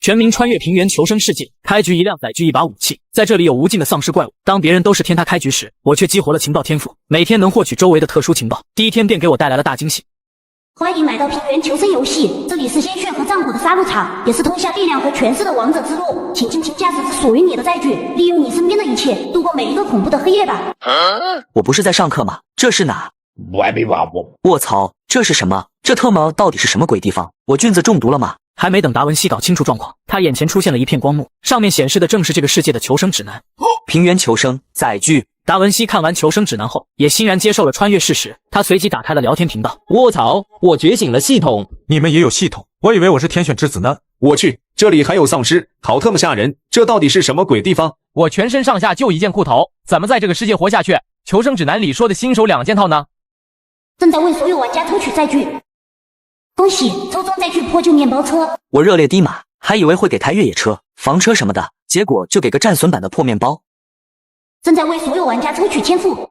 全民穿越平原求生世界，开局一辆载具一把武器，在这里有无尽的丧尸怪物。当别人都是天塌开局时，我却激活了情报天赋，每天能获取周围的特殊情报。第一天便给我带来了大惊喜。欢迎来到平原求生游戏，这里是鲜血和战火的杀戮场，也是通向力量和权势的王者之路。请尽情驾驶这属于你的载具，利用你身边的一切，度过每一个恐怖的黑夜吧。我不是在上课吗？这是哪？卧槽，这是什么？这特么到底是什么鬼地方？我菌子中毒了吗？还没等达文西搞清楚状况，他眼前出现了一片光幕，上面显示的正是这个世界的求生指南。平原求生载具。达文西看完求生指南后，也欣然接受了穿越事实。他随即打开了聊天频道。卧槽，我觉醒了系统！你们也有系统？我以为我是天选之子呢。我去，这里还有丧尸，好特么吓人！这到底是什么鬼地方？我全身上下就一件裤头，怎么在这个世界活下去？求生指南里说的新手2件套呢？正在为所有玩家抽取载具，恭喜抽中载具破旧面包车。我热烈低码，还以为会给台越野车、房车什么的，结果就给个战损版的破面包。正在为所有玩家抽取天赋，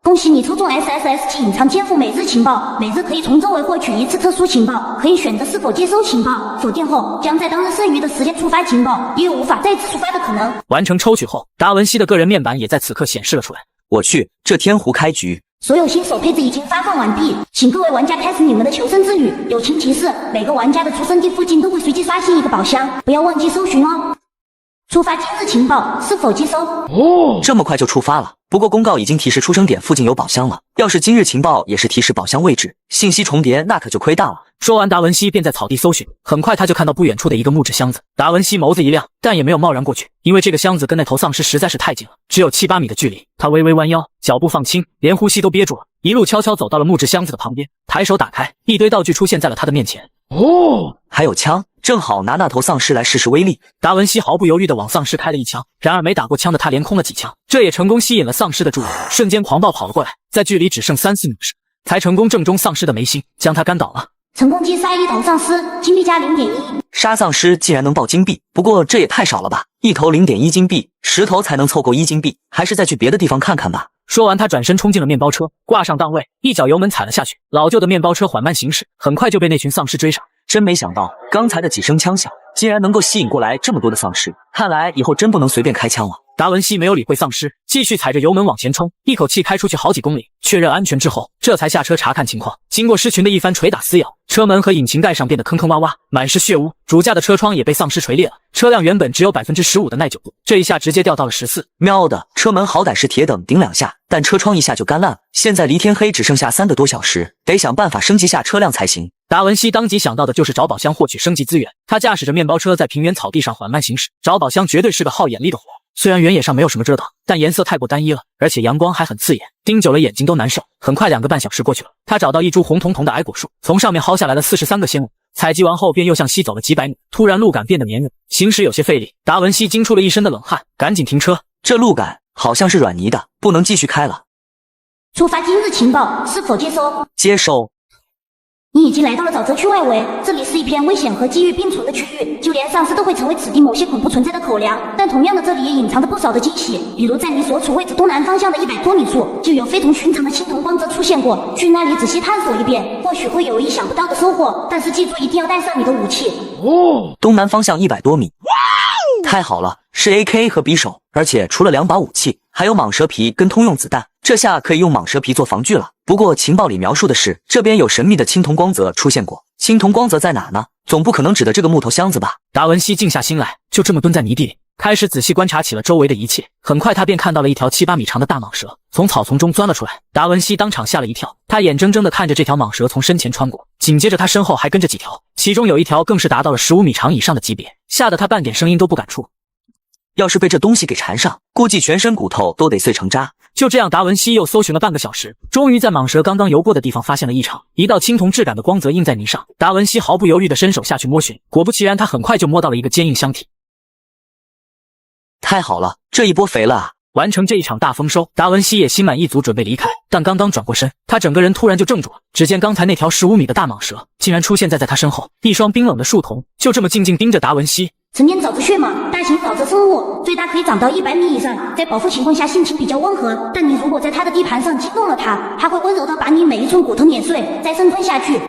恭喜你抽中 SSS 隐藏天赋每日情报，每日可以从周围获取1次特殊情报，可以选择是否接收情报，否定后将在当日剩余的时间触发情报，也有无法再次触发的可能。完成抽取后，达文西的个人面板也在此刻显示了出来。我去，这天胡开局！所有新手配置已经发放完毕，请各位玩家开始你们的求生之旅。友情提示：每个玩家的出生地附近都会随机刷新一个宝箱，不要忘记搜寻哦。触发今日情报，是否接收？这么快就触发了。不过公告已经提示出生点附近有宝箱了，要是今日情报也是提示宝箱位置，信息重叠那可就亏大了。说完，达文西便在草地搜寻，很快他就看到不远处的一个木质箱子。达文西眸子一亮，但也没有贸然过去，因为这个箱子跟那头丧尸实在是太近了，只有7、8米的距离。他微微弯腰，脚步放轻，连呼吸都憋住了，一路悄悄走到了木质箱子的旁边，抬手打开，一堆道具出现在了他的面前。还有枪，正好拿那头丧尸来试试威力。达文西毫不犹豫地往丧尸开了一枪，然而没打过枪的他连空了几枪，这也成功吸引了丧尸的注意，瞬间狂暴跑了过来，在距离只剩3、4米时，才成功正中丧尸的眉心，将他干倒了。成功击杀一头丧尸，金币加0.1。杀丧尸竟然能爆金币，不过这也太少了吧，一头0.1金币，10头才能凑够1金币，还是再去别的地方看看吧。说完，他转身冲进了面包车，挂上档位，一脚油门踩了下去。老旧的面包车缓慢行驶，很快就被那群丧尸追上。真没想到，刚才的几声枪响，竟然能够吸引过来这么多的丧尸，看来以后真不能随便开枪了。达文西没有理会丧尸，继续踩着油门往前冲，一口气开出去好几公里，确认安全之后，这才下车查看情况。经过狮群的一番捶打撕咬，车门和引擎盖上变得坑坑洼洼，满是血污，主驾的车窗也被丧尸锤裂了。车辆原本只有 15% 的耐久度，这一下直接掉到了14%。喵的，车门好歹是铁等顶2下，但车窗一下就干烂了。现在离天黑只剩下3个多小时，得想办法升级下车辆才行。达文西当即想到的就是找宝箱获取升级资源。他驾驶着面包车在平原草地上缓慢行驶，找宝箱绝对是个耗眼力的活。虽然原野上没有什么遮挡，但颜色太过单一了，而且阳光还很刺眼，盯久了眼睛都难受。很快2个半小时过去了，他找到一株红彤彤的矮果树，从上面薅下来了43个鲜物，采集完后便又向西走了几百米。突然路感变得绵软，行驶有些费力，达文西惊出了一身的冷汗，赶紧停车。这路感好像是软泥的，不能继续开了。触发今日情报，是否接收？接收。你已经来到了沼泽区外围，这里是一片危险和机遇并存的区域，就连丧尸都会成为此地某些恐怖存在的口粮。但同样的，这里也隐藏着不少的惊喜，比如在你所处位置东南方向的100多米处，就有非同寻常的青铜光泽出现过。去那里仔细探索一遍，或许会有意想不到的收获。但是记住，一定要带上你的武器。东南方向100多米，太好了，是 AK 和匕首，而且除了2把武器，还有蟒蛇皮跟通用子弹。这下可以用蟒蛇皮做防具了。不过情报里描述的是，这边有神秘的青铜光泽出现过。青铜光泽在哪呢？总不可能指的这个木头箱子吧？达文西静下心来，就这么蹲在泥地里，开始仔细观察起了周围的一切。很快他便看到了一条7、8米长的大蟒蛇从草丛中钻了出来。达文西当场吓了一跳，他眼睁睁地看着这条蟒蛇从身前穿过，紧接着他身后还跟着几条，其中有一条更是达到了15米长以上的级别，吓得他半点声音都不敢出。要是被这东西给缠上，估计全身骨头都得碎成渣。就这样，达文西又搜寻了半个小时，终于在蟒蛇刚刚游过的地方发现了异常，一道青铜质感的光泽印在泥上。达文西毫不犹豫地伸手下去摸寻，果不其然，他很快就摸到了一个坚硬箱体。太好了，这一波肥了啊！完成这一场大丰收，达文西也心满意足，准备离开。但刚刚转过身，他整个人突然就怔住了。只见刚才那条15米的大蟒蛇竟然出现在他身后，一双冰冷的树瞳就这么静静盯着达文西。成年沼泽血蟒，大型沼泽生物，最大可以长到100米以上，在保护情况下性情比较温和，但你如果在它的地盘上惊动了它，它会温柔地把你每一寸骨头碾碎，再生吞下去。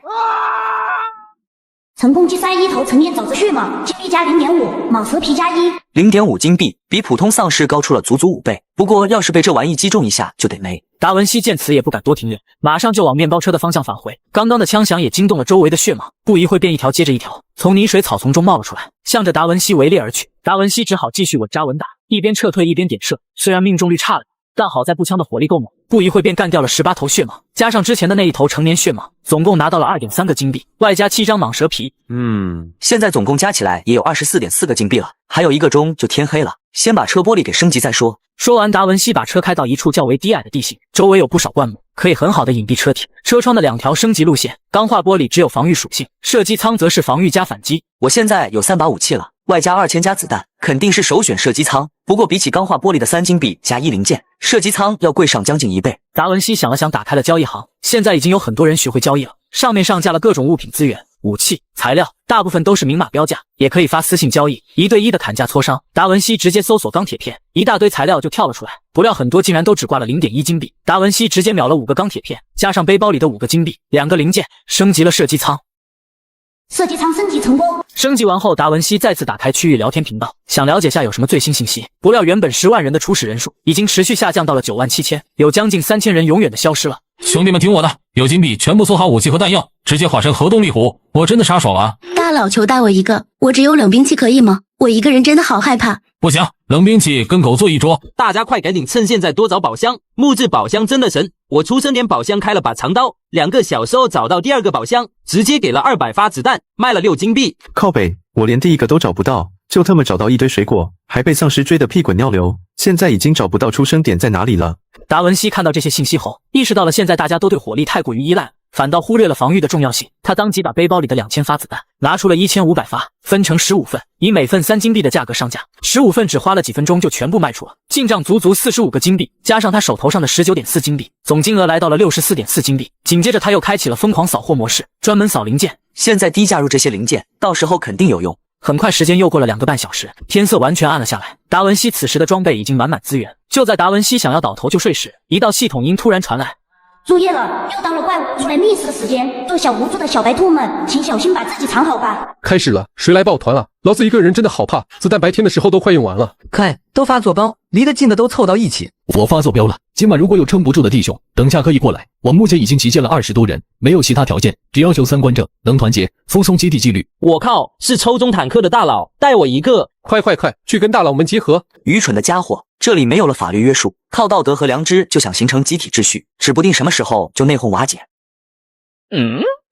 成功击杀一头成年沼泽血蟒，金币加0.5，蟒蛇皮加1，0.5金币比普通丧尸高出了足足5倍。不过要是被这玩意击中一下，就得没。达文西见此也不敢多停留，马上就往面包车的方向返回。刚刚的枪响也惊动了周围的血蟒，不一会便一条接着一条从泥水草丛中冒了出来，向着达文西围猎而去。达文西只好继续稳扎稳打，一边撤退一边点射。虽然命中率差了，但好在步枪的火力够猛，不一会便干掉了18头血蟒，加上之前的那一头成年血蟒，总共拿到了2.3个金币，外加7张蟒蛇皮。现在总共加起来也有24.4个金币了，还有1个钟就天黑了，先把车玻璃给升级再说。说完，达文西把车开到一处较为低矮的地形，周围有不少灌木，可以很好的隐蔽车体。车窗的2条升级路线，钢化玻璃只有防御属性，射击舱则是防御加反击。我现在有3把武器了，外加2000加子弹，肯定是首选射击舱。不过比起钢化玻璃的3金币加1零件，射击舱要贵上将近1倍。达文西想了想，打开了交易行。现在已经有很多人学会交易了，上面上架了各种物品资源、武器、材料，大部分都是明码标价，也可以发私信交易，1对1的砍价磋商。达文西直接搜索钢铁片，一大堆材料就跳了出来，不料很多竟然都只挂了0.1金币。达文西直接秒了5个钢铁片，加上背包里的5个金币、2个零件，升级了射击舱。射击舱升级成功。升级完后，达文西再次打开区域聊天频道，想了解下有什么最新信息。不料原本10万人的初始人数已经持续下降到了9万7千，有将近3000人永远的消失了。兄弟们听我的，有金币全部搜好武器和弹药，直接化身核动力虎，我真的傻爽啊！大佬求带我一个，我只有冷兵器可以吗？我一个人真的好害怕。不行，冷兵器跟狗坐一桌。大家快赶紧趁现在多找宝箱，木质宝箱真的神！我出生点宝箱开了把长刀，2个小时后找到第2个宝箱，直接给了200发子弹，卖了6金币。靠北，我连第一个都找不到，就他妈找到一堆水果，还被丧尸追得屁滚尿流，现在已经找不到出生点在哪里了。达文西看到这些信息后，意识到了现在大家都对火力太过于依赖，反倒忽略了防御的重要性。他当即把背包里的2000发子弹拿出了1500发，分成15份，以每份3金币的价格上架，15份只花了几分钟就全部卖出了，进账足足45个金币，加上他手头上的19.4金币，总金额来到了64.4金币。紧接着他又开启了疯狂扫货模式，专门扫零件。现在低价入这些零件，到时候肯定有用。很快时间又过了2个半小时，天色完全暗了下来。达文西此时的装备已经满满资源。就在达文西想要倒头就睡时，一道系统音突然传来：入夜了，又到了怪物出来觅食的时间，弱小无助的小白兔们，请小心把自己藏好吧。开始了，谁来抱团了？老子一个人真的好怕，子弹白天的时候都快用完了。快，都发坐标，离得近的都凑到一起。我发坐标了，今晚如果有撑不住的弟兄，等下可以过来。我目前已经集结了20多人，没有其他条件，只要求3观正，能团结，服从集体纪律。我靠，是抽中坦克的大佬，带我一个！快，去跟大佬们集合！愚蠢的家伙，这里没有了法律约束，靠道德和良知就想形成集体秩序，指不定什么时候就内讧瓦解。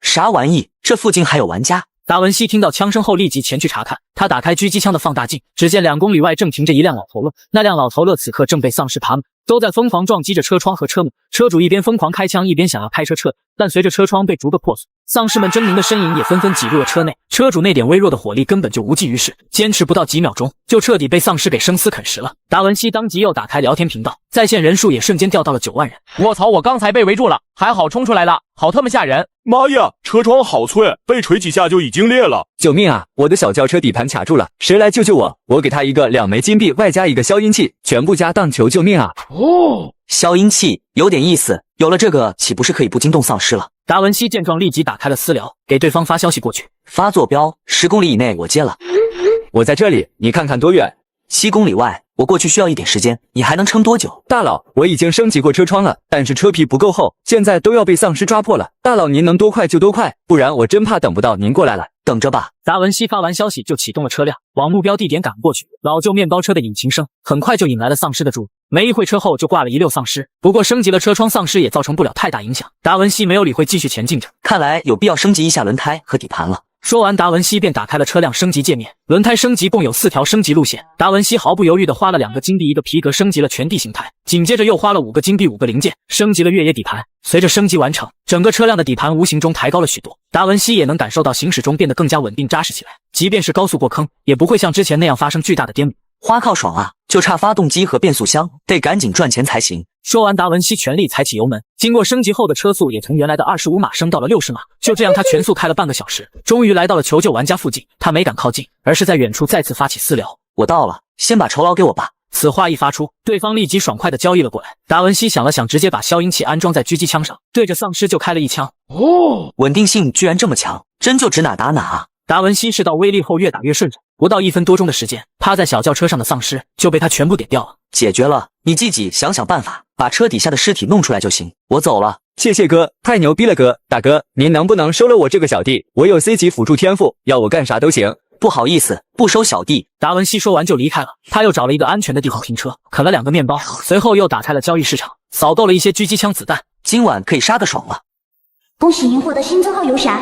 啥玩意？这附近还有玩家？达文西听到枪声后立即前去查看，他打开狙击枪的放大镜，只见2公里外正停着一辆老头乐，那辆老头乐此刻正被丧尸爬满，都在疯狂撞击着车窗和车门，车主一边疯狂开枪一边想要开车撤，但随着车窗被逐个破碎，丧尸们狰狞的身影也纷纷挤入了车内，车主那点微弱的火力根本就无济于事，坚持不到几秒钟就彻底被丧尸给生撕啃食了。达文西当即又打开聊天频道，在线人数也瞬间掉到了9万人。我操，我刚才被围住了，还好冲出来了，好他妈吓人！妈呀，车窗好脆，被锤几下就已经裂了！救命啊！我的小轿车底盘卡住了，谁来救救我？我给他一个2枚金币，外加一个消音器，全部加档，求救命啊！消音器有点意思，有了这个岂不是可以不惊动丧尸了？达文西见状立即打开了私聊，给对方发消息过去。发坐标10公里以内我接了。我在这里，你看看多远？7公里外，我过去需要一点时间，你还能撑多久？大佬，我已经升级过车窗了，但是车皮不够厚，现在都要被丧尸抓破了。大佬您能多快就多快，不然我真怕等不到您过来了。等着吧。达文西发完消息就启动了车辆，往目标地点赶过去。老旧面包车的引擎声很快就引来了丧尸的注意，没一会车后就挂了一溜丧尸。不过升级了车窗，丧尸也造成不了太大影响。达文西没有理会，继续前进着。看来有必要升级一下轮胎和底盘了。说完，达文西便打开了车辆升级界面。轮胎升级共有4条升级路线，达文西毫不犹豫地花了2个金币1个皮革升级了全地形态，紧接着又花了5个金币5个零件升级了越野底盘。随着升级完成，整个车辆的底盘无形中抬高了许多，达文西也能感受到行驶中变得更加稳定扎实起来，即便是高速过坑，也不会像之前那样发生巨大的颠簸。花靠爽啊，就差发动机和变速箱，得赶紧赚钱才行。说完，达文西全力踩起油门，经过升级后的车速也从原来的25码升到了60码。就这样，他全速开了半个小时，终于来到了求救玩家附近。他没敢靠近，而是在远处再次发起私聊：我到了，先把酬劳给我吧。此话一发出，对方立即爽快地交易了过来。达文西想了想，直接把消音器安装在狙击枪上，对着丧尸就开了一枪。稳定性居然这么强，真就指哪打哪啊！达文西是到威力后越打越顺手，不到1分多钟的时间，趴在小轿车上的丧尸就被他全部点掉了。解决了，你自己想想办法，把车底下的尸体弄出来就行。我走了。谢谢哥，太牛逼了哥！大哥，您能不能收了我这个小弟？我有 C 级辅助天赋，要我干啥都行。不好意思，不收小弟。达文西说完就离开了，他又找了一个安全的地方停车，啃了2个面包，随后又打开了交易市场，扫购了一些狙击枪子弹。今晚可以杀个爽了。恭喜您获得新账号游侠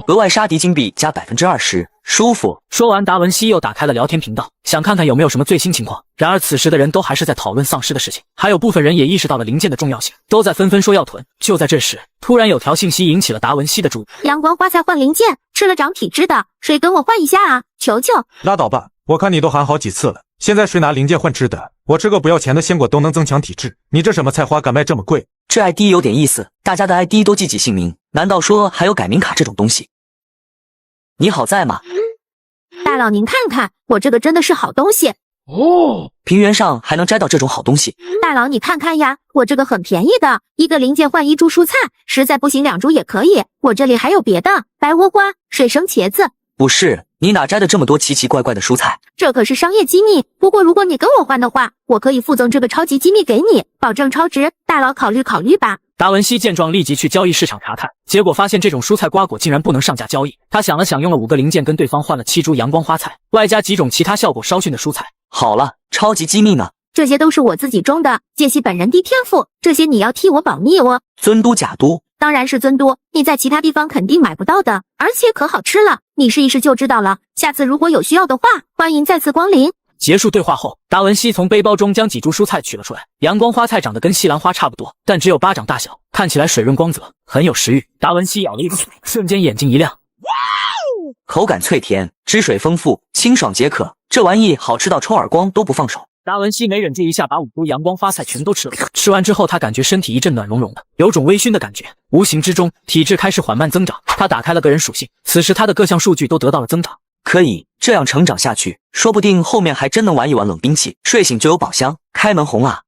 额外杀敌金币加20%，舒服。说完，达文西又打开了聊天频道，想看看有没有什么最新情况。然而此时的人都还是在讨论丧尸的事情，还有部分人也意识到了零件的重要性，都在纷纷说要囤。就在这时，突然有条信息引起了达文西的注意。阳光花菜换零件，吃了长体质的，谁跟我换一下啊？求求！拉倒吧，我看你都喊好几次了，现在谁拿零件换吃的？我吃个不要钱的鲜果都能增强体质，你这什么菜花敢卖这么贵？这 ID 有点意思，大家的 ID 都记起姓名，难道说还有改名卡这种东西？你好在吗？大佬您看看，我这个真的是好东西哦！平原上还能摘到这种好东西？大佬你看看呀，我这个很便宜的，一个零件换1株蔬菜，实在不行2株也可以。我这里还有别的，白倭瓜、水生茄子。不是，你哪摘的这么多奇奇怪怪的蔬菜？这可是商业机密，不过如果你跟我换的话，我可以附赠这个超级机密给你，保证超值。大佬考虑考虑吧。达文西见状立即去交易市场查看，结果发现这种蔬菜瓜果竟然不能上架交易。他想了想，用了5个零件跟对方换了7株阳光花菜，外加几种其他效果稍逊的蔬菜。好了，超级机密呢？这些都是我自己种的，借息本人低天赋，这些你要替我保密哦。尊都假都？当然是尊都，你在其他地方肯定买不到的，而且可好吃了，你试一试就知道了。下次如果有需要的话，欢迎再次光临。结束对话后，达文西从背包中将几株蔬菜取了出来。阳光花菜长得跟西兰花差不多，但只有巴掌大小，看起来水润光泽，很有食欲。达文西咬了一口，瞬间眼睛一亮，口感脆甜，汁水丰富，清爽解渴，这玩意好吃到抽耳光都不放手。达文西没忍住一下把5株阳光花菜全都吃了。吃完之后，他感觉身体一阵暖融融的，有种微醺的感觉。无形之中，体质开始缓慢增长。他打开了个人属性，此时他的各项数据都得到了增长。可以这样成长下去，说不定后面还真能玩一玩冷兵器，睡醒就有宝箱，开门红啊！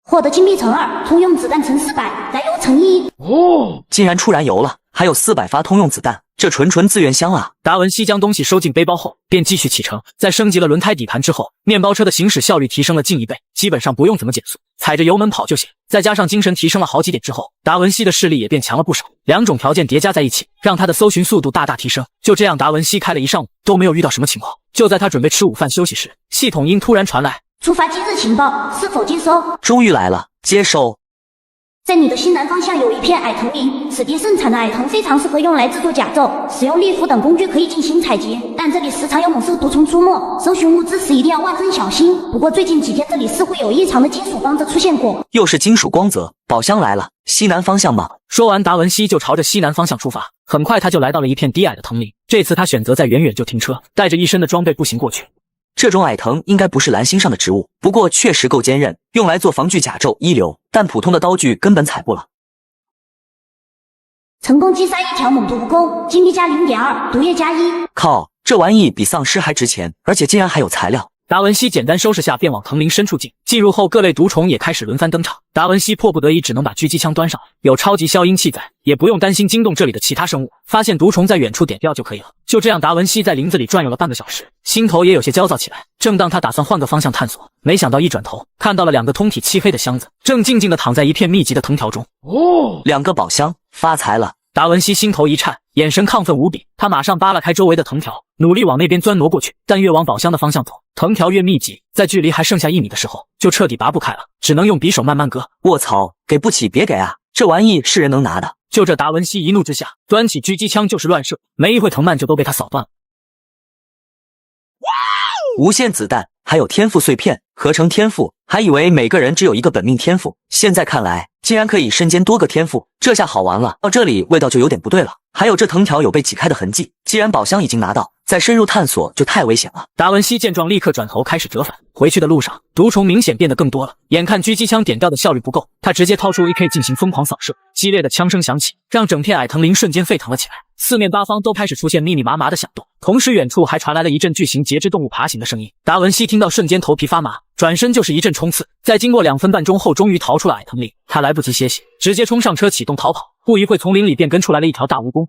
获得金币乘2，通用子弹乘400，燃油乘1。哦，竟然出燃油了，还有400发通用子弹，这纯资源箱啊！达文西将东西收进背包后，便继续启程。在升级了轮胎底盘之后，面包车的行驶效率提升了近1倍，基本上不用怎么减速，踩着油门跑就行。再加上精神提升了好几点之后，达文西的视力也变强了不少。2种条件叠加在一起，让他的搜寻速度大大提升。就这样，达文西开了一上午都没有遇到什么情况。就在他准备吃午饭休息时，系统音突然传来：触发今日情报，是否接收？终于来了，接收。在你的西南方向有一片矮藤林，此地盛产的矮藤非常适合用来制作甲胄，使用利斧等工具可以进行采集，但这里时常有猛兽毒虫出没，搜寻物资时一定要万分小心。不过最近几天这里似乎有异常的金属光泽出现过。又是金属光泽，宝箱来了，西南方向吗？说完，达文西就朝着西南方向出发。很快他就来到了一片低矮的藤林，这次他选择在远远就停车，带着一身的装备步行过去。这种矮藤应该不是蓝星上的植物，不过确实够坚韧，用来做防具甲胄一流，但普通的刀具根本踩不了。成功击杀1条猛毒蜈蚣，金币加0.2，毒液加1。靠，这玩意比丧尸还值钱，而且竟然还有材料。达文西简单收拾下，便往藤林深处进。进入后，各类毒虫也开始轮番登场。达文西迫不得已，只能把狙击枪端上来。有超级消音器在，也不用担心惊动这里的其他生物。发现毒虫在远处点掉就可以了。就这样，达文西在林子里转悠了半个小时，心头也有些焦躁起来。正当他打算换个方向探索，没想到一转头看到了2个通体漆黑的箱子，正静静地躺在一片密集的藤条中。哦，2个宝箱，发财了！达文西心头一颤，眼神亢奋无比。他马上扒拉开周围的藤条，努力往那边钻挪过去。但越往宝箱的方向走，藤条越密集，在距离还剩下1米的时候，就彻底拔不开了，只能用匕首慢慢割。卧槽，给不起别给啊！这玩意是人能拿的？就这，达文西一怒之下，端起狙击枪就是乱射，没一会藤蔓就都被他扫断了。无限子弹，还有天赋碎片，合成天赋，还以为每个人只有一个本命天赋，现在看来竟然可以身兼多个天赋，这下好玩了。到这里味道就有点不对了。还有这藤条有被挤开的痕迹，既然宝箱已经拿到，再深入探索就太危险了。达文西见状，立刻转头开始折返。回去的路上，毒虫明显变得更多了。眼看狙击枪点掉的效率不够，他直接掏出 AK 进行疯狂扫射。激烈的枪声响起，让整片矮藤林瞬间沸腾了起来。四面八方都开始出现密密麻麻的响动，同时远处还传来了一阵巨型节肢动物爬行的声音。达文西听到瞬间头皮发麻，转身就是一阵冲刺。在经过2分半钟后，终于逃出了矮藤林。他来不及歇息，直接冲上车启动逃跑。不一会，丛林里便跟出来了一条大蜈蚣。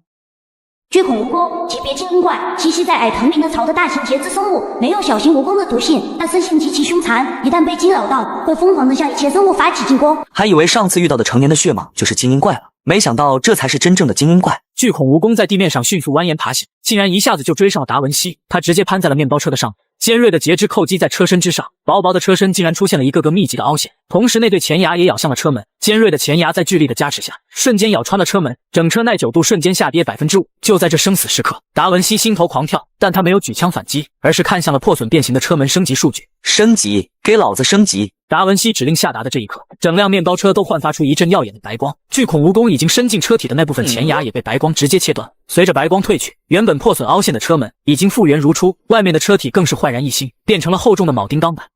巨恐蜈蚣，级别精英怪，栖息在矮藤林的草的大型节肢生物，没有小型蜈蚣的毒性，但生性极其凶残，一旦被惊扰到，会疯狂地向一切生物发起进攻。还以为上次遇到的成年的血蟒就是精英怪了，没想到这才是真正的精英怪。巨恐蜈蚣在地面上迅速蜿蜒爬行，竟然一下子就追上了达文西，他直接攀在了面包车的上面。尖锐的节肢扣击在车身之上，薄薄的车身竟然出现了一个个密集的凹陷，同时那对前牙也咬向了车门，尖锐的前牙在巨力的加持下，瞬间咬穿了车门，整车耐久度瞬间下跌 5%。就在这生死时刻，达文西心头狂跳，但他没有举枪反击，而是看向了破损变形的车门升级数据。升级，给老子升级！达文西指令下达的这一刻，整辆面包车都焕发出一阵耀眼的白光，巨恐蜈蚣已经伸进车体的那部分前牙也被白光直接切断。随着白光褪去，原本破损凹陷的车门已经复原如初，外面的车体更是焕然一新，变成了厚重的铆钉钢板。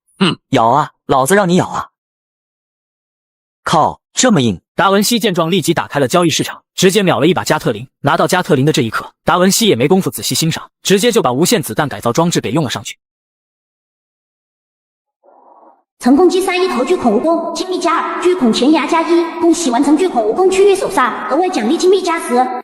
咬啊，老子让你咬啊！靠，这么硬！达文西见状立即打开了交易市场，直接秒了一把加特林。拿到加特林的这一刻，达文西也没工夫仔细欣赏，直接就把无限子弹改造装置给用了上去。成功击杀一头巨恐蜈蚣，精密加2，巨恐前牙加1，恭喜完成巨恐蜈蚣区域首杀，额外奖励精密加10。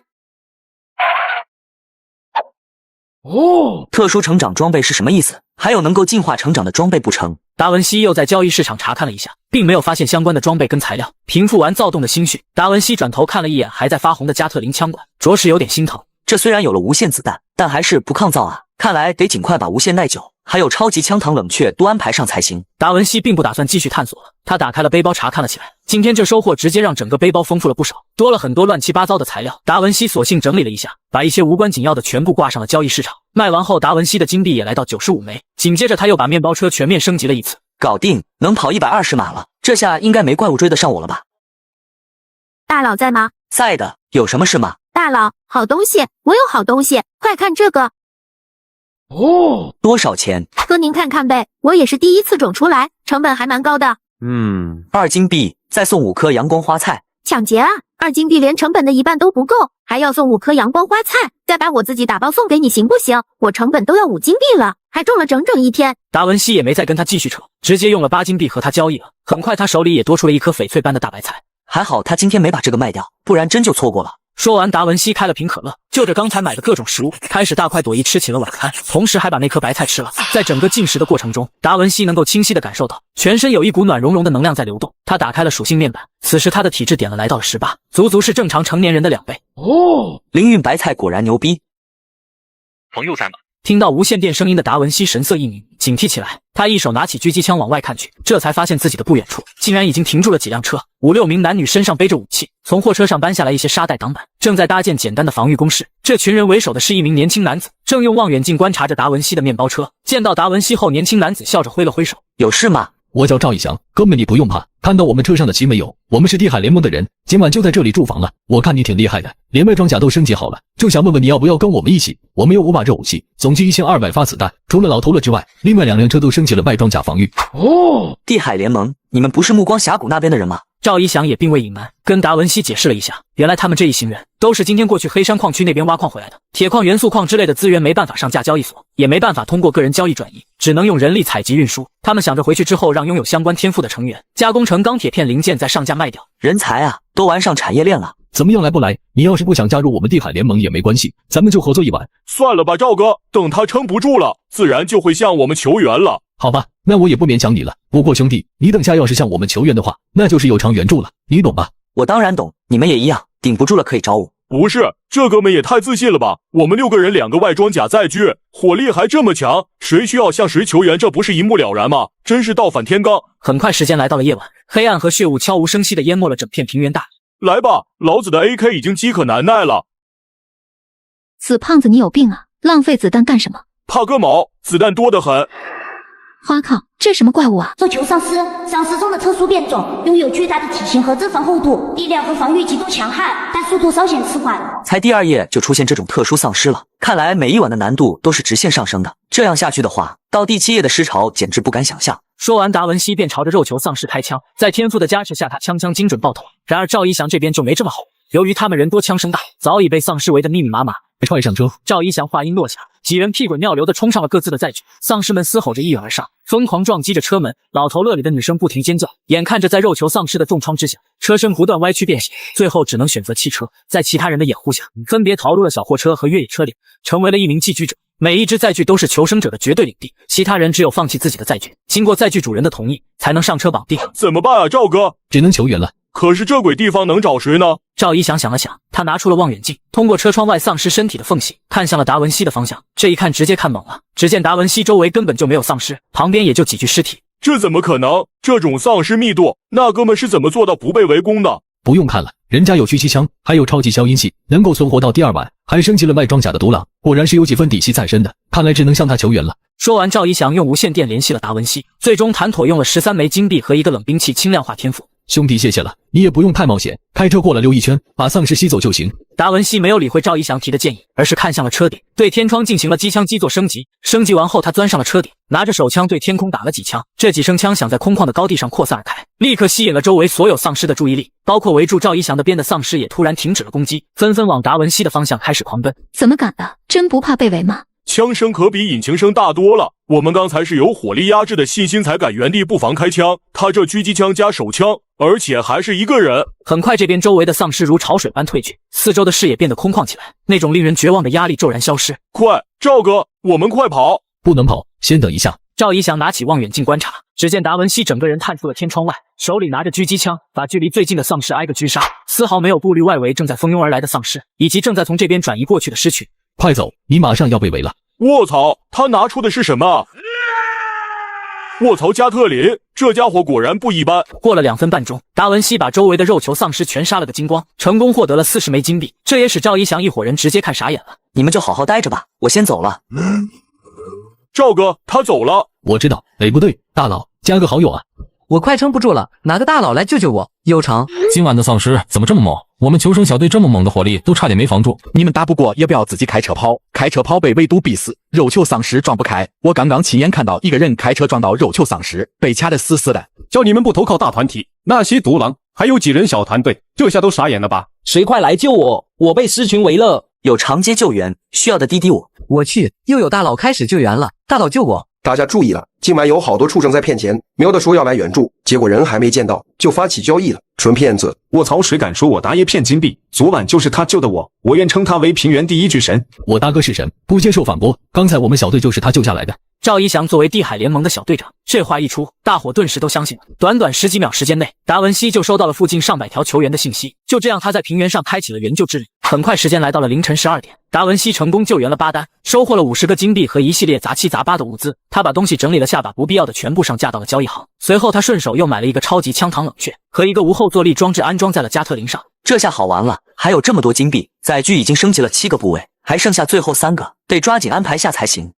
特殊成长装备是什么意思？还有能够进化成长的装备不成？达文西又在交易市场查看了一下，并没有发现相关的装备跟材料。平复完躁动的心绪，达文西转头看了一眼还在发红的加特林枪管，着实有点心疼。这虽然有了无限子弹，但还是不抗造啊！看来得尽快把无限耐久还有超级枪膛冷却都安排上才行。达文西并不打算继续探索了，他打开了背包查看了起来。今天这收获直接让整个背包丰富了不少，多了很多乱七八糟的材料。达文西索性整理了一下，把一些无关紧要的全部挂上了交易市场。卖完后，达文西的金币也来到95枚。紧接着他又把面包车全面升级了一次，搞定，能跑120码了。这下应该没怪物追得上我了吧？大佬在吗？在的，有什么事吗？大佬，好东西，我有好东西，快看这个。多少钱？哥您看看呗，我也是第一次种出来，成本还蛮高的。2金币，再送5颗阳光花菜。抢劫啊！2金币连成本的一半都不够，还要送5颗阳光花菜，再把我自己打包送给你行不行？我成本都要5金币了，还种了整整1天。达文西也没再跟他继续扯，直接用了8金币和他交易了。很快他手里也多出了一颗翡翠般的大白菜。还好他今天没把这个卖掉，不然真就错过了。说完，达文西开了瓶可乐，就着刚才买的各种食物，开始大快朵颐吃起了晚餐，同时还把那颗白菜吃了。在整个进食的过程中，达文西能够清晰地感受到全身有一股暖融融的能量在流动。他打开了属性面板，此时他的体质点了来到了18，足足是正常成年人的2倍。灵韵白菜果然牛逼。朋友在吗？听到无线电声音的达文西神色一凝，警惕起来。他一手拿起狙击枪往外看去，这才发现自己的不远处竟然已经停住了几辆车，5、6名男女身上背着武器，从货车上搬下来一些沙袋挡板，正在搭建简单的防御工事。这群人为首的是一名年轻男子，正用望远镜观察着达文西的面包车。见到达文西后，年轻男子笑着挥了挥手：“有事吗？”我叫赵一翔，哥们你不用怕，看到我们车上的旗没有？我们是地海联盟的人，今晚就在这里驻防了。我看你挺厉害的，连外装甲都升级好了，就想问问你要不要跟我们一起？我们有5把热武器，总计1200发子弹，除了老头乐之外，另外2辆车都升级了外装甲防御。地海联盟，你们不是目光峡谷那边的人吗？赵一翔也并未隐瞒，跟达文西解释了一下，原来他们这一行人都是今天过去黑山矿区那边挖矿回来的，铁矿、元素矿之类的资源没办法上架交易所，也没办法通过个人交易转移，只能用人力采集运输。他们想着回去之后让拥有相关天赋的成员加工成钢铁片零件再上架卖掉。人才啊，都玩上产业链了。怎么样来不来？你要是不想加入我们地海联盟也没关系，咱们就合作一晚。算了吧，赵哥，等他撑不住了，自然就会向我们求援了。好吧，那我也不勉强你了。不过兄弟，你等下要是向我们求援的话，那就是有偿援助了，你懂吧？我当然懂，你们也一样，顶不住了可以找我。不是，这哥们也太自信了吧？我们6个人2个外装甲在居，火力还这么强，谁需要向谁求援，这不是一目了然吗？真是倒反天罡。很快时间来到了夜晚，黑暗和血雾悄无声息地淹没了整片平原大地。来吧，老子的 AK 已经饥渴难耐了。死胖子，你有病啊！浪费子弹干什么？怕个毛，子弹多得很。花靠，这什么怪物啊？做球丧尸，丧尸中的特殊变种，拥有巨大的体型和脂肪厚度，力量和防御极度强悍，但速度稍显迟缓。才第2页就出现这种特殊丧尸了，看来每一晚的难度都是直线上升的。这样下去的话，到第7页的尸潮简直不敢想象。说完，达文西便朝着肉球丧尸开枪，在天赋的加持下，他枪精准爆头。然而赵一翔这边就没这么好，由于他们人多枪声大，早已被丧尸围得密密麻麻。快上车！赵一翔话音落下，几人屁滚尿流地冲上了各自的载具，丧尸们嘶吼着一跃而上，疯狂撞击着车门。老头乐里的女生不停尖叫，眼看着在肉球丧尸的重创之下，车身不断歪曲变形，最后只能选择弃车。在其他人的掩护下，分别逃入了小货车和越野车里，成为了一名寄居者。每一只载具都是求生者的绝对领地，其他人只有放弃自己的载具，经过载具主人的同意，才能上车绑定。怎么办啊，赵哥？只能求援了。可是这鬼地方能找谁呢？赵一翔想了想，他拿出了望远镜，通过车窗外丧尸身体的缝隙，看向了达文西的方向。这一看直接看懵了，只见达文西周围根本就没有丧尸，旁边也就几具尸体。这怎么可能？这种丧尸密度，那哥们是怎么做到不被围攻的？不用看了，人家有狙击枪，还有超级消音器，能够存活到第2晚，还升级了卖装甲的独狼，果然是有几分底气在身的。看来只能向他求援了。说完，赵一翔用无线电联系了达文西，最终谈妥用了13枚金币和一个冷兵器轻量化天赋。兄弟，谢谢了，你也不用太冒险，开车过来溜一圈，把丧尸吸走就行。达文西没有理会赵一翔提的建议，而是看向了车顶，对天窗进行了机枪基座升级。升级完后，他钻上了车顶，拿着手枪对天空打了几枪。这几声枪响在空旷的高地上扩散而开，立刻吸引了周围所有丧尸的注意力，包括围住赵一翔的边的丧尸也突然停止了攻击，纷纷往达文西的方向开始狂奔。怎么敢的？真不怕被围吗？枪声可比引擎声大多了，我们刚才是有火力压制的信心才敢原地不防开枪，他这狙击枪加手枪，而且还是一个人。很快，这边周围的丧尸如潮水般退去，四周的视野变得空旷起来，那种令人绝望的压力骤然消失。快，赵哥，我们快跑！不能跑，先等一下。赵一翔拿起望远镜观察，只见达文西整个人探出了天窗外，手里拿着狙击枪，把距离最近的丧尸挨个狙杀，丝毫没有顾虑外围正在蜂拥而来的丧尸，以及正在从这边转移过去的尸群。快走，你马上要被围了。卧槽，他拿出的是什么？卧槽，加特林，这家伙果然不一般。过了2分半钟，达文西把周围的肉球丧尸全杀了个精光，成功获得了40枚金币，这也使赵一翔一伙人直接看傻眼了。你们就好好待着吧，我先走了。赵哥，他走了。我知道，不对，大佬，加个好友啊。我快撑不住了，拿个大佬来救救我。有成。今晚的丧尸怎么这么猛？我们求生小队这么猛的火力，都差点没防住。你们打不过，也不要自己开车跑，开车跑被围堵逼死，肉球丧尸撞不开。我刚刚亲眼看到一个人开车撞到肉球丧尸，被掐得死死的。叫你们不投靠大团体，那些独狼还有几人小团队，这下都傻眼了吧？谁快来救我！我被尸群围了。有长街救援，需要的滴滴我。我去，又有大佬开始救援了，大佬救我！大家注意了，今晚有好多畜生在骗钱，喵的说要买援助，结果人还没见到就发起交易了，纯骗子！卧槽，谁敢说我大爷骗金币？昨晚就是他救的我，我愿称他为平原第一巨神。我大哥是神，不接受反驳。刚才我们小队就是他救下来的。赵一翔作为地海联盟的小队长，这话一出，大伙顿时都相信了。短短10几秒时间内，达文西就收到了附近上百条求援的信息。就这样，他在平原上开启了援救之旅。很快，时间来到了凌晨12点，达文西成功救援了8单，收获了50个金币和一系列杂七杂八的物资。他把东西整理了下，把不必要的全部上架到了交易行。随后，他顺手又买了一个超级枪膛冷却和一个无后坐力装置，安装在了加特林上。这下好玩了，还有这么多金币，载具已经升级了7个部位，还剩下最后3个，得抓紧安排下才行。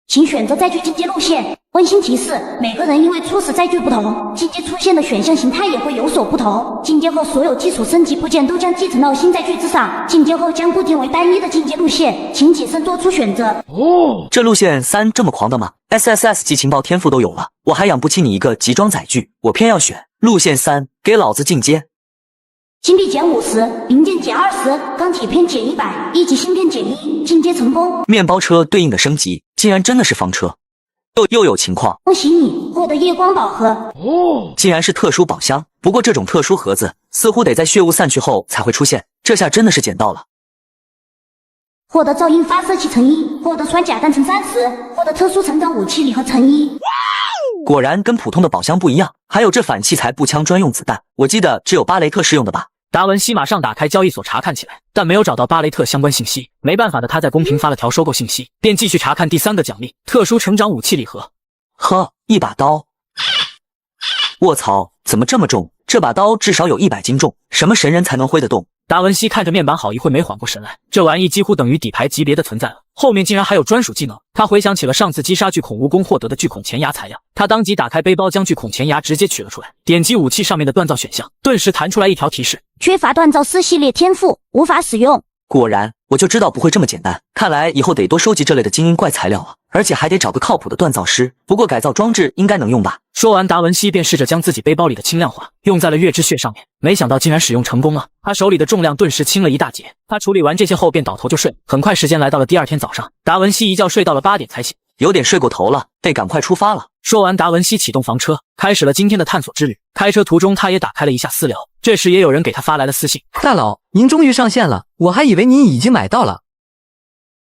请选择载具进阶路线。温馨提示：每个人因为初始载具不同，进阶出现的选项形态也会有所不同。进阶后，所有基础升级部件都将继承到新载具之上。进阶后将固定为单一的进阶路线，请谨慎做出选择。这路线3这么狂的吗 ？SSS 及情报天赋都有了，我还养不起你一个集装载具，我偏要选路线3，给老子进阶。金币减50，零件减20，钢铁片减100，1级芯片减1，进阶成功。面包车对应的升级，竟然真的是房车，又有情况。恭喜你获得夜光宝盒，竟然是特殊宝箱。不过这种特殊盒子似乎得在血雾散去后才会出现，这下真的是捡到了。获得噪音发射器乘1，获得穿甲弹乘30，获得特殊成长武器礼盒乘1。果然跟普通的宝箱不一样，还有这反器材步枪专用子弹，我记得只有巴雷特适用的吧。达文西马上打开交易所查看起来，但没有找到巴雷特相关信息。没办法的，他在公屏发了条收购信息，便继续查看第3个奖励——特殊成长武器礼盒。呵，一把刀！卧槽，怎么这么重？这把刀至少有100斤重，什么神人才能挥得动？达文西看着面板，好一会没缓过神来，这玩意几乎等于底牌级别的存在了，后面竟然还有专属技能。他回想起了上次击杀巨恐蜈蚣获得的巨恐前牙材料，他当即打开背包，将巨恐前牙直接取了出来，点击武器上面的锻造选项，顿时弹出来一条提示：缺乏锻造师系列天赋，无法使用。果然，我就知道不会这么简单，看来以后得多收集这类的精英怪材料啊。而且还得找个靠谱的锻造师。不过改造装置应该能用吧？说完，达文西便试着将自己背包里的轻量化用在了月之穴上面，没想到竟然使用成功了。他手里的重量顿时轻了一大截。他处理完这些后便倒头就睡。很快时间来到了第二天早上，达文西一觉睡到了8点才醒，有点睡过头了，得赶快出发了。说完，达文西启动房车，开始了今天的探索之旅。开车途中，他也打开了一下私聊。这时也有人给他发来了私信：大佬，您终于上线了，我还以为您已经买到了。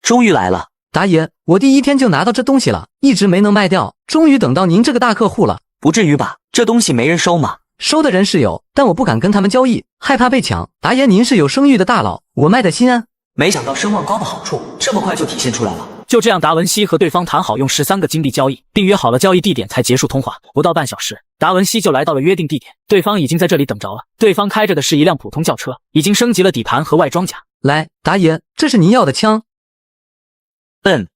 终于来了，达爷，我第一天就拿到这东西了，一直没能卖掉，终于等到您这个大客户了。不至于吧？这东西没人收吗？收的人是有，但我不敢跟他们交易，害怕被抢。达爷，您是有声誉的大佬，我卖的心安。没想到声望高的好处这么快就体现出来了。就这样，达文西和对方谈好用13个金币交易，并约好了交易地点才结束通话。不到半小时，达文西就来到了约定地点，对方已经在这里等着了。对方开着的是一辆普通轿车，已经升级了底盘和外装甲。来，达爷，这是您要的枪。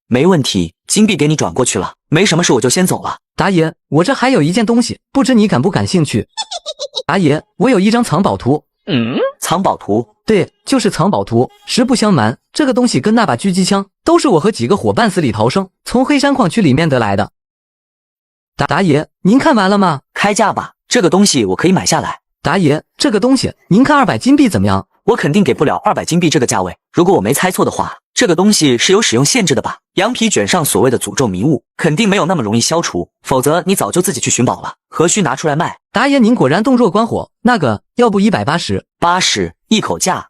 没问题，金币给你转过去了，没什么事我就先走了。达爷，我这还有一件东西，不知你感不感兴趣？达爷，我有一张藏宝图。藏宝图？对，就是藏宝图。实不相瞒，这个东西跟那把狙击枪都是我和几个伙伴死里逃生，从黑山矿区里面得来的。达爷，您看完了吗？开价吧，这个东西我可以买下来。达爷，这个东西您看200金币怎么样？我肯定给不了200金币这个价位。如果我没猜错的话，这个东西是有使用限制的吧？羊皮卷上所谓的诅咒迷雾，肯定没有那么容易消除，否则你早就自己去寻宝了，何须拿出来卖？达爷，您果然洞若观火。那个，要不180？80，一口价。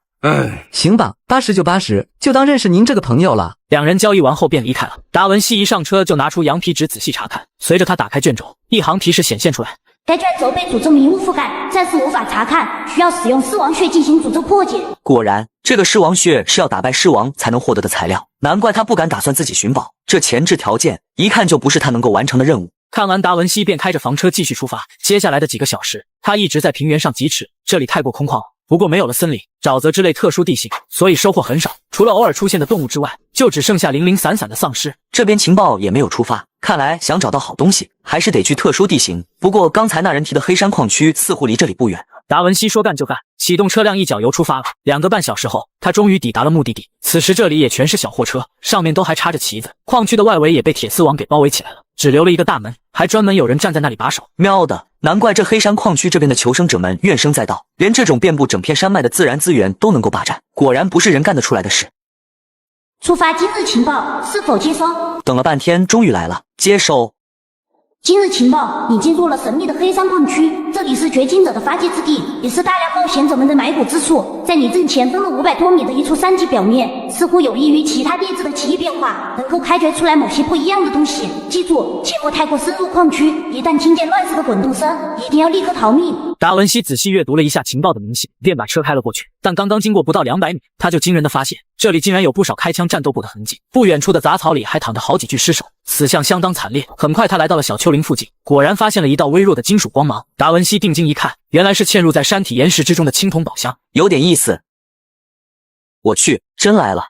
行吧，80就80，就当认识您这个朋友了。两人交易完后便离开了。达文西一上车就拿出羊皮纸仔细查看，随着他打开卷轴，一行提示显现出来。该卷轴被诅咒迷雾覆盖，暂时无法查看，需要使用狮王穴进行诅咒破解。果然，这个狮王穴是要打败狮王才能获得的材料，难怪他不敢打算自己寻宝，这前置条件一看就不是他能够完成的任务。看完，达文西便开着房车继续出发。接下来的几个小时，他一直在平原上疾驰，这里太过空旷了。不过没有了森林、沼泽之类特殊地形，所以收获很少。除了偶尔出现的动物之外，就只剩下零零散散的丧尸。这边情报也没有出发，看来想找到好东西，还是得去特殊地形。不过刚才那人提的黑山矿区似乎离这里不远。达文西说干就干，启动车辆一脚油出发了。2个半小时后，他终于抵达了目的地。此时这里也全是小货车，上面都还插着旗子。矿区的外围也被铁丝网给包围起来了，只留了一个大门，还专门有人站在那里把守。喵的，难怪这黑山矿区这边的求生者们怨声载道，连这种遍布整片山脉的自然资源都能够霸占，果然不是人干得出来的事。触发今日情报，是否接收？等了半天，终于来了，接收。今日情报，你进入了神秘的黑山矿区，这里是掘金者的发迹之地，也是大量冒险者们的埋骨之处。在你正前方的500多米的一处山脊表面，似乎有益于其他地质的奇异变化，能够开掘出来某些不一样的东西。记住，切莫太过深入矿区，一旦听见乱世的滚动声，一定要立刻逃命。达文西仔细阅读了一下情报的明细，便把车开了过去。但刚刚经过不到200米，他就惊人的发现，这里竟然有不少开枪战斗部的痕迹。不远处的杂草里还躺着好几具尸首，死相相当惨烈。很快他来到了小丘陵附近，果然发现了一道微弱的金属光芒。达文西定睛一看，原来是嵌入在山体岩石之中的青铜宝箱，有点意思。我去，真来了！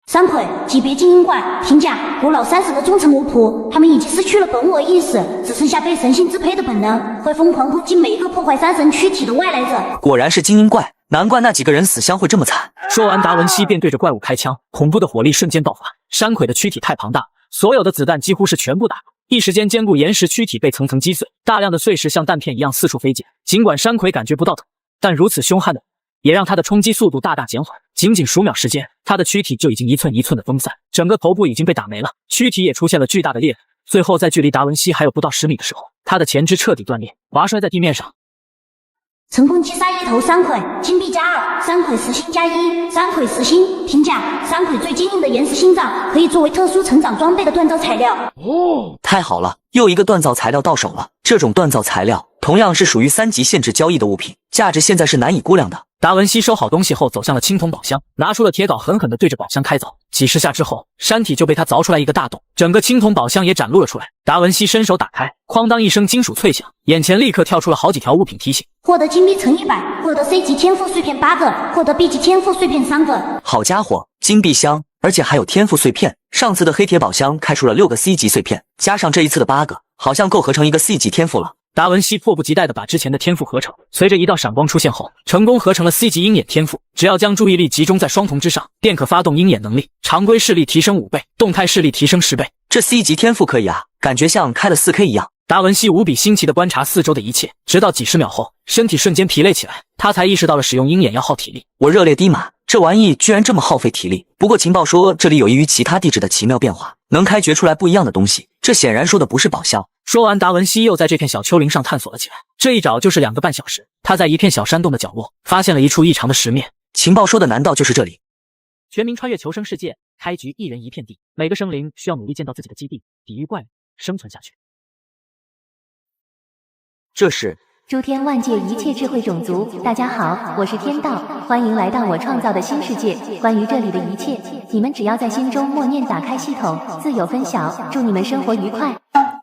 山葵，级别精英怪，听讲古老山神的忠诚奴仆，他们已经失去了本我意识，只剩下被神性支配的本能，会疯狂攻击每一个破坏山神躯体的外来者。果然是精英怪，难怪那几个人死相会这么惨。说完，达文西便对着怪物开枪，恐怖的火力瞬间爆发。山葵的躯体太庞大，所有的子弹几乎是全部打中，一时间坚固岩石躯体被层层击碎，大量的碎石像弹片一样四处飞溅。尽管山葵感觉不到疼，但如此凶悍的也让他的冲击速度大大减缓。仅仅数秒时间，他的躯体就已经一寸一寸的分散，整个头部已经被打没了，躯体也出现了巨大的裂痕。最后在距离达文西还有不到10米的时候，他的前肢彻底断裂，滑摔在地面上。成功击杀一头山葵，金币+2，山葵实心+1，山葵实心。听讲，山葵最坚硬的岩石心脏可以作为特殊成长装备的锻造材料。哦，太好了，又一个锻造材料到手了。这种锻造材料同样是属于3级限制交易的物品，价值现在是难以估量的。达文西收好东西后，走向了青铜宝箱，拿出了铁镐，狠狠地对着宝箱开凿。几十下之后，山体就被他凿出来一个大洞，整个青铜宝箱也展露了出来。达文西伸手打开，哐当一声金属脆响，眼前立刻跳出了好几条物品提醒：获得金币乘100，获得 C 级天赋碎片8个，获得 B 级天赋碎片3个。好家伙，金币箱，而且还有天赋碎片。上次的黑铁宝箱开出了6个 C 级碎片，加上这一次的8个，好像够合成一个 C 级天赋了。达文西迫不及待地把之前的天赋合成，随着一道闪光出现后，成功合成了 C 级鹰眼天赋。只要将注意力集中在双瞳之上，便可发动鹰眼能力，常规视力提升5倍，动态视力提升10倍。这 C 级天赋可以啊，感觉像开了 4K 一样。达文西无比新奇地观察四周的一切，直到几十秒后，身体瞬间疲累起来，他才意识到了使用鹰眼要耗体力。我热烈低马，这玩意居然这么耗费体力。不过情报说这里有异于其他地质的奇妙变化，能开掘出来不一样的东西，这显然说的不是宝箱。说完，达文西又在这片小丘陵上探索了起来。这一找就是2个半小时，他在一片小山洞的角落发现了一处异常的石面。情报说的难道就是这里？全民穿越求生世界，开局一人一片地，每个生灵需要努力建造自己的基地，抵御怪物，生存下去。这是诸天万界一切智慧种族，大家好，我是天道，欢迎来到我创造的新世界。关于这里的一切，你们只要在心中默念打开系统，自由分享，祝你们生活愉快。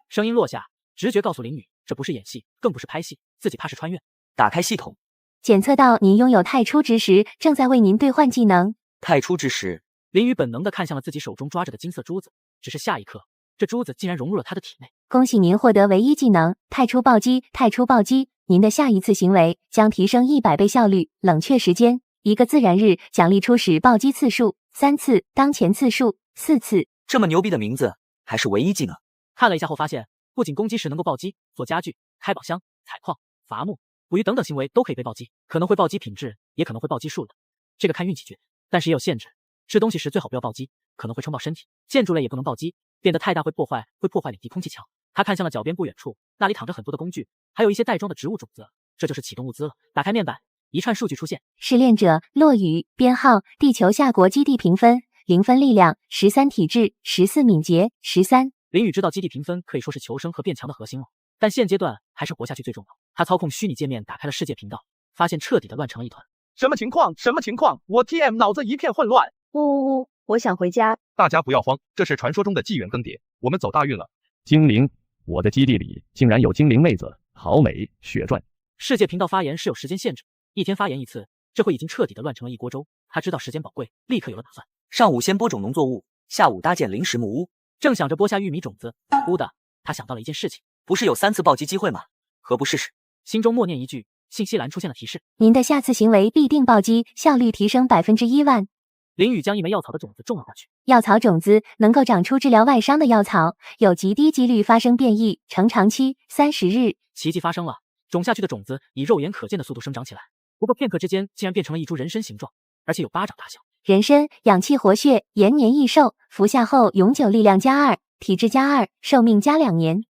声音落下，直觉告诉林雨，这不是演戏，更不是拍戏，自己怕是穿越。打开系统，检测到您拥有太初之石，正在为您兑换技能。太初之石，林雨本能地看向了自己手中抓着的金色珠子，只是下一刻，这珠子竟然融入了他的体内。恭喜您获得唯一技能太初暴击！太初暴击，您的下一次行为将提升100倍效率，冷却时间1个自然日，奖励初始暴击次数3次，当前次数4次。这么牛逼的名字，还是唯一技能。看了一下后发现，不仅攻击时能够暴击，做家具、开宝箱、采矿、伐木、捕鱼等等行为都可以被暴击，可能会暴击品质，也可能会暴击数量，这个看运气决定，但是也有限制。吃东西时最好不要暴击，可能会撑爆身体。建筑类也不能暴击，变得太大会破坏领地空气墙。他看向了脚边不远处，那里躺着很多的工具，还有一些袋装的植物种子，这就是启动物资了。打开面板，一串数据出现：试炼者落雨，编号地球下国基地评分0分力量13体质14敏捷13。林雨知道基地评分可以说是求生和变强的核心了，但现阶段还是活下去最重要。他操控虚拟界面打开了世界频道，发现彻底的乱成了一团。什么情况？什么情况？我 TM 脑子一片混乱。呜，我想回家。大家不要慌，这是传说中的纪元更迭，我们走大运了。精灵，我的基地里竟然有精灵妹子，好美，血赚。世界频道发言是有时间限制，1天发言1次，这会已经彻底的乱成了一锅粥。他知道时间宝贵，立刻有了打算。上午先播种农作物，下午搭建临时木屋。正想着播下玉米种子，忽的他想到了一件事情，不是有3次暴击机会吗？何不试试？心中默念一句，信息栏出现了提示：您的下次行为必定暴击，效率提升1万。林雨将一枚药草的种子种了下去。药草种子能够长出治疗外伤的药草，有极低几率发生变异，成长期30日。奇迹发生了，种下去的种子以肉眼可见的速度生长起来，不过片刻之间竟然变成了一株人参形状，而且有巴掌大小。人参养气活血，延年益寿，服下后永久力量+2，体质+2，寿命+2年。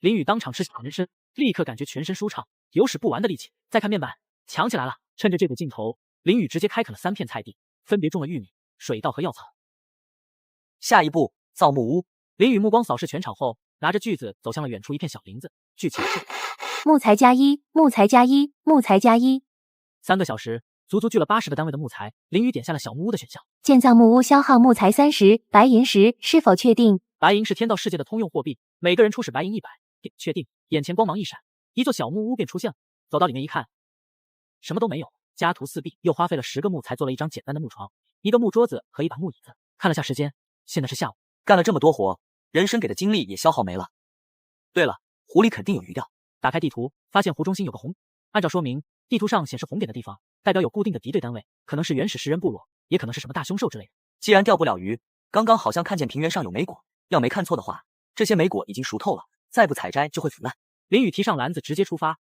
林雨当场吃起人参，立刻感觉全身舒畅，有使不完的力气。再看面板，强起来了。趁着这股劲头，林雨直接开垦了3片菜地，分别种了玉米、水稻和药草。下一步，造木屋。林雨目光扫视全场后，拿着锯子走向了远处一片小林子。剧情是：木材+1，木材+1，木材+1。3个小时，足足锯了80个单位的木材。林雨点下了小木屋的选项。建造木屋消耗木材30，白银10，是否确定？白银是天道世界的通用货币，每个人出示白银100。确定。眼前光芒一闪，一座小木屋便出现了。走到里面一看，什么都没有。家徒四壁，又花费了10个木材做了一张简单的木床、一个木桌子和一把木椅子。看了下时间，现在是下午。干了这么多活，人参给的精力也消耗没了。对了，湖里肯定有鱼钓。打开地图，发现湖中心有个红，按照说明，地图上显示红点的地方，代表有固定的敌对单位，可能是原始食人部落，也可能是什么大凶兽之类的。既然钓不了鱼，刚刚好像看见平原上有莓果，要没看错的话，这些莓果已经熟透了，再不采摘就会腐烂。林雨提上篮子直接出发，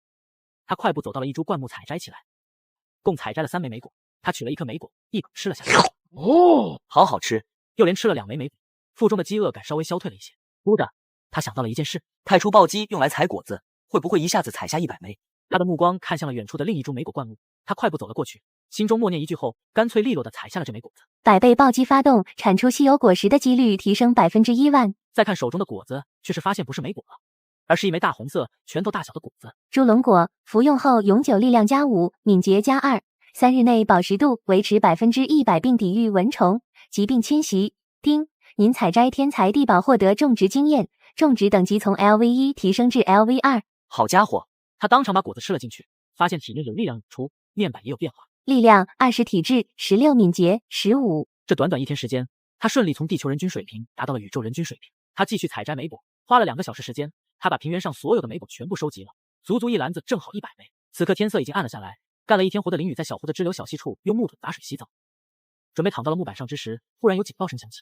他快步走到了一株灌木，采摘起来，共采摘了3枚莓果。他取了一颗莓果，一口吃了下去。哦，好好吃。又连吃了2枚莓果，腹中的饥饿感稍微消退了一些。忽的，他想到了一件事：太初暴击用来采果子，会不会一下子采下100枚？他的目光看向了远处的另一株莓果灌木，他快步走了过去，心中默念一句后，干脆利落地采下了这枚果子。100倍暴击发动，产出稀有果实的几率提升1万。再看手中的果子，却是发现不是莓果了，而是一枚大红色、拳头大小的果子。猪笼果，服用后永久力量+5，敏捷+2，3日内保湿度维持100%，并抵御蚊虫、疾病侵袭。丁，您采摘天才地宝获得种植经验，种植等级从 LV1 提升至 LV2。好家伙，他当场把果子吃了进去，发现体内有力量涌出，面板也有变化。力量20，体质16，敏捷15。这短短1天时间，他顺利从地球人均水平达到了宇宙人均水平。他继续采摘莓果，花了2个小时时间，他把平原上所有的莓果全部收集了，足足一篮子，正好100枚。此刻天色已经暗了下来，干了一天活的林宇在小湖的支流小溪处用木桶打水洗澡，准备躺到了木板上之时，忽然有警报声响起。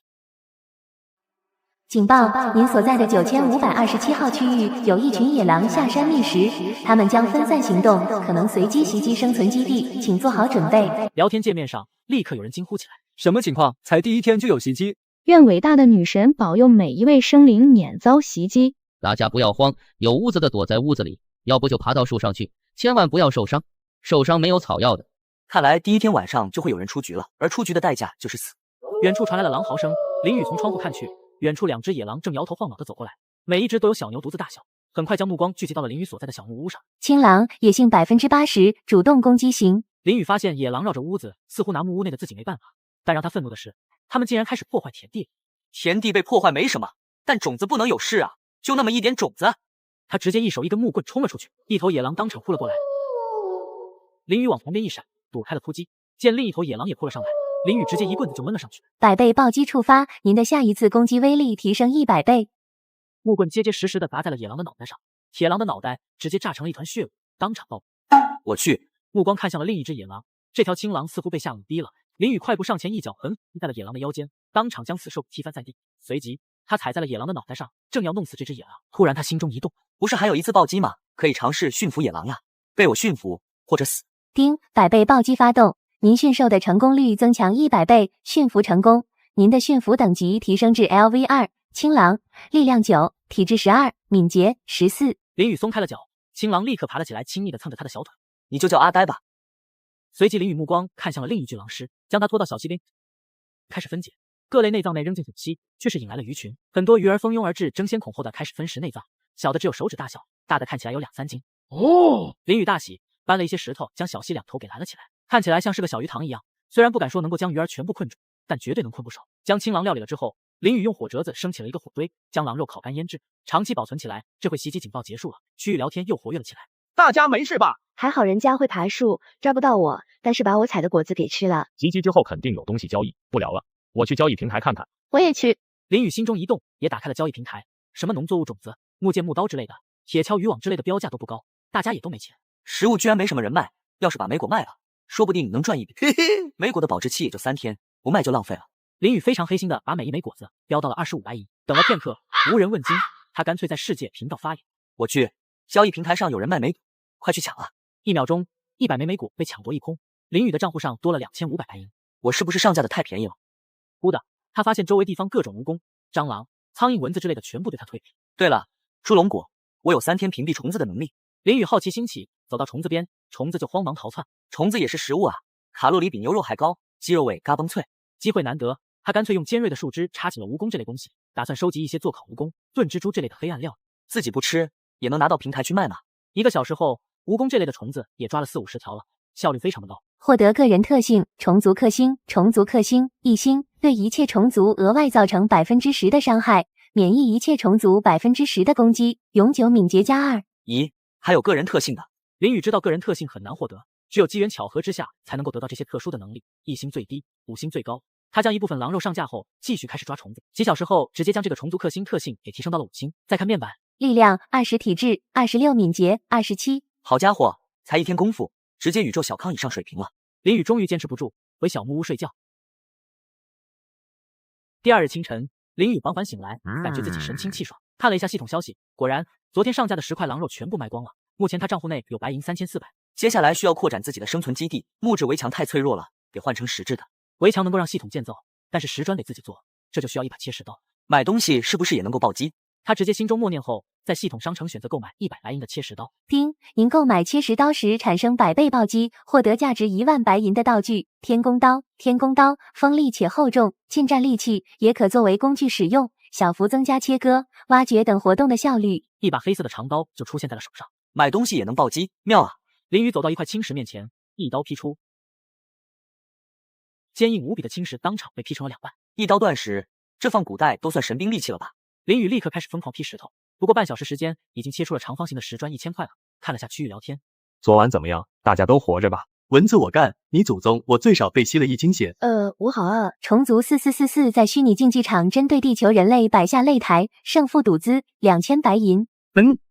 警报！您所在的9527号区域有一群野狼下山觅食，他们将分散行动，可能随机袭击生存基地，请做好准备。聊天界面上立刻有人惊呼起来：什么情况？才第一天就有袭击？愿伟大的女神保佑每一位生灵免遭袭击。大家不要慌，有屋子的躲在屋子里，要不就爬到树上去，千万不要受伤，受伤没有草药的。看来第一天晚上就会有人出局了，而出局的代价就是死。远处传来了狼嚎声，林宇从窗户看去，远处2只野狼正摇头晃脑地走过来，每一只都有小牛犊子大小，很快将目光聚集到了林宇所在的小木屋上。青狼，野性80%，主动攻击型。林宇发现野狼绕着屋子，似乎拿木屋内的自己没办法，但让他愤怒的是，他们竟然开始破坏田地。田地被破坏没什么，但种子不能有事啊，就那么一点种子。他直接一手一根木棍冲了出去，一头野狼当场扑了过来。林宇往旁边一闪，躲开了突击，见另一头野狼也扑了上来，林宇直接一棍子就闷了上去。100倍暴击触发，您的下一次攻击威力提升100倍。木棍结结实实地砸在了野狼的脑袋上，铁狼的脑袋直接炸成了一团血雾，当场爆。我去！目光看向了另一只野狼，这条青狼似乎被吓懵逼了。林宇快步上前，一脚狠狠踢在了野狼的腰间，当场将此兽踢翻在地。随即他踩在了野狼的脑袋上，正要弄死这只野狼，突然他心中一动，不是还有一次暴击吗？可以尝试驯服野狼呀，被我驯服或者死。叮，100倍暴击发动，您驯兽的成功率增强100倍，驯服成功，您的驯服等级提升至 LV2。青狼，力量9，体质12，敏捷14。林宇松开了脚，青狼立刻爬了起来，亲昵地蹭着他的小腿。你就叫阿呆吧。随即林宇目光看向了另一具狼尸，将他拖到小溪边，开始分解。各类内脏内扔进小溪，却是引来了鱼群，很多鱼儿蜂拥而至，争先恐后的开始分食内脏，小的只有手指大小，大的看起来有2-3斤。哦！林宇大喜，搬了一些石头将小溪2头给拦了起来，看起来像是个小鱼塘一样。虽然不敢说能够将鱼儿全部困住，但绝对能困不少。将青狼料理了之后，林宇用火折子升起了一个火堆，将狼肉烤干腌制，长期保存起来。这回袭击警报结束了，区域聊天又活跃了起来。大家没事吧？还好人家会爬树，抓不到我，但是把我采的果子给吃了。袭击之后肯定有东西交易，不聊了，我去交易平台看看。我也去。林宇心中一动，也打开了交易平台，什么农作物种子、木剑、木刀之类的，铁锹、渔网之类的标价都不高，大家也都没钱。食物居然没什么人卖，要是把莓果卖了，说不定能赚一笔。嘿嘿，莓果的保质期也就3天，不卖就浪费了。林宇非常黑心的把每一枚果子标到了25白银。等了片刻，无人问津，他干脆在世界频道发言：我去，交易平台上有人卖莓果，快去抢啊！1秒钟，100枚莓果被抢夺一空，林宇的账户上多了2500白银。我是不是上架的太便宜了？忽的，他发现周围地方各种蜈蚣、蟑螂、苍蝇、蚊子之类的全部对他退避。对了，猪笼果，我有3天屏蔽虫子的能力。林宇好奇心起，走到虫子边，虫子就慌忙逃窜。虫子也是食物啊，卡路里比牛肉还高，鸡肉味嘎嘣脆。机会难得，他干脆用尖锐的树枝插起了蜈蚣这类东西，打算收集一些做烤蜈蚣、炖蜘蛛这类的黑暗料，自己不吃也能拿到平台去卖嘛。1个小时后，蜈蚣这类的虫子也抓了40-50条了，效率非常的高。获得个人特性：虫族克星，虫族克星1星，对一切虫族额外造成10%的伤害，免疫一切虫族10%的攻击，永久敏捷+2。咦，还有个人特性的？林宇知道个人特性很难获得，只有机缘巧合之下才能够得到这些特殊的能力。1星最低，5星最高。他将一部分狼肉上架后，继续开始抓虫子。几小时后，直接将这个虫族克星特性给提升到了5星。再看面板，力量20，体质26，敏捷27。好家伙，才1天功夫，直接宇宙小康以上水平了。林宇终于坚持不住，回小木屋睡觉。第2日清晨，林宇缓缓醒来，感觉自己神清气爽。看了一下系统消息，果然昨天上架的10块狼肉全部卖光了。目前他账户内有白银3400。接下来需要扩展自己的生存基地，木质围墙太脆弱了，得换成石质的。围墙能够让系统建造，但是石砖得自己做，这就需要一把切石刀。买东西是不是也能够暴击？他直接心中默念后，在系统商城选择购买100白银的切石刀。叮，您购买切石刀时产生100倍暴击，获得价值1万白银的道具天宫刀。天宫刀锋利且厚重，近战利器，也可作为工具使用，小幅增加切割、挖掘等活动的效率。一把黑色的长刀就出现在了手上。买东西也能暴击，妙啊！林宇走到一块青石面前，一刀劈出，坚硬无比的青石当场被劈成了2半。一刀断石，这放古代都算神兵利器了吧？林宇立刻开始疯狂劈石头，不过半小时时间，已经切出了长方形的石砖1000块了。看了下区域聊天，昨晚怎么样？大家都活着吧？蚊子我干，你祖宗我最少被吸了1斤血。我好饿。虫族4444在虚拟竞技场针对地球人类摆下擂台，胜负赌资2000白银。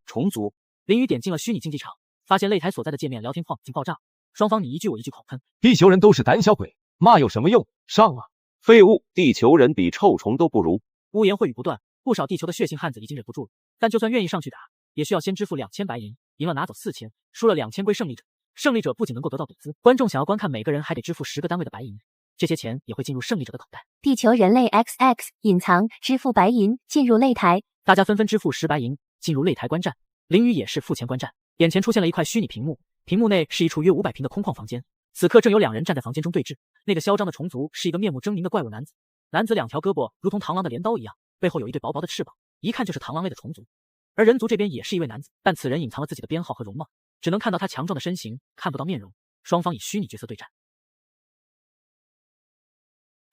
虫族。林宇点进了虚拟竞技场，发现擂台所在的界面聊天框已经爆炸，双方你一句我一句狂喷。地球人都是胆小鬼，骂有什么用？上啊！废物！地球人比臭虫都不如。污言秽语不断，不少地球的血性汉子已经忍不住了，但就算愿意上去打，也需要先支付2000白银，赢了拿走4000，输了2000归胜利者。胜利者不仅能够得到赌资，观众想要观看每个人还得支付10个单位的白银，这些钱也会进入胜利者的口袋。地球人类 XX 隐藏，支付白银进入擂台，大家纷纷支付10白银进入擂台观战。林宇也是付钱观战，眼前出现了一块虚拟屏幕，屏幕内是一处约500平的空旷房间，此刻正有2人站在房间中对峙。那个嚣张的虫族是一个面目狰狞的怪物男子，男子2条胳膊如同螳螂的镰刀一样，背后有一对薄薄的翅膀，一看就是螳螂类的虫族。而人族这边也是一位男子，但此人隐藏了自己的编号和容貌，只能看到他强壮的身形，看不到面容。双方以虚拟角色对战。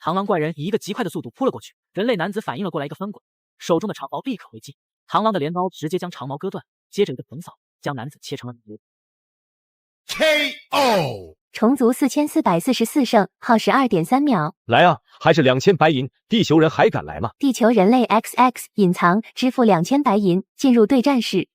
螳螂怪人以一个极快的速度扑了过去，人类男子反应了过来，一个翻滚，手中的长矛立刻回击，螳螂的镰刀直接将长矛割断，接着一个横扫，将男子切成了泥。KO。虫族4444胜，耗时2.3秒。来啊，还是2000白银，地球人还敢来吗？地球人类 XX 隐藏，支付2000白银进入对战室。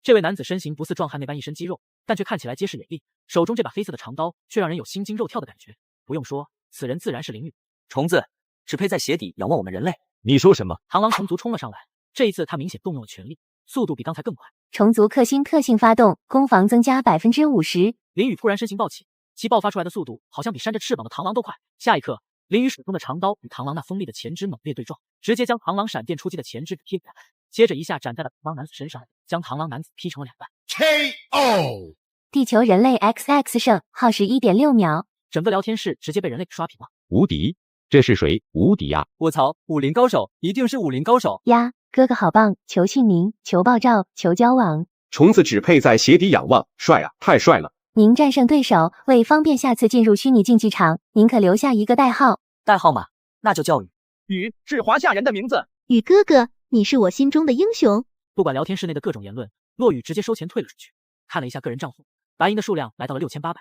这位男子身形不似壮汉那般一身肌肉，但却看起来结实有力，手中这把黑色的长刀却让人有心惊肉跳的感觉。不用说，此人自然是林宇。虫子只配在鞋底仰望我们人类。你说什么？螳螂虫族冲了上来，这一次他明显动用了全力，速度比刚才更快。虫族克星特性发动，攻防增加50%。林宇突然身形暴起，其爆发出来的速度好像比扇着翅膀的螳螂都快。下一刻，林宇手中的长刀与螳螂那锋利的前肢猛烈对撞，直接将螳螂闪电出击的前肢给劈开，接着一下斩在了螳螂男子身上，将螳螂男子劈成了2半。KO。地球人类 XX 胜，耗时1.6秒。整个聊天室直接被人类刷屏了。无敌？这是谁？无敌呀！我操，武林高手，一定是武林高手呀！哥哥好棒，求姓名，求爆照，求交往。虫子只配在鞋底仰望，帅啊，太帅了！您战胜对手，为方便下次进入虚拟竞技场，您可留下一个代号。代号嘛，那就叫雨。雨是华夏人的名字。雨哥哥，你是我心中的英雄。不管聊天室内的各种言论，落雨直接收钱退了出去。看了一下个人账户，白银的数量来到了6800。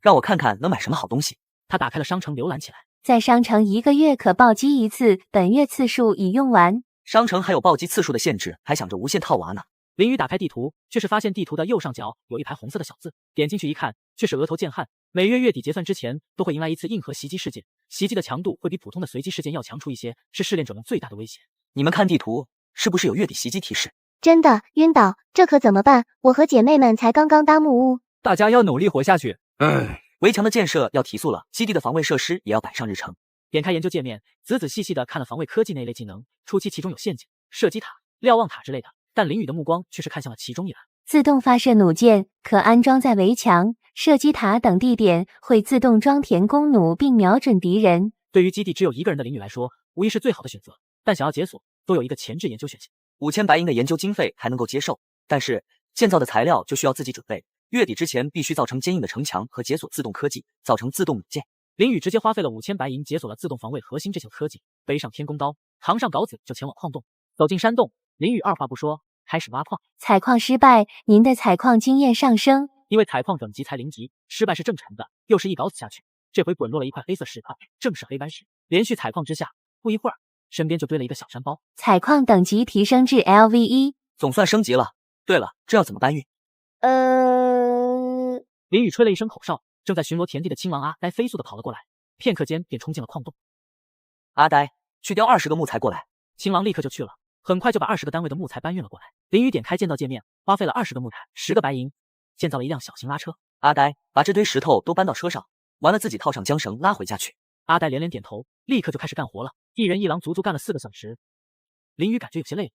让我看看能买什么好东西。他打开了商城浏览起来，在商城1个月可暴击1次，本月次数已用完。商城还有暴击次数的限制，还想着无限套娃呢。林宇打开地图，却是发现地图的右上角有一排红色的小字，点进去一看，却是额头剑汉。每月月底结算之前，都会迎来一次硬核袭击事件，袭击的强度会比普通的随机事件要强出一些，是试炼者们最大的威胁。你们看地图，是不是有月底袭击提示？真的，晕倒，这可怎么办？我和姐妹们才刚刚搭木屋，大家要努力活下去。围墙的建设要提速了，基地的防卫设施也要摆上日程。点开研究界面，仔仔细细的看了防卫科技那一类技能，初期其中有陷阱、射击塔、瞭望塔之类的，但林宇的目光却是看向了其中一栏。自动发射弩箭，可安装在围墙、射击塔等地点，会自动装填弓弩并瞄准敌人。对于基地只有1个人的林宇来说，无疑是最好的选择，但想要解锁，都有一个前置研究选项。5000白银的研究经费还能够接受，但是建造的材料就需要自己准备。月底之前必须造成坚硬的城墙和解锁自动科技，造成自动弩箭。林宇直接花费了5000白银解锁了自动防卫核心这项科技，背上天宫刀，扛上镐子就前往矿洞。走进山洞，林宇二话不说开始挖矿。采矿失败，您的采矿经验上升。因为采矿等级才0级，失败是正常的。又是一镐子下去，这回滚落了一块黑色石块，正是黑斑石。连续采矿之下，不一会儿，身边就堆了一个小山包。采矿等级提升至 LV1，总算升级了。对了，这要怎么搬运？林宇吹了一声口哨，正在巡逻田地的青狼阿呆飞速的跑了过来，片刻间便冲进了矿洞。阿呆，去雕20个木材过来。青狼立刻就去了，很快就把20个单位的木材搬运了过来。林宇点开建造界面，花费了20个木材，10个白银，建造了一辆小型拉车。阿呆，把这堆石头都搬到车上，完了自己套上缰绳拉回家去。阿呆连连点头，立刻就开始干活了。一人一狼足足干了4个小时。林宇感觉有些累了，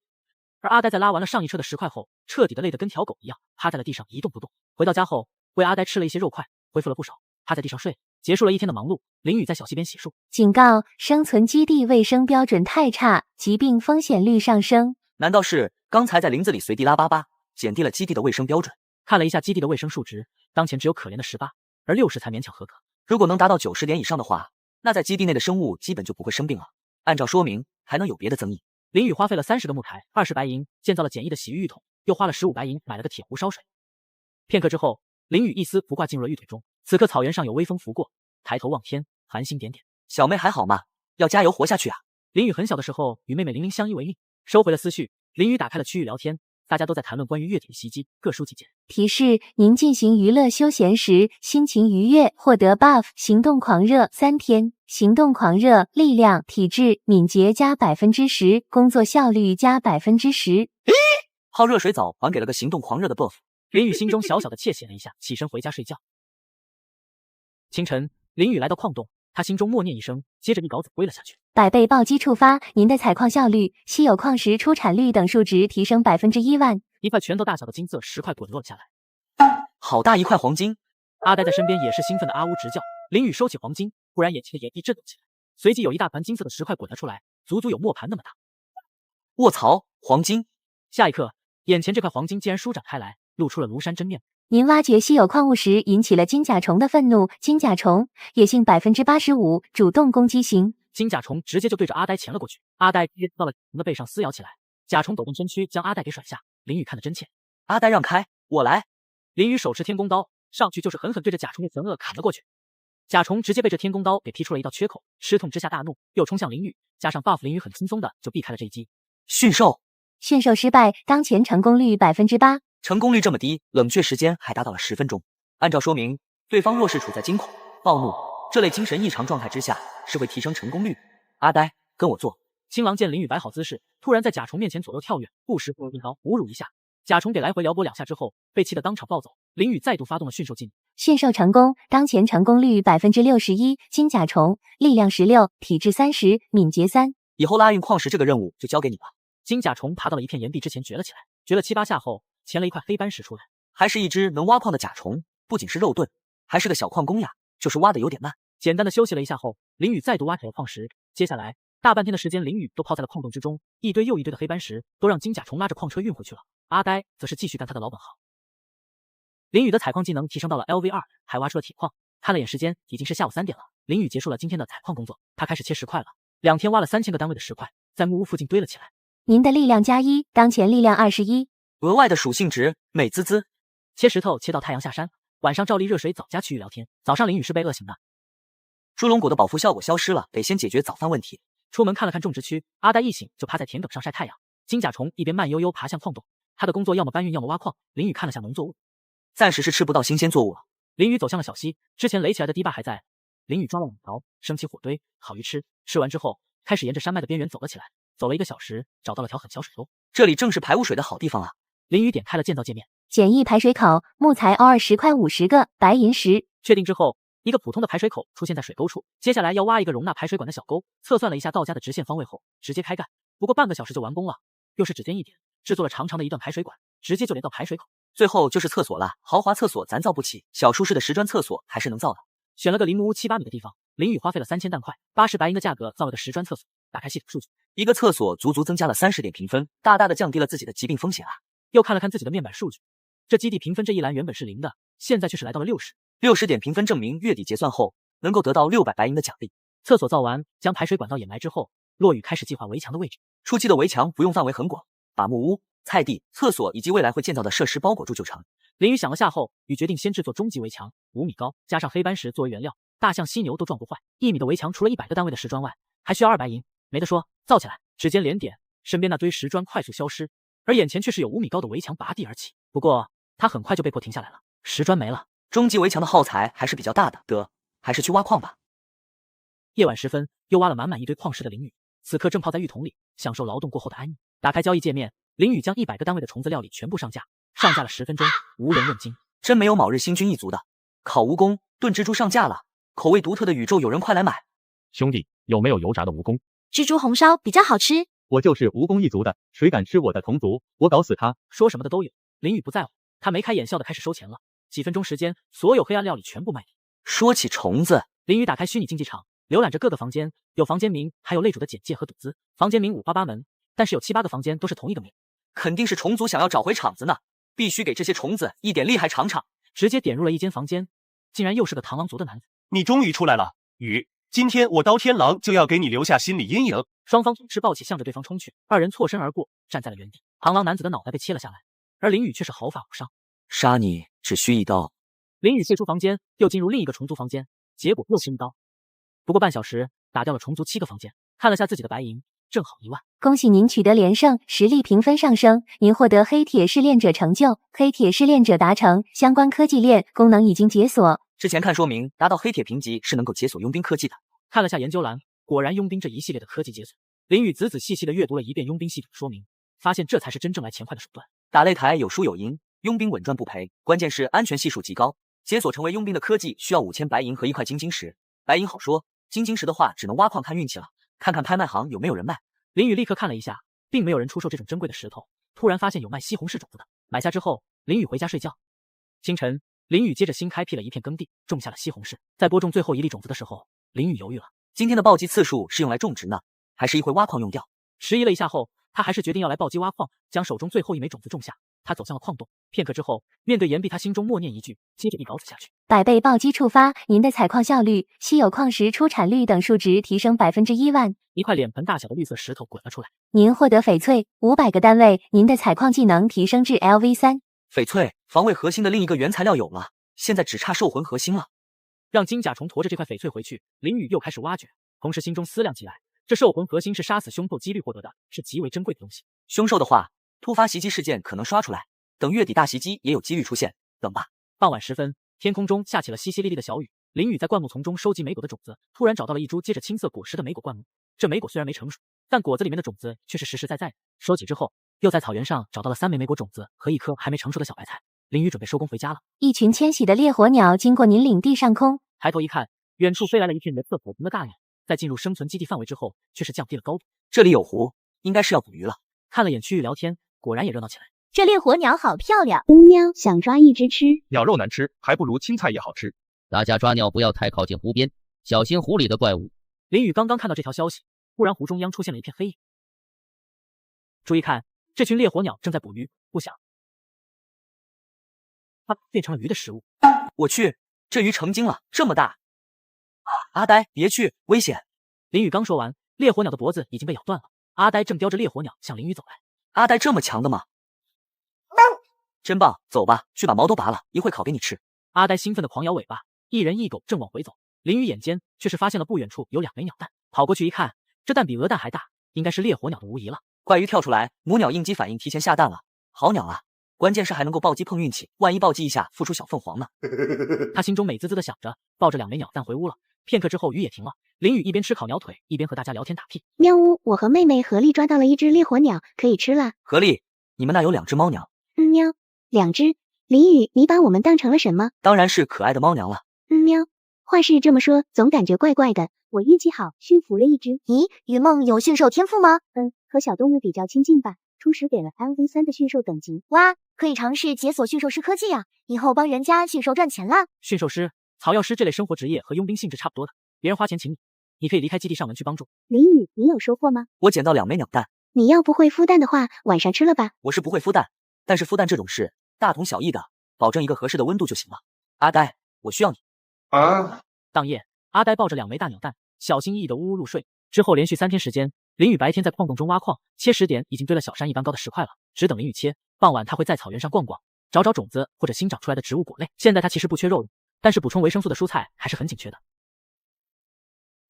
而阿呆在拉完了上一车的石块后，彻底的累得跟条狗一样，趴在了地上一动不动。回到家后，为阿呆吃了一些肉块，恢复了不少，趴在地上睡。结束了一天的忙碌，林宇在小溪边洗漱。警告：生存基地卫生标准太差，疾病风险率上升。难道是刚才在林子里随地拉粑粑，减低了基地的卫生标准？看了一下基地的卫生数值，当前只有可怜的18，而60才勉强合格。如果能达到90点以上的话，那在基地内的生物基本就不会生病了。按照说明，还能有别的增益。林宇花费了30个木材，20白银建造了简易的洗浴浴桶，又花了15白银买了个铁壶烧水。片刻之后，林宇一丝不挂进入了浴腿中。此刻草原上有微风拂过，抬头望天，繁星点点。小妹还好吗？要加油活下去啊！林宇很小的时候与妹妹玲玲相依为命，收回了思绪，林宇打开了区域聊天，大家都在谈论关于月体的袭击，各抒己见。提示：您进行娱乐休闲时，心情愉悦，获得 buff 行动狂热3天。行动狂热，力量、体质、敏捷加10%，工作效率加10%。泡热水澡还给了个行动狂热的 buff。林宇心中小小的窃喜了一下，起身回家睡觉。清晨，林宇来到矿洞，他心中默念一声，接着一镐子挥了下去。100倍暴击触发，您的采矿效率、稀有矿石出产率等数值提升10000%。一块拳头大小的金色石块滚落了下来，好大一块黄金！阿呆在身边也是兴奋的啊呜直叫。林宇收起黄金，忽然眼前的岩壁震动起来，随即有一大盘金色的石块滚了出来，足足有磨盘那么大。卧槽，黄金！下一刻，眼前这块黄金竟然舒展开来，露出了庐山真面目。您挖掘稀有矿物时引起了金甲虫的愤怒，金甲虫野性85%，主动攻击型。金甲虫直接就对着阿呆潜了过去，阿呆直接到了甲虫的背上撕咬起来，甲虫抖动身躯将阿呆给甩下。林宇看得真切，阿呆让开，我来。林宇手持天弓刀上去就是狠狠对着甲虫的前额砍了过去，甲虫直接被这天弓刀给劈出了一道缺口，吃痛之下大怒，又冲向林宇，加上 buff， 林宇很轻松的就避开了这一击。驯兽失败，当前成功率8%。成功率这么低，冷却时间还达到了10分钟。按照说明，对方若是处在惊恐、暴怒这类精神异常状态之下，是会提升成功率。阿呆，跟我做。青狼见林宇摆好姿势，突然在甲虫面前左右跳跃，不时一刀侮辱一下。甲虫给来回撩拨2下之后，被气得当场暴走。林宇再度发动了驯兽技能，驯兽成功，当前成功率61%。金甲虫，力量16，体质30，敏捷3。以后拉运矿石这个任务就交给你了。金甲虫爬到了一片岩壁之前掘了起来，掘了7、8下后，钳了一块黑斑石出来。还是一只能挖矿的甲虫，不仅是肉盾，还是个小矿工呀，就是挖的有点慢。简单的休息了一下后，林宇再度挖起了矿石。接下来大半天的时间，林宇都泡在了矿洞之中，一堆又一堆的黑斑石都让金甲虫拉着矿车运回去了。阿呆则是继续干他的老本行。林宇的采矿技能提升到了 LV2， 还挖出了铁矿。看了眼时间，已经是下午3点了。林宇结束了今天的采矿工作，他开始切石块了。2天挖了3000个单位的石块，在木屋附近堆了起来。您的力量+1，当前力量21。额外的属性值，美滋滋。切石头切到太阳下山，晚上照例热水澡加区域聊天。早上林宇是被饿醒的，猪龙果的保护效果消失了，得先解决早饭问题。出门看了看种植区，阿呆一醒就趴在田埂上晒太阳。金甲虫一边慢悠悠爬向矿洞，他的工作要么搬运要么挖矿。林宇看了下农作物，暂时是吃不到新鲜作物了。林宇走向了小溪，之前垒起来的堤坝还在。林宇抓了2条，升起火堆，好鱼吃。吃完之后，开始沿着山脉的边缘走了起来。走了1个小时，找到了条很小水沟，这里正是排污水的好地方啊。林宇点开了建造界面，简易排水口，木材偶尔10块50个，白银石。确定之后，一个普通的排水口出现在水沟处。接下来要挖一个容纳排水管的小沟，测算了一下道家的直线方位后，直接开干。不过半个小时就完工了，又是指尖一点，制作了长长的一段排水管，直接就连到排水口。最后就是厕所了，豪华厕所咱造不起，小舒适的石砖厕所还是能造的。选了个离木屋7、8米的地方，林宇花费了3000蛋块，80白银的价格造了个石砖厕所。打开系统数据，一个厕所足足增加了30点评分，大大的降低了自己的疾病风险啊。又看了看自己的面板数据，这基地评分这一栏原本是0的，现在却是来到了60点评分，证明月底结算后能够得到600白银的奖励。厕所造完，将排水管道掩埋之后，落雨开始计划围墙的位置。初期的围墙不用范围很广，把木屋、菜地、厕所以及未来会建造的设施包裹住就成。林宇想了下后，与决定先制作终极围墙，5米高，加上黑斑石作为原料，大象、犀牛都撞不坏。1米的围墙除了100个单位的石砖外，还需要200白银，没得说，造起来！指尖连点，身边那堆石砖快速消失，而眼前却是有5米高的围墙拔地而起。不过他很快就被迫停下来了，石砖没了。终极围墙的耗材还是比较大的，还是去挖矿吧。夜晚时分，又挖了满满一堆矿石的林宇，此刻正泡在浴桶里，享受劳动过后的安逸。打开交易界面，林宇将100个单位的虫子料理全部上架，上架了10分钟，无人问津。真没有卯日星君一族的。烤蜈蚣、炖蜘蛛上架了，口味独特的宇宙友人快来买。兄弟，有没有油炸的蜈蚣？蜘蛛红烧比较好吃。我就是蜈蚣一族的，谁敢吃我的同族，我搞死他！说什么的都有。林宇不在乎，他眉开眼笑的开始收钱了。几分钟时间，所有黑暗料理全部卖掉。说起虫子，林宇打开虚拟竞技场，浏览着各个房间，有房间名，还有类主的简介和赌资。房间名五花八门，但是有7、8个房间都是同一个名。肯定是虫族想要找回场子呢，必须给这些虫子一点厉害尝尝。直接点入了一间房间，竟然又是个螳螂族的男子。你终于出来了，雨，今天我刀天狼就要给你留下心理阴影。双方同时抱起向着对方冲去，2人错身而过，站在了原地。螳螂男子的脑袋被切了下来，而林宇却是毫发无伤。杀你只需1刀。林宇退出房间，又进入另一个虫族房间，结果又是1刀。不过半小时打掉了虫族7个房间，看了下自己的白银，正好1万。恭喜您取得连胜，实力评分上升，您获得黑铁试炼者成就，黑铁试炼者达成，相关科技链功能已经解锁。之前看说明，达到黑铁评级是能够解锁佣兵科技的。看了下研究栏，果然佣兵这一系列的科技解锁。林宇仔仔细细的阅读了一遍佣兵系统说明，发现这才是真正来钱快的手段。打擂台有输有赢，佣兵稳赚不赔，关键是安全系数极高。解锁成为佣兵的科技需要5000白银和1块金晶石，白银好说，金晶石的话只能挖矿看运气了。看看拍卖行有没有人卖。林宇立刻看了一下，并没有人出售这种珍贵的石头。突然发现有卖西红柿种子的，买下之后，林宇回家睡觉。清晨，林宇接着新开辟了一片耕地，种下了西红柿。在播种最后一粒种子的时候，林宇犹豫了，今天的暴击次数是用来种植呢，还是一会挖矿用掉？迟疑了一下后，他还是决定要来暴击挖矿，将手中最后一枚种子种下。他走向了矿洞，片刻之后，面对岩壁，他心中默念一句，接着一镐子下去。百倍暴击触发，您的采矿效率、稀有矿石出产率等数值提升1万。一块脸盆大小的绿色石头滚了出来。您获得翡翠500个单位，您的采矿技能提升至 LV3。翡翠防卫核心的另一个原材料有了，现在只差兽魂核心了。让金甲虫驮着这块翡翠回去，林宇又开始挖掘，同时心中思量起来，这兽魂核心是杀死凶兽几率获得的，是极为珍贵的东西。凶兽的话，突发袭击事件可能刷出来，等月底大袭击也有机遇出现，等吧。傍晚时分，天空中下起了淅淅沥沥的小雨。林宇在灌木丛中收集莓果的种子，突然找到了一株结着青色果实的莓果灌木。这莓果虽然没成熟，但果子里面的种子却是实实在在的。收集之后，又在草原上找到了3枚莓果种子和1颗还没成熟的小白菜。林宇准备收工回家了。一群迁徙的烈火鸟经过您领地上空，抬头一看，远处飞来了一片人色火红的大鸟。在进入生存基地范围之后，却是降低了高度。这里有湖，应该是要捕鱼了。看了眼区域聊天，果然也热闹起来。这烈火鸟好漂亮，喵，想抓一只吃。鸟肉难吃，还不如青菜叶好吃。大家抓鸟不要太靠近湖边，小心湖里的怪物。林宇刚刚看到这条消息，忽然湖中央出现了一片黑影。注意看，这群烈火鸟正在捕鱼，不想它变成了鱼的食物。我去，这鱼成精了，这么大！阿呆，别去，危险！林宇刚说完，烈火鸟的脖子已经被咬断了。阿呆正叼着烈火鸟向林宇走来。阿呆这么强的吗？真棒，走吧，去把毛都拔了，一会烤给你吃。阿呆兴奋地狂摇尾巴，一人一狗正往回走。林宇眼尖，却是发现了不远处有2枚鸟蛋，跑过去一看，这蛋比鹅蛋还大，应该是烈火鸟的无疑了。怪鱼跳出来，母鸟应激反应提前下蛋了，好鸟啊！关键是还能够暴击碰运气，万一暴击一下孵出小凤凰呢？他心中美滋滋的想着，抱着2枚鸟蛋回屋了。片刻之后，雨也停了。林宇一边吃烤鸟腿，一边和大家聊天打屁。喵呜，我和妹妹合力抓到了一只烈火鸟，可以吃了。合力？你们那有2只猫娘？喵，2只。林宇，你把我们当成了什么？当然是可爱的猫娘了。喵，话是这么说，总感觉怪怪的。我运气好，驯服了一只。咦，云梦有驯兽天赋吗？和小动物比较亲近吧。初始给了 LV3的驯兽等级。哇，可以尝试解锁驯兽师科技啊，以后帮人家驯兽赚钱啦。驯兽师、草药师这类生活职业和佣兵性质差不多的，别人花钱请你，你可以离开基地上门去帮助。林宇，你有收获吗？我捡到2枚鸟蛋。你要不会孵蛋的话，晚上吃了吧。我是不会孵蛋，但是孵蛋这种事大同小异的，保证一个合适的温度就行了。阿呆，我需要你啊！当夜，阿呆抱着2枚大鸟蛋，小心翼翼的呜呜入睡。之后连续3天时间，林宇白天在矿洞中挖矿，切石点已经堆了小山一般高的石块了，只等林宇切。傍晚他会在草原上逛逛，找找种子或者新长出来的植物果类。现在他其实不缺肉用，但是补充维生素的蔬菜还是很紧缺的。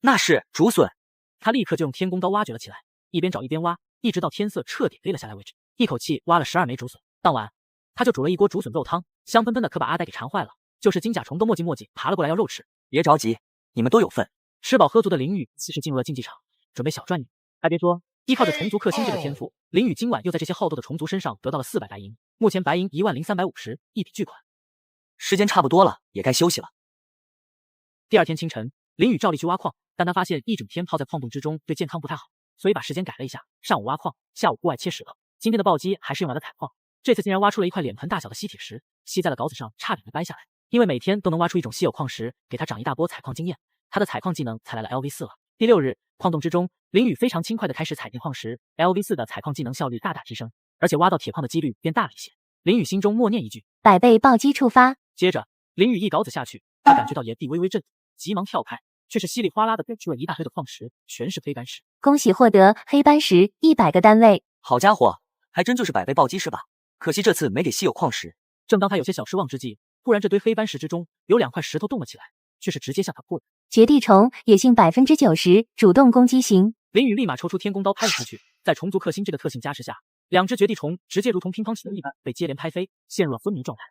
那是竹笋。他立刻就用天工刀挖掘了起来，一边找一边挖，一直到天色彻底黑了下来为止。一口气挖了12枚竹笋。当晚他就煮了一锅竹笋肉汤，香喷喷的，可把阿呆给馋坏了。就是金甲虫都磨叽磨叽爬了过来要肉吃。别着急，你们都有份。吃饱喝足的林宇此时进入了竞技场，准备小赚一笔。还别说，依靠着虫族克星这个天赋，林宇今晚又在这些好斗的虫族身上得到了400白银，目前白银10350，一笔巨款。时间差不多了，也该休息了。第2天清晨，林宇照例去挖矿，但他发现一整天泡在矿洞之中对健康不太好，所以把时间改了一下，上午挖矿，下午户外切石头。今天的暴击还是用来了采矿，这次竟然挖出了一块脸盆大小的吸铁石，吸在了镐子上，差点没掰下来。因为每天都能挖出一种稀有矿石，给他涨一大波采矿经验，他的采矿技能才来了 LV4了。第6日，矿洞之中，林宇非常轻快的开始采进矿石 ，LV4的采矿技能效率大大提升，而且挖到铁矿的几率变大了一些。林宇心中默念一句，百倍暴击触发。接着，林宇一镐子下去，他感觉到岩壁微微震动，急忙跳开，却是稀里哗啦的堆出了一大堆的矿石，全是黑斑石。恭喜获得黑斑石100个单位。好家伙，还真就是百倍暴击是吧？可惜这次没给稀有矿石。正当他有些小失望之际，忽然这堆黑斑石之中有2块石头动了起来，却是直接向他扑来。绝地虫，野性90%，主动攻击型。林雨立马抽出天宫刀拍了出去，在虫族克星这个特性加持下，两只绝地虫直接如同乒乓球一般被接连拍飞，陷入了昏迷状态。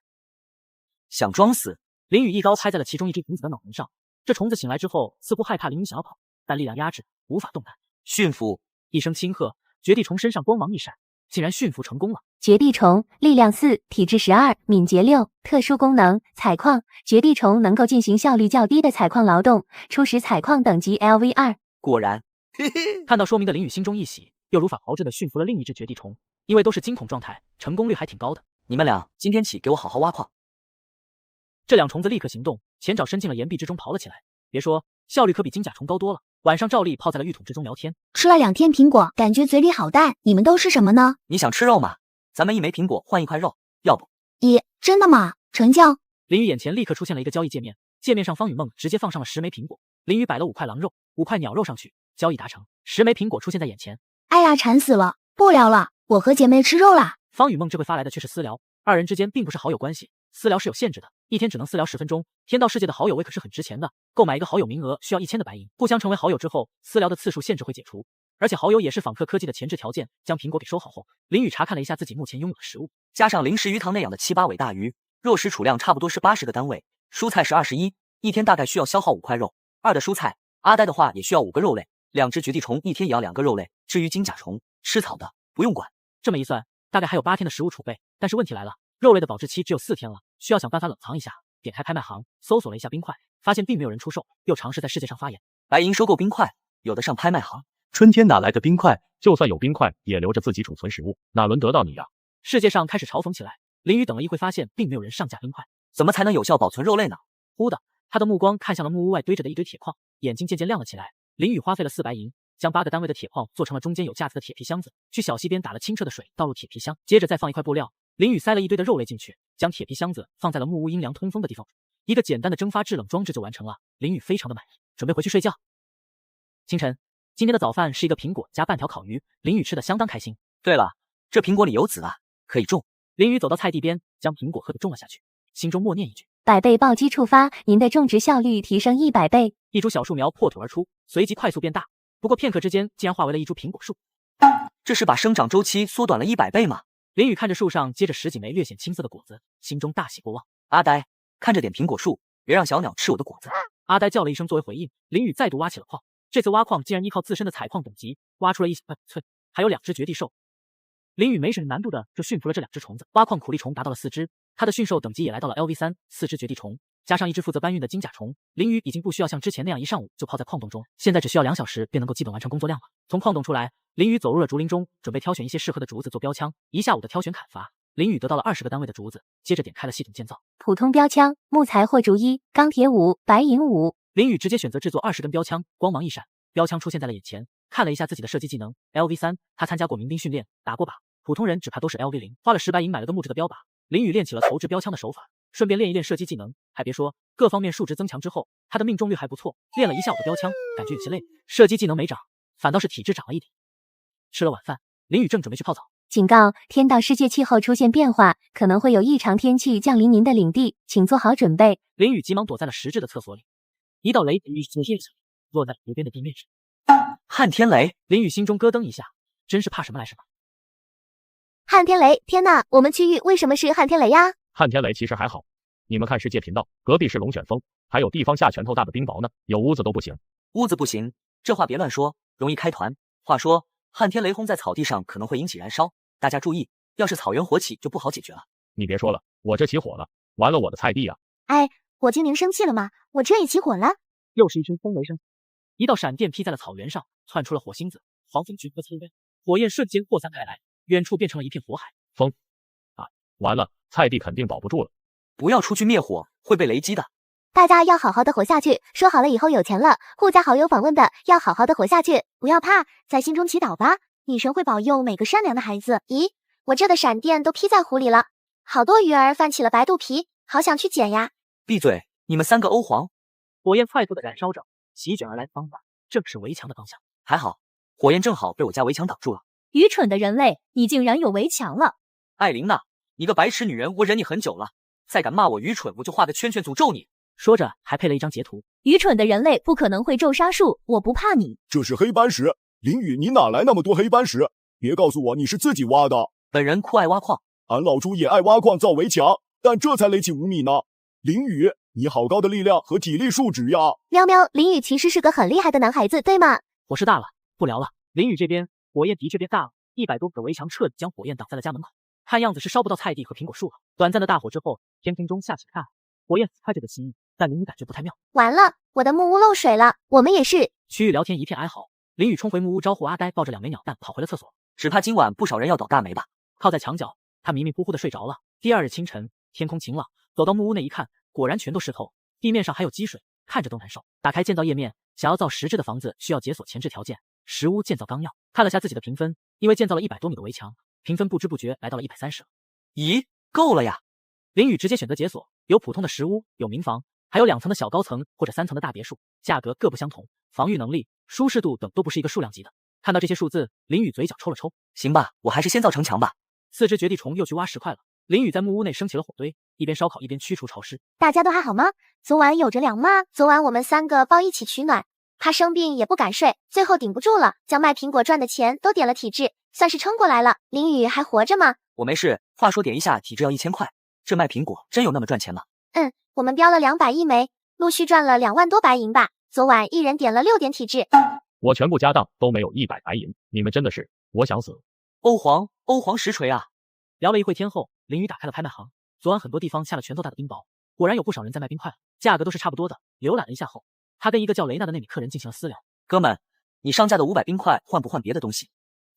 想装死？林雨一刀拍在了其中一只虫子的脑门上，这虫子醒来之后似乎害怕林雨想要跑，但力量压制，无法动弹。驯服！一声轻喝，绝地虫身上光芒一闪，竟然驯服成功了。绝地虫力量4，体质12，敏捷6，特殊功能采矿。绝地虫能够进行效率较低的采矿劳动，初始采矿等级 LV2。果然，看到说明的林雨心中一喜，又如法炮制的驯服了另一只绝地虫，因为都是惊恐状态，成功率还挺高的。你们俩今天起给我好好挖矿。这两虫子立刻行动，前爪伸进了岩壁之中刨了起来。别说，效率可比金甲虫高多了。晚上照例泡在了浴桶之中聊天。吃了2天苹果，感觉嘴里好淡。你们都是什么呢？你想吃肉吗？咱们一枚苹果换1块肉，要不？咦，真的吗？成交！林雨眼前立刻出现了一个交易界面，界面上方雨梦直接放上了10枚苹果，林雨摆了5块狼肉、5块鸟肉上去，交易达成，10枚苹果出现在眼前。哎呀，馋死了！不聊了，我和姐妹吃肉啦。方雨梦这回发来的却是私聊，二人之间并不是好友关系，私聊是有限制的，一天只能私聊10分钟。天道世界的好友位可是很值钱的，购买一个好友名额需要1000的白银。互相成为好友之后，私聊的次数限制会解除，而且好友也是访客科技的前置条件。将苹果给收好后，林雨查看了一下自己目前拥有的食物，加上零食鱼塘内养的7、8尾大鱼，肉食储量差不多是80个单位，蔬菜是21，一天大概需要消耗5块肉，2的蔬菜。阿呆的话也需要5个肉类，2只绝地虫一天也要2个肉类。至于金甲虫，吃草的不用管。这么一算，大概还有8天的食物储备。但是问题来了，肉类的保质期只有4天了，需要想办法冷藏一下。点开拍卖行，搜索了一下冰块，发现并没有人出售，又尝试在世界上发言，白银收购冰块有的上拍卖行。春天哪来的冰块？就算有冰块，也留着自己储存食物，哪轮得到你呀？世界上开始嘲讽起来。林雨等了一会，发现并没有人上架冰块，怎么才能有效保存肉类呢？忽的，他的目光看向了木屋外堆着的一堆铁矿，眼睛渐渐亮了起来。林雨花费了4白银，将8个单位的铁矿做成了中间有架子的铁皮箱子，去小溪边打了清澈的水，倒入铁皮箱，接着再放1块布料。林雨塞了一堆的肉类进去，将铁皮箱子放在了木屋阴凉通风的地方，一个简单的蒸发制冷装置就完成了。林雨非常的满意，准备回去睡觉。清晨，今天的早饭是一个苹果加半条烤鱼，林雨吃的相当开心。对了，这苹果里有籽啊，可以种。林雨走到菜地边，将苹果核给种了下去，心中默念一句：100倍暴击触发，您的种植效率提升100倍。一株小树苗破土而出，随即快速变大，不过片刻之间竟然化为了一株苹果树。这是把生长周期缩短了100倍吗？林雨看着树上结着10几枚略显青色的果子，心中大喜过望。阿呆，看着点苹果树，别让小鸟吃我的果子。阿呆叫了一声作为回应。林雨再度挖起了矿，这次挖矿竟然依靠自身的采矿等级，挖出了还有2只绝地兽。林雨没什么难度的就驯服了这2只虫子，挖矿苦力虫达到了4只，他的驯兽等级也来到了 LV3， 4只绝地虫加上1只负责搬运的金甲虫，林雨已经不需要像之前那样1上午就泡在矿洞中，现在只需要2小时便能够基本完成工作量了。从矿洞出来，林雨走入了竹林中，准备挑选一些适合的竹子做标枪。1下午的挑选砍伐，林雨得到了20个单位的竹子，接着点开了系统建造。普通标枪，木材或竹1，钢铁5，白银5。林雨直接选择制作20根标枪，光芒一闪，标枪出现在了眼前。看了一下自己的射击技能 ，LV3， 他参加过民兵训练，打过靶。普通人只怕都是 LV0， 花了10白银买了个木质的标靶。林雨练起了投掷标枪的手法，顺便练一练射击技能。还别说，各方面数值增强之后，他的命中率还不错。练了1下午的标枪，感觉有些累，射击技能没涨，反倒是体质涨了一点。吃了晚饭，林雨正准备去泡澡。警告：天道世界气候出现变化，可能会有异常天气降临您的领地，请做好准备。林雨急忙躲在了实质的厕所里，一道雷雨从天上落在湖边的地面上。撼天雷！林雨心中咯噔一下，真是怕什么来什么。撼天雷！天哪，我们区域为什么是撼天雷呀？撼天雷其实还好，你们看世界频道，隔壁是龙卷风，还有地方下拳头大的冰雹呢，有屋子都不行。屋子不行，这话别乱说，容易开团。话说，撼天雷轰在草地上可能会引起燃烧，大家注意，要是草原火起就不好解决了。你别说了，我这起火了，完了我的菜地啊！哎，我精灵生气了吗？我这也起火了。又是一声风雷声，一道闪电劈在了草原上，窜出了火星子，黄风直扑苍天，火焰瞬间扩散开来，远处变成了一片火海。风啊，完了，菜地肯定保不住了。不要出去灭火，会被雷击的。大家要好好的活下去，说好了以后有钱了，互加好友访问的要好好的活下去，不要怕，在心中祈祷吧，女神会保佑每个善良的孩子。咦，我这的闪电都劈在湖里了，好多鱼儿泛起了白肚皮，好想去捡呀。闭嘴，你们3个欧皇！火焰快速的燃烧着，席卷而来的方向正是围墙的方向。还好，火焰正好被我家围墙挡住了。愚蠢的人类，你竟然有围墙了！艾琳娜，你个白痴女人，我忍你很久了，再敢骂我愚蠢，我就画个圈圈诅咒你。说着还配了一张截图。愚蠢的人类不可能会咒杀术，我不怕你。这是黑斑石，林宇，你哪来那么多黑斑石？别告诉我你是自己挖的。本人酷爱挖矿，俺老朱也爱挖矿造围墙，但这才垒起5米呢。林宇，你好高的力量和体力数值呀！喵喵，林宇其实是个很厉害的男孩子，对吗？火势大了，不聊了。林宇这边火焰的确变大了，100多个围墙彻底将火焰挡在了家门口，看样子是烧不到菜地和苹果树了。短暂的大火之后，天空中下起了大雨，火焰快着的心意，但林宇感觉不太妙。完了，我的木屋漏水了，我们也是。区域聊天一片哀嚎，林宇冲回木屋招呼阿呆，抱着2枚鸟蛋跑回了厕所。只怕今晚不少人要倒大霉吧。靠在墙角，他迷迷糊糊的睡着了。第2日清晨，天空晴朗，走到木屋内一看，果然全都湿透，地面上还有积水，看着都难受。打开建造页面，想要造实质的房子需要解锁前置条件，实屋建造纲要。看了下自己的评分，因为建造了100多米的围墙，评分不知不觉来到了130了。咦，够了呀！林宇直接选择解锁，有普通的实屋，有民房，还有2层的小高层或者3层的大别墅，价格各不相同，防御能力、舒适度等都不是一个数量级的。看到这些数字，林宇嘴角抽了抽。行吧，我还是先造城墙吧。4只绝地虫又去挖石块了。林宇在木屋内升起了火堆，一边烧烤一边驱除潮湿。大家都还好吗？昨晚有着凉吗？昨晚我们3个抱一起取暖，他生病也不敢睡，最后顶不住了，将卖苹果赚的钱都点了体质，算是撑过来了。林宇还活着吗？我没事，话说点一下体质要1000块，这卖苹果真有那么赚钱吗？我们标了200一枚，陆续赚了2万多白银吧。昨晚一人点了6点体质。我全部家当都没有100白银，你们真的是，我想死。欧皇实锤啊！聊了一会天后，林宇打开了拍卖行。昨晚很多地方下了拳头大的冰雹，果然有不少人在卖冰块了，价格都是差不多的。浏览了一下后，他跟一个叫雷娜的内里客人进行了私聊。哥们，你上架的500冰块换不换别的东西？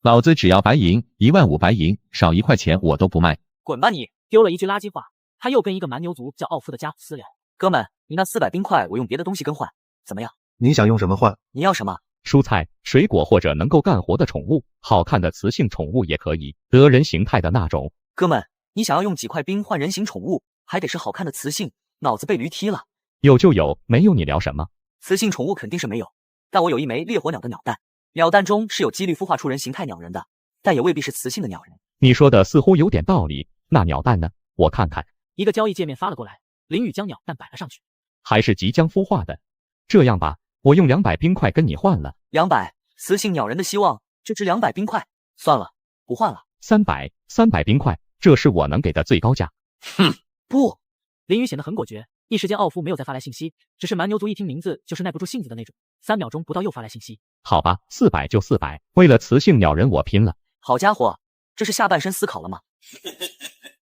老子只要白银，15000白银，少1块钱我都不卖。滚吧你！丢了一句垃圾话，他又跟一个蛮牛族叫奥夫的家伙私聊。哥们，你那400冰块我用别的东西更换，怎么样？你想用什么换？你要什么？蔬菜、水果或者能够干活的宠物，好看的雌性宠物也可以，得人形态的那种。哥们，你想要用几块冰换人形宠物，还得是好看的雌性，脑子被驴踢了。有就有，没有你聊什么？雌性宠物肯定是没有，但我有一枚烈火鸟的鸟蛋，鸟蛋中是有几率孵化出人形态鸟人的，但也未必是雌性的鸟人。你说的似乎有点道理，那鸟蛋呢？我看看。一个交易界面发了过来，林宇将鸟蛋摆了上去。还是即将孵化的。这样吧，我用200冰块跟你换了。200，雌性鸟人的希望就值200冰块。算了，不换了。300冰块，这是我能给的最高价。哼，不。林宇显得很果决，一时间奥夫没有再发来信息，只是蛮牛族一听名字就是耐不住性子的那种，3秒钟不到又发来信息。好吧，400就400，为了雌性鸟人我拼了。好家伙，这是下半身思考了吗？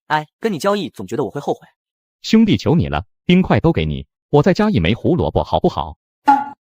哎，跟你交易总觉得我会后悔。兄弟求你了，冰块都给你，我再加1枚胡萝卜好不好？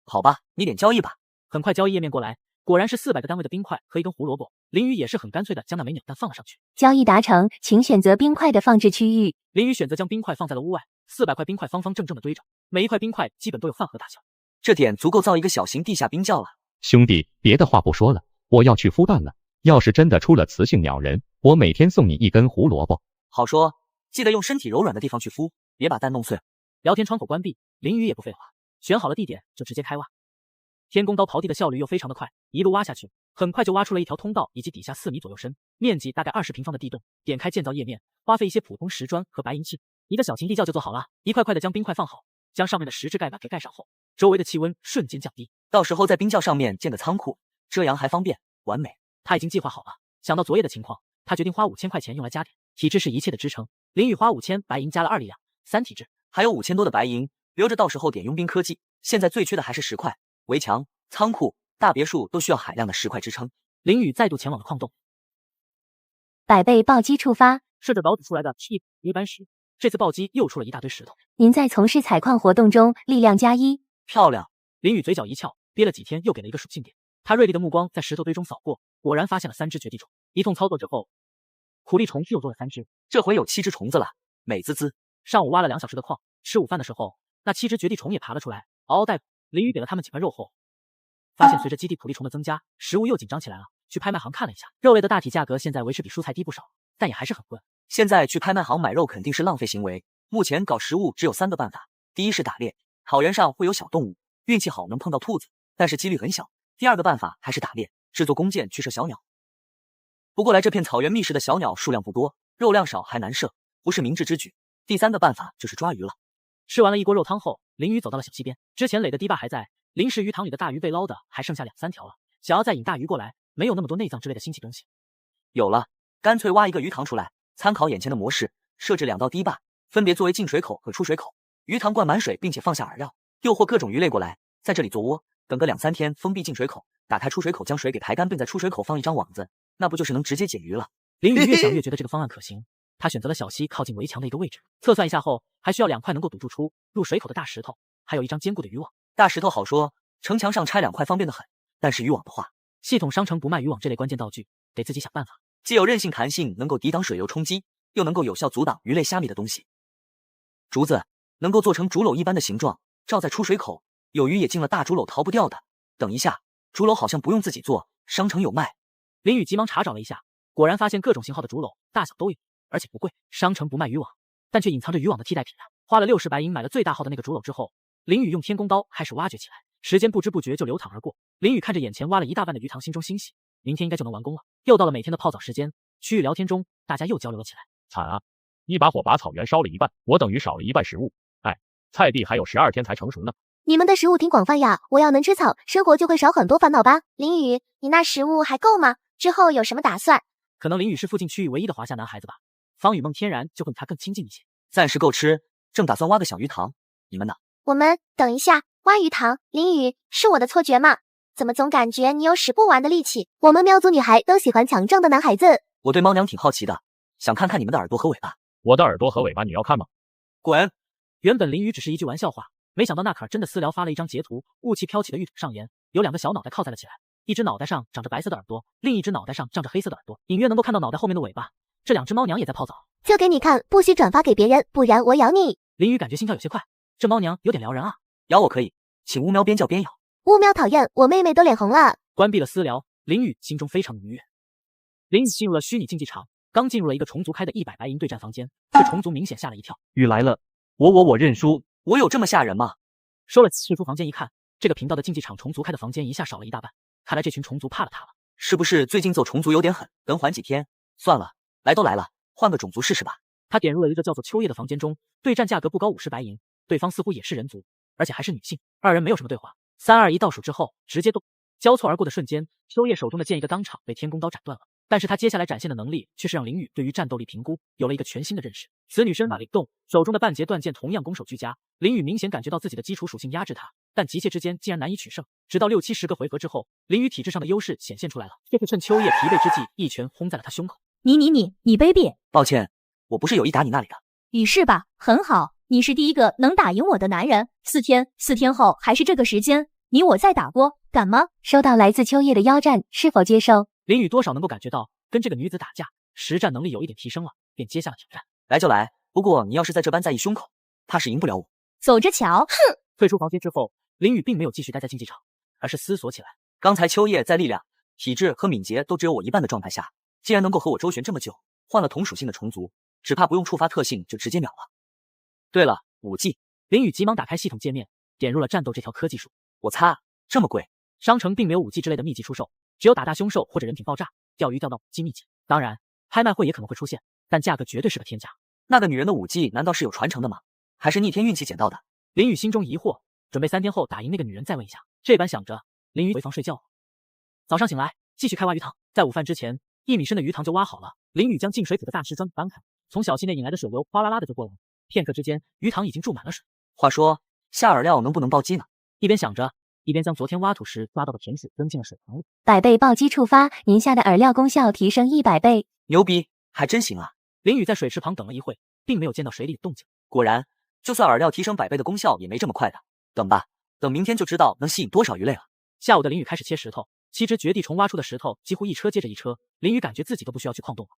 好吧，你点交易吧。很快交易页面过来，果然是400个单位的冰块和一根胡萝卜。林宇也是很干脆的将那枚鸟蛋放了上去。交易达成，请选择冰块的放置区域。林宇选择将冰块放在了屋外，400块冰块方方正正的堆着，每一块冰块基本都有饭盒大小，这点足够造一个小型地下冰窖了。兄弟，别的话不说了，我要去孵蛋了。要是真的出了雌性鸟人，我每天送你1根胡萝卜。好说，记得用身体柔软的地方去孵，别把蛋弄碎。聊天窗口关闭，林宇也不废话，选好了地点就直接开挖。天宫刀刨地的效率又非常的快，一路挖下去，很快就挖出了一条通道以及底下4米左右深，面积大概20平方的地洞。点开建造页面，花费一些普通石砖和白银器，一个小型地窖就做好了。一块块的将冰块放好，将上面的石质盖板给盖上后，周围的气温瞬间降低。到时候在冰窖上面建个仓库，遮阳还方便，完美。他已经计划好了，想到昨夜的情况，他决定花5000块钱用来加点。体质是一切的支撑，林宇花5000白银加了2力量，3体质，还有5000多的白银留着，到时候点佣兵科技。现在最缺的还是石块，围墙、仓库、大别墅都需要海量的石块支撑。林宇再度前往了矿洞，100倍暴击触发，设置宝子出来的是一般石，这次暴击又出了一大堆石头。您在从事采矿活动中力量加1，漂亮。林宇嘴角一翘，憋了几天又给了一个属性点。他锐利的目光在石头堆中扫过，果然发现了3只绝地虫。一通操作之后，苦力虫又多了3只，这回有7只虫子了，美滋滋。上午挖了2小时的矿，吃午饭的时候，那7只绝地虫也爬了出来，嗷嗷待哺。林宇给了他们几块肉后，发现随着基地苦力虫的增加，食物又紧张起来了。去拍卖行看了一下，肉类的大体价格现在维持比蔬菜低不少，但也还是很贵。现在去拍卖行买肉肯定是浪费行为。目前搞食物只有3个办法，第一是打猎，草原上会有小动物，运气好能碰到兔子，但是几率很小。第二个办法还是打猎，制作弓箭去射小鸟。不过来这片草原觅食的小鸟数量不多，肉量少还难射，不是明智之举。第3个办法就是抓鱼了。吃完了一锅肉汤后，林宇走到了小溪边，之前垒的堤坝还在，临时鱼塘里的大鱼被捞的还剩下2、3条了，想要再引大鱼过来，没有那么多内脏之类的新奇东西。有了，干脆挖一个鱼塘出来，参考眼前的模式，设置2道堤坝，分别作为进水口和出水口。鱼塘灌满水，并且放下饵料，诱惑各种鱼类过来，在这里做窝，等个2、3天，封闭进水口，打开出水口，将水给排干，并在出水口放一张网子，那不就是能直接解鱼了？林宇越想越觉得这个方案可行，他选择了小溪靠近围墙的一个位置，测算一下后，还需要2块能够堵住入水口的大石头，还有一张坚固的渔网。大石头好说，城墙上拆2块方便得很，但是渔网的话，系统商城不卖渔网这类关键道具，得自己想办法。既有韧性弹性，能够抵挡水流冲击，又能够有效阻挡鱼类虾米的东西。竹子能够做成竹篓一般的形状，罩在出水口，有鱼也进了大竹篓逃不掉的。等一下，竹篓好像不用自己做，商城有卖。林宇急忙查找了一下，果然发现各种型号的竹篓，大小都有，而且不贵。商城不卖渔网，但却隐藏着渔网的替代品啊！花了60白银买了最大号的那个竹篓之后，林宇用天工刀开始挖掘起来，时间不知不觉就流淌而过。林宇看着眼前挖了1大半的鱼塘，心中欣喜，明天应该就能完工了。又到了每天的泡澡时间，区域聊天中，大家又交流了起来。惨啊！一把火把草原烧了一半，我等于少了一半食物。哎，菜地还有12天才成熟呢。你们的食物挺广泛呀，我要能吃草，生活就会少很多烦恼吧。林宇，你那食物还够吗？之后有什么打算？可能林宇是附近区域唯一的华夏男孩子吧，方雨梦天然就跟他更亲近一些。暂时够吃，正打算挖个小鱼塘。你们呢？我们等一下挖鱼塘。林宇，是我的错觉吗？怎么总感觉你有使不完的力气？我们苗族女孩都喜欢强壮的男孩子。我对猫娘挺好奇的，想看看你们的耳朵和尾巴。我的耳朵和尾巴你要看吗？滚！原本林宇只是一句玩笑话，没想到纳卡尔真的私聊发了一张截图，雾气飘起的浴桶上沿有2个小脑袋靠在了起来，一只脑袋上长着白色的耳朵，另一只脑袋上长着黑色的耳朵，隐约能够看到脑袋后面的尾巴。这2只猫娘也在泡澡，就给你看，不许转发给别人，不然我咬你。林宇感觉心跳有些快，这猫娘有点撩人啊！咬我可以，请乌喵边叫边咬。乌喵讨厌，我妹妹都脸红了。关闭了私聊，林宇心中非常愉悦。林宇进入了虚拟竞技场，刚进入了一个虫族开的100白银对战房间，这虫族明显吓了一跳。雨来了，我认输。我有这么吓人吗？收了试出房间一看，这个频道的竞技场虫族开的房间一下少了1大半，看来这群虫族怕了他了。是不是最近揍虫族有点狠？等缓几天。算了，来都来了，换个种族试试吧。他点入了一个叫做秋叶的房间中，对战价格不高50白银，对方似乎也是人族，而且还是女性。2人没有什么对话，3、2、1倒数之后直接动。交错而过的瞬间，秋叶手中的剑一个当场被天宫刀斩断了。但是他接下来展现的能力却是让林宇对于战斗力评估有了一个全新的认识。此女身法力动，手中的半截断剑同样攻守俱佳。林宇明显感觉到自己的基础属性压制他，但急切之间竟然难以取胜。直到6、70个回合之后，林宇体质上的优势显现出来了，这是趁秋叶疲惫之际一拳轰在了他胸口。你卑鄙！抱歉，我不是有意打你那里的。雨是吧？很好，你是第一个能打赢我的男人。4天后还是这个时间，你我再打过，敢吗？收到来自秋叶的邀战，是否接受？林宇多少能够感觉到跟这个女子打架，实战能力有一点提升了，便接下了挑战。来就来，不过你要是在这般在意胸口，怕是赢不了我。走着瞧！哼！退出房间之后，林宇并没有继续待在竞技场，而是思索起来。刚才秋叶在力量、体质和敏捷都只有我一半的状态下，竟然能够和我周旋这么久，换了同属性的虫族，只怕不用触发特性就直接秒了。对了，武技。林宇急忙打开系统界面，点入了战斗这条科技树。我擦，这么贵！商城并没有武技之类的秘籍出售，只有打大凶兽或者人品爆炸、钓鱼钓到金秘籍。当然，拍卖会也可能会出现，但价格绝对是个天价。那个女人的武技难道是有传承的吗？还是逆天运气捡到的？林宇心中疑惑，准备3天后打赢那个女人再问一下。这般想着，林宇回房睡觉了。早上醒来，继续开挖鱼塘。在午饭之前，1米深的鱼塘就挖好了。林宇将进水口的大石砖搬开，从小溪内引来的水流哗啦啦的就过来。片刻之间，鱼塘已经注满了水。话说，下饵料能不能暴击呢？一边想着，一边将昨天挖土时抓到的甜水扔进了水塘里。100倍暴击触发，您下的饵料功效提升100倍。牛逼，还真行啊！林宇在水池旁等了一会，并没有见到水里的动静。果然，就算饵料提升100倍的功效，也没这么快的。等吧，等明天就知道能吸引多少鱼类了。下午的林宇开始切石头，7只绝地虫挖出的石头几乎一车接着一车，林宇感觉自己都不需要去矿洞了。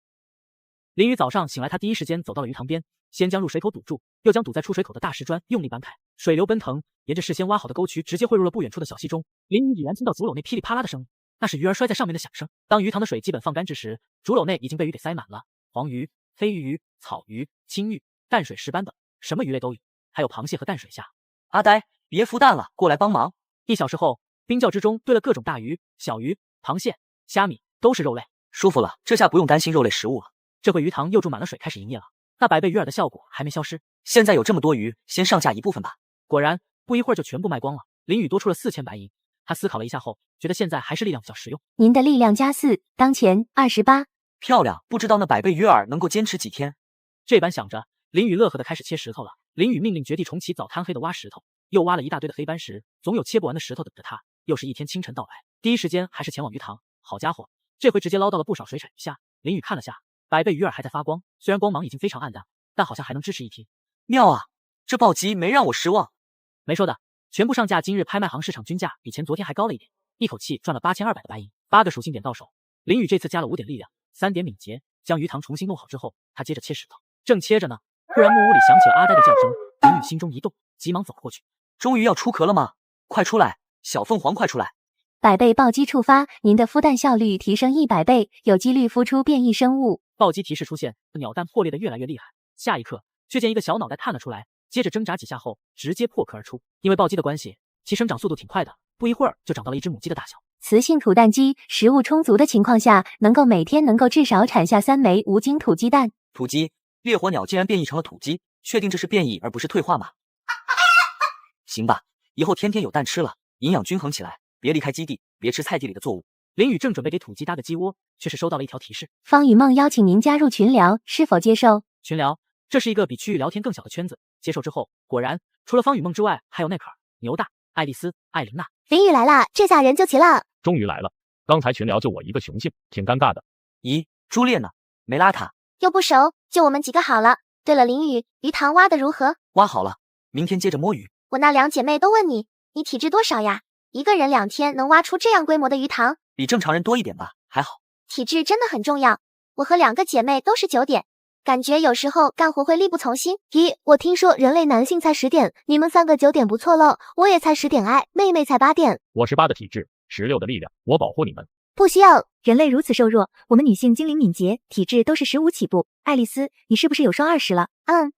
林宇早上醒来，他第一时间走到了鱼塘边，先将入水口堵住，又将堵在出水口的大石砖用力搬开，水流奔腾，沿着事先挖好的沟渠直接汇入了不远处的小溪中。林宇已然听到竹篓内噼里啪啦的声音，那是鱼儿摔在上面的响声。当鱼塘的水基本放干之时，竹篓内已经被鱼给塞满了，黄鱼、飞鱼、草鱼、青鱼、淡水石斑等，什么鱼类都有，还有螃蟹和淡水虾。阿呆，别孵蛋了，过来帮忙。1小时后，冰窖之中堆了各种大鱼、小鱼、螃蟹、虾米，都是肉类。舒服了，这下不用担心肉类食物了。这回鱼塘又注满了水，开始营业了。那100倍鱼饵的效果还没消失，现在有这么多鱼，先上架一部分吧。果然，不一会儿就全部卖光了。林宇多出了4000白银，他思考了一下后，觉得现在还是力量比较实用。您的力量加4，当前28。漂亮，不知道那百倍鱼饵能够坚持几天。这般想着，林宇乐呵的开始切石头了。林宇命令绝地重启早贪黑的挖石头，又挖了一大堆的黑斑石，总有切不完的石头等着他。又是一天清晨到来，第一时间还是前往鱼塘。好家伙，这回直接捞到了不少水产鱼虾。林宇看了下，百倍鱼饵还在发光，虽然光芒已经非常暗淡，但好像还能支持一天。妙啊，这暴击没让我失望。没说的，全部上架今日拍卖行市场均价比前昨天还高了一点，一口气赚了8200的白银，8个属性点到手。林宇这次加了5点力量，3点敏捷，将鱼塘重新弄好之后，他接着切石头。正切着呢，突然木屋里响起了阿呆的叫声，林宇心中一动，急忙走了过去。终于要出壳了吗？快出来，小凤凰快出来！百倍暴击触发，您的孵蛋效率提升100倍，有几率孵出变异生物。暴击提示出现，鸟蛋破裂的越来越厉害。下一刻，却见一个小脑袋探了出来，接着挣扎几下后，直接破壳而出。因为暴击的关系，其生长速度挺快的，不一会儿就长到了一只母鸡的大小。雌性土蛋鸡，食物充足的情况下，每天能够至少产下3枚无精土鸡蛋。土鸡，烈火鸟竟然变异成了土鸡，确定这是变异而不是退化吗？行吧，以后天天有蛋吃了，营养均衡起来，别离开基地，别吃菜地里的作物。林宇正准备给土鸡搭个鸡窝，却是收到了一条提示：方雨梦邀请您加入群聊，是否接受？群聊，这是一个比区域聊天更小的圈子。接受之后，果然除了方雨梦之外，还有耐克、牛大、爱丽丝、艾琳娜。林宇来了，这下人就齐了。终于来了，刚才群聊就我一个雄性，挺尴尬的。咦，朱烈呢？没拉他？又不熟，就我们几个好了。对了，林宇，鱼塘挖的如何？挖好了，明天接着摸鱼。我那2姐妹都问你，你体质多少呀？一个人2天能挖出这样规模的鱼塘？比正常人多一点吧，还好。体质真的很重要。我和2个姐妹都是9点，感觉有时候干活会力不从心。咦，我听说人类男性才10点，你们3个9点不错喽。我也才10点哎，妹妹才8点。我18的体质，16的力量，我保护你们。不需要，人类如此瘦弱，我们女性精灵敏捷，体质都是15起步。爱丽丝，你是不是有双20了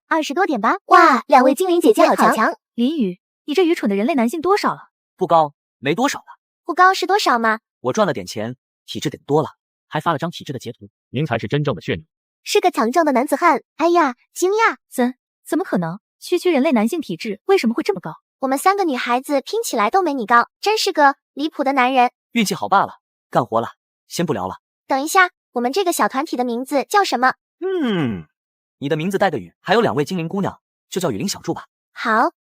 ？20多点吧。哇，2位精灵姐姐好强。林宇，你这愚蠢的人类男性多少了？不高，没多少呢。不高是多少吗？我赚了点钱，体质点多了，还发了张体质的截图。您才是真正的血女，是个强壮的男子汉。哎呀，惊讶！怎么可能？区人类男性体质为什么会这么高？我们3个女孩子拼起来都没你高，真是个离谱的男人。运气好罢了，干活了，先不聊了。等一下，我们这个小团体的名字叫什么？你的名字带个雨，还有2位精灵姑娘，就叫雨林小筑吧。好。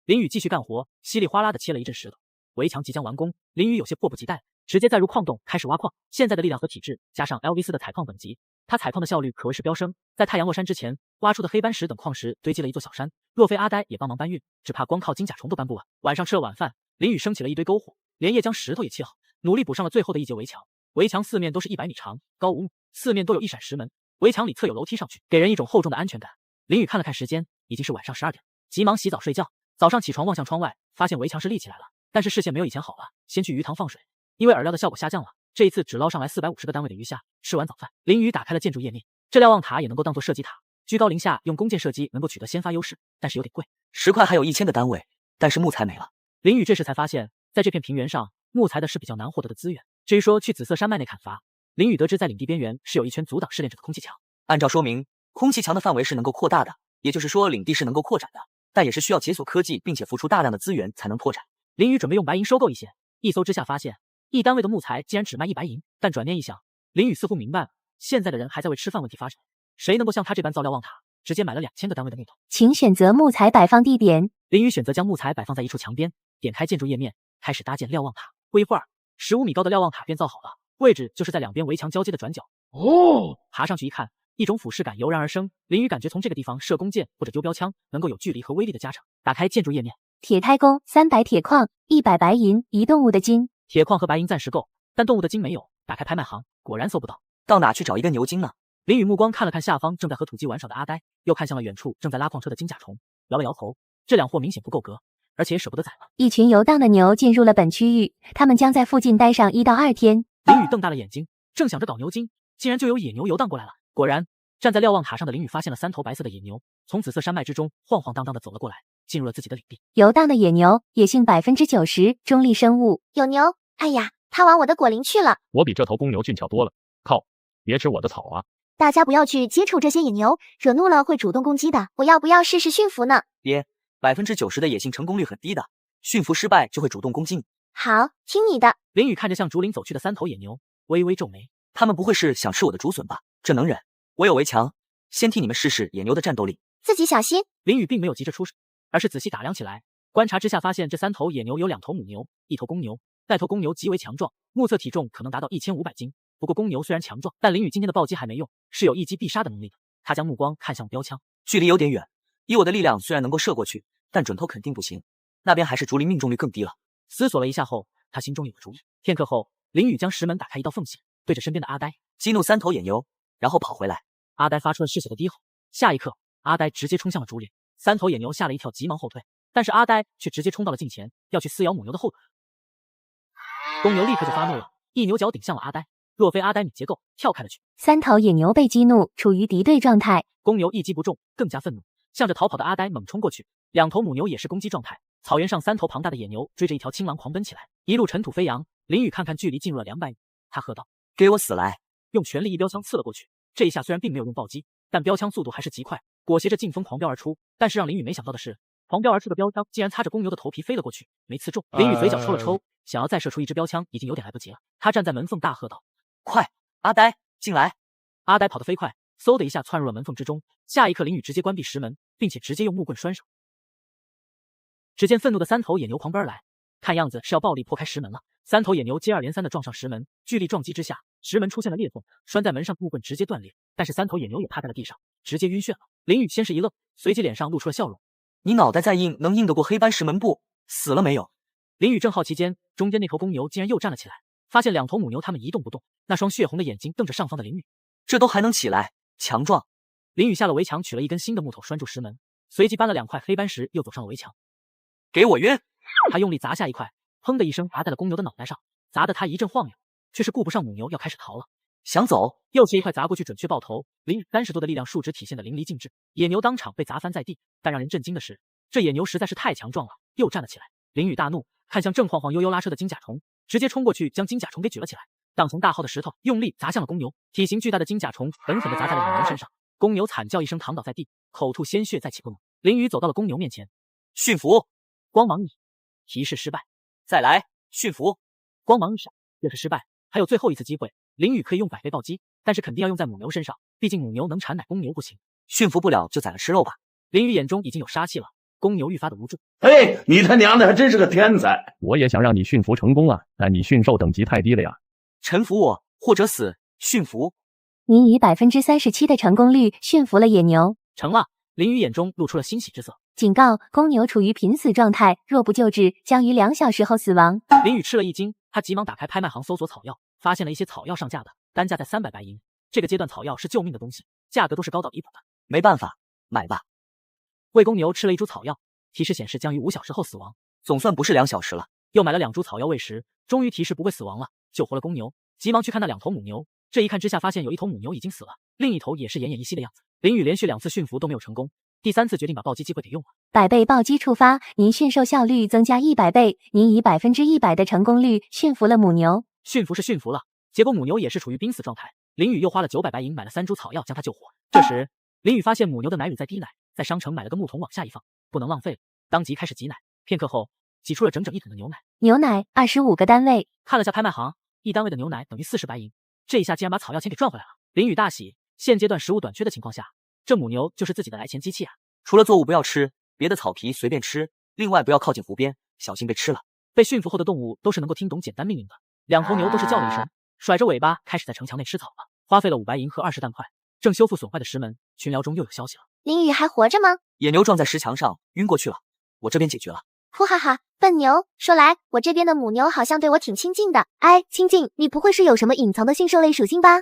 林宇继续干活，稀里哗啦的切了一阵石头。围墙即将完工，林宇有些迫不及待，直接再入矿洞开始挖矿。现在的力量和体质，加上 LV4的采矿等级，他采矿的效率可谓是飙升。在太阳落山之前，挖出的黑斑石等矿石堆积了一座小山。若非阿呆也帮忙搬运，只怕光靠金甲虫都搬不完。晚上吃了晚饭，林宇升起了一堆篝火，连夜将石头也砌好，努力补上了最后的一节围墙。围墙4面都是100米长，高5米，4面都有一闪石门。围墙里侧有楼梯上去，给人一种厚重的安全感。林宇看了看时间，已经是晚上12点，急忙洗澡睡觉。早上起床望向窗外，发现围墙是立起来了，但是视线没有以前好了。先去鱼塘放水，因为饵料的效果下降了，这一次只捞上来450个单位的鱼虾。吃完早饭，林宇打开了建筑页面，这瞭望塔也能够当做射击塔，居高临下用弓箭射击能够取得先发优势，但是有点贵，10块还有1000个单位，但是木材没了。林宇这时才发现，在这片平原上，木材的是比较难获得的资源。至于说去紫色山脉内砍伐，林宇得知在领地边缘是有一圈阻挡试炼者的空气墙。按照说明，空气墙的范围是能够扩大的，也就是说领地是能够扩展的，但也是需要解锁科技并且付出大量的资源才能拓展。林宇准备用白银收购一些，一搜之下发现1单位的木材竟然只卖1白银。但转念一想，林宇似乎明白，现在的人还在为吃饭问题发愁，谁能够像他这般造瞭望塔，直接买了2000个单位的木头？请选择木材摆放地点。林宇选择将木材摆放在一处墙边，点开建筑页面，开始搭建瞭望塔。不一会儿，15米高的瞭望塔便造好了，位置就是在2边围墙交接的转角。爬上去一看，一种俯视感油然而生。林宇感觉从这个地方射弓箭或者丢标枪，能够有距离和威力的加成。打开建筑页面，铁胎弓300铁矿100白银1动物的筋。铁矿和白银暂时够，但动物的筋没有。打开拍卖行，果然搜不到。到哪去找一根牛筋呢？林宇目光看了看下方正在和土鸡玩耍的阿呆，又看向了远处正在拉矿车的金甲虫，摇了摇头，这2货明显不够格，而且也舍不得宰了。一群游荡的牛进入了本区域，他们将在附近待上1到2天。林宇瞪大了眼睛，正想着搞牛筋，竟然就有野牛游荡过来了。果然，站在瞭望塔上的林宇发现了3头白色的野牛，从紫色山脉之中晃晃荡荡的走了过来，进入了自己的领地。游荡的野牛，野性90%，中立生物。有牛，哎呀，它往我的果林去了。我比这头公牛俊俏多了，靠，别吃我的草啊！大家不要去接触这些野牛，惹怒了会主动攻击的。我要不要试试驯服呢？别，90%的野性成功率很低的，驯服失败就会主动攻击你。好，听你的。林雨看着向竹林走去的3头野牛，微微皱眉。他们不会是想吃我的竹笋吧？这能忍。我有围墙，先替你们试试野牛的战斗力。自己小心。林雨并没有急着出手，而是仔细打量起来。观察之下发现，这3头野牛有2头母牛，1头公牛。带头公牛极为强壮，目测体重可能达到1500斤。不过公牛虽然强壮，但林雨今天的暴击还没用，是有一击必杀的能力的。他将目光看向标枪，距离有点远，以我的力量虽然能够射过去，但准头肯定不行。那边还是竹林命中率更低了。思索了一下后，他心中有了主意。片刻后，林雨将石门打开一道缝隙，对着身边的阿呆激怒3头野牛，然后跑回来。阿呆发出了嗜血的低吼，下一刻，阿呆直接冲向了竹林。3头野牛吓了一跳，急忙后退，但是阿呆却直接冲到了近前，要去撕咬母牛的后腿。公牛立刻就发怒了，一牛角顶向了阿呆。若非阿呆敏捷够，跳开了去。3头野牛被激怒，处于敌对状态。公牛一击不中，更加愤怒，向着逃跑的阿呆猛冲过去。2头母牛也是攻击状态。草原上3头庞大的野牛追着一条青狼狂奔起来，一路尘土飞扬。林雨看看距离进入了200米，他喝道：“给我死来！”用全力一标枪刺了过去。这一下虽然并没有用暴击，但标枪速度还是极快，裹挟着劲风狂飙而出。但是让林雨没想到的是，狂飙而出的标枪竟然擦着公牛的头皮飞了过去，没刺中。林雨嘴角抽了抽，想要再射出一支标枪已经有点来不及了。他站在门缝大喝道：“快，阿呆进来！”阿呆跑得飞快，嗖的一下窜入了门缝之中。下一刻，林雨直接关闭石门，并且直接用木棍拴上。只见愤怒的3头野牛狂奔而来，看样子是要暴力破开石门了。3头野牛接二连三的撞上石门，巨力撞击之下，石门出现了裂缝，拴在门上木棍直接断裂。但是3头野牛也趴在了地上，直接晕眩了。林雨先是一愣，随即脸上露出了笑容：“你脑袋再硬，能硬得过黑斑石门不？死了没有？”林雨正好奇间，中间那头公牛竟然又站了起来，发现2头母牛它们一动不动，那双血红的眼睛瞪着上方的林雨。这都还能起来，强壮。林雨下了围墙，取了一根新的木头拴住石门，随即搬了2块黑斑石，又走上了围墙。给我晕！他用力砸下一块，砰的一声砸在了公牛的脑袋上，砸得他一阵晃悠，却是顾不上母牛要开始逃了。想走，又是一块砸过去，准确爆头。林雨30多的力量数值体现得淋漓尽致，野牛当场被砸翻在地。但让人震惊的是，这野牛实在是太强壮了，又站了起来。林雨大怒，看向正晃晃悠悠拉车的金甲虫，直接冲过去将金甲虫给举了起来，当成大号的石头，用力砸向了公牛。体型巨大的金甲虫狠狠地砸在了野牛身上，公牛惨叫一声躺倒在地，口吐鲜血再起不能。林雨走到了公牛面前，驯服，光芒一闪，提示失败。再来，驯服，光芒一闪，又是失败。还有最后一次机会，林雨可以用100倍暴击，但是肯定要用在母牛身上，毕竟母牛能产奶，公牛不行。驯服不了就宰了吃肉吧。林雨眼中已经有杀气了，公牛愈发的无助。哎，你他娘的还真是个天才！我也想让你驯服成功啊，但你驯兽等级太低了呀。臣服我，或者死。驯服。你以37%的成功率驯服了野牛。成了。林雨眼中露出了欣喜之色。警告：公牛处于濒死状态，若不救治，将于2小时后死亡。林雨吃了一惊，他急忙打开拍卖行搜索草药，发现了一些草药上架的，单价在300白银。这个阶段草药是救命的东西，价格都是高到离谱的。没办法，买吧。为公牛吃了一株草药，提示显示将于5小时后死亡，总算不是2小时了。又买了2株草药喂食，终于提示不会死亡了，救活了公牛。急忙去看那2头母牛，这一看之下发现有1头母牛已经死了，另一头也是奄奄一息的样子。林雨连续2次驯服都没有成功，第3次决定把暴击机会给用了。100倍暴击触发，您驯兽效率增加100倍，您以100%的成功率驯服了母牛。驯服是驯服了，结果母牛也是处于濒死状态。林雨又花了900白银买了3株草药将它救活。这时林雨发现母牛的奶乳在滴奶，在商城买了个木桶往下一放，不能浪费了，当即开始挤奶。片刻后挤出了整整1桶的牛奶。牛奶25个单位。看了下拍卖行，1单位的牛奶等于40白银，这一下竟然把草药钱给赚回来了。林雨大喜，现阶段食物短缺的情况下，这母牛就是自己的来钱机器啊！除了作物不要吃，别的草皮随便吃，另外不要靠近湖边，小心被吃了。被驯服后的动物都是能够听懂简单命令的。2头牛都是叫了一声，甩着尾巴开始在城墙内吃草了，花费了5白银和20蛋块。正修复损坏的石门，群聊中又有消息了。林雨还活着吗？野牛撞在石墙上，晕过去了，我这边解决了。呼哈哈，笨牛！说来，我这边的母牛好像对我挺亲近的。哎，亲近，你不会是有什么隐藏的驯兽类属性吧？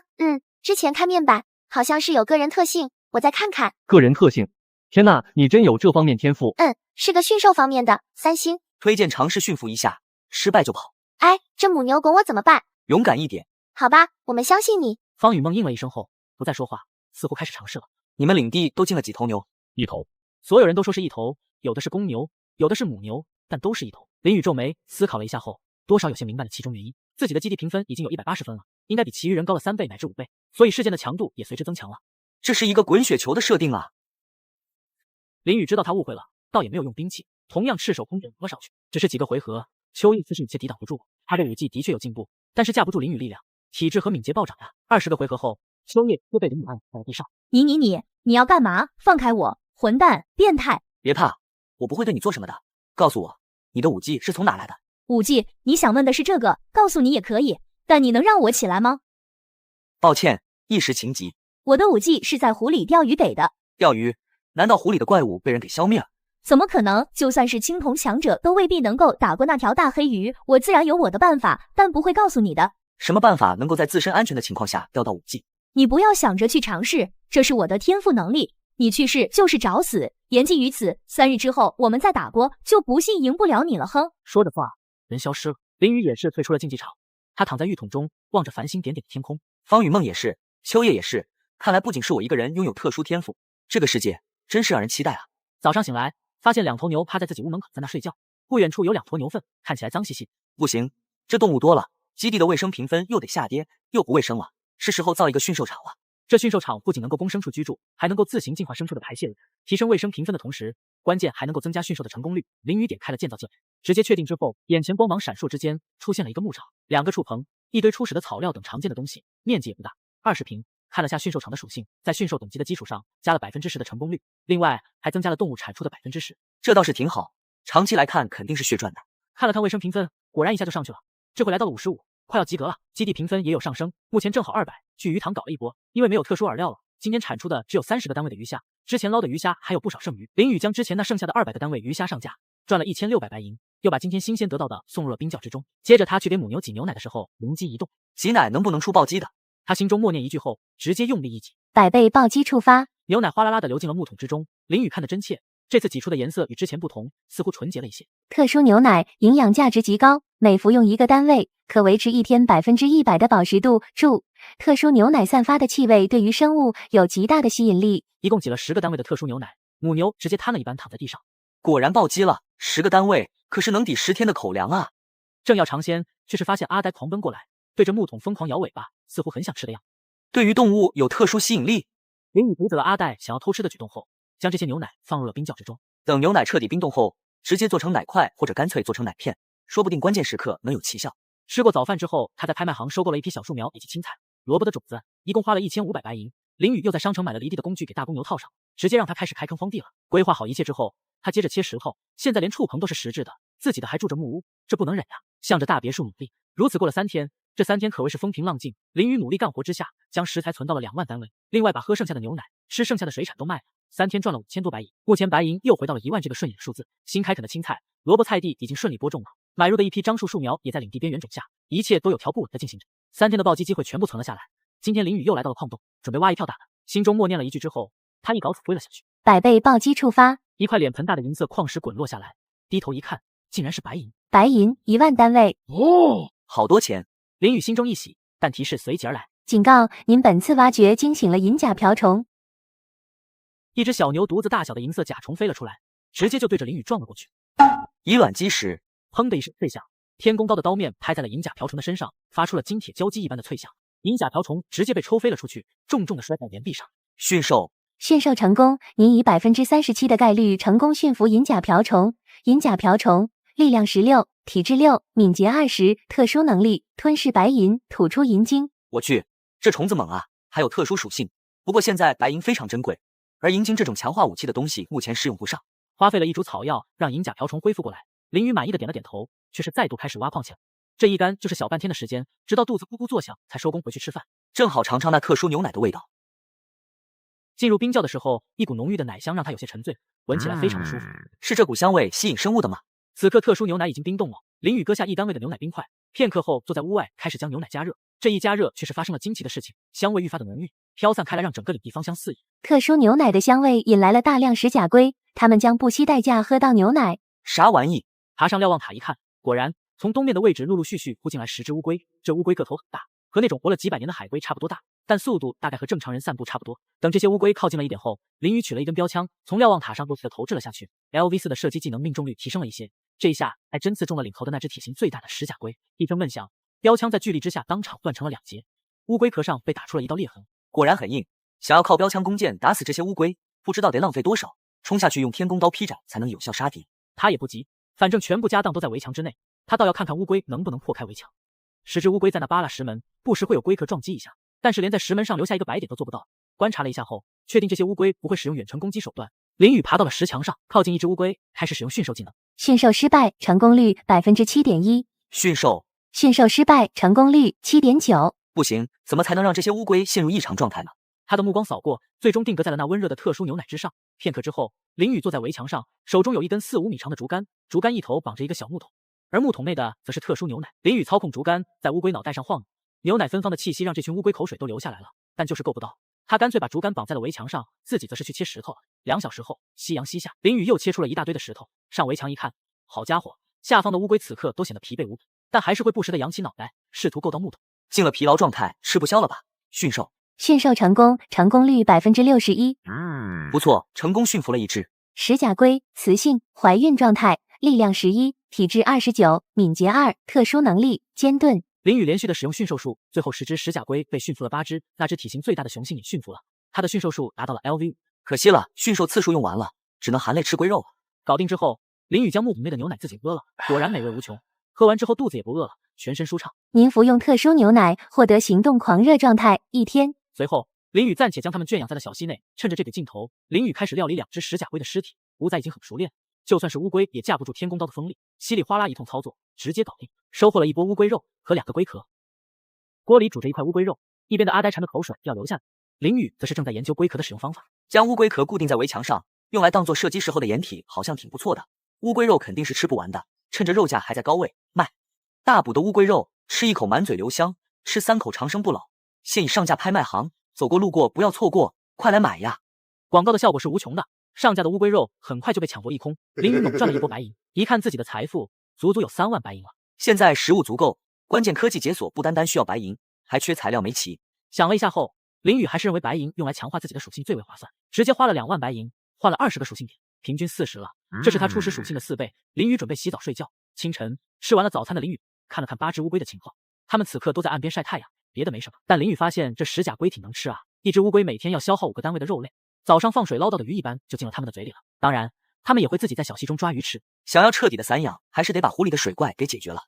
之前看面板好像是有个人特性，我再看看。个人特性？天呐，你真有这方面天赋。是个驯兽方面的，3星。推荐尝试驯服一下，失败就跑。哎，这母牛拱我怎么办？勇敢一点。好吧，我们相信你。方雨梦应了一声后，不再说话，似乎开始尝试了。你们领地都进了几头牛？1头。所有人都说是1头，有的是公牛，有的是母牛，但都是1头。林雨皱眉，思考了一下后，多少有些明白了其中原因。自己的基地评分已经有180分了，应该比其余人高了3倍乃至5倍，所以事件的强度也随之增强了。这是一个滚雪球的设定啊！林雨知道他误会了，倒也没有用兵器，同样赤手空拳摸上去，只是几个回合秋叶自是有些抵挡不住，他的武技的确有进步，但是架不住林雨力量，体质和敏捷暴涨呀。20个回合后，秋叶又被林雨按在了地上。你要干嘛？放开我！混蛋，变态！别怕，我不会对你做什么的。告诉我，你的武技是从哪来的？武技？你想问的是这个？告诉你也可以，但你能让我起来吗？抱歉，一时情急。我的武技是在湖里钓鱼给的。钓鱼？难道湖里的怪物被人给消灭了？怎么可能？就算是青铜强者，都未必能够打过那条大黑鱼。我自然有我的办法，但不会告诉你的。什么办法能够在自身安全的情况下钓到武技？你不要想着去尝试，这是我的天赋能力。你去试就是找死。言尽于此，3日之后我们再打过，就不信赢不了你了。哼！说着话，人消失了。林雨也是退出了竞技场，他躺在浴桶中，望着繁星点点的天空。方雨梦也是，秋叶也是。看来不仅是我一个人拥有特殊天赋，这个世界真是让人期待啊！早上醒来，发现2头牛趴在自己屋门口在那睡觉，不远处有2坨牛粪，看起来脏兮兮。不行，这动物多了，基地的卫生评分又得下跌，又不卫生了，是时候造一个驯兽场了。这驯兽场不仅能够供牲畜居住，还能够自行净化牲畜的排泄物，提升卫生评分的同时，关键还能够增加驯兽的成功率。林雨点开了建造键，直接确定之后，眼前光芒闪烁之间出现了一个牧场，2个畜棚，一堆初始的草料等常见的东西，面积也不大，20平。看了下驯兽场的属性，在驯兽等级的基础上加了10%的成功率，另外还增加了动物产出的10%，这倒是挺好，长期来看肯定是血赚的。看了看卫生评分，果然一下就上去了，这回来到了55，快要及格了。基地评分也有上升，目前正好200。去鱼塘搞了一波，因为没有特殊饵料了，今天产出的只有30个单位的鱼虾，之前捞的鱼虾还有不少剩余。林雨将之前那剩下的200个单位鱼虾上架，赚了1600白银，又把今天新鲜得到的送入了冰窖之中。接着他去给母牛挤牛奶的时候，灵机一动，挤奶能不能出暴击的？他心中默念一句后，直接用力一挤，100倍暴击触发，牛奶哗啦啦的流进了木桶之中。林雨看得真切，这次挤出的颜色与之前不同，似乎纯洁了一些。特殊牛奶营养价值极高，每服用1个单位可维持1天100%的保湿度。注：特殊牛奶散发的气味对于生物有极大的吸引力。一共挤了10个单位的特殊牛奶，母牛直接瘫了一般躺在地上。果然暴击了，10个单位可是能抵10天的口粮啊！正要尝鲜，却是发现阿呆狂奔过来，对着木桶疯狂摇尾巴，似乎很想吃的样子。对于动物有特殊吸引力。林雨阻止了阿呆想要偷吃的举动后，将这些牛奶放入了冰窖之中。等牛奶彻底冰冻后，直接做成奶块或者干脆做成奶片，说不定关键时刻能有奇效。吃过早饭之后，他在拍卖行收购了一批小树苗以及青菜、萝卜的种子，一共花了1500白银。林雨又在商城买了犁地的工具给大公牛套上，直接让他开始开垦荒地了。规划好一切之后，他接着切石头，现在连畜棚都是实质的，自己的还住着木屋，这不能忍呀！向着大别墅努力。如此过了3天，这3天可谓是风平浪静。林雨努力干活之下，将食材存到了2万单位，另外把喝剩下的牛奶、吃剩下的水产都卖了。3天赚了5000多白银，目前白银又回到了1万这个顺眼数字。新开垦的青菜、萝卜菜地已经顺利播种了，买入的一批樟树树苗也在领地边缘种下，一切都有条不紊的进行着。3天的暴击机会全部存了下来。今天林雨又来到了矿洞，准备挖一票大的，心中默念了一句之后，他一镐子挥了下去，100倍暴击触发，一块脸盆大的银色矿石滚落下来，低头一看，竟然是白银。白银1万单位，哦，好多钱！林雨心中一喜，但提示随即而来，警告您本次挖掘惊醒了银甲瓢虫。一只小牛犊子大小的银色甲虫飞了出来，直接就对着林雨撞了过去。以卵击石，砰的一声脆响，天宫刀的刀面拍在了银甲瓢虫的身上，发出了金铁交击一般的脆响。银甲瓢虫直接被抽飞了出去，重重的摔在岩壁上。驯兽成功，您以37%的概率成功驯服银甲瓢虫。银甲瓢虫力量16，体质6，敏捷20，特殊能力吞噬白银，吐出银晶。我去，这虫子猛啊，还有特殊属性。不过现在白银非常珍贵，而银晶这种强化武器的东西目前使用不上。花费了一株草药让银甲瓢虫恢复过来，林雨满意的点了点头，却是再度开始挖矿起来。这一干就是小半天的时间，直到肚子咕咕作响才收工回去吃饭，正好尝尝那特殊牛奶的味道。进入冰窖的时候，一股浓郁的奶香让他有些沉醉，闻起来非常的舒服。是这股香味吸引生物的吗？此刻特殊牛奶已经冰冻了，林雨割下1单位的牛奶冰块，片刻后坐在屋外开始将牛奶加热。这一加热却是发生了惊奇的事情，香味愈发的浓郁，飘散开来，让整个领地芳香四溢。特殊牛奶的香味引来了大量石甲龟，它们将不惜代价喝到牛奶。啥玩意？爬上瞭望塔一看，果然从东面的位置陆陆续续扑进来10只乌龟。这乌龟个头很大，和那种活了几百年的海龟差不多大，但速度大概和正常人散步差不多。等这些乌龟靠近了一点后，林雨取了一根标枪，从瞭望塔上落地的投掷了下去。LV4的射击技能命中率提升了一些，这一下还真刺中了领头的那只体型最大的石甲龟。一声闷响，标枪在巨力之下当场断成了2截，乌龟壳上被打出了一道裂痕。果然很硬，想要靠标枪弓箭打死这些乌龟，不知道得浪费多少。冲下去用天宫刀劈斩才能有效杀敌。他也不急，反正全部家当都在围墙之内，他倒要看看乌龟能不能破开围墙。10只乌龟在那扒拉石门，不时会有龟壳撞击一下，但是连在石门上留下一个白点都做不到。观察了一下后，确定这些乌龟不会使用远程攻击手段。林雨爬到了石墙上，靠近一只乌龟，开始使用驯兽技能。驯兽失败，成功率7.1%。驯兽失败，成功率7.9%。不行，怎么才能让这些乌龟陷入异常状态呢？他的目光扫过，最终定格在了那温热的特殊牛奶之上。片刻之后，林雨坐在围墙上，手中有一根4、5米长的竹竿，竹竿一头绑着一个小木桶，而木桶内的则是特殊牛奶。林雨操控竹竿在乌龟脑袋上晃悠，牛奶芬芳的气息让这群乌龟口水都流下来了，但就是够不到。他干脆把竹竿绑在了围墙上，自己则是去切石头了。2小时后，夕阳西下，林雨又切出了一大堆的石头，上围墙一看，好家伙，下方的乌龟此刻都显得疲惫无比，但还是会不时的扬起脑袋，试图够到木桶。进了疲劳状态，吃不消了吧？驯兽成功，成功率61%。不错，成功驯服了一只石甲龟，雌性，怀孕状态，力量11，体质29，敏捷2，特殊能力尖盾。林雨连续的使用驯兽术，最后10只石甲龟被驯服了8只，那只体型最大的雄性也驯服了，他的驯兽术达到了 LV。可惜了，驯兽次数用完了，只能含泪吃龟肉了。搞定之后，林雨将木桶内的牛奶自己喝了，果然美味无穷。喝完之后肚子也不饿了，全身舒畅。您服用特殊牛奶，获得行动狂热状态1天。随后，林雨暂且将它们圈养在了小溪内，趁着这个镜头，林雨开始料理2只石甲龟的尸体。乌仔已经很熟练，就算是乌龟也架不住天宫刀的锋利，稀里哗啦一通操作，直接搞定，收获了一波乌龟肉和2个龟壳。锅里煮着一块乌龟肉，一边的阿呆馋的口水要流下来，林雨则是正在研究龟壳的使用方法。将乌龟壳固定在围墙上，用来当做射击时候的掩体，好像挺不错的。乌龟肉肯定是吃不完的，趁着肉价还在高位卖。大补的乌龟肉，吃一口满嘴留香，吃3口长生不老。现已上架拍卖行，走过路过不要错过，快来买呀！广告的效果是无穷的，上架的乌龟肉很快就被抢夺一空。林雨猛赚了一波白银，一看自己的财富足有3万白银了。现在食物足够，关键科技解锁不单单需要白银，还缺材料没齐。想了一下后，林雨还是认为白银用来强化自己的属性最为划算，直接花了2万白银，换了20个属性点，平均40了，这是他初始属性的4倍。林雨准备洗澡睡觉。清晨吃完了早餐的林雨看了看8只乌龟的情况，它们此刻都在岸边晒太阳，别的没什么。但林雨发现这石甲龟挺能吃啊，一只乌龟每天要消耗5个单位的肉类，早上放水捞到的鱼一般就进了它们的嘴里了。当然，它们也会自己在小溪中抓鱼吃。想要彻底的散养，还是得把湖里的水怪给解决了。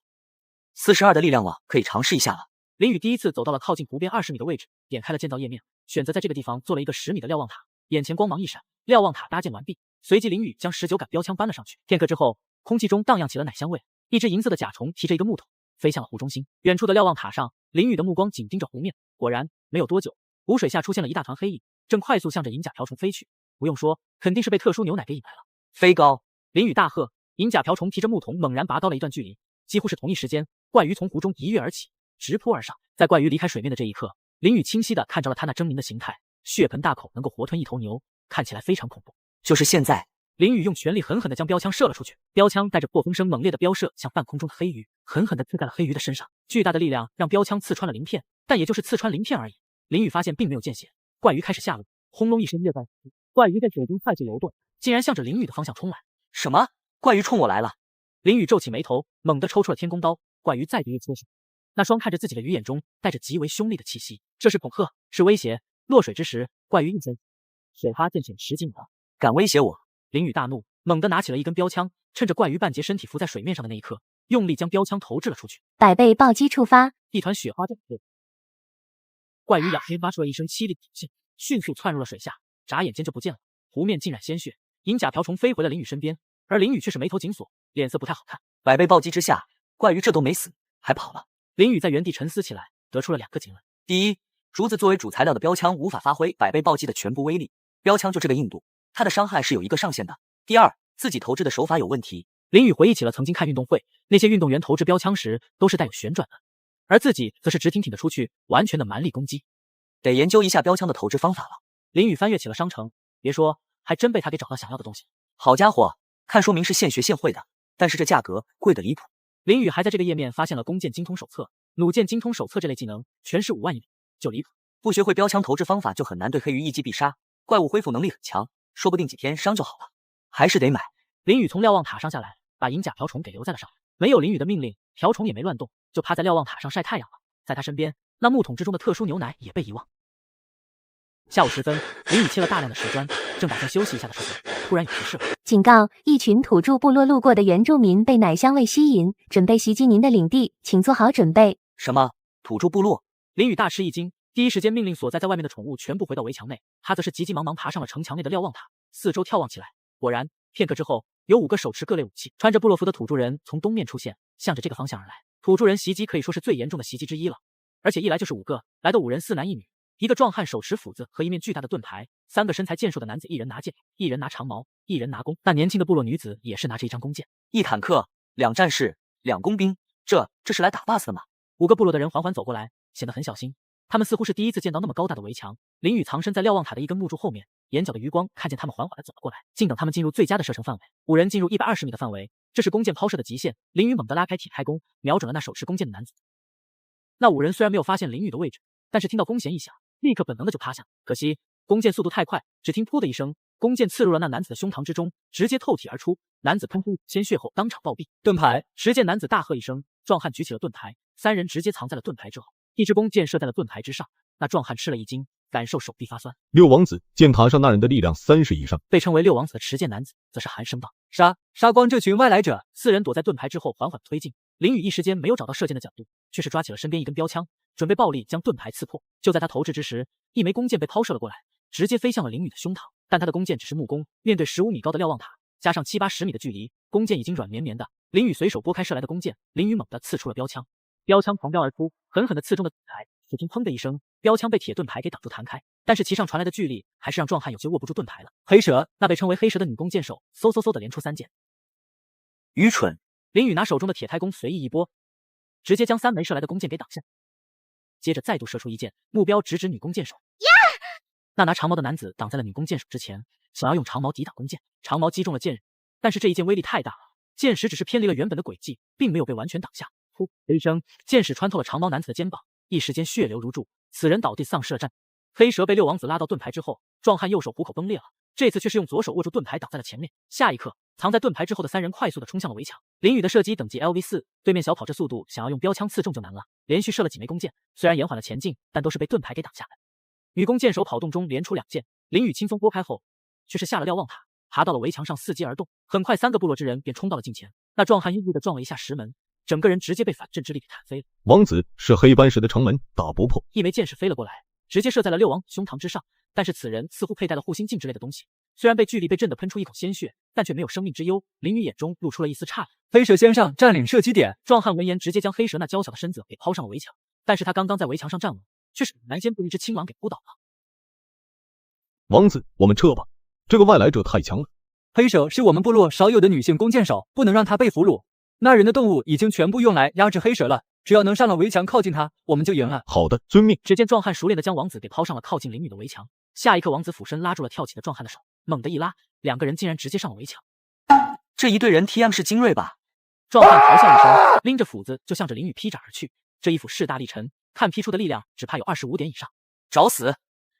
42的力量了，可以尝试一下了。林雨第一次走到了靠近湖边20米的位置，点开了建造页面，选择在这个地方做了一个10米的瞭望塔。眼前光芒一闪，瞭望塔搭建完毕。随即林雨将19杆标枪搬了上去。片刻之后，空气中荡漾起了奶香味。一只银色的甲虫提着一个木桶飞向了湖中心。远处的瞭望塔上，林雨的目光紧盯着湖面。果然，没有多久，湖水下出现了一大团黑影，正快速向着银甲瓢虫飞去。不用说，肯定是被特殊牛奶给引来了。飞高！林雨大喝。银甲瓢虫提着木桶猛然拔高了一段距离，几乎是同一时间，怪鱼从湖中一跃而起，直扑而上。在怪鱼离开水面的这一刻，林雨清晰地看着了它那狰狞的形态，血盆大口，能够活吞一头牛，看起来非常恐怖。就是现在，林雨用全力狠狠地将标枪射了出去，标枪带着破风声猛烈的飙射向半空中的黑鱼，狠狠地刺在了黑鱼的身上。巨大的力量让标枪刺穿了鳞片，但也就是刺穿鳞片而已。林雨发现并没有见血，怪鱼开始下落，轰隆一声跃在怪鱼在水中快速游动，竟然向着林雨的方向冲来。什么？怪鱼冲我来了！林雨皱起眉头，猛地抽出了天宫刀。怪鱼再度一切手，那双看着自己的鱼眼中带着极为凶厉的气息，这是恐吓，是威胁。落水之时，怪鱼一伸，水花溅起10几米了。敢威胁我？林雨大怒，猛地拿起了一根标枪，趁着怪鱼半截身体浮在水面上的那一刻，用力将标枪投掷了出去。百倍暴击触发，一团雪花炸裂。怪鱼仰天发出了一声凄厉的吼声，迅速窜入了水下，眨眼间就不见了。湖面浸染鲜血，银甲瓢虫飞回了林雨身边，而林雨却是眉头紧锁，脸色不太好看。百倍暴击之下，怪鱼这都没死，还跑了。林雨在原地沉思起来，得出了2个结论：第一，竹子作为主材料的标枪无法发挥百倍暴击的全部威力，标枪就这个硬度，它的伤害是有一个上限的。第二，自己投掷的手法有问题。林雨回忆起了曾经看运动会，那些运动员投掷标枪时都是带有旋转的，而自己则是直挺挺的出去，完全的蛮力攻击。得研究一下标枪的投掷方法了。林雨翻阅起了商城，别说，还真被他给找到想要的东西。好家伙，看说明是现学现会的，但是这价格贵得离谱。林雨还在这个页面发现了弓箭精通手册、弩箭精通手册这类技能，全是5万1米，就离谱。不学会标枪投掷方法，就很难对黑鱼一击必杀。怪物恢复能力很强，说不定几天伤就好了。还是得买。林雨从瞭望塔上下来，把银甲瓢虫给留在了上面。没有林雨的命令，瓢虫也没乱动，就趴在瞭望塔上晒太阳了。在他身边，那木桶之中的特殊牛奶也被遗忘。下午时分，林雨切了大量的石砖，正打算休息一下的时候，突然有急事了。警告：一群土著部落路过的原住民被奶香味吸引，准备袭击您的领地，请做好准备。什么土著部落？林宇大吃一惊，第一时间命令所在外面的宠物全部回到围墙内。他则是急急忙忙爬上了城墙内的瞭望塔，四周眺望起来。果然，片刻之后，有5个手持各类武器、穿着部落服的土著人从东面出现，向着这个方向而来。土著人袭击可以说是最严重的袭击之一了，而且一来就是5个，来的5人4男1女。一个壮汉手持斧子和一面巨大的盾牌，3个身材健硕的男子，一人拿剑，一人拿长矛，一人拿弓。那年轻的部落女子也是拿着一张弓箭。1坦克，2战士，2工兵，这是来打 boss 的吗？5个部落的人缓缓走过来，显得很小心。他们似乎是第一次见到那么高大的围墙。林宇藏身在瞭望塔的一根木柱后面，眼角的余光看见他们缓缓地走了过来。竟等他们进入最佳的射程范围，5人进入120米的范围，这是弓箭抛射的极限。林宇猛地拉开铁开弓，瞄准了那手持弓箭的男子。那5人虽然没有发现林宇的位置，但是听到弓弦一响，立刻本能的就趴下。可惜弓箭速度太快，只听噗的一声，弓箭刺入了那男子的胸膛之中，直接透体而出。男子喷出鲜血后当场暴毙。盾牌！持剑男子大喝一声，壮汉举起了盾牌，3人直接藏在了盾牌之后。一支弓箭射在了盾牌之上，那壮汉吃了一惊，感受手臂发酸。6王子，箭塔上那人的力量30以上。被称为6王子的持剑男子则是寒声道：杀光这群外来者！4人躲在盾牌之后缓缓推进。林宇一时间没有找到射箭的角度，却是抓起了身边一根标枪，准备暴力将盾牌刺破。就在他投掷之时，一枚弓箭被抛射了过来，直接飞向了林宇的胸膛。但他的弓箭只是木弓，面对15米高的瞭望塔，加上7、80米的距离，弓箭已经软绵绵的。林宇随手拨开射来的弓箭，林宇猛地刺出了标枪。标枪狂飙而出，狠狠地刺中了盾牌。只听砰的一声，标枪被铁盾牌给挡住弹开，但是其上传来的巨力还是让壮汉有些握不住盾牌了。黑蛇，那被称为黑蛇的女弓箭手，嗖的连出3箭。愚蠢！林宇拿手中的铁开弓随意一拨，直接将3枚射来的弓箭给挡下，接着再度射出1箭，目标直指女弓箭手。那拿长矛的男子挡在了女弓箭手之前，想要用长矛抵挡弓箭，长矛击中了箭人，但是这一箭威力太大了，箭矢只是偏离了原本的轨迹，并没有被完全挡下。噗的一声，箭矢穿透了长矛男子的肩膀，一时间血流如注，此人倒地丧失了战斗。黑蛇被6王子拉到盾牌之后，壮汉右手虎口崩裂了，这次却是用左手握住盾牌挡在了前面。下一刻，藏在盾牌之后的3人快速的冲向了围墙。林宇的射击等级 LV4，对面小跑这速度，想要用标枪刺中就难了。连续射了几枚弓箭，虽然延缓了前进，但都是被盾牌给挡下来。女弓箭手跑动中连出2箭，林宇轻松拨开后，却是下了瞭望塔，爬到了围墙上伺机而动。很快3个部落之人便冲到了近前，那壮汉用力的撞了一下石门，整个人直接被反震之力给弹飞了。王子是黑斑石的城门，打不破。一枚箭矢飞了过来，直接射在了6王子胸膛之上，但是此人似乎佩戴了护心镜之类的东西，虽然被巨力被震得喷出一口鲜血，但却没有生命之忧。林宇眼中露出了一丝诧异。黑蛇先生占领射击点。壮汉闻言直接将黑蛇那娇小的身子给抛上了围墙，但是他刚刚在围墙上站稳，却是难间被一只青狼给扑倒了。王子，我们撤吧，这个外来者太强了。黑蛇是我们部落少有的女性弓箭手，不能让她被俘虏。那人的动物已经全部用来压制黑蛇了，只要能上了围墙靠近他，我们就赢了。好的，遵命。只见壮汉熟练的将王子给抛上了靠近林宇的围墙，下一刻王子俯身拉住了跳起的壮汉的手，猛地一拉，2个人竟然直接上了围墙。这一队人 TM 是精锐吧？壮汉咆哮一声，拎着斧子就向着林宇劈斩而去。这一斧势大力沉，看劈出的力量只怕有25点以上。找死！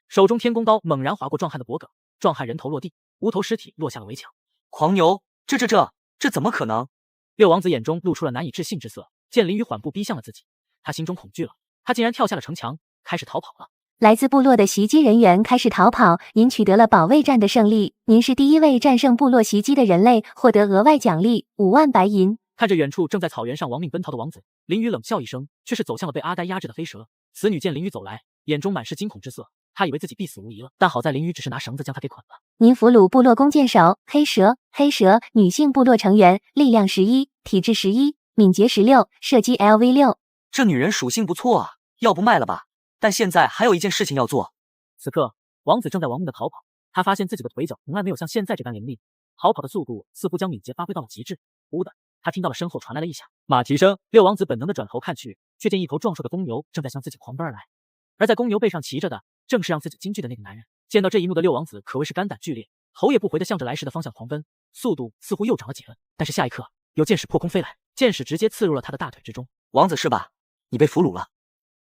手中天弓刀猛然划过壮汉的脖颈，壮汉人头落地，无头尸体落下了围墙。狂牛，这怎么可能？6王子眼中露出了难以置信之色，见林宇缓步逼向了自己，他心中恐惧了，他竟然跳下了城墙，开始逃跑了。来自部落的袭击人员开始逃跑，您取得了保卫战的胜利，您是第1位战胜部落袭击的人类，获得额外奖励5万白银。看着远处正在草原上亡命奔逃的王子，林宇冷笑一声，却是走向了被阿呆压制的黑蛇。此女见林宇走来，眼中满是惊恐之色，她以为自己必死无疑了，但好在林宇只是拿绳子将她给捆了。您俘虏部落弓箭手黑蛇，女性部落成员，力量11，体质11，敏捷16，射击 LV6。这女人属性不错啊，要不卖了吧？但现在还有一件事情要做。此刻，王子正在亡命的逃跑，他发现自己的腿脚从来没有像现在这般凌厉，逃跑的速度似乎将敏捷发挥到了极致。忽的，他听到了身后传来了异响，马蹄声。6王子本能的转头看去，却见一头壮硕的公牛正在向自己狂奔而来，而在公牛背上骑着的正是让自己惊惧的那个男人。见到这一幕的6王子可谓是肝胆俱裂，头也不回的向着来时的方向狂奔，速度似乎又涨了几分。但是下一刻，有箭矢破空飞来，箭矢直接刺入了他的大腿之中。王子是吧？你被俘虏了。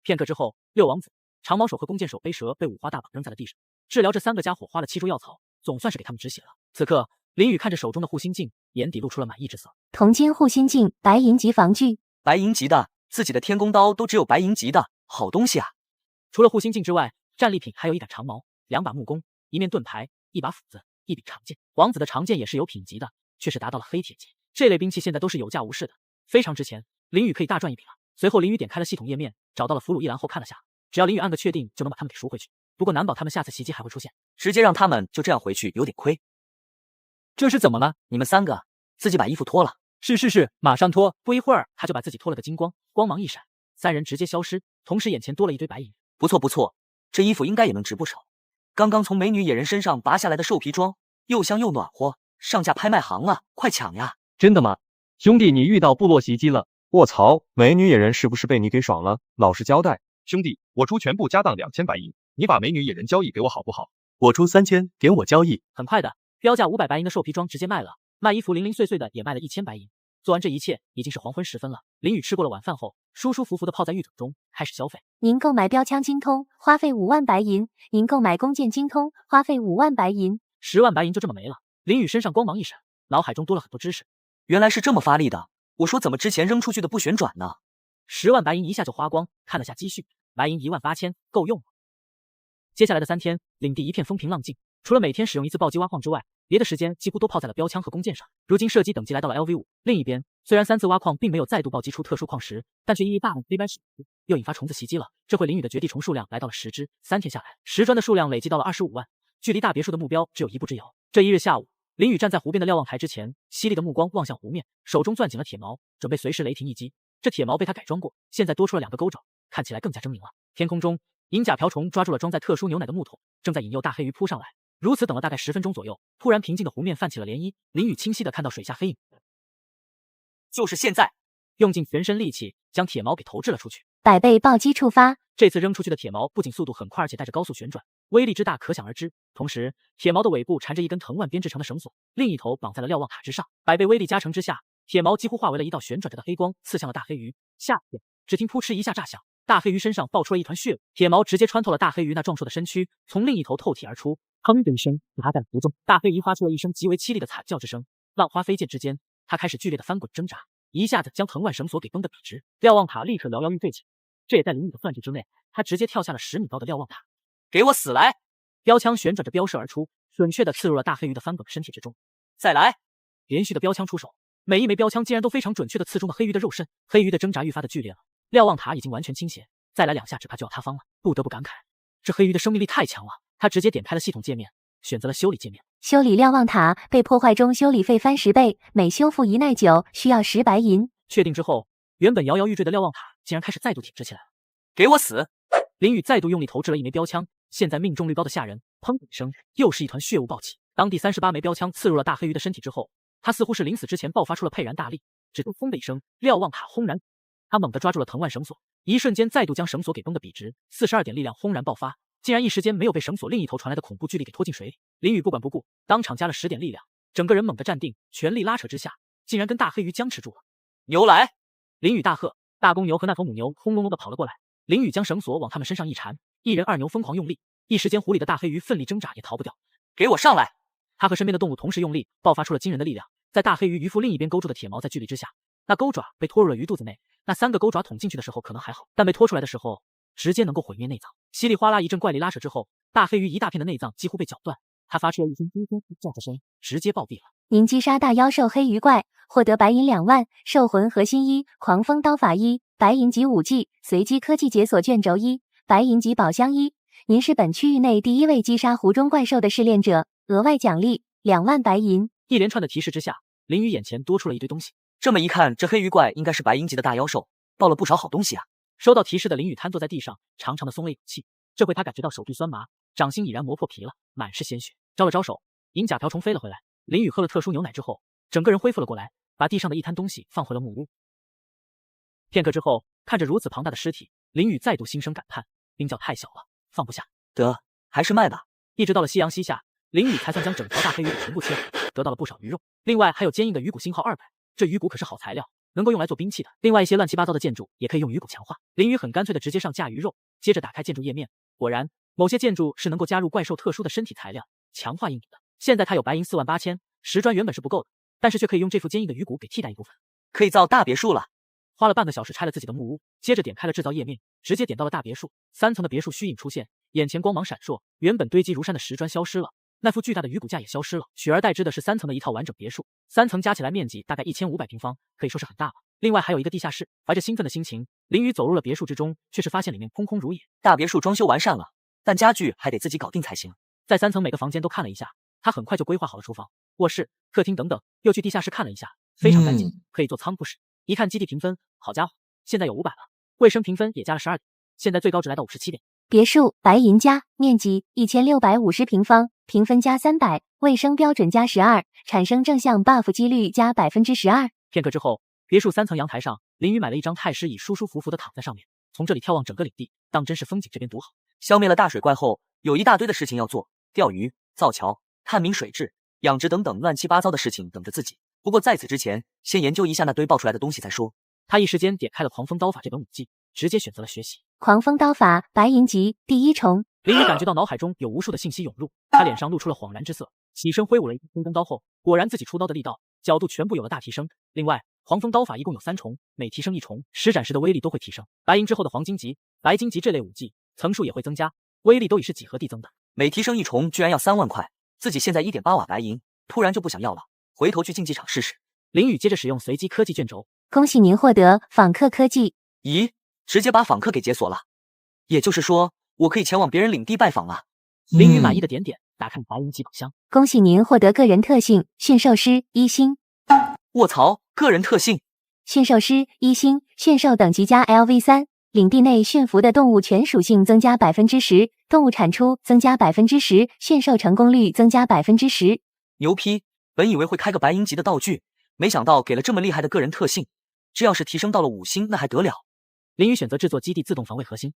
片刻之后，6王子、长矛手和弓箭手背蛇被5花大绑扔在了地上。治疗这3个家伙花了7株药草，总算是给他们止血了。此刻，林宇看着手中的护心镜，眼底露出了满意之色。铜金护心镜，白银级防具。白银级的，自己的天弓刀都只有白银级的，好东西啊！除了护心镜之外，战利品还有一杆长矛、2把木弓、一面盾牌、一把斧子。一柄长剑。王子的长剑也是有品级的，却是达到了黑铁级。这类兵器现在都是有价无市的，非常值钱。林宇可以大赚一笔了。随后林宇点开了系统页面，找到了俘虏一栏后看了下，只要林宇按个确定，就能把他们给赎回去。不过难保他们下次袭击还会出现，直接让他们就这样回去有点亏。这是怎么了？你们3个自己把衣服脱了。是，马上脱。不一会儿，他就把自己脱了个精光，光芒一闪，3人直接消失，同时眼前多了一堆白银。不错，这衣服应该也能值不少。刚刚从美女野人身上拔下来的兽皮装，又香又暖和，上架拍卖行了，快抢呀！真的吗？兄弟，你遇到部落袭击了。卧槽，美女野人是不是被你给爽了？老实交代。兄弟，我出全部家当2000白银，你把美女野人交易给我好不好？我出3000，点我交易。很快的，标价500白银的兽皮装直接卖了，卖衣服零零碎碎的也卖了1000白银。做完这一切，已经是黄昏时分了。林宇吃过了晚饭后，舒舒服服的泡在浴桶中，开始消费。您购买标枪精通，花费5万白银；您购买弓箭精通，花费5万白银。10万白银就这么没了。林宇身上光芒一闪，脑海中多了很多知识。原来是这么发力的，我说怎么之前扔出去的不旋转呢？10万白银一下就花光，看了下积蓄，白银18000，够用了。接下来的3天，领地一片风平浪静，除了每天使用一次暴击挖矿之外，别的时间几乎都泡在了标枪和弓箭上。如今射击等级来到了 LV5。另一边，虽然3次挖矿并没有再度暴击出特殊矿石，但却因大量黑斑石又引发虫子袭击了。这回林宇的绝地虫数量来到了10只，3天下来，石砖的数量累积到了25万，距离大别墅的目标只有1步之遥。这一日下午，林宇站在湖边的瞭望台之前，犀利的目光望向湖面，手中攥紧了铁矛，准备随时雷霆一击。这铁矛被他改装过，现在多出了2个钩爪，看起来更加狰狞了。天空中，银甲瓢虫抓住了装在特殊牛奶的木桶，正在引诱大黑鱼扑上来。如此等了大概10分钟左右，突然平静的湖面泛起了涟漪，林宇清晰的看到水下黑影。就是现在，用尽全身力气将铁矛给投掷了出去。百倍暴击触发，这次扔出去的铁矛不仅速度很快，而且带着高速旋转，威力之大可想而知。同时，铁矛的尾部缠着一根藤蔓编织成的绳索，另一头绑在了瞭望塔之上。百倍威力加成之下，铁矛几乎化为了一道旋转着的黑光，刺向了大黑鱼。下一秒，只听扑哧一下炸响，大黑鱼身上爆出了一团血雾，铁矛直接穿透了大黑鱼那壮硕的身躯，从另一头透体而出。砰的一声，砸在了湖中。大黑鱼发出了一声极为凄厉的惨叫之声。浪花飞溅之间，它开始剧烈的翻滚挣扎，一下子将藤蔓绳索给绷得笔直。瞭望塔立刻摇摇欲坠起，这也在林宇的算计之内，他直接跳下了10米高的瞭望塔。给我死来！标枪旋转着飙射而出，准确的刺入了大黑鱼的翻滚身体之中。再来！连续的标枪出手，每一枚标枪竟然都非常准确的刺中了黑鱼的肉身。黑鱼的挣扎愈发的剧烈了，瞭望塔已经完全倾斜，再来2下只怕就要塌方了。不得不感慨，这黑鱼的生命力太强了。他直接点开了系统界面，选择了修理界面。修理瞭望塔被破坏中修理费翻10倍，每修复1耐久需要10白银。确定之后，原本摇摇欲坠的瞭望塔竟然开始再度挺直起来了。给我死！林宇再度用力投掷了一枚标枪，现在命中率高的吓人。砰的一声，又是一团血雾爆起。当第38枚标枪刺入了大黑鱼的身体之后，他似乎是临死之前爆发出了沛然大力，只听轰的一声，瞭望塔轰然，他猛地抓住了藤蔓绳索，一瞬间再度将绳索给绷得笔直，42点力量轰然爆发，竟然一时间没有被绳索另一头传来的恐怖巨力给拖进水里。林宇不管不顾，当场加了10点力量，整个人猛地站定，全力拉扯之下，竟然跟大黑鱼僵持住了。牛来！林宇大喝，大公牛和那头母牛轰隆隆的跑了过来。林宇将绳索往他们身上一缠，一人2牛疯狂用力，一时间湖里的大黑鱼奋力挣扎也逃不掉。给我上来！他和身边的动物同时用力，爆发出了惊人的力量。在大黑鱼鱼腹另一边勾住的铁矛在巨力之下，那钩爪被拖入了鱼肚子内。那3个钩爪捅进去的时候可能还好，但被拖出来的时候，直接能够毁灭内脏。稀里哗啦一阵怪力拉扯之后，大黑鱼一大片的内脏几乎被绞断，它发出了一声惊天叫的声，直接暴毙了。您击杀大妖兽黑鱼怪，获得白银2万，兽魂核心1，狂风刀法1，白银级武技，随机科技解锁卷轴1，白银级宝箱1。您是本区域内第1位击杀湖中怪兽的试炼者，额外奖励2万白银。一连串的提示之下，林宇眼前多出了一堆东西。这么一看，这黑鱼怪应该是白银级的大妖兽，爆了不少好东西啊。收到提示的林宇瘫坐在地上，长长的松了一口气。这回他感觉到手臂酸麻，掌心已然磨破皮了，满是鲜血。招了招手，银甲瓢虫飞了回来。林宇喝了特殊牛奶之后，整个人恢复了过来，把地上的一滩东西放回了木屋。片刻之后，看着如此庞大的尸体，林宇再度心生感叹，冰窖太小了，放不下。得，还是卖吧。一直到了夕阳西下，林宇才算将整条大黑鱼给全部切了，得到了不少鱼肉。另外还有坚硬的鱼骨星号200，这鱼骨可是好材料，能够用来做兵器的。另外一些乱七八糟的建筑也可以用鱼骨强化。林宇很干脆的直接上架鱼肉，接着打开建筑页面，果然某些建筑是能够加入怪兽特殊的身体材料，强化硬体的。现在他有白银48000，石砖原本是不够的，但是却可以用这副坚硬的鱼骨给替代一部分，可以造大别墅了。花了半个小时拆了自己的木屋，接着点开了制造页面，直接点到了大别墅。3层的别墅虚影出现，眼前光芒闪烁，原本堆积如山的石砖消失了，那副巨大的鱼骨架也消失了，取而代之的是3层的一套完整别墅，3层加起来面积大概1500平方，可以说是很大了。另外还有一个地下室。怀着兴奋的心情，林雨走入了别墅之中，却是发现里面空空如也。大别墅装修完善了，但家具还得自己搞定才行。在3层每个房间都看了一下，他很快就规划好了厨房、卧室、客厅等等，又去地下室看了一下，非常干净，可以做仓库室。一看基地评分，好家伙，现在有500了，卫生评分也加了12点，现在最高值来到57点。别墅白银家，面积1650平方，评分加300，卫生标准加12，产生正向 buff 几率加12%。片刻之后，别墅3层阳台上，林雨买了一张太师椅，舒舒服服的躺在上面，从这里眺望整个领地，当真是风景这边独好。消灭了大水怪后，有一大堆的事情要做，钓鱼、造桥、探明水质、养殖等等乱七八糟的事情等着自己。不过在此之前，先研究一下那堆爆出来的东西再说。他一时间点开了《狂风刀法》这本武技，直接选择了学习。狂风刀法白银级第1重。林雨感觉到脑海中有无数的信息涌入，他脸上露出了恍然之色，起身挥舞了一根刀后，果然自己出刀的力道、角度全部有了大提升。另外，狂风刀法一共有3重，每提升1重，施展时的威力都会提升。白银之后的黄金级、白金级这类武技，层数也会增加，威力都已是几何递增的。每提升1重居然要3万块，自己现在1.8瓦白银，突然就不想要了，回头去竞技场试试。林雨接着使用随机科技卷轴，恭喜您获得访客科技。咦，直接把访客给解锁了，也就是说我可以前往别人领地拜访啊。林雨满意的点点，打开白银级宝箱。恭喜您获得个人特性驯兽师1星。卧槽，个人特性驯兽师1星，驯兽等级加 LV3，领地内驯服的动物全属性增加 10%， 动物产出增加 10%， 驯兽成功率增加 10%。牛批，本以为会开个白银级的道具，没想到给了这么厉害的个人特性，这要是提升到了5星那还得了。林雨选择制作基地自动防卫核心。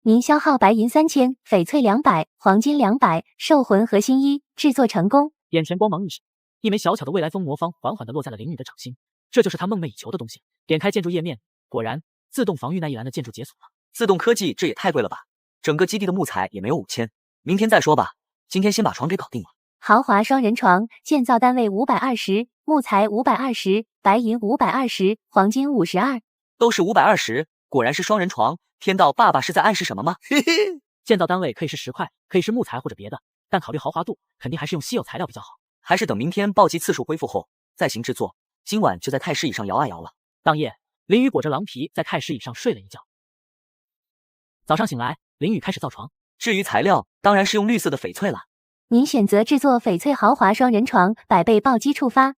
您消耗白银3000，翡翠200，黄金200，兽魂核心1，制作成功。眼前光芒一闪，一枚小巧的未来风魔方缓缓地落在了林雨的掌心，这就是他梦寐以求的东西。点开建筑页面，果然自动防御那一栏的建筑解锁了。自动科技这也太贵了吧，整个基地的木材也没有5000，明天再说吧，今天先把床给搞定了。豪华双人床，建造单位520，木材520，白银520，黄金52，都是520，果然是双人床。天道爸爸是在暗示什么吗？嘿嘿，建造单位可以是石块，可以是木材或者别的，但考虑豪华度，肯定还是用稀有材料比较好。还是等明天暴击次数恢复后再行制作，今晚就在太师椅上摇啊摇了。当夜，林雨裹着狼皮在太师椅上睡了一觉。早上醒来，林雨开始造床。至于材料，当然是用绿色的翡翠了。您选择制作翡翠豪华双人床，100倍暴击触发。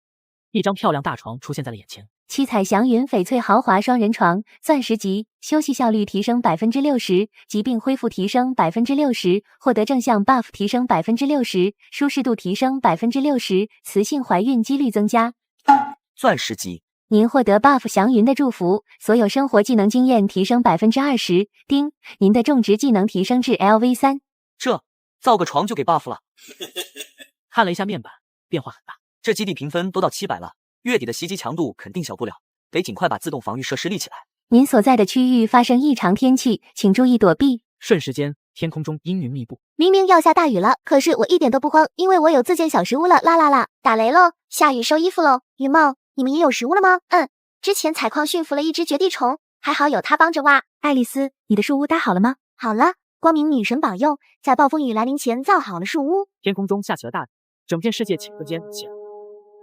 一张漂亮大床出现在了眼前。七彩祥云翡翠豪华双人床，钻石级，休息效率提升 60%， 疾病恢复提升 60%， 获得正向 buff 提升 60%， 舒适度提升 60%， 雌性怀孕几率增加。钻石级，您获得 buff 祥云的祝福，所有生活技能经验提升 20%。丁，您的种植技能提升至 LV3。这造个床就给 buff 了。看了一下面板，变化很大。这基地评分都到700了。月底的袭击强度肯定小不了，得尽快把自动防御设施立起来。您所在的区域发生异常天气，请注意躲避。瞬时间，天空中阴云密布。明明要下大雨了，可是我一点都不慌，因为我有自建小食屋了。啦啦啦，打雷喽，下雨收衣服喽。雨帽，你们也有食物了吗？之前采矿驯服了一只绝地虫，还好有它帮着挖。爱丽丝，你的树屋搭好了吗？好了，光明女神保佑，在暴风雨来临前造好了树屋。天空中下起了大雨，整片世界顷刻间起了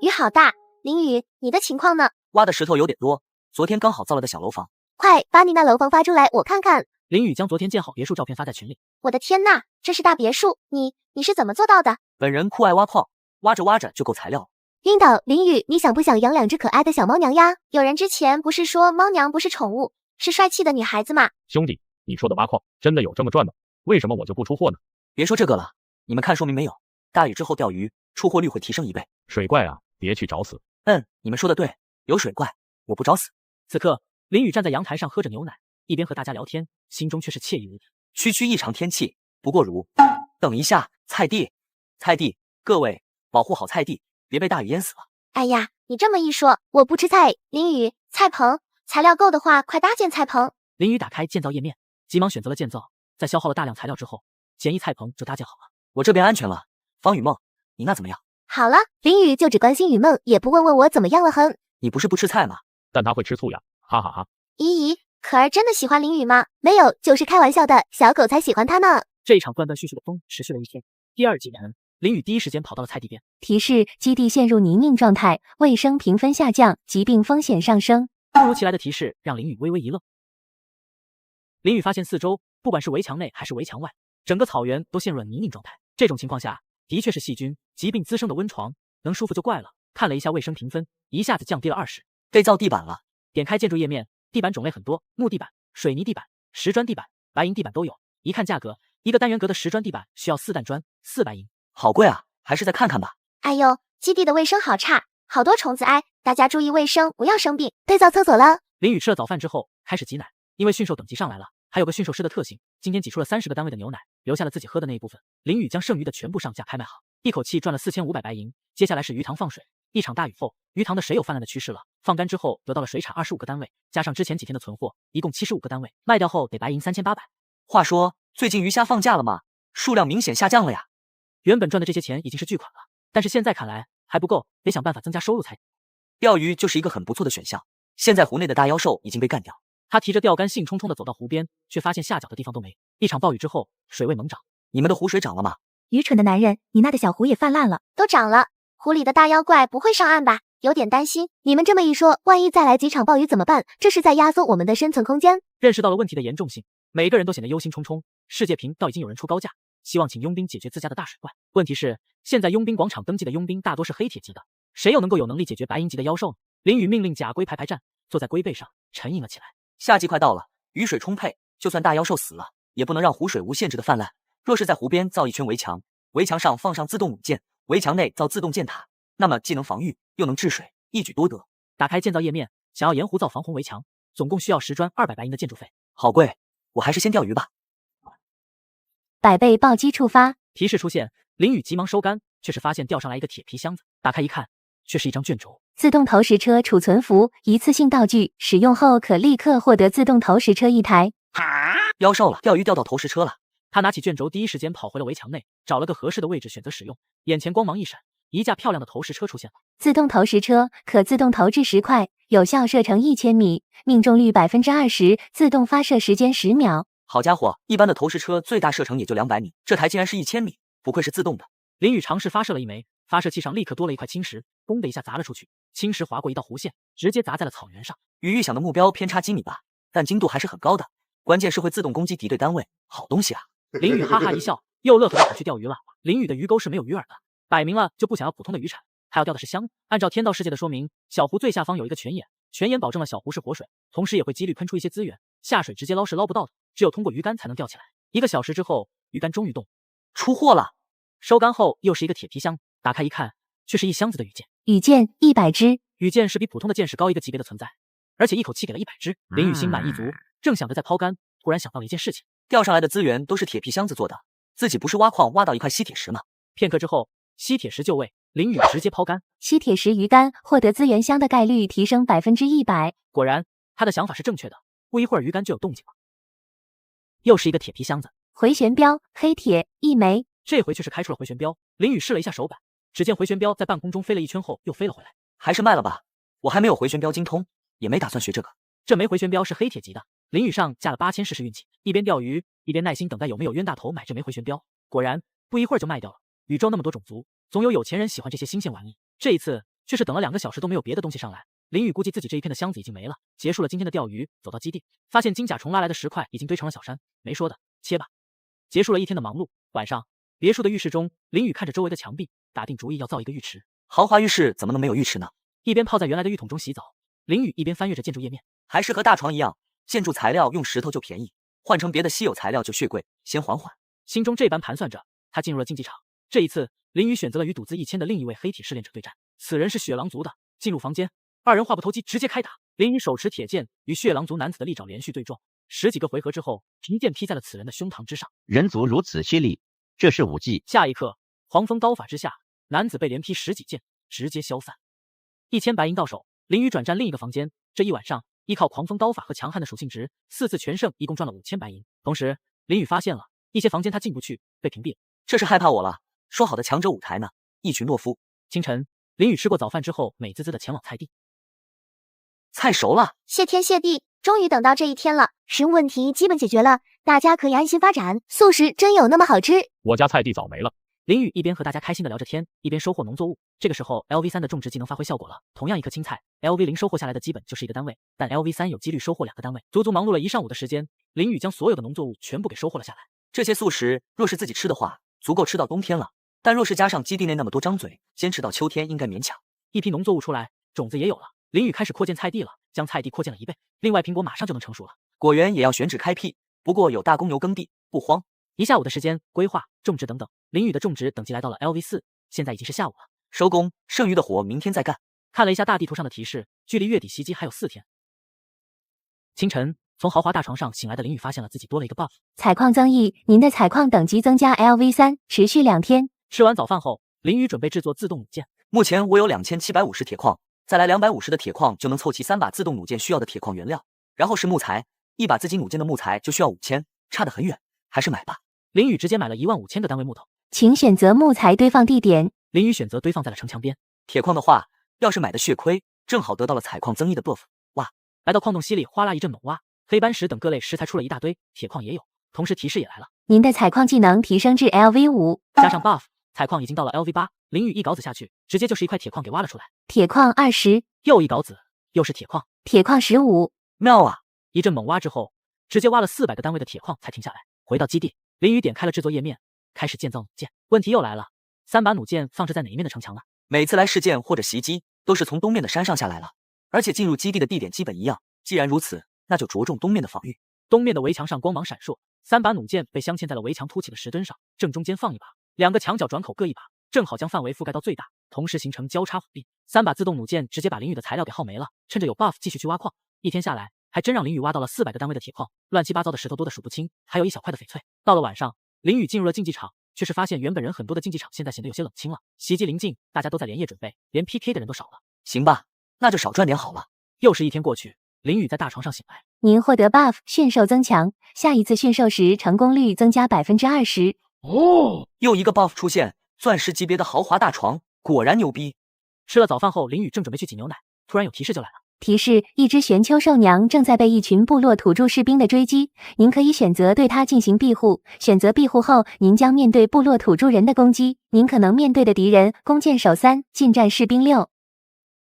雨好大。林雨，你的情况呢？挖的石头有点多，昨天刚好造了的小楼房。快把你那楼房发出来，我看看。林雨将昨天建好别墅照片发在群里。我的天呐，这是大别墅，你是怎么做到的？本人酷爱挖矿，挖着挖着就够材料。晕倒，林雨，你想不想养2只可爱的小猫娘呀？有人之前不是说猫娘不是宠物，是帅气的女孩子吗？兄弟，你说的挖矿真的有这么赚吗？为什么我就不出货呢？别说这个了，你们看说明没有？大雨之后钓鱼，出货率会提升1倍。水怪啊，别去找死。你们说的对，有水怪，我不找死。此刻，林雨站在阳台上喝着牛奶，一边和大家聊天，心中却是惬意无比。区区异常天气，不过如……等一下，菜地，各位保护好菜地，别被大雨淹死了。哎呀，你这么一说，我不吃菜。林雨，菜棚，材料够的话，快搭建菜棚。林雨打开建造页面，急忙选择了建造，在消耗了大量材料之后，简易菜棚就搭建好了。我这边安全了，方雨梦，你那怎么样？好了，林雨就只关心雨梦，也不问问我怎么样了。哼，你不是不吃菜吗？但他会吃醋呀，哈哈哈。咦，可儿真的喜欢林雨吗？没有，就是开玩笑的，小狗才喜欢他呢。这一场断断续续的风持续了1天。第二技能林宇第一时间跑到了菜地边。提示：基地陷入泥泞状态，卫生评分下降，疾病风险上升。突如其来的提示让林宇微微一愣。林宇发现四周，不管是围墙内还是围墙外，整个草原都陷入了泥泞状态。这种情况下，的确是细菌疾病滋生的温床，能舒服就怪了。看了一下卫生评分，一下子降低了20。被造地板了。点开建筑页面，地板种类很多，木地板、水泥地板、石砖地板、白银地板都有。一看价格，一个单元格的石砖地板需要4担砖，4白银，好贵啊，还是再看看吧。哎呦，基地的卫生好差，好多虫子哎，大家注意卫生，不要生病。得造厕所了。林宇吃了早饭之后开始挤奶，因为驯兽等级上来了，还有个驯兽师的特性，今天挤出了30个单位的牛奶，留下了自己喝的那一部分。林宇将剩余的全部上架拍卖好，一口气赚了4500白银。接下来是鱼塘放水，一场大雨后，鱼塘的水有泛滥的趋势了。放干之后得到了水产25个单位，加上之前几天的存货，一共75个单位，卖掉后得白银3800。话说，最近鱼虾放假了吗？数量明显下降了呀。原本赚的这些钱已经是巨款了，但是现在看来还不够，得想办法增加收入才。钓鱼就是一个很不错的选项。现在湖内的大妖兽已经被干掉。他提着钓竿兴冲冲地走到湖边，却发现下脚的地方都没。一场暴雨之后，水位猛涨。你们的湖水涨了吗？愚蠢的男人，你那的小湖也泛滥了，都涨了。湖里的大妖怪不会上岸吧？有点担心。你们这么一说，万一再来几场暴雨怎么办？这是在压缩我们的生存空间。认识到了问题的严重性，每个人都显得忧心忡忡。世界频道已经有人出高价，希望请佣兵解决自家的大水怪。问题是，现在佣兵广场登记的佣兵大多是黑铁级的，谁又能够有能力解决白银级的妖兽呢？林宇命令甲龟排战，坐在龟背上沉吟了起来。夏季快到了，雨水充沛，就算大妖兽死了，也不能让湖水无限制的泛滥。若是在湖边造一圈围墙，围墙上放上自动弩箭，围墙内造自动箭塔，那么既能防御又能治水，一举多得。打开建造页面，想要沿湖造防洪围墙，总共需要石砖200白银的建筑费，好贵，我还是先钓鱼吧。100倍暴击触发，提示出现，林宇急忙收竿，却是发现钓上来一个铁皮箱子，打开一看，却是一张卷轴。自动投石车储存符，一次性道具，使用后可立刻获得自动投石车1台。妖兽了，钓鱼钓到投石车了。他拿起卷轴，第一时间跑回了围墙内，找了个合适的位置选择使用。眼前光芒一闪，一架漂亮的投石车出现了。自动投石车可自动投掷石块，有效射程1000米，命中率20%，自动发射时间10秒。好家伙，一般的投石车最大射程也就200米，这台竟然是1000米，不愧是自动的。林宇尝试发射了一枚，发射器上立刻多了一块青石，嘣的一下砸了出去，青石划过一道弧线，直接砸在了草原上。与预想的目标偏差几米吧，但精度还是很高的，关键是会自动攻击敌对单位，好东西啊。林宇哈哈一笑，又乐呵地跑去钓鱼了。林宇的鱼钩是没有鱼饵的，摆明了就不想要普通的渔产，还要钓的是香。按照天道世界的说明，小湖最下方有一个泉眼，泉眼保证了小湖是活水，同时也会几率喷出一些资源，下水直接捞是捞不到的，只有通过鱼竿才能钓起来。1个小时之后，鱼竿终于动，出货了。收竿后又是一个铁皮箱，打开一看，却是一箱子的羽箭。羽箭100支，羽箭是比普通的箭矢高一个级别的存在，而且一口气给了100支。林宇心满意足，正想着再抛竿，突然想到了一件事情。钓上来的资源都是铁皮箱子做的，自己不是挖矿挖到一块吸铁石吗？片刻之后，吸铁石就位，林宇直接抛竿，吸铁石鱼竿获得资源箱的概率提升100%。果然，他的想法是正确的，不一会儿鱼竿就有动静了。又是一个铁皮箱子，回旋镖黑铁1枚，这回却是开出了回旋镖。林宇试了一下手感，只见回旋镖在半空中飞了一圈后又飞了回来。还是卖了吧，我还没有回旋镖精通，也没打算学这个。这枚回旋镖是黑铁级的，林宇上架了8000试试运气，一边钓鱼一边耐心等待有没有冤大头买这枚回旋镖。果然不一会儿就卖掉了。宇宙那么多种族，总有有钱人喜欢这些新鲜玩意，这一次却是等了2个小时都没有别的东西上来。林宇估计自己这一片的箱子已经没了，结束了今天的钓鱼，走到基地，发现金甲虫拉来的石块已经堆成了小山，没说的，切吧。结束了一天的忙碌，晚上别墅的浴室中，林宇看着周围的墙壁，打定主意要造一个浴池。豪华浴室怎么能没有浴池呢？一边泡在原来的浴桶中洗澡，林宇一边翻阅着建筑页面。还是和大床一样，建筑材料用石头就便宜，换成别的稀有材料就血贵，先缓缓。心中这般盘算着，他进入了竞技场。这一次，林宇选择了与赌资1000的另一位黑体试炼者对战，此人是血狼族的。进入房间，2人话不投机，直接开打。林宇手持铁剑与血狼族男子的利爪连续对撞，10几个回合之后，一剑劈在了此人的胸膛之上。人族如此犀利，这是武技。下一刻，黄蜂刀法之下，男子被连劈10几剑，直接消散。1000白银到手，林宇转战另一个房间。这一晚上，依靠狂风刀法和强悍的属性值，4次全胜，一共赚了5000白银。同时，林宇发现了一些房间他进不去，被屏蔽了。这是害怕我了？说好的强者舞台呢？一群懦夫！清晨，林宇吃过早饭之后，美滋滋的前往菜地。菜熟了，谢天谢地，终于等到这一天了。食物问题基本解决了，大家可以安心发展。素食真有那么好吃？我家菜地早没了，林宇一边和大家开心的聊着天，一边收获农作物。这个时候 LV3 的种植技能发挥效果了，同样一颗青菜 ，LV0 收获下来的基本就是一个单位，但 LV3 有几率收获2个单位。足足忙碌了1上午的时间，林宇将所有的农作物全部给收获了下来。这些素食若是自己吃的话，足够吃到冬天了。但若是加上基地内那么多张嘴，坚持到秋天应该勉强。一批农作物出来，种子也有了。林宇开始扩建菜地了，将菜地扩建了1倍。另外，苹果马上就能成熟了。果园也要选址开辟，不过有大公牛耕地，不慌。1下午的时间，规划、种植等等，林宇的种植等级来到了 LV4，现在已经是下午了。收工，剩余的活明天再干。看了一下大地图上的提示，距离月底袭击还有4天。清晨，从豪华大床上醒来的林宇发现了自己多了一个 buff， 采矿增益，您的采矿等级增加 LV3， 持续2天。吃完早饭后，林宇准备制作自动弩箭。目前我有2750铁矿，再来250的铁矿就能凑齐3把自动弩箭需要的铁矿原料。然后是木材，1把自己弩箭的木材就需要5000，差得很远，还是买吧。林宇直接买了15000个单位木头。请选择木材堆放地点。林宇选择堆放在了城墙边。铁矿的话，要是买的血亏，正好得到了采矿增益的 buff。哇！来到矿洞溪里，哗啦一阵猛挖，黑斑石等各类石材出了一大堆，铁矿也有，同时提示也来了。您的采矿技能提升至 LV5， 加上 buff， 采矿已经到了 LV8。林宇一镐子下去，直接就是一块铁矿给挖了出来。铁矿20，又一镐子，又是铁矿。铁矿15，妙啊！一阵猛挖之后，直接挖了400个单位的铁矿才停下来。回到基地，林宇点开了制作页面，开始建造弩箭。问题又来了，3把弩箭放置在哪一面的城墙啊？每次来事件或者袭击，都是从东面的山上下来了，而且进入基地的地点基本一样。既然如此，那就着重东面的防御。东面的围墙上光芒闪烁，3把弩箭被镶嵌在了围墙凸起的石墩上，正中间放一把，2个墙角转口各一把，正好将范围覆盖到最大，同时形成交叉火力。3把自动弩箭直接把林宇的材料给耗没了，趁着有 buff 继续去挖矿。一天下来，还真让林宇挖到了400个单位的铁矿，乱七八糟的石头多得数不清，还有一小块的翡翠。到了晚上，林宇进入了竞技场，却是发现原本人很多的竞技场现在显得有些冷清了。袭击临近，大家都在连夜准备，连 PK 的人都少了。行吧，那就少赚点好了。又是一天过去，林宇在大床上醒来。您获得 buff 驯兽增强，下一次驯兽时成功率增加 20%。哦，又一个 buff 出现，钻石级别的豪华大床，果然牛逼。吃了早饭后，林宇正准备去挤牛奶，突然有提示就来了。提示：一只玄丘兽娘正在被一群部落土著士兵的追击，您可以选择对它进行庇护。选择庇护后，您将面对部落土著人的攻击。您可能面对的敌人：弓箭手3，近战士兵6。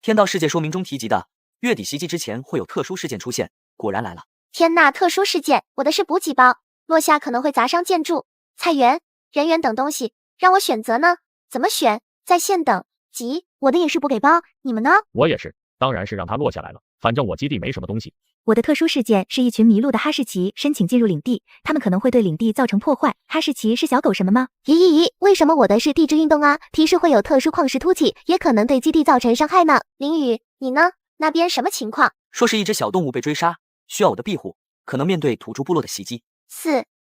天道世界说明中提及的，月底袭击之前会有特殊事件出现，果然来了。天呐，特殊事件！我的是补给包，落下可能会砸伤建筑、菜园、人员等东西，让我选择呢？怎么选？在线等急。我的也是补给包，你们呢？我也是，当然是让它落下来了。反正我基地没什么东西。我的特殊事件是一群迷路的哈士奇申请进入领地，他们可能会对领地造成破坏。哈士奇是小狗什么吗？咦，为什么我的是地质运动啊？提示会有特殊矿石凸起，也可能对基地造成伤害呢。林宇，你呢？那边什么情况？说是一只小动物被追杀，需要我的庇护，可能面对土著部落的袭击。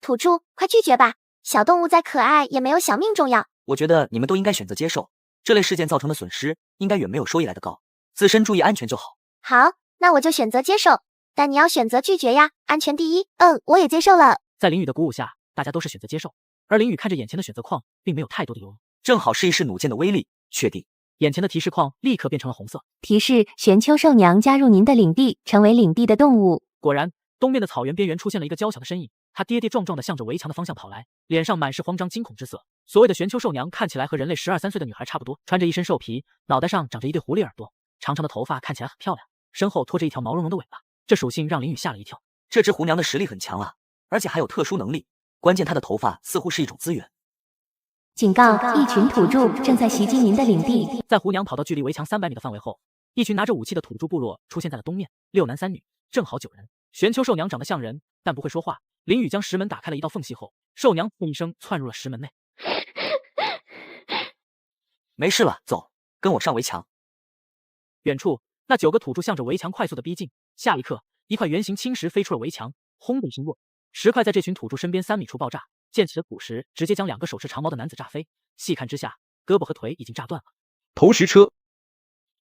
土著，快拒绝吧！小动物再可爱也没有小命重要。我觉得你们都应该选择接受，这类事件造成的损失应该远没有收益来的高，自身注意安全就好。好，那我就选择接受，但你要选择拒绝呀，安全第一。我也接受了。在林宇的鼓舞下，大家都是选择接受，而林宇看着眼前的选择框，并没有太多的犹豫，正好试一试弩箭的威力，确定。眼前的提示框立刻变成了红色，提示：玄丘兽娘加入您的领地，成为领地的动物。果然，东面的草原边缘出现了一个娇小的身影，他跌跌撞撞地向着围墙的方向跑来，脸上满是慌张惊恐之色。所谓的玄丘兽娘看起来和人类12、13岁的女孩差不多，穿着一身兽皮，脑袋上长着一对狐狸耳朵，长长的头发看起来很漂亮，身后拖着一条毛茸茸的尾巴。这属性让林宇吓了一跳，这只狐娘的实力很强啊，而且还有特殊能力，关键她的头发似乎是一种资源。警告：一群土著正在袭击您的领地。在狐娘跑到距离围墙300米的范围后，一群拿着武器的土著部落出现在了东面，6男3女，正好9人。玄丘兽娘长得像人，但不会说话。林宇将石门打开了一道缝隙后，兽娘噗一声窜入了石门内。没事了，走，跟我上围墙。远处那9个土著向着围墙快速的逼近，下一刻，一块圆形青石飞出了围墙，轰的一声落，石块在这群土著身边3米处爆炸，溅起的土石直接将2个手持长矛的男子炸飞，细看之下，胳膊和腿已经炸断了。投石车，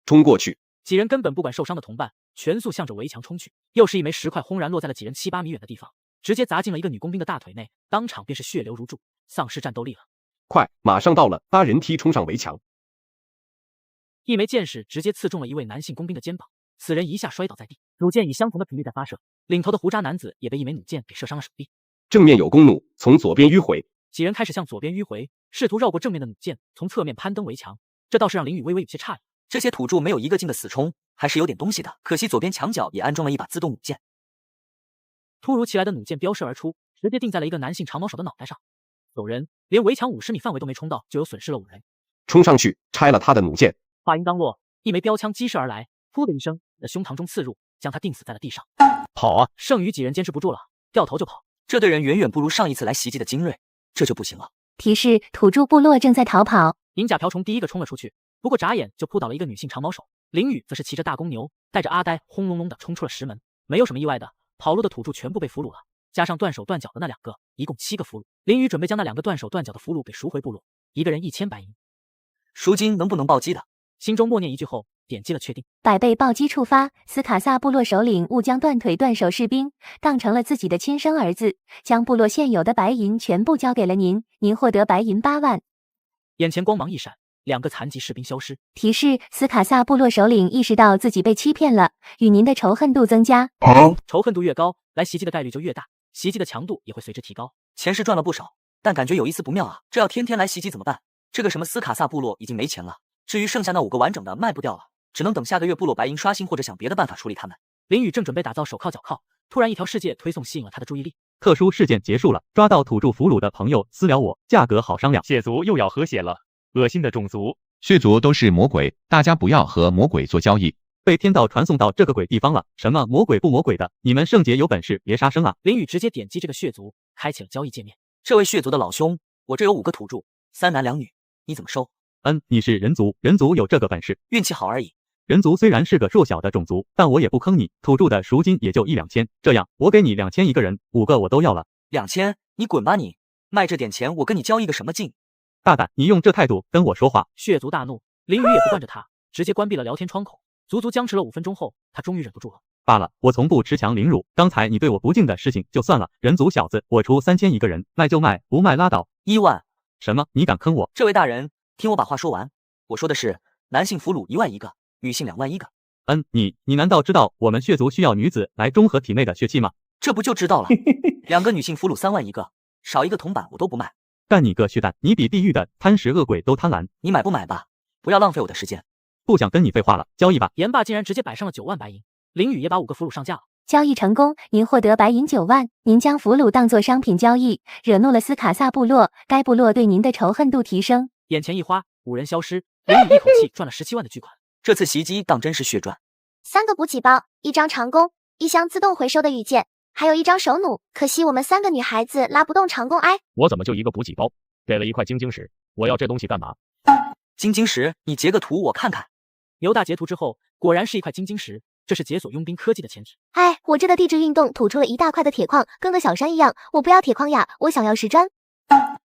冲过去！几人根本不管受伤的同伴，全速向着围墙冲去。又是一枚石块轰然落在了几人7、8米远的地方，直接砸进了一个女工兵的大腿内，当场便是血流如注，丧失战斗力了。快，马上到了！8人踢冲上围墙。一枚箭矢直接刺中了一位男性工兵的肩膀，此人一下摔倒在地。弩箭以相同的频率在发射，领头的胡渣男子也被一枚弩箭给射伤了手臂。正面有弓弩，从左边迂回，几人开始向左边迂回，试图绕过正面的弩箭，从侧面攀登围墙。这倒是让林宇微微有些诧异。这些土著没有一个劲的死冲，还是有点东西的。可惜左边墙角也安装了一把自动弩箭。突如其来的弩箭飙射而出，直接定在了一个男性长毛手的脑袋上。走人，连围墙50米范围都没冲到，就有损失了5人。冲上去拆了他的弩箭。话音刚落，一枚标枪击射而来，噗的一声，在胸膛中刺入，将他钉死在了地上。跑啊！剩余几人坚持不住了，掉头就跑。这队人远远不如上一次来袭击的精锐，这就不行了。提示：土著部落正在逃跑。银甲瓢虫第一个冲了出去，不过眨眼就扑倒了一个女性长毛手。林宇则是骑着大公牛，带着阿呆轰隆隆的冲出了石门。没有什么意外的，跑路的土著全部被俘虏了，加上断手断脚的那2个，一共7个俘虏。林宇准备将那2个断手断脚的俘虏给赎回部落，一个人1000白银。赎金能不能暴击的？心中默念一句后，点击了确定。百倍暴击触发，斯卡萨部落首领误将断腿断手士兵当成了自己的亲生儿子，将部落现有的白银全部交给了您，您获得白银8万。眼前光芒一闪，2个残疾士兵消失。提示：斯卡萨部落首领意识到自己被欺骗了，与您的仇恨度增加。仇恨度越高，来袭击的概率就越大，袭击的强度也会随之提高。钱是赚了不少，但感觉有一丝不妙啊！这要天天来袭击怎么办？这个什么斯卡萨部落已经没钱了，至于剩下那5个完整的卖不掉了，只能等下个月部落白银刷新或者想别的办法处理他们。林宇正准备打造手铐脚铐，突然一条世界推送吸引了他的注意力。特殊事件结束了，抓到土著俘虏的朋友私聊我，价格好商量。血族又要和血了，恶心的种族。血族都是魔鬼，大家不要和魔鬼做交易。被天道传送到这个鬼地方了，什么魔鬼不魔鬼的，你们圣洁有本事别杀生啊！林宇直接点击这个血族，开启了交易界面。这位血族的老兄，我这有5个土著，3男2女，你怎么收？你是人族，人族有这个本事，运气好而已。人族虽然是个弱小的种族，但我也不坑你，土著的赎金也就1-2千，这样我给你2000一个人，5个我都要了。2000？你滚吧你！卖这点钱我跟你交易个什么劲？大胆，你用这态度跟我说话！血族大怒，林宇也不惯着他，直接关闭了聊天窗口。足足僵持了5分钟后，他终于忍不住了。罢了，我从不恃强凌辱，刚才你对我不敬的事情就算了，人族小子，我出3000一个人，卖就卖，不卖拉倒。1万？什么？你敢坑我？这位大人，听我把话说完。我说的是男性俘虏1万一个，女性2万一个。你难道知道我们血族需要女子来中和体内的血气吗？这不就知道了。2个女性俘虏3万一个，少一个铜板我都不卖。干你个血蛋，你比地狱的贪食恶鬼都贪婪。你买不买吧？不要浪费我的时间。不想跟你废话了，交易吧。言罢竟然直接摆上了9万白银，林宇也把5个俘虏上架了。交易成功，您获得白银9万。您将俘虏当作商品交易，惹怒了斯卡萨部落，该部落对您的仇恨度提升。眼前一花，5人消失，林宇一口气赚了17万的巨款。这次袭击当真是血赚。 3个补给包，1张长弓，1箱自动回收的羽箭，还有1张手弩。可惜我们3个女孩子拉不动长弓，哎，我怎么就一个补给包？给了一块晶晶石，我要这东西干嘛？晶晶石，你截个图我看看。牛大截图之后，果然是一块晶晶石，这是解锁佣兵科技的前提。哎，我这的地质运动吐出了一大块的铁矿，跟个小山一样。我不要铁矿呀，我想要石砖。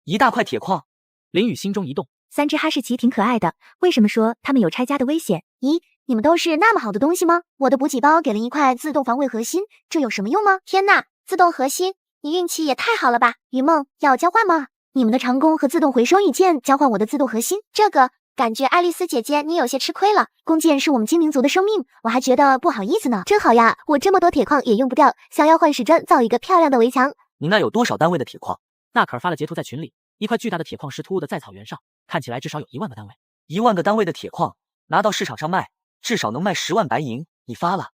一大块铁矿，林宇心中一动。 3只哈士奇挺可爱的，为什么说它们有拆家的危险？咦，你们都是那么好的东西吗？我的补给包给了一块自动防卫核心，这有什么用吗？天呐，自动核心，你运气也太好了吧！雨梦，要交换吗？你们的长弓和自动回收羽箭交换我的自动核心，这个感觉爱丽丝姐姐你有些吃亏了。弓箭是我们精灵族的生命，我还觉得不好意思呢。真好呀，我这么多铁矿也用不掉，想要换石砖造一个漂亮的围墙。你那有多少单位的铁矿？纳克尔发了截图在群里，一块巨大的铁矿石突兀的在草原上。 看起来至少有1万个单位，1万个单位的铁矿拿到市场上卖，至少能卖10万白银。你发了，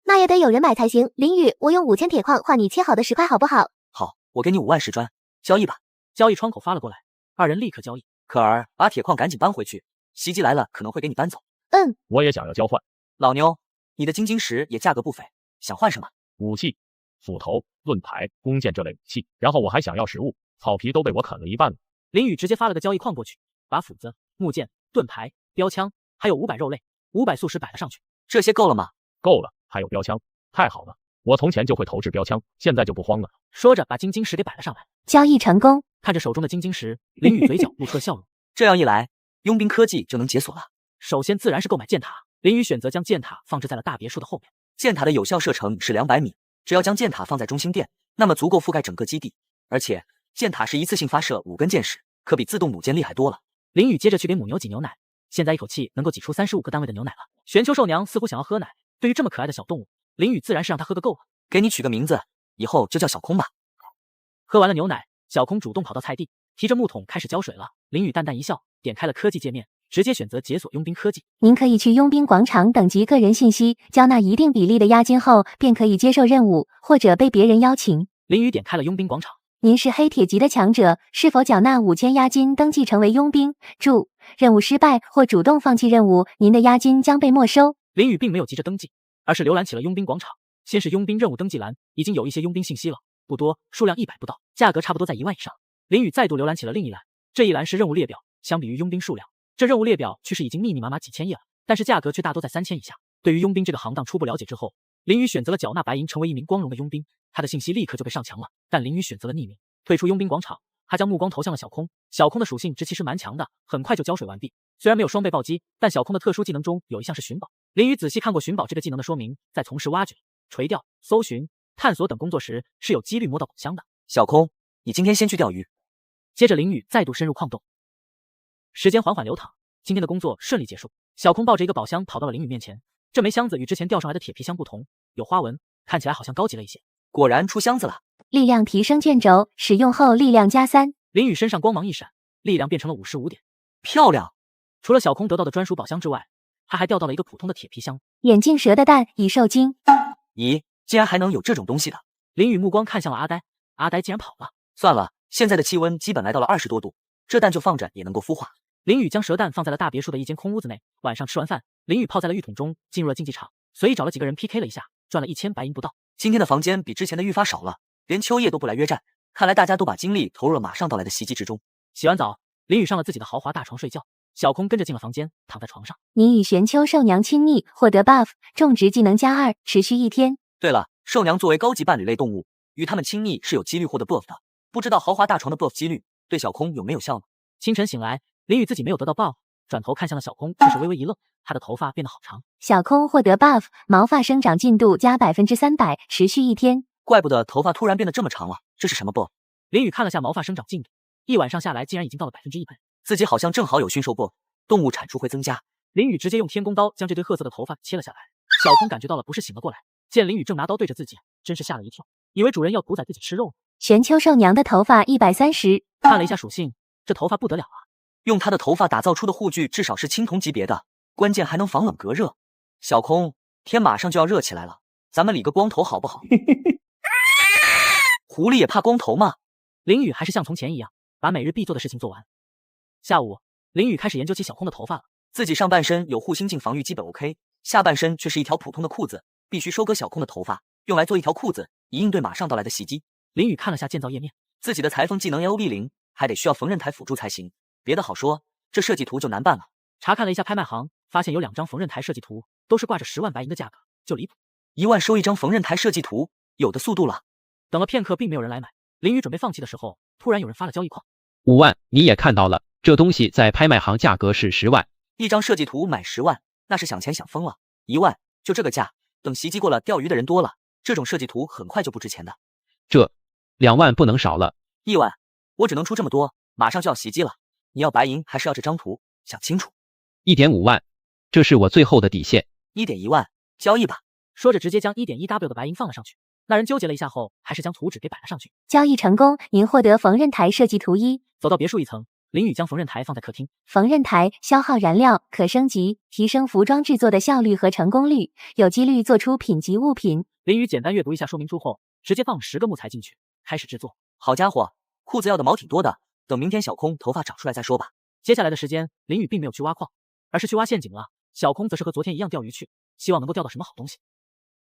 那也得有人买才行。林宇，我用5000铁矿换你切好的石块，好不好？好，我给你5万石砖，交易吧。交易窗口发了过来，2人立刻交易。可儿，把铁矿赶紧搬回去，袭击来了可能会给你搬走。我也想要交换。老牛，你的晶晶石也价格不菲，想换什么？武器、斧头、盾牌、弓箭这类武器，然后我还想要食物，草皮都被我啃了一半了。林宇直接发了个交易矿过去。 把斧子、木剑、盾牌、标枪，还有500肉类、500素食摆了上去。这些够了吗？够了，还有标枪，太好了！我从前就会投掷标枪，现在就不慌了。说着，把晶晶石给摆了上来。交易成功。看着手中的晶晶石，林宇嘴角露出了笑容。这样一来，佣兵科技就能解锁了。首先自然是购买箭塔。林宇选择将箭塔放置在了大别墅的后面。箭塔的有效射程是200米，只要将箭塔放在中心点，那么足够覆盖整个基地。而且箭塔是一次性发射5根箭矢，可比自动弩箭厉害多了。 林宇接着去给母牛挤牛奶，现在一口气能够挤出35个单位的牛奶了。玄丘兽娘似乎想要喝奶，对于这么可爱的小动物，林宇自然是让它喝个够了。给你取个名字，以后就叫小空吧。喝完了牛奶，小空主动跑到菜地，提着木桶开始浇水了。林雨淡淡一笑，点开了科技界面，直接选择解锁佣兵科技。您可以去佣兵广场等级个人信息，交纳一定比例的押金后，便可以接受任务或者被别人邀请。林雨点开了佣兵广场。您是黑铁级的强者，是否缴纳5000押金登记成为佣兵？注：任务失败或主动放弃任务，您的押金将被没收。林雨并没有急着登记，而是浏览起了佣兵广场。先是佣兵任务登记栏，已经有一些佣兵信息了，不多，数量100不到，价格差不多在1万以上。林雨再度浏览起了另一栏，这一栏是任务列表。相比于佣兵数量，这任务列表却是已经密密麻麻几千页了，但是价格却大多在3000以下。对于佣兵这个行当初步了解之后，林雨选择了缴纳白银，成为一名光荣的佣兵。他的信息立刻就被上墙了，但林雨选择了匿名。退出佣兵广场，他将目光投向了小空。小空的属性值其实蛮强的，很快就浇水完毕。虽然没有双倍暴击，但小空的特殊技能中有一项是寻宝。林雨仔细看过寻宝这个技能的说明，在从事挖掘、垂钓、搜寻、探索等工作时，是有几率摸到宝箱的。小空，你今天先去钓鱼。接着林雨再度深入矿洞，时间缓缓流淌，今天的工作顺利结束。小空抱着一个宝箱跑到了林雨面前，这枚箱子与之前钓上来的铁皮箱不同，有花纹，看起来好像高级了一些。果然出箱子了。力量提升卷轴，使用后力量加3。林雨身上光芒一闪，力量变成了55点，漂亮。除了小空得到的专属宝箱之外，他还钓到了一个普通的铁皮箱。眼镜蛇的蛋已受精。咦，竟然还能有这种东西的！林雨目光看向了阿呆，阿呆竟然跑了。算了，现在的气温基本来到了20多度，这蛋就放着也能够孵化。林雨将蛇蛋放在了大别墅的一间空屋子内。晚上吃完饭，林雨泡在了浴桶中，进入了竞技场，随意找了几个人 PK 了一下，赚了1000白银不到。今天的房间比之前的愈发少了，连秋叶都不来约战，看来大家都把精力投入了马上到来的袭击之中。洗完澡，林雨上了自己的豪华大床睡觉，小空跟着进了房间，躺在床上。您与玄丘兽娘亲昵，获得 buff， 种植技能+2，持续1天。对了，兽娘作为高级伴侣类动物，与他们亲昵是有几率获得 buff 的，不知道豪华大床的 buff 几率对小空有没有效呢？清晨醒来，林雨自己没有得到 buff， 转头看向了小空，却是微微一愣，他的头发变得好长。小空获得 buff， 毛发生长进度加300%，持续1天。怪不得头发突然变得这么长了，这是什么 buff？ 林雨看了下毛发生长进度，一晚上下来竟然已经到了100%，自己好像正好有驯兽 buff， 动物产出会增加。林雨直接用天宫刀将这堆褐色的头发切了下来。小空感觉到了不适，醒了过来，见林雨正拿刀对着自己，真是吓了一跳，以为主人要屠宰自己吃肉。玄丘兽娘的头发130，看了一下属性，这头发不得了啊！用他的头发打造出的护具至少是青铜级别的，关键还能防冷隔热。小空，天马上就要热起来了，咱们理个光头好不好？狐狸也怕光头吗？林雨还是像从前一样，把每日必做的事情做完。下午，林雨开始研究起小空的头发了。自己上半身有护心镜防御基本 OK， 下半身却是一条普通的裤子，必须收割小空的头发，用来做一条裤子，以应对马上到来的袭击。林雨看了下建造页面，自己的裁缝技能 LOB0， 还得需要缝纫台辅助才行。别的好说，这设计图就难办了。查看了一下拍卖行，发现有2张缝纫台设计图，都是挂着10万白银的价格，就离谱。1万收一张缝纫台设计图，有的速度了。等了片刻，并没有人来买。林雨准备放弃的时候，突然有人发了交易框。5万，你也看到了，这东西在拍卖行价格是10万。一张设计图买10万，那是想钱想疯了。1万，就这个价，等袭击过了，钓鱼的人多了，这种设计图很快就不值钱的。这2万不能少了。1万，我只能出这么多，马上就要袭击了。你要白银还是要这张图？想清楚。1.5万，这是我最后的底线。1.1万，交易吧。说着直接将 1.1W 的白银放了上去。那人纠结了一下后，还是将图纸给摆了上去。交易成功，您获得缝纫台设计图1。走到别墅一层，林雨将缝纫台放在客厅。缝纫台消耗燃料，可升级，提升服装制作的效率和成功率，有几率做出品级物品。林雨简单阅读一下说明书后，直接放10个木材进去，开始制作。好家伙，裤子要的毛挺多的，等明天小空头发长出来再说吧。接下来的时间，林雨并没有去挖矿，而是去挖陷阱了。小空则是和昨天一样钓鱼去，希望能够钓到什么好东西。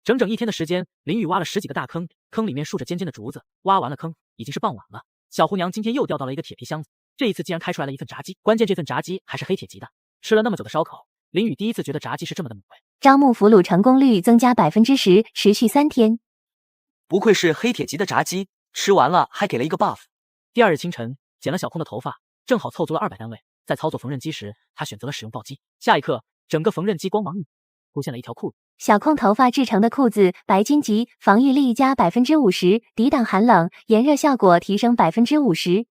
整整1天的时间，林雨挖了10几个大坑，坑里面竖着尖尖的竹子。挖完了坑，已经是傍晚了。小胡娘今天又钓到了一个铁皮箱子，这一次竟然开出来了一份炸鸡，关键这份炸鸡还是黑铁级的。吃了那么久的烧烤，林雨第一次觉得炸鸡是这么的美味。招募俘虏成功率增加10%，持续3天。不愧是黑铁级的炸鸡，吃完了还给了一个 buff。第2日清晨，剪了小空的头发，正好凑足了200单位。在操作缝纫机时，他选择了使用暴击。下一刻，整个缝纫机光芒一出现了一条裤子。小空头发制成的裤子，白金级，防御力加50%，抵挡寒冷，炎热效果提升50%。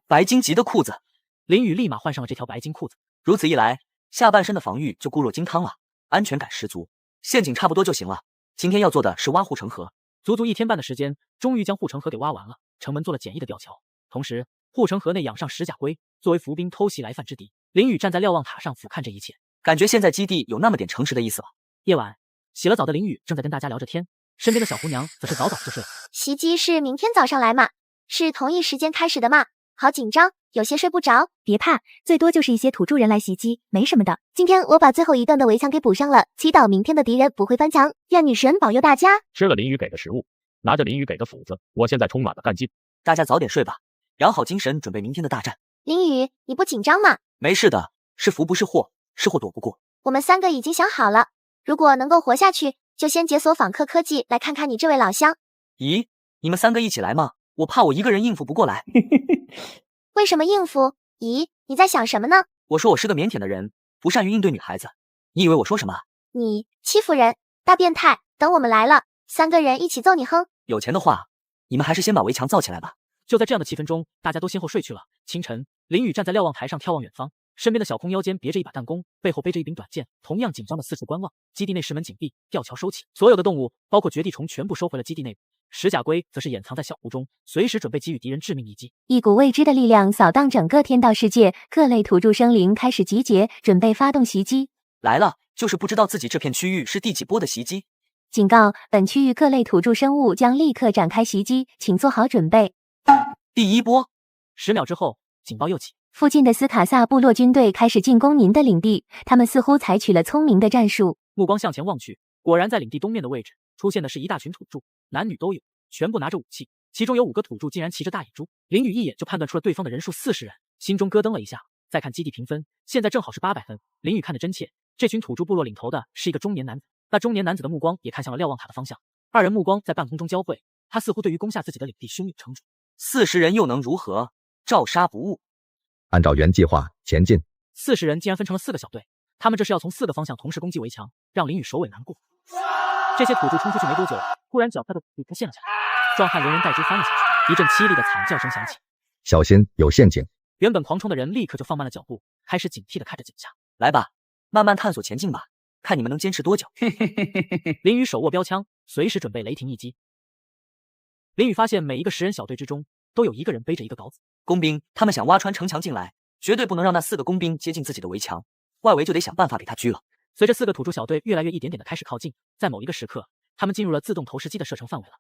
白金级的裤子，林雨立马换上了这条白金裤子。如此一来，下半身的防御就固若金汤了，安全感十足。陷阱差不多就行了。今天要做的是挖护城河，足足1天半的时间，终于将护城河给挖完了。城门做了简易的吊桥，同时护城河内养上石甲龟，作为伏兵偷袭来犯之敌。林宇站在瞭望塔上俯瞰这一切，感觉现在基地有那么点诚实的意思了。夜晚，洗了澡的林宇正在跟大家聊着天，身边的小姑娘则是早早就睡了。袭击是明天早上来吗？是同一时间开始的吗？好紧张，有些睡不着。别怕，最多就是一些土著人来袭击，没什么的。今天我把最后一段的围墙给补上了，祈祷明天的敌人不会翻墙，愿女神保佑大家。吃了林宇给的食物，拿着林宇给的斧子，我现在充满了干劲。大家早点睡吧，养好精神，准备明天的大战。林宇，你不紧张吗？没事的，是福不是祸，是祸躲不过。我们3个已经想好了，如果能够活下去，就先解锁访客科技，来看看你这位老乡。咦，你们3个一起来吗？我怕我一个人应付不过来。为什么应付？咦，你在想什么呢？我说我是个腼腆的人，不善于应对女孩子。你以为我说什么？你欺负人，大变态！等我们来了，3个人一起揍你哼！有钱的话，你们还是先把围墙造起来吧。就在这样的气氛中，大家都先后睡去了。清晨，林宇站在瞭望台上眺望远方，身边的小空腰间别着一把弹弓，背后背着一柄短剑，同样紧张的四处观望。基地内石门紧闭，吊桥收起，所有的动物，包括绝地虫，全部收回了基地内部。石甲龟则是掩藏在小湖中，随时准备给予敌人致命一击。一股未知的力量扫荡整个天道世界，各类土著生灵开始集结，准备发动袭击。来了，就是不知道自己这片区域是第几波的袭击。警告，本区域各类土著生物将立刻展开袭击，请做好准备。第1波，10秒之后，警报又起。附近的斯卡萨部落军队开始进攻您的领地，他们似乎采取了聪明的战术。目光向前望去，果然在领地东面的位置出现的是一大群土著，男女都有，全部拿着武器，其中有5个土著竟然骑着大野猪。林宇一眼就判断出了对方的人数40人，心中咯噔了一下。再看基地评分，现在正好是800分。林宇看得真切，这群土著部落领头的是一个中年男子，那中年男子的目光也看向了瞭望塔的方向，二人目光在半空中交汇，他似乎对于攻下自己的领地胸有成竹。40人又能如何？照杀不误。按照原计划前进。 40人竟然分成了4个小队，他们这是要从4个方向同时攻击围墙，让林宇首尾难过。这些土著冲出去没多久，突然脚下的土地陷了下来，壮汉连人带猪翻了下去，一阵凄厉的惨叫声响起。小心，有陷阱！原本狂冲的人立刻就放慢了脚步，开始警惕地看着井下。来吧，慢慢探索前进吧，看你们能坚持多久。林宇手握标枪，随时准备雷霆一击。林宇发现每一个10人小队之中，都有1个人背着一个镐子。工兵，他们想挖穿城墙进来，绝对不能让那4个工兵接近自己的围墙，外围就得想办法给他狙了。随着4个土著小队越来越一点点的开始靠近，在某一个时刻，他们进入了自动投石机的射程范围了。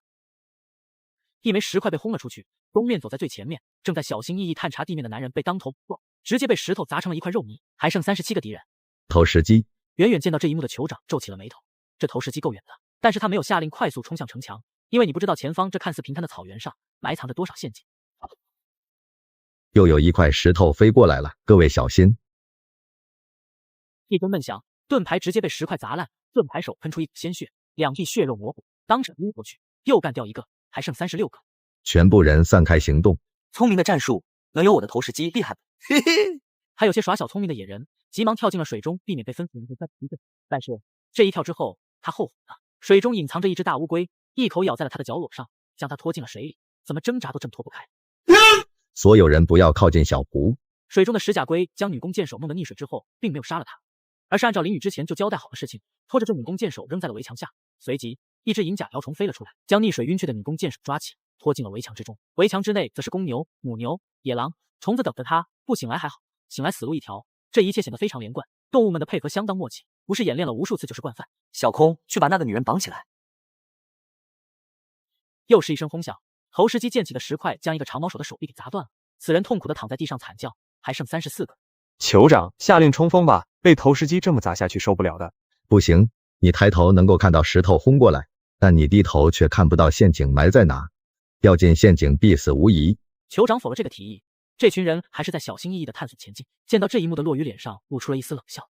一枚石块被轰了出去，东面走在最前面，正在小心翼翼探查地面的男人被当头撞，直接被石头砸成了一块肉泥，还剩37个敌人。投石机。远远见到这一幕的酋长皱起了眉头，这投石机够远的，但是他没有下令快速冲向城墙，因为你不知道前方这看似平坦的草原上埋藏着多少陷阱。又有一块石头飞过来了，各位小心！一声闷响，盾牌直接被石块砸烂，盾牌手喷出一股鲜血，2臂血肉模糊，当场晕过去。又干掉1个，还剩36个。全部人散开行动。聪明的战术，能有我的投石机厉害不？嘿嘿。还有些耍小聪明的野人，急忙跳进了水中，避免被分死人再一阵。但是这一跳之后，他后悔了。水中隐藏着一只大乌龟，一口咬在了他的脚裸上，将他拖进了水里，怎么挣扎都挣脱不开。所有人不要靠近小湖。水中的石甲龟将女弓箭手弄得溺水之后，并没有杀了他，而是按照林宇之前就交代好的事情，拖着这女弓箭手扔在了围墙下。随即，一只银甲条虫飞了出来，将溺水晕厥的女弓箭手抓起，拖进了围墙之中。围墙之内则是公牛、母牛、野狼、虫子等着他，不醒来还好，醒来死路一条。这一切显得非常连贯，动物们的配合相当默契，不是演练了无数次就是惯犯。小空，去把那个女人绑起来。又是一声轰响，投石机溅起的石块将一个长毛手的手臂给砸断了，此人痛苦地躺在地上惨叫，还剩34个。酋长，下令冲锋吧，被投石机这么砸下去受不了的。不行，你抬头能够看到石头轰过来，但你低头却看不到陷阱埋在哪，掉进陷阱必死无疑。酋长否了这个提议，这群人还是在小心翼翼地探索前进。见到这一幕的落雨脸上露出了一丝冷笑。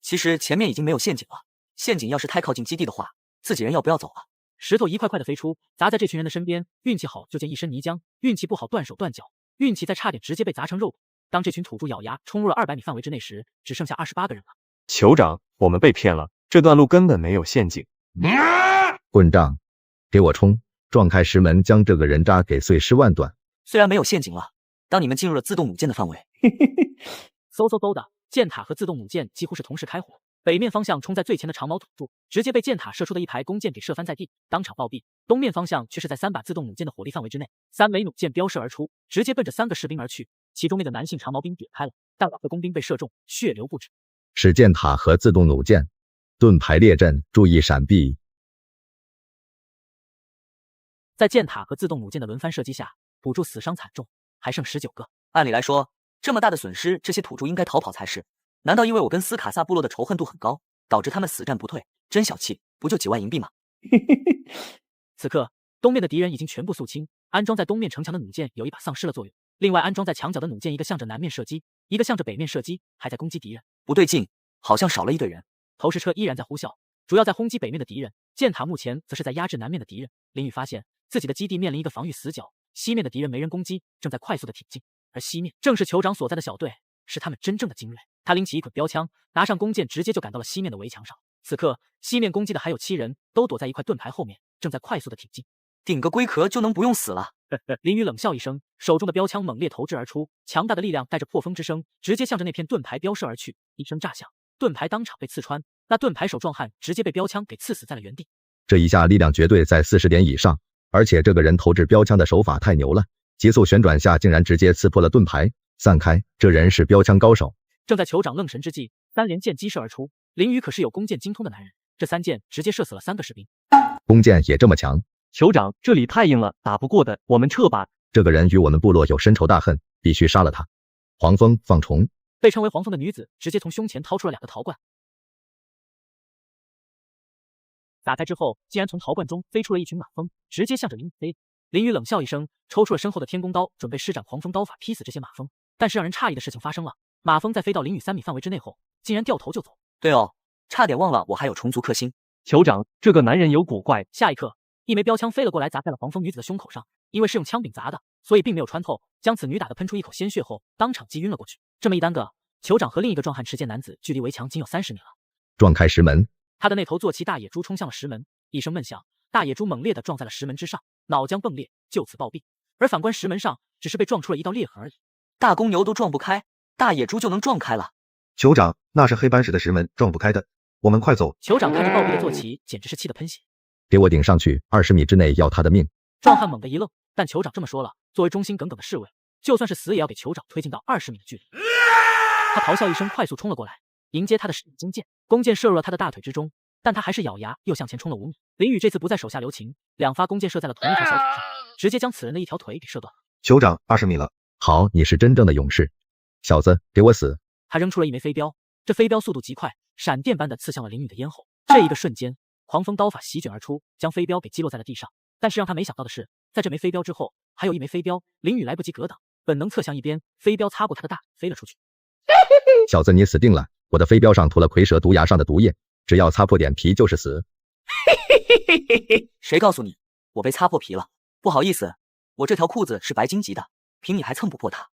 其实前面已经没有陷阱了，陷阱要是太靠近基地的话，自己人要不要走啊？石头一块块的飞出，砸在这群人的身边，运气好就见一身泥浆，运气不好断手断脚，运气再差点直接被砸成肉。当这群土著咬牙冲入了200米范围之内时，只剩下28个人了。酋长，我们被骗了，这段路根本没有陷阱。混账，给我冲！撞开石门，将这个人渣给碎尸万段。虽然没有陷阱了，当你们进入了自动弩箭的范围，嗖嗖嗖的，箭塔和自动弩箭几乎是同时开火，北面方向冲在最前的长矛土著直接被箭塔射出的一排弓箭给射翻在地，当场暴毙。东面方向却是在3把自动弩箭的火力范围之内，3枚弩箭飙射而出，直接奔着3个士兵而去。其中那个男性长矛兵点开了，但2个工兵被射中，血流不止。是箭塔和自动弩箭，盾牌列阵，注意闪避。在箭塔和自动弩箭的轮番射击下，土著死伤惨重，还剩19个。按理来说，这么大的损失，这些土著应该逃跑才是。难道因为我跟斯卡萨部落的仇恨度很高，导致他们死战不退？真小气，不就几万银币吗？此刻，东面的敌人已经全部肃清，安装在东面城墙的弩箭有一把丧失了作用，另外安装在墙角的弩箭一个向着南面射击，一个向着北面射击，还在攻击敌人。不对劲，好像少了一队人。投石车依然在呼啸，主要在轰击北面的敌人，箭塔目前则是在压制南面的敌人。林宇发现自己的基地面临一个防御死角，西面的敌人没人攻击，正在快速的挺进，而西面正是酋长所在的小队，是他们真正的精锐。他拎起一捆标枪，拿上弓箭，直接就赶到了西面的围墙上。此刻，西面攻击的还有7人，都躲在一块盾牌后面，正在快速的挺进。顶个龟壳就能不用死了？林宇冷笑一声，手中的标枪猛烈投掷而出，强大的力量带着破风之声，直接向着那片盾牌飙射而去。一声炸响，盾牌当场被刺穿，那盾牌手壮汉直接被标枪给刺死在了原地。这一下力量绝对在40点以上，而且这个人投掷标枪的手法太牛了，急速旋转下竟然直接刺破了盾牌。散开，这人是标枪高手。正在酋长愣神之际，3连箭击射而出。林宇可是有弓箭精通的男人，这3箭直接射死了3个士兵。弓箭也这么强？酋长，这里太硬了，打不过的，我们撤吧。这个人与我们部落有深仇大恨，必须杀了他。黄蜂放虫。被称为黄蜂的女子直接从胸前掏出了2个陶罐，打开之后，竟然从陶罐中飞出了一群马蜂，直接向着林宇飞。林宇冷笑一声，抽出了身后的天宫刀，准备施展狂风刀法劈死这些马蜂。但是让人诧异的事情发生了，马蜂在飞到林宇3米范围之内后，竟然掉头就走。对哦，差点忘了我还有虫族克星。酋长，这个男人有古怪。下一刻，一枚标枪飞了过来，砸在了黄蜂女子的胸口上。因为是用枪柄砸的，所以并没有穿透，将此女打得喷出一口鲜血后，当场击晕了过去。这么一耽搁，酋长和另一个壮汉持剑男子距离围墙仅有30米了。撞开石门，他的那头坐骑大野猪冲向了石门，一声闷响，大野猪猛烈地撞在了石门之上，脑浆迸裂，就此暴毙。而反观石门上，只是被撞出了一道裂痕而已。大公牛都撞不开，大野猪就能撞开了。酋长，那是黑斑石的石门，撞不开的，我们快走。酋长看着暴毙的坐骑，简直是气得喷血。给我顶上去，20米之内要他的命。壮汉猛地一愣，但酋长这么说了，作为忠心耿耿的侍卫，就算是死也要给酋长推进到20米的距离。他咆哮一声，快速冲了过来，迎接他的是金剑，弓箭射入了他的大腿之中，但他还是咬牙又向前冲了5米。林宇这次不再手下留情，2发弓箭射在了同一条小腿上，直接将此人的一条腿给射断了。酋长，20米了。好，你是真正的勇士，小子，给我死！他扔出了一枚飞镖，这飞镖速度极快，闪电般的刺向了林宇的咽喉。这一个瞬间，狂风刀法席卷而出，将飞镖给击落在了地上。但是让他没想到的是，在这枚飞镖之后，还有一枚飞镖。林宇来不及格挡，本能侧向一边，飞镖擦过他的大腿飞了出去。小子，你死定了！我的飞镖上涂了蝰蛇毒牙上的毒液，只要擦破点皮就是死。谁告诉你我被擦破皮了？不好意思，我这条裤子是白金级的，凭你还蹭不破它。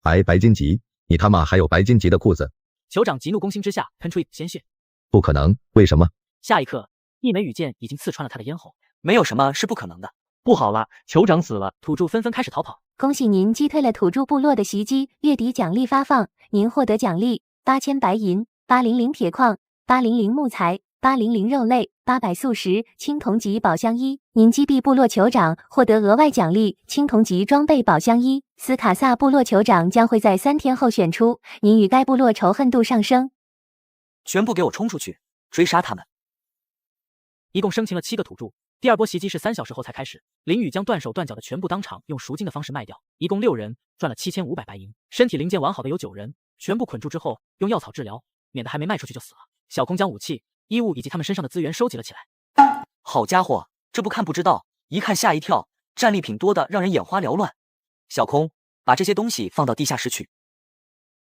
白金级？你他妈还有白金级的裤子？酋长急怒攻心之下，喷出一股鲜血。不可能，为什么？下一刻，一枚羽箭已经刺穿了他的咽喉。没有什么是不可能的。不好了，酋长死了！土著纷纷开始逃跑。恭喜您击退了土著部落的袭击，月底奖励发放，您获得奖励8000白银、800铁矿、800木材、800肉类、800素食、青铜级宝箱衣。您击毙部落酋长，获得额外奖励青铜级装备宝箱衣。斯卡萨部落酋长将会在3天后选出，您与该部落仇恨度上升。全部给我冲出去，追杀他们！一共生擒了7个土著。第2波袭击是3小时后才开始。林宇将断手断脚的全部当场用赎金的方式卖掉，一共6人，赚了7500白银。身体零件完好的有9人，全部捆住之后用药草治疗，免得还没卖出去就死了。小空将武器、衣物以及他们身上的资源收集了起来。好家伙，这不看不知道，一看吓一跳，战利品多的让人眼花缭乱。小空，把这些东西放到地下室去。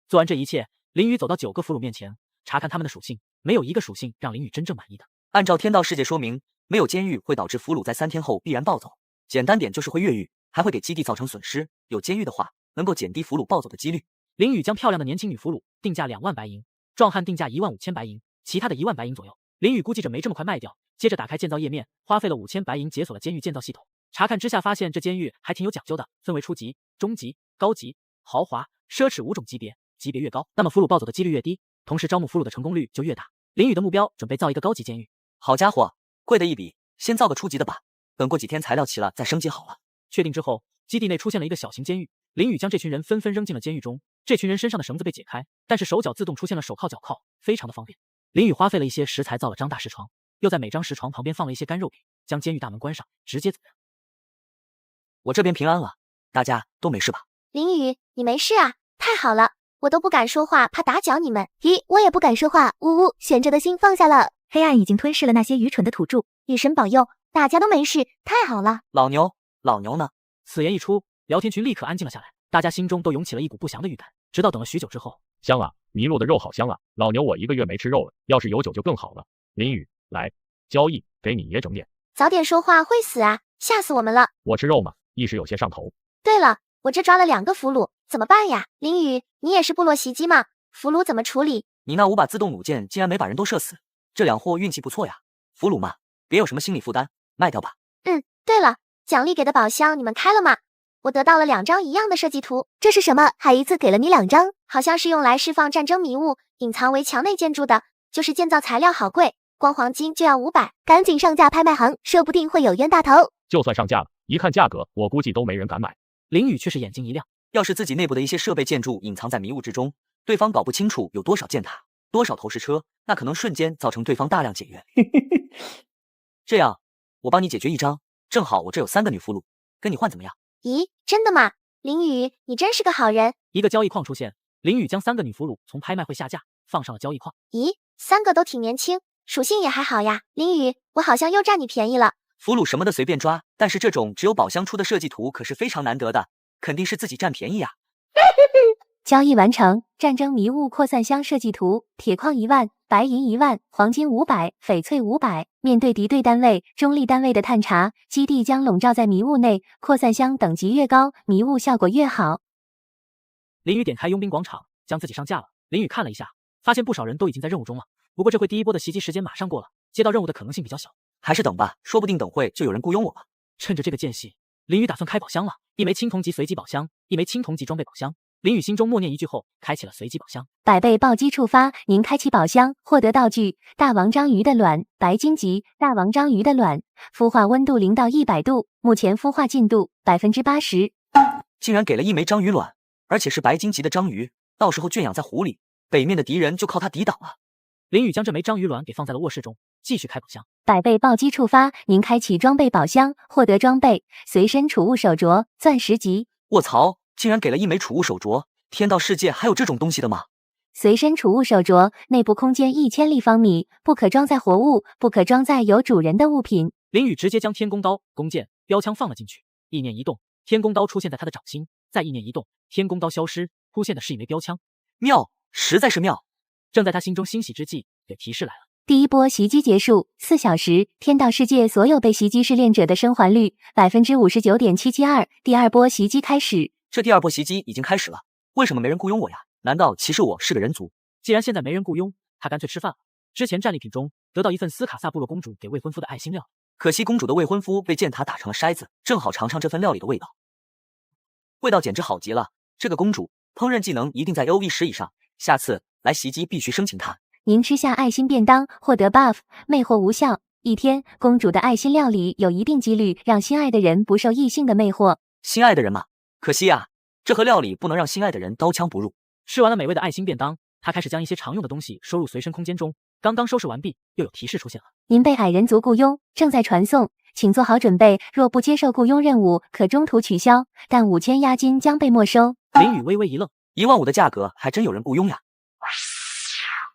做完这一切，林宇走到9个俘虏面前，查看他们的属性，没有一个属性让林宇真正满意的。按照天道世界说明，没有监狱会导致俘虏在3天后必然暴走，简单点就是会越狱，还会给基地造成损失。有监狱的话，能够减低俘虏暴走的几率。林宇将漂亮的年轻女俘虏定价2万白银，壮汉定价15000白银，其他的1万白银左右。林宇估计着没这么快卖掉，接着打开建造页面，花费了5000白银解锁了监狱建造系统。查看之下发现这监狱还挺有讲究的，分为初级、中级、高级、豪华、奢侈5种级别，级别越高，那么俘虏暴走的几率越低，同时招募俘虏的成功率就越大。林宇的目标准备造一个高级监狱。好家伙，贵的一笔，先造个初级的吧，等过几天材料齐了再升级好了。确定之后，基地内出现了一个小型监狱，林宇将这群人纷纷扔进了监狱中。这群人身上的绳子被解开，但是手脚自动出现了手铐脚铐，非常的方便。林宇花费了一些石材造了张大石床，又在每张石床旁边放了一些干肉饼，将监狱大门关上，直接走人。我这边平安了，大家都没事吧？林宇，你没事啊？太好了，我都不敢说话，怕打搅你们。咦，我也不敢说话，呜呜，悬着的心放下了。黑暗已经吞噬了那些愚蠢的土著，女神保佑，大家都没事，太好了。老牛呢？此言一出，聊天群立刻安静了下来，大家心中都涌起了一股不祥的预感。直到等了许久之后，香啊，麋鹿的肉好香啊！老牛，我1个月没吃肉了，要是有酒就更好了。林宇，来，交易，给你爷整点。早点说话会死啊，吓死我们了。我吃肉嘛，一时有些上头。对了，我这抓了2个俘虏，怎么办呀？林宇，你也是部落袭击吗？俘虏怎么处理？你那5把自动弩箭竟然没把人都射死，这2货运气不错呀。俘虏嘛，别有什么心理负担，卖掉吧。对了，奖励给的宝箱你们开了吗？我得到了2张一样的设计图，这是什么？还一次给了你2张，好像是用来释放战争迷雾，隐藏为墙内建筑的，就是建造材料好贵，光黄金就要500，赶紧上架拍卖行，说不定会有冤大头。就算上架了，一看价格，我估计都没人敢买。林宇却是眼睛一亮，要是自己内部的一些设备建筑隐藏在迷雾之中，对方搞不清楚有多少箭塔，多少投石车，那可能瞬间造成对方大量减员。这样，我帮你解决1张，正好我这有3个女俘虏，跟你换怎么样？咦，真的吗？林宇，你真是个好人。一个交易框出现，林宇将3个女俘虏从拍卖会下架，放上了交易框。咦，3个都挺年轻，属性也还好呀。林宇，我好像又占你便宜了。俘虏什么的随便抓，但是这种只有宝箱出的设计图可是非常难得的，肯定是自己占便宜呀。交易完成，战争迷雾扩散箱设计图，铁矿1万，白银1万，黄金500，翡翠500。面对敌对单位、中立单位的探查，基地将笼罩在迷雾内，扩散箱等级越高，迷雾效果越好。林宇点开佣兵广场，将自己上架了。林宇看了一下，发现不少人都已经在任务中了。不过这回第一波的袭击时间马上过了，接到任务的可能性比较小，还是等吧，说不定等会就有人雇佣我了。趁着这个间隙，林宇打算开宝箱了，一枚青铜级随机宝箱，一枚青铜级装备宝箱。林宇心中默念一句后，开启了随机宝箱。百倍暴击触发，您开启宝箱，获得道具大王章鱼的卵，白金级大王章鱼的卵，孵化温度0到100度，目前孵化进度80%。竟然给了1枚章鱼卵，而且是白金级的章鱼，到时候圈养在湖里，北面的敌人就靠它抵挡了。林宇将这枚章鱼卵给放在了卧室中，继续开宝箱。百倍暴击触发，您开启装备宝箱，获得装备随身储物手镯，钻石级。卧槽！竟然给了1枚储物手镯，天道世界还有这种东西的吗？随身储物手镯，内部空间1000立方米，不可装载活物，不可装载有主人的物品。林宇直接将天弓刀、弓箭、标枪放了进去，意念一动，天弓刀出现在他的掌心，再意念一动，天弓刀消失，出现的是一枚标枪。妙，实在是妙！正在他心中欣喜之际，有提示来了。第一波袭击结束4小时，天道世界所有被袭击试炼者的生还率59.772%。第二波袭击开始。这第2波袭击已经开始了，为什么没人雇佣我呀？难道其实我是个人族？既然现在没人雇佣，他干脆吃饭了。之前战利品中得到一份斯卡萨部落公主给未婚夫的爱心料，可惜公主的未婚夫被箭塔打成了筛子，正好尝尝这份料理的味道。味道简直好极了，这个公主烹饪技能一定在 AOV10以上，下次来袭击必须生擒她。您吃下爱心便当，获得 buff， 魅惑无效。1天，公主的爱心料理有一定几率让心爱的人不受异性的魅惑。心爱的人嘛，可惜啊，这盒料理不能让心爱的人刀枪不入。吃完了美味的爱心便当，他开始将一些常用的东西收入随身空间中。刚刚收拾完毕，又有提示出现了。您被矮人族雇佣，正在传送，请做好准备，若不接受雇佣任务，可中途取消，但5000押金将被没收。林宇微微一愣，15000的价格还真有人雇佣呀。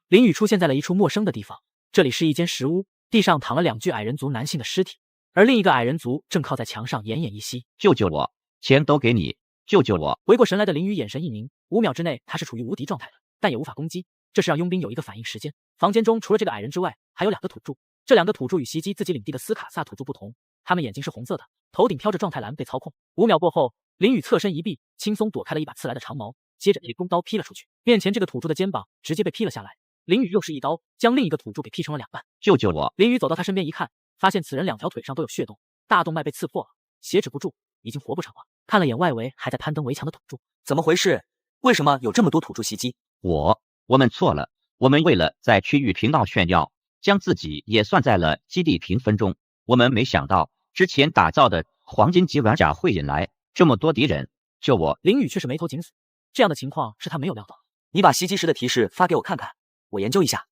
林宇出现在了一处陌生的地方，这里是一间石屋，地上躺了2具矮人族男性的尸体，而另一个矮人族正靠在墙上奄奄一息。救救我，钱都给你，救救我！回过神来的林宇眼神一凝，5秒之内他是处于无敌状态的，但也无法攻击，这是让佣兵有一个反应时间。房间中除了这个矮人之外，还有2个土著，这2个土著与袭击自己领地的斯卡萨土著不同，他们眼睛是红色的，头顶飘着状态蓝被操控。5秒过后，林宇侧身一避，轻松躲开了一把刺来的长矛，接着一弓刀劈了出去，面前这个土著的肩膀直接被劈了下来。林宇又是一刀将另一个土著给劈成了2半。救救我！林宇走到他身边一看，发现此人2条腿上都有血洞，大动脉被刺破了，血止不住，已经活不成了。看了眼外围还在攀登围墙的土著，怎么回事？为什么有这么多土著袭击？我们错了，我们为了在区域频道炫耀，将自己也算在了基地评分中。我们没想到之前打造的黄金级软甲会引来这么多敌人。就我，林宇却是眉头紧锁，这样的情况是他没有料到。你把袭击时的提示发给我看看，我研究一下。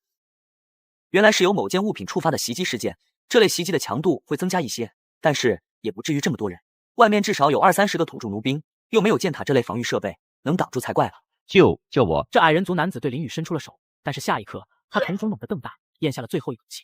原来是由某件物品触发的袭击事件，这类袭击的强度会增加一些，但是也不至于这么多人。外面至少有20-30个土著奴兵，又没有箭塔这类防御设备，能挡住才怪了。救我！这矮人族男子对林宇伸出了手，但是下一刻，他瞳孔猛地瞪大，咽下了最后一口气。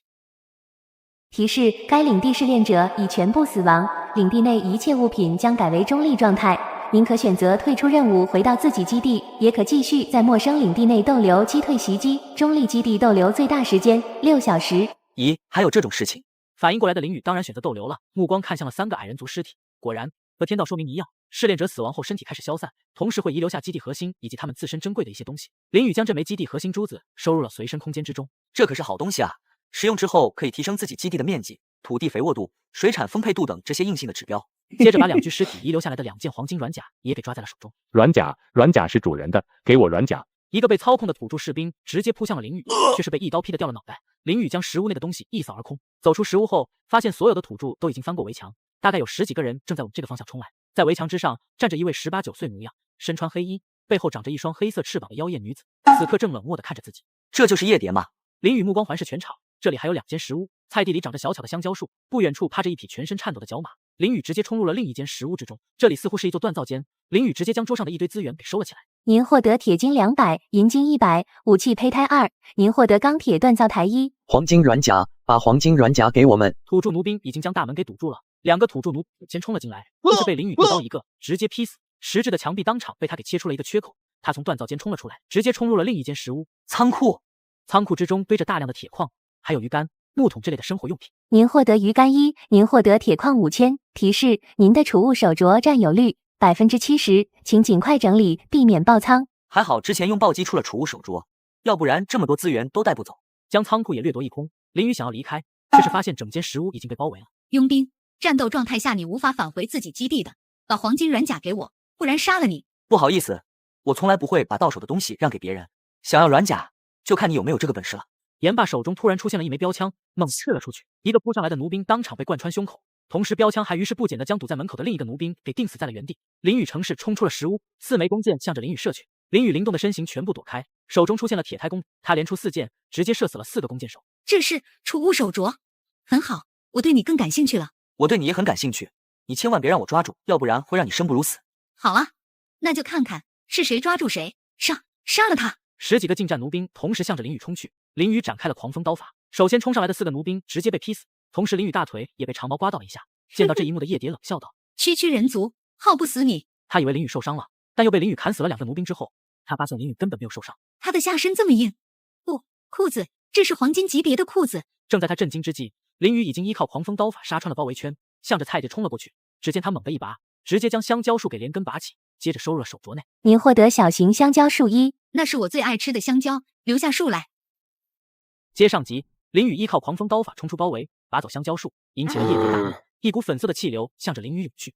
提示：该领地试炼者已全部死亡，领地内一切物品将改为中立状态。您可选择退出任务，回到自己基地，也可继续在陌生领地内逗留，击退袭击。中立基地逗留最大时间6小时。咦，还有这种事情？反应过来的林宇当然选择逗留了，目光看向了3个矮人族尸体。果然，和天道说明一样，试炼者死亡后身体开始消散，同时会遗留下基地核心以及他们自身珍贵的一些东西。林宇将这枚基地核心珠子收入了随身空间之中。这可是好东西啊！使用之后可以提升自己基地的面积、土地肥沃度、水产丰沛度等这些硬性的指标。接着把2具尸体遗留下来的2件黄金软甲也给抓在了手中。软甲是主人的，给我软甲。一个被操控的土著士兵直接扑向了林宇，却是被一刀劈得掉了脑袋。林宇将食物内的东西一扫而空，走出食物后，发现所有的土著都已经翻过围墙，大概有10几个人正在往这个方向冲来。在围墙之上站着一位18、19岁模样，身穿黑衣，背后长着一双黑色翅膀的妖艳女子，此刻正冷漠地看着自己。这就是夜蝶吗？林宇目光环视全场，这里还有2间食屋，菜地里长着小巧的香蕉树，不远处趴着一匹全身颤抖的角马。林宇直接冲入了另一间食屋之中，这里似乎是一座锻造间。林宇直接将桌上的一堆资源给收了起来。您获得铁金200，银金100，武器胚胎2。您获得钢铁锻造台1。黄金软甲，把黄金软甲给我们！土著奴兵已经将大门给堵住了，2个土著奴先冲了进来，又是被林宇一刀一个直接劈死。实质的墙壁当场被他给切出了一个缺口，他从锻造间冲了出来，直接冲入了另一间食屋。仓库之中堆着大量的铁矿，还有鱼竿、木桶这类的生活用品。您获得鱼竿1，您获得铁矿5000。提示：您的储物手镯占有率70%，请尽快整理，避免爆仓。还好之前用暴击出了储物手镯，要不然这么多资源都带不走。将仓库也掠夺一空，林宇想要离开，却是发现整间食屋已经被包围了。佣兵，战斗状态下你无法返回自己基地的，把黄金软甲给我，不然杀了你。不好意思，我从来不会把到手的东西让给别人，想要软甲就看你有没有这个本事了。言罢，手中突然出现了一枚标枪，猛刺了出去，一个扑上来的奴兵当场被贯穿胸口，同时标枪还于事不减地将堵在门口的另一个奴兵给钉死在了原地。林宇乘势冲出了食屋，4枚弓箭向着林宇射去，林宇灵动的身形全部躲开，手中出现了铁胎弓，他连出4箭，直接射死了4个弓箭手。这是储物手镯，很好，我对你更感兴趣了。我对你也很感兴趣，你千万别让我抓住，要不然会让你生不如死。好啊，那就看看是谁抓住谁，杀了他！10几个近战奴兵同时向着林宇冲去，林宇展开了狂风刀法，首先冲上来的4个奴兵直接被劈死，同时林宇大腿也被长矛刮到了一下。见到这一幕的夜蝶冷笑道：“区区人族，耗不死你。”他以为林宇受伤了，但又被林宇砍死了2个奴兵之后，他发现林宇根本没有受伤。他的下身这么硬，不，裤子，这是黄金级别的裤子。正在他震惊之际，林宇已经依靠狂风刀法杀穿了包围圈，向着菜地冲了过去。只见他猛地一拔，直接将香蕉树给连根拔起，接着收入了手镯内。您获得小型香蕉树1，那是我最爱吃的香蕉，留下树来。接上集，林宇依靠狂风刀法冲出包围，拔走香蕉树，引起了夜蝶大怒，一股粉色的气流向着林宇涌去。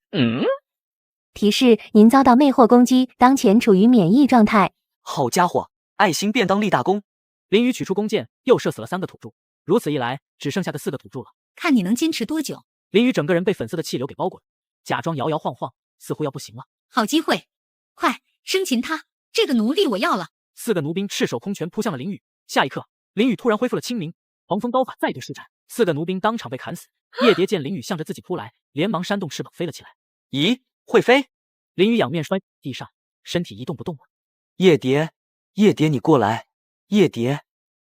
提示：您遭到魅惑攻击，当前处于免疫状态。好家伙，爱心便当立大功！林宇取出弓箭，又射死了3个土著，如此一来，只剩下的4个土著了。看你能坚持多久！林宇整个人被粉色的气流给包裹，假装摇摇晃晃，似乎要不行了。好机会，快生擒他！这个奴隶我要了！4个奴兵赤手空拳扑向了林宇，下一刻，林宇突然恢复了清明，狂风刀法再度施展，4个奴兵当场被砍死。夜蝶见林宇向着自己扑来，连忙扇动翅膀飞了起来。咦，会飞？林宇仰面摔地上，身体一动不动了。夜蝶，你过来！夜蝶，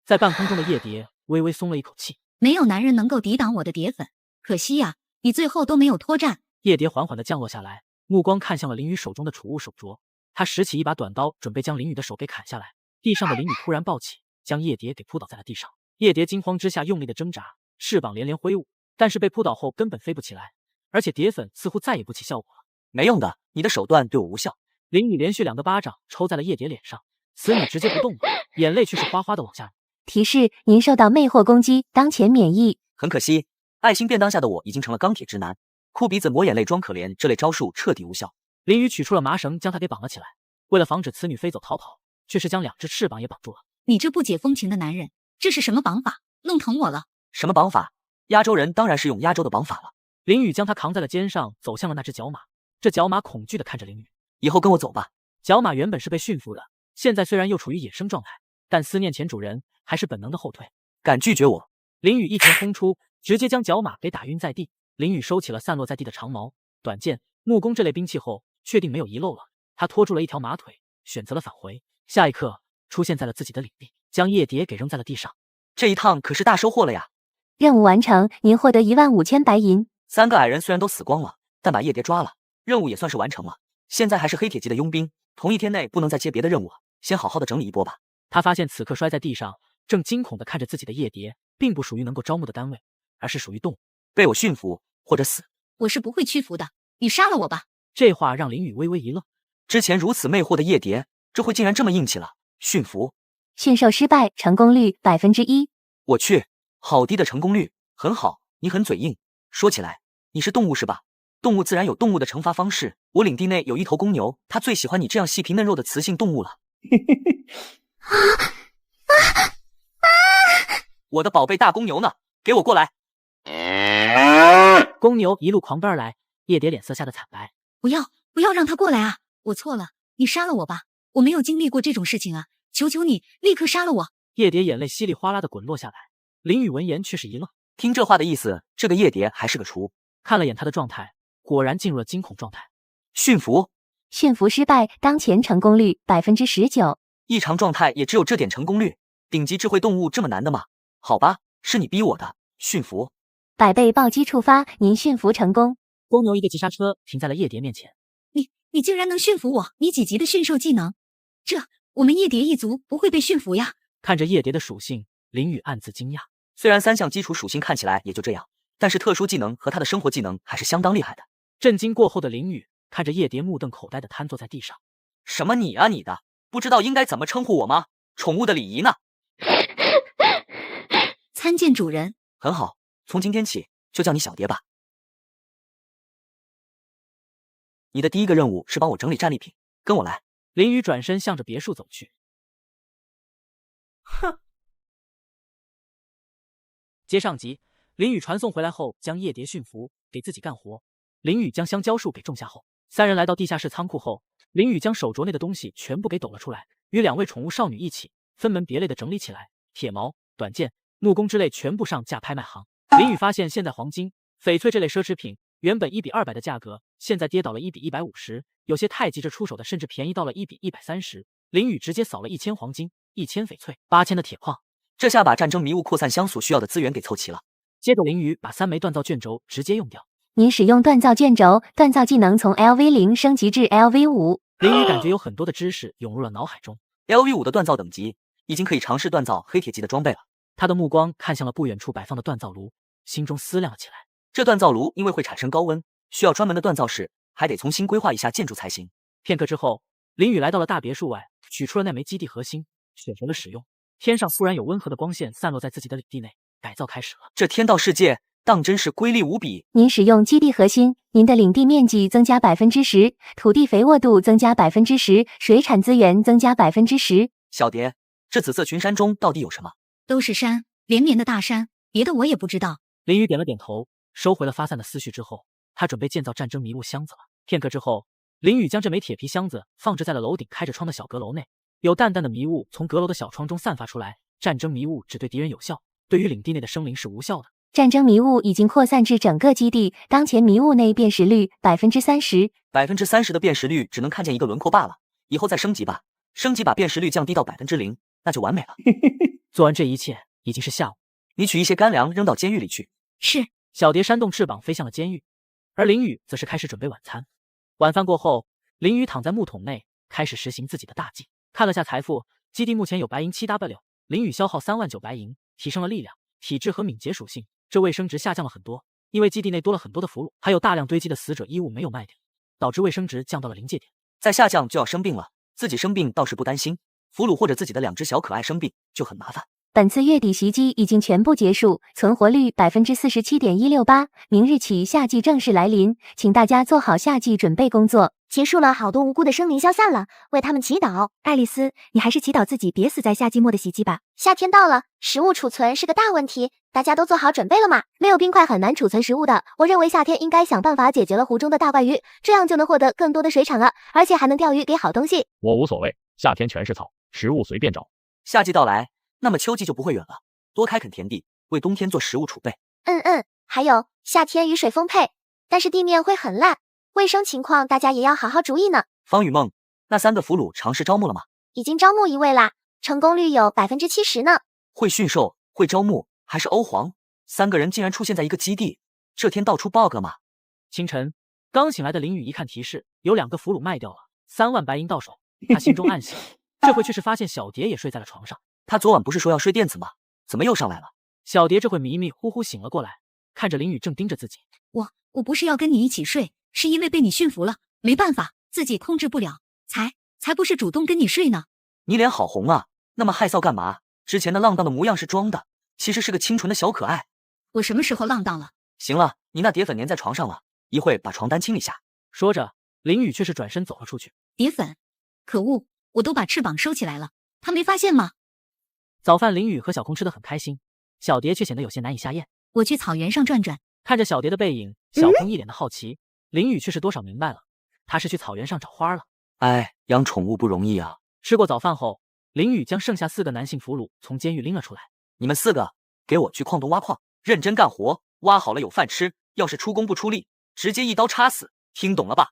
在半空中的夜蝶微微松了一口气。没有男人能够抵挡我的蝶粉，可惜呀，你最后都没有脱战。夜蝶缓缓地降落下来，目光看向了林宇手中的储物手镯，他拾起一把短刀，准备将林宇的手给砍下来。地上的林宇突然暴起，将夜蝶给扑倒在了地上。夜蝶惊慌之下用力的挣扎，翅膀连连挥舞，但是被扑倒后根本飞不起来，而且蝶粉似乎再也不起效果了。没用的，你的手段对我无效。林宇连续2个巴掌抽在了夜蝶脸上，此女直接不动了，眼泪却是哗哗的往下流。提示：您受到魅惑攻击，当前免疫。很可惜，爱心便当下的我已经成了钢铁直男，哭鼻子抹眼泪装可怜这类招数彻底无效。林宇取出了麻绳，将她给绑了起来。为了防止此女飞走逃跑，却是将2只翅膀也绑住了。你这不解风情的男人，这是什么绑法？弄疼我了。什么绑法？压轴人当然是用压轴的绑法了。林雨将他扛在了肩上，走向了那只角马。这角马恐惧地看着林雨，以后跟我走吧。角马原本是被驯服的，现在虽然又处于野生状态，但思念前主人，还是本能的后退。敢拒绝我？林雨一拳轰出，直接将角马给打晕在地。林雨收起了散落在地的长矛、短剑、木弓这类兵器后，确定没有遗漏了，他拖住了一条马腿，选择了返回。下一刻，出现在了自己的领地，将夜蝶给扔在了地上。这一趟可是大收获了呀！任务完成，您获得15000白银。3个矮人虽然都死光了，但把夜蝶抓了，任务也算是完成了。现在还是黑铁级的佣兵，同一天内不能再接别的任务了，先好好的整理一波吧。他发现此刻摔在地上，正惊恐地看着自己的夜蝶，并不属于能够招募的单位，而是属于动物，被我驯服或者死。我是不会屈服的，你杀了我吧。这话让林雨微微一愣，之前如此魅惑的夜蝶，这回竟然这么硬气了。驯服，驯兽失败，成功率1%。我去，好低的成功率。很好，你很嘴硬。说起来，你是动物是吧？动物自然有动物的惩罚方式。我领地内有一头公牛，它最喜欢你这样细皮嫩肉的雌性动物了。我的宝贝大公牛呢？给我过来！公牛一路狂奔而来，夜蝶脸色吓得惨白。不要让他过来啊！我错了，你杀了我吧，我没有经历过这种事情啊！求求你，立刻杀了我！夜蝶眼泪稀里哗啦的滚落下来。林雨闻言却是一愣，听这话的意思，这个夜蝶还是个雏。看了眼他的状态，果然进入了惊恐状态。驯服，驯服失败，当前成功率19%。异常状态也只有这点成功率，顶级智慧动物这么难的吗？好吧，是你逼我的。驯服100倍暴击触发，您驯服成功。公牛一个急刹车停在了夜蝶面前。你竟然能驯服我？你几级的驯兽技能？我们夜蝶一族不会被驯服呀！看着夜蝶的属性，林雨暗自惊讶。虽然3项基础属性看起来也就这样，但是特殊技能和他的生活技能还是相当厉害的。震惊过后的林雨看着夜蝶目瞪口呆的瘫坐在地上。什么你啊你的，不知道应该怎么称呼我吗？宠物的礼仪呢？参见主人。很好，从今天起就叫你小蝶吧。你的第一个任务是帮我整理战利品，跟我来。林雨转身向着别墅走去。哼。接上集，林雨传送回来后，将夜蝶驯服，给自己干活。林雨将香蕉树给种下后，3人来到地下室仓库后，林雨将手镯内的东西全部给抖了出来，与2位宠物少女一起分门别类的整理起来，铁矛、短剑、木弓之类全部上架拍卖行。林雨发现现在黄金、翡翠这类奢侈品原本1比200的价格，现在跌倒了1比150，有些太急着出手的甚至便宜到了1比130。林雨直接扫了1000黄金、1000翡翠、8000的铁矿，这下把战争迷雾扩散箱所需要的资源给凑齐了。接着林雨把3枚锻造卷轴直接用掉。您使用锻造卷轴，锻造技能从 LV0 升级至 LV5。林雨感觉有很多的知识涌入了脑海中。LV5 的锻造等级已经可以尝试锻造黑铁级的装备了。他的目光看向了不远处摆放的锻造炉，心中思量了起来。这锻造炉因为会产生高温，需要专门的锻造室，还得重新规划一下建筑才行。片刻之后，林雨来到了大别墅外，取出了那枚基地核心，选择了使用。天上突然有温和的光线散落在自己的领地内，改造开始了。这天道世界当真是瑰丽无比。您使用基地核心，您的领地面积增加10%，土地肥沃度增加10%，水产资源增加10%。小蝶，这紫色群山中到底有什么？都是山，连绵的大山，别的我也不知道。林雨点了点头，收回了发散的思绪之后，他准备建造战争迷雾箱子了。片刻之后，林雨将这枚铁皮箱子放置在了楼顶开着窗的小阁楼内，有淡淡的迷雾从阁楼的小窗中散发出来。战争迷雾只对敌人有效，对于领地内的生灵是无效的。战争迷雾已经扩散至整个基地，当前迷雾内辨识率30%。30%的辨识率只能看见一个轮廓罢了，以后再升级吧，升级把辨识率降低到0%，那就完美了。做完这一切已经是下午，你取一些干粮扔到监狱里去。是。小蝶扇动翅膀飞向了监狱，而林雨则是开始准备晚餐。晚饭过后，林雨躺在木桶内，开始实行自己的大计。看了下财富，基地目前有白银7W，林雨消耗39000白银，提升了力量、体质和敏捷属性，这卫生值下降了很多。因为基地内多了很多的俘虏，还有大量堆积的死者衣物没有卖掉，导致卫生值降到了临界点。再下降就要生病了，自己生病倒是不担心，俘虏或者自己的2只小可爱生病就很麻烦。本次月底袭击已经全部结束，存活率47.168%。明日起夏季正式来临，请大家做好夏季准备工作。结束了，好多无辜的生灵消散了，为他们祈祷。爱丽丝，你还是祈祷自己别死在夏季末的袭击吧。夏天到了，食物储存是个大问题，大家都做好准备了吗？没有冰块很难储存食物的，我认为夏天应该想办法解决了湖中的大怪鱼，这样就能获得更多的水产了，而且还能钓鱼给好东西。我无所谓，夏天全是草，食物随便找。夏季到来，那么秋季就不会远了，多开垦田地，为冬天做食物储备。还有夏天雨水丰沛，但是地面会很烂，卫生情况大家也要好好注意呢。方雨梦，那3个俘虏尝试招募了吗？已经招募1位啦，成功率有70%呢。会驯兽，会招募，还是欧皇，3个人竟然出现在一个基地，这天到处 bug 吗？清晨，刚醒来的林雨一看提示，有2个俘虏卖掉了，3万白银到手，他心中暗喜。这回却是发现小蝶也睡在了床上。他昨晚不是说要睡垫子吗？怎么又上来了？小蝶这会迷迷糊糊醒了过来，看着林雨正盯着自己。我不是要跟你一起睡，是因为被你驯服了，没办法，自己控制不了，才不是主动跟你睡呢。你脸好红啊，那么害臊干嘛？之前的浪荡的模样是装的，其实是个清纯的小可爱。我什么时候浪荡了？行了，你那蝶粉粘在床上了，一会把床单清理下。说着，林雨却是转身走了出去。蝶粉，可恶，我都把翅膀收起来了，他没发现吗？早饭林雨和小空吃得很开心，小蝶却显得有些难以下咽。我去草原上转转。看着小蝶的背影，小空一脸的好奇，林雨却是多少明白了，他是去草原上找花了。哎，养宠物不容易啊。吃过早饭后，林雨将剩下4个男性俘虏从监狱拎了出来。你们4个给我去矿洞挖矿，认真干活，挖好了有饭吃，要是出工不出力，直接一刀插死，听懂了吧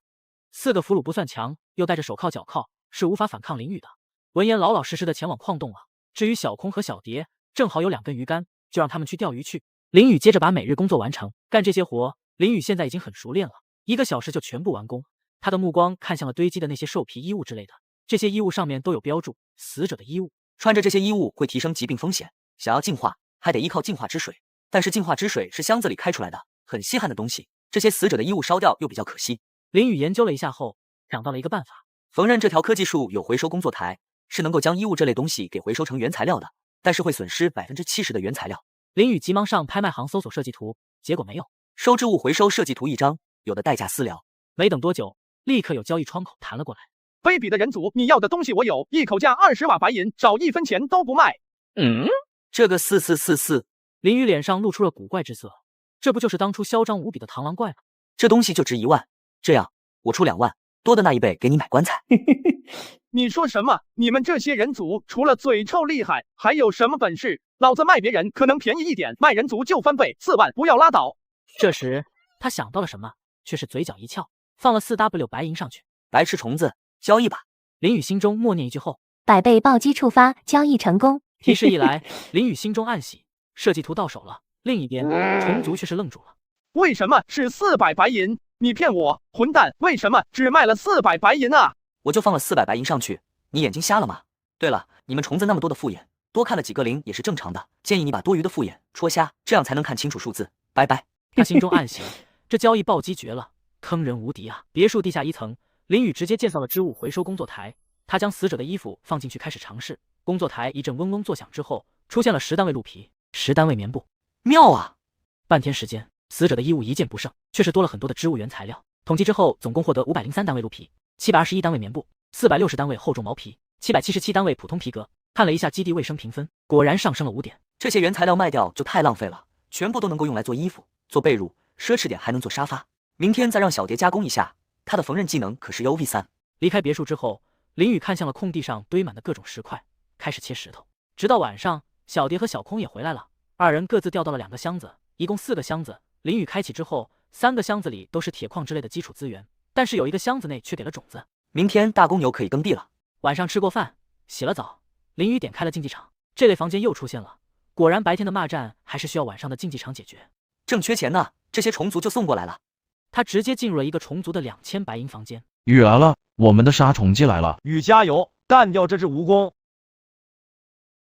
？4个俘虏不算强，又戴着手铐脚铐，是无法反抗林雨的。闻言老老实实的前往矿洞了。至于小空和小蝶，正好有2根鱼竿，就让他们去钓鱼去。林雨接着把每日工作完成，干这些活，林雨现在已经很熟练了，1个小时就全部完工。他的目光看向了堆积的那些兽皮衣物之类的，这些衣物上面都有标注死者的衣物，穿着这些衣物会提升疾病风险，想要净化还得依靠净化之水，但是净化之水是箱子里开出来的，很稀罕的东西，这些死者的衣物烧掉又比较可惜。林雨研究了一下后，想到了一个办法。缝纫这条科技树有回收工作台，是能够将衣物这类东西给回收成原材料的，但是会损失70%的原材料。林雨急忙上拍卖行搜索设计图，结果没有。收置物回收设计图1张，有的代价私聊。没等多久，立刻有交易窗口弹了过来。卑鄙的人族，你要的东西我有，一口价20瓦白银，少1分钱都不卖。这个4444，林雨脸上露出了古怪之色，这不就是当初嚣张无比的螳螂怪吗？这东西就值1万，这样我出2万，多的那1倍给你买棺材。你说什么？你们这些人族除了嘴臭厉害，还有什么本事？老子卖别人可能便宜一点，卖人族就翻倍，4万不要拉倒。这时他想到了什么，却是嘴角一翘，放了4W 白银上去。白痴虫子，交易吧。林雨心中默念一句后，100倍暴击触发，交易成功。提示一来，林雨心中暗喜，设计图到手了。另一边，虫族却是愣住了。为什么是400白银？你骗我，混蛋！为什么只卖了400白银啊？我就放了400白银上去，你眼睛瞎了吗？对了，你们虫子那么多的复眼，多看了几个0也是正常的，建议你把多余的复眼戳瞎，这样才能看清楚数字。拜拜。他心中暗喜，这交易暴击绝了，坑人无敌啊！别墅地下1层，林雨直接建造了织物回收工作台，他将死者的衣服放进去开始尝试。工作台一阵嗡嗡作响之后，出现了10单位鹿皮，10单位棉布，妙啊！半天时间，死者的衣物一件不剩，却是多了很多的织物原材料。统计之后，总共获得503单位鹿皮，721单位棉布，460单位厚重毛皮，777单位普通皮革。看了一下基地卫生评分，果然上升了5点。这些原材料卖掉就太浪费了，全部都能够用来做衣服、做被褥，奢侈点还能做沙发。明天再让小蝶加工一下，她的缝纫技能可是UV3。离开别墅之后，林雨看向了空地上堆满的各种石块，开始切石头。直到晚上，小蝶和小空也回来了，2人各自调到了2个箱子，一共4个箱子。林雨开启之后，3个箱子里都是铁矿之类的基础资源，但是有一个箱子内却给了种子。明天大公牛可以耕地了。晚上吃过饭，洗了澡，林雨点开了竞技场，这类房间又出现了。果然白天的骂战还是需要晚上的竞技场解决。正缺钱呢，这些虫族就送过来了。他直接进入了一个虫族的2000白银房间。雨来了，我们的杀虫剂来了。雨加油，干掉这只蜈蚣。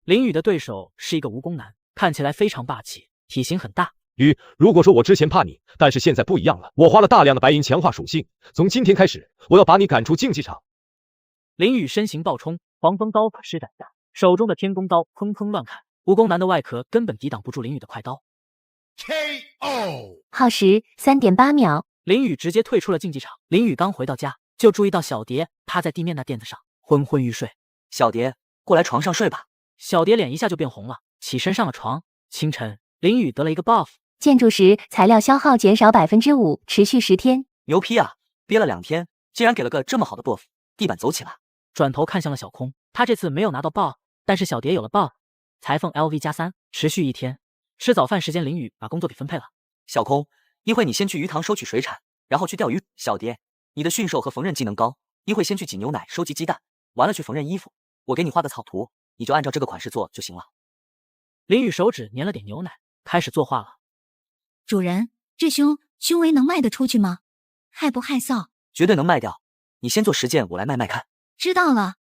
林雨的对手是一个蜈蚣男，看起来非常霸气，体型很大。雨，如果说我之前怕你，但是现在不一样了，我花了大量的白银强化属性，从今天开始，我要把你赶出竞技场。林雨身形暴冲，黄蜂刀可施展下，手中的天宫刀砰砰乱砍，蜈蚣男的外壳根本抵挡不住林雨的快刀。耗时3.8秒，林雨直接退出了竞技场。林雨刚回到家，就注意到小蝶趴在地面那垫子上昏昏欲睡。小蝶，过来床上睡吧。小蝶脸一下就变红了，起身上了床。清晨，林雨得了一个 buff， 建筑时材料消耗减少5%，持续10天。牛批啊！憋了2天，竟然给了个这么好的 buff， 地板走起了。转头看向了小空，他这次没有拿到 buff， 但是小蝶有了 buff， 裁缝 LV+3， 持续1天。吃早饭时间，林雨把工作给分配了。小空，一会你先去鱼塘收取水产，然后去钓鱼。小蝶，你的驯兽和缝纫技能高，一会先去挤牛奶、收集鸡蛋，完了去缝纫衣服。我给你画个草图，你就按照这个款式做就行了。林雨手指粘了点牛奶，开始作画了。主人，这胸围能卖得出去吗？害不害臊？绝对能卖掉。你先做10件，我来卖卖看。知道了。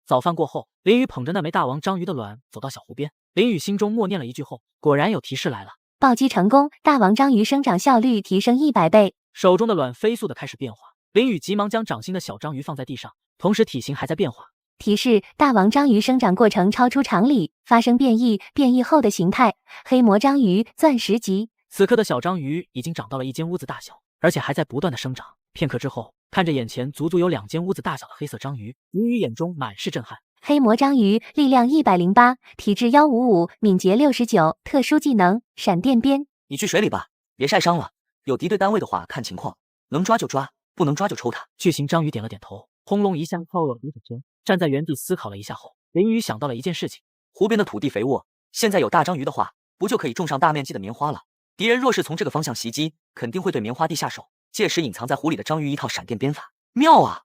早饭过后，林雨捧着那枚大王章鱼的卵走到小湖边。林雨心中默念了一句后，果然有提示来了。暴击成功，大王章鱼生长效率提升100倍。手中的卵飞速的开始变化，林雨急忙将掌心的小章鱼放在地上，同时体型还在变化。提示：大王章鱼生长过程超出常理，发生变异，变异后的形态黑魔章鱼钻石级。此刻的小章鱼已经长到了一间屋子大小，而且还在不断的生长。片刻之后，看着眼前足足有2间屋子大小的黑色章鱼，林雨眼中满是震撼。黑魔章鱼力量108，体质155，敏捷69，特殊技能闪电鞭。你去水里吧，别晒伤了。有敌对单位的话看情况，能抓就抓，不能抓就抽他。巨型章鱼点了点头，轰隆一下靠了离手站在原地思考了一下后，林雨想到了一件事情。湖边的土地肥沃，现在有大章鱼的话，不就可以种上大面积的棉花了？敌人若是从这个方向袭击，肯定会对棉花地下手，届时隐藏在湖里的章鱼一套闪电鞭法，妙啊！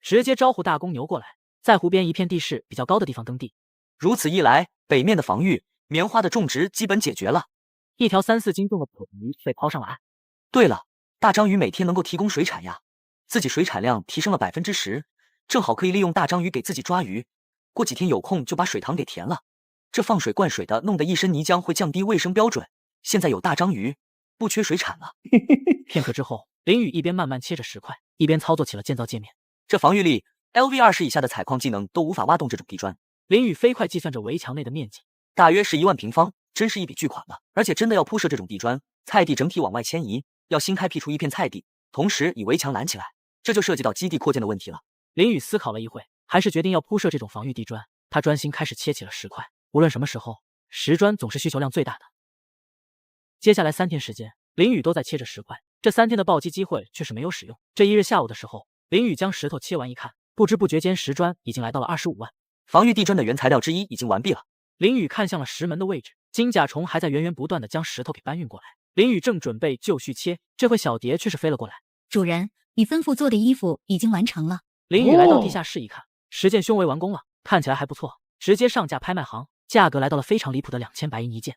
直接招呼大公牛过来，在湖边一片地势比较高的地方耕地。如此一来，北面的防御，棉花的种植基本解决了。一条3、4斤重的捕鱼被抛上了岸。对了，大章鱼每天能够提供水产呀，自己水产量提升了10%，正好可以利用大章鱼给自己抓鱼。过几天有空就把水塘给填了。这放水灌水的，弄得一身泥浆会降低卫生标准。现在有大章鱼，不缺水产了。片刻之后，林雨一边慢慢切着石块，一边操作起了建造界面。这防御力 LV20以下的采矿技能都无法挖动这种地砖。林雨飞快计算着围墙内的面积，大约是1万平方，真是一笔巨款了。而且真的要铺设这种地砖，菜地整体往外迁移，要新开辟出一片菜地，同时以围墙拦起来，这就涉及到基地扩建的问题了。林雨思考了一会，还是决定要铺设这种防御地砖。他专心开始切起了石块。无论什么时候，石砖总是需求量最大的。接下来3天时间，林雨都在切着石块。这3天的暴击机会却是没有使用。这一日下午的时候，林雨将石头切完一看，不知不觉间石砖已经来到了25万。防御地砖的原材料之一已经完毕了。林雨看向了石门的位置，金甲虫还在源源不断的将石头给搬运过来。林雨正准备就绪切，这回小蝶却是飞了过来。主人，你吩咐做的衣服已经完成了。林雨来到地下室一看，10件胸围完工了，看起来还不错，直接上架拍卖行，价格来到了非常离谱的2000白银一件。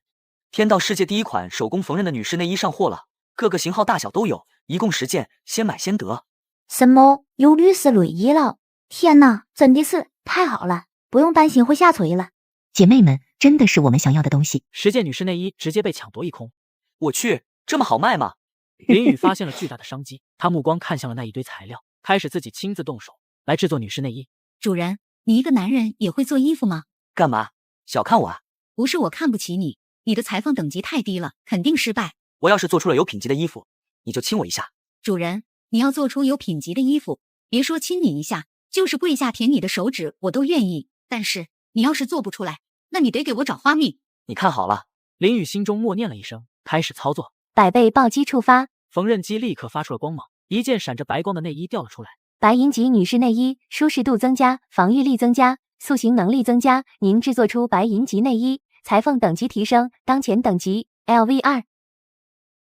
天道世界第一款手工缝纫的女士内衣上货了，各个型号大小都有，一共10件，先买先得。什么？有女士内衣了？天哪，真的是太好了，不用担心会下垂了。姐妹们，真的是我们想要的东西。10件女士内衣直接被抢夺一空。我去，这么好卖吗？林雨发现了巨大的商机，他目光看向了那一堆材料，开始自己亲自动手来制作女士内衣。主人，你一个男人也会做衣服吗？干嘛？小看我啊？不是我看不起你，你的裁缝等级太低了，肯定失败。我要是做出了有品级的衣服，你就亲我一下。主人，你要做出有品级的衣服，别说亲你一下，就是跪下舔你的手指我都愿意。但是你要是做不出来，那你得给我找花蜜。你看好了。林雨心中默念了一声，开始操作。100倍暴击触发，缝纫机立刻发出了光芒，一件闪着白光的内衣掉了出来。白银级女士内衣，舒适度增加，防御力增加，塑形能力增加。您制作出白银级内衣，裁缝等级提升，当前等级 LV2。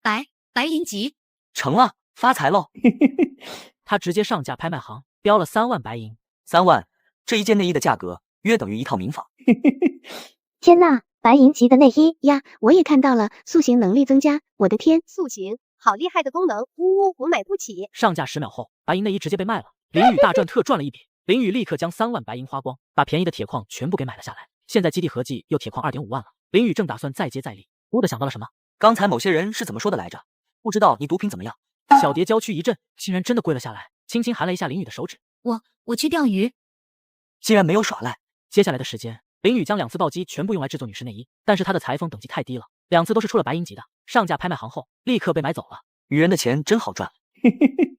白银级成了，发财喽！他直接上架拍卖行，标了3万白银。3万，这一件内衣的价格约等于一套民房。天呐，白银级的内衣呀，我也看到了，塑形能力增加，我的天，塑形好厉害的功能，呜呜，我买不起。上架10秒后，白银内衣直接被卖了，林雨大赚特赚了一笔。林雨立刻将3万白银花光，把便宜的铁矿全部给买了下来。现在基地合计又铁矿2.5万了，林雨正打算再接再厉，忽的想到了什么。刚才某些人是怎么说的来着？不知道你毒品怎么样？小蝶娇躯一震，竟然真的跪了下来，轻轻含了一下林雨的手指。我去钓鱼。竟然没有耍赖。接下来的时间，林宇将2次暴击全部用来制作女士内衣，但是他的裁缝等级太低了，2次都是出了白银级的，上架拍卖行后立刻被买走了。女人的钱真好赚。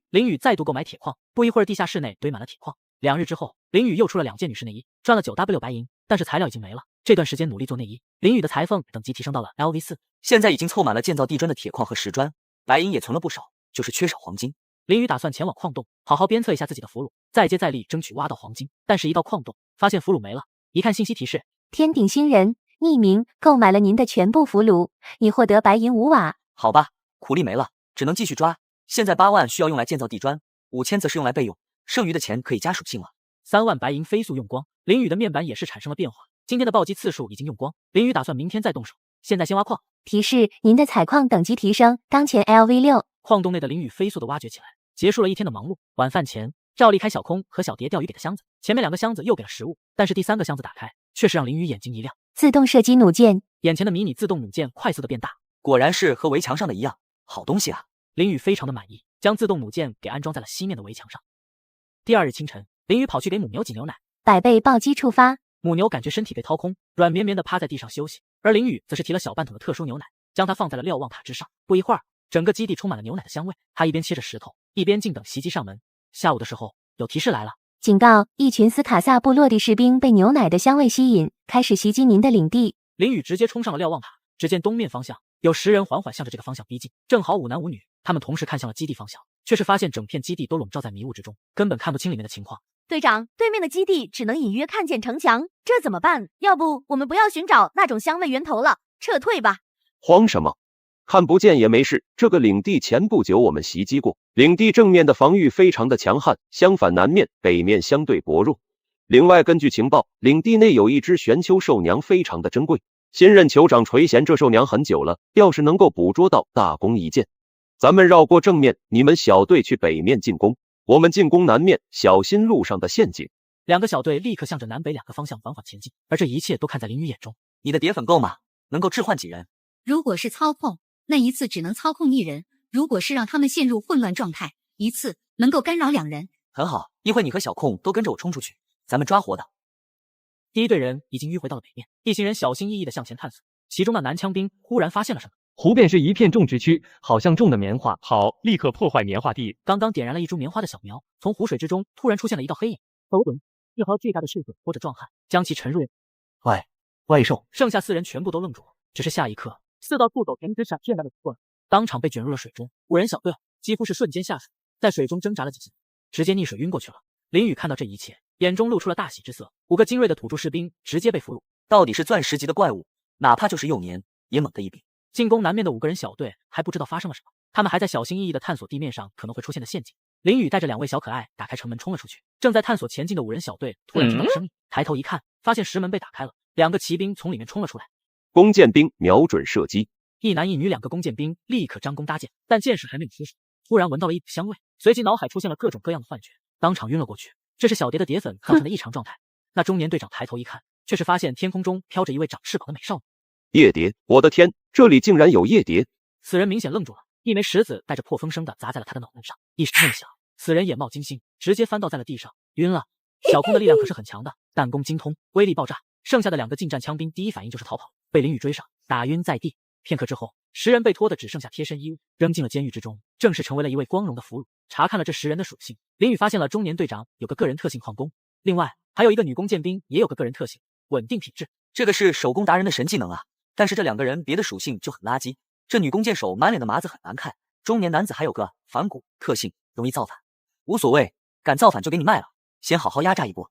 林宇再度购买铁矿，不一会儿地下室内堆满了铁矿。2日之后，林宇又出了2件女士内衣，赚了 9W 白银，但是材料已经没了。这段时间努力做内衣，林宇的裁缝等级提升到了 LV4，现在已经凑满了建造地砖的铁矿和石砖，白银也存了不少，就是缺少黄金。林宇打算前往矿洞，好好鞭策一下自己的俘虏，再接再厉，争取挖到黄金。但是，一到矿洞，发现俘虏没了。一看信息提示，天顶星人匿名购买了您的全部俘虏，已获得白银5瓦。好吧，苦力没了，只能继续抓。现在8万需要用来建造地砖，5000则是用来备用，剩余的钱可以加属性了。3万白银飞速用光，林宇的面板也是产生了变化。今天的暴击次数已经用光，林宇打算明天再动手，现在先挖矿。提示：您的采矿等级提升，当前 LV6。矿洞内的林宇飞速的挖掘起来，结束了一天的忙碌。晚饭前，照例开小空和小蝶钓鱼给的箱子，前面2个箱子又给了食物，但是第3个箱子打开，却是让林宇眼睛一亮。自动射击弩箭，眼前的迷你自动弩箭快速的变大，果然是和围墙上的一样，好东西啊！林宇非常的满意，将自动弩箭给安装在了西面的围墙上。第2日清晨，林宇跑去给母牛挤牛奶，100倍暴击触发。母牛感觉身体被掏空，软绵绵的趴在地上休息，而林宇则是提了小半桶的特殊牛奶，将它放在了瞭望塔之上。不一会儿，整个基地充满了牛奶的香味。他一边切着石头，一边静等袭击上门。下午的时候，有提示来了，警告：一群斯卡萨部落的士兵被牛奶的香味吸引，开始袭击您的领地。林宇直接冲上了瞭望塔，只见东面方向有10人缓缓向着这个方向逼近，正好5男5女，他们同时看向了基地方向，却是发现整片基地都笼罩在迷雾之中，根本看不清里面的情况。队长，对面的基地只能隐约看见城墙，这怎么办？要不我们不要寻找那种香味源头了，撤退吧。慌什么？看不见也没事，这个领地前不久我们袭击过，领地正面的防御非常的强悍，相反南面、北面相对薄弱。另外，根据情报，领地内有一只玄丘兽娘非常的珍贵，新任酋长垂涎这兽娘很久了，要是能够捕捉到，大功一件。咱们绕过正面，你们小队去北面进攻，我们进攻南面，小心路上的陷阱。2个小队立刻向着南北2个方向缓缓前进，而这一切都看在林宇眼中。你的蝶粉够吗？能够置换几人？如果是操控，那一次只能操控1人；如果是让他们陷入混乱状态，一次能够干扰2人。很好，一会你和小控都跟着我冲出去，咱们抓活的。第1队人已经迂回到了北面，一行人小心翼翼地向前探索。其中那男枪兵忽然发现了什么，湖边是一片种植区，好像种的棉花。好，立刻破坏棉花地。刚刚点燃了一株棉花的小苗，从湖水之中突然出现了一道黑影。头滚！一号巨大的狮子拖着壮汉将其沉入。怪兽！剩下4人全部都愣住了，只是下一刻，4道速走田之闪现般的过来，当场被卷入了水中。5人小队几乎是瞬间下水，在水中挣扎了几次，直接溺水晕过去了。林宇看到这一切，眼中露出了大喜之色。5个精锐的土著士兵直接被俘虏，到底是钻石级的怪物，哪怕就是幼年也猛的一笔。进攻南面的5个人小队还不知道发生了什么，他们还在小心翼翼地探索地面上可能会出现的陷阱。林宇带着2位小可爱打开城门冲了出去，正在探索前进的5人小队突然听到了声音，抬头一看，发现石门被打开了，2个骑兵从里面冲了出来。弓箭兵瞄准射击，一男一女2个弓箭兵立刻张弓搭箭，但箭矢还没有出手，突然闻到了一股香味，随即脑海出现了各种各样的幻觉，当场晕了过去。这是小蝶的蝶粉造成的异常状态。那中年队长抬头一看，却是发现天空中飘着一位长翅膀的美少女。夜蝶！我的天，这里竟然有夜蝶！此人明显愣住了，一枚石子带着破风声的砸在了他的脑门上，一声闷响，此人眼冒金星，直接翻倒在了地上，晕了。小空的力量可是很强的，弹弓精通，威力爆炸。剩下的2个近战枪兵第一反应就是逃跑，被林宇追上，打晕在地。片刻之后，10人被拖的只剩下贴身衣物，扔进了监狱之中，正式成为了一位光荣的俘虏。查看了这10人的属性，林宇发现了中年队长有个个人特性矿工，另外还有一个女弓箭兵也有个个人特性稳定品质，这个是手工达人的神技能啊！但是这2个人别的属性就很垃圾，这女弓箭手满脸的麻子很难看，中年男子还有个反骨特性，容易造反。无所谓，敢造反就给你卖了，先好好压榨一波。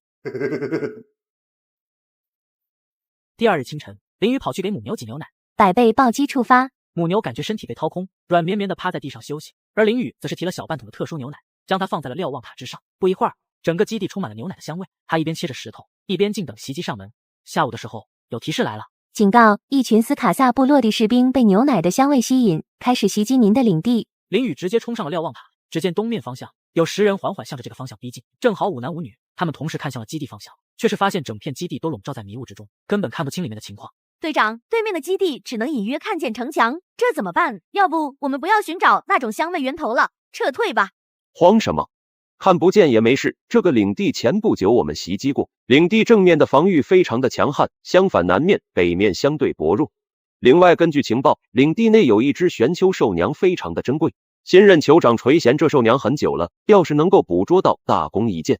第2日清晨，林宇跑去给母牛挤牛奶，100倍暴击触发。母牛感觉身体被掏空，软绵绵的趴在地上休息，而林宇则是提了小半桶的特殊牛奶，将它放在了瞭望塔之上。不一会儿，整个基地充满了牛奶的香味。他一边切着石头，一边静等袭击上门。下午的时候，有提示来了，警告：一群斯卡萨部落的士兵被牛奶的香味吸引，开始袭击您的领地。林宇直接冲上了瞭望塔，只见东面方向有10人缓缓向着这个方向逼近，正好5男5女，他们同时看向了基地方向，却是发现整片基地都笼罩在迷雾之中，根本看不清里面的情况。队长，对面的基地只能隐约看见城墙，这怎么办？要不我们不要寻找那种香味源头了，撤退吧。慌什么？看不见也没事，这个领地前不久我们袭击过，领地正面的防御非常的强悍，相反南面、北面相对薄弱。另外，根据情报，领地内有一只玄丘兽娘，非常的珍贵。新任酋长垂涎这兽娘很久了，要是能够捕捉到，大功一件。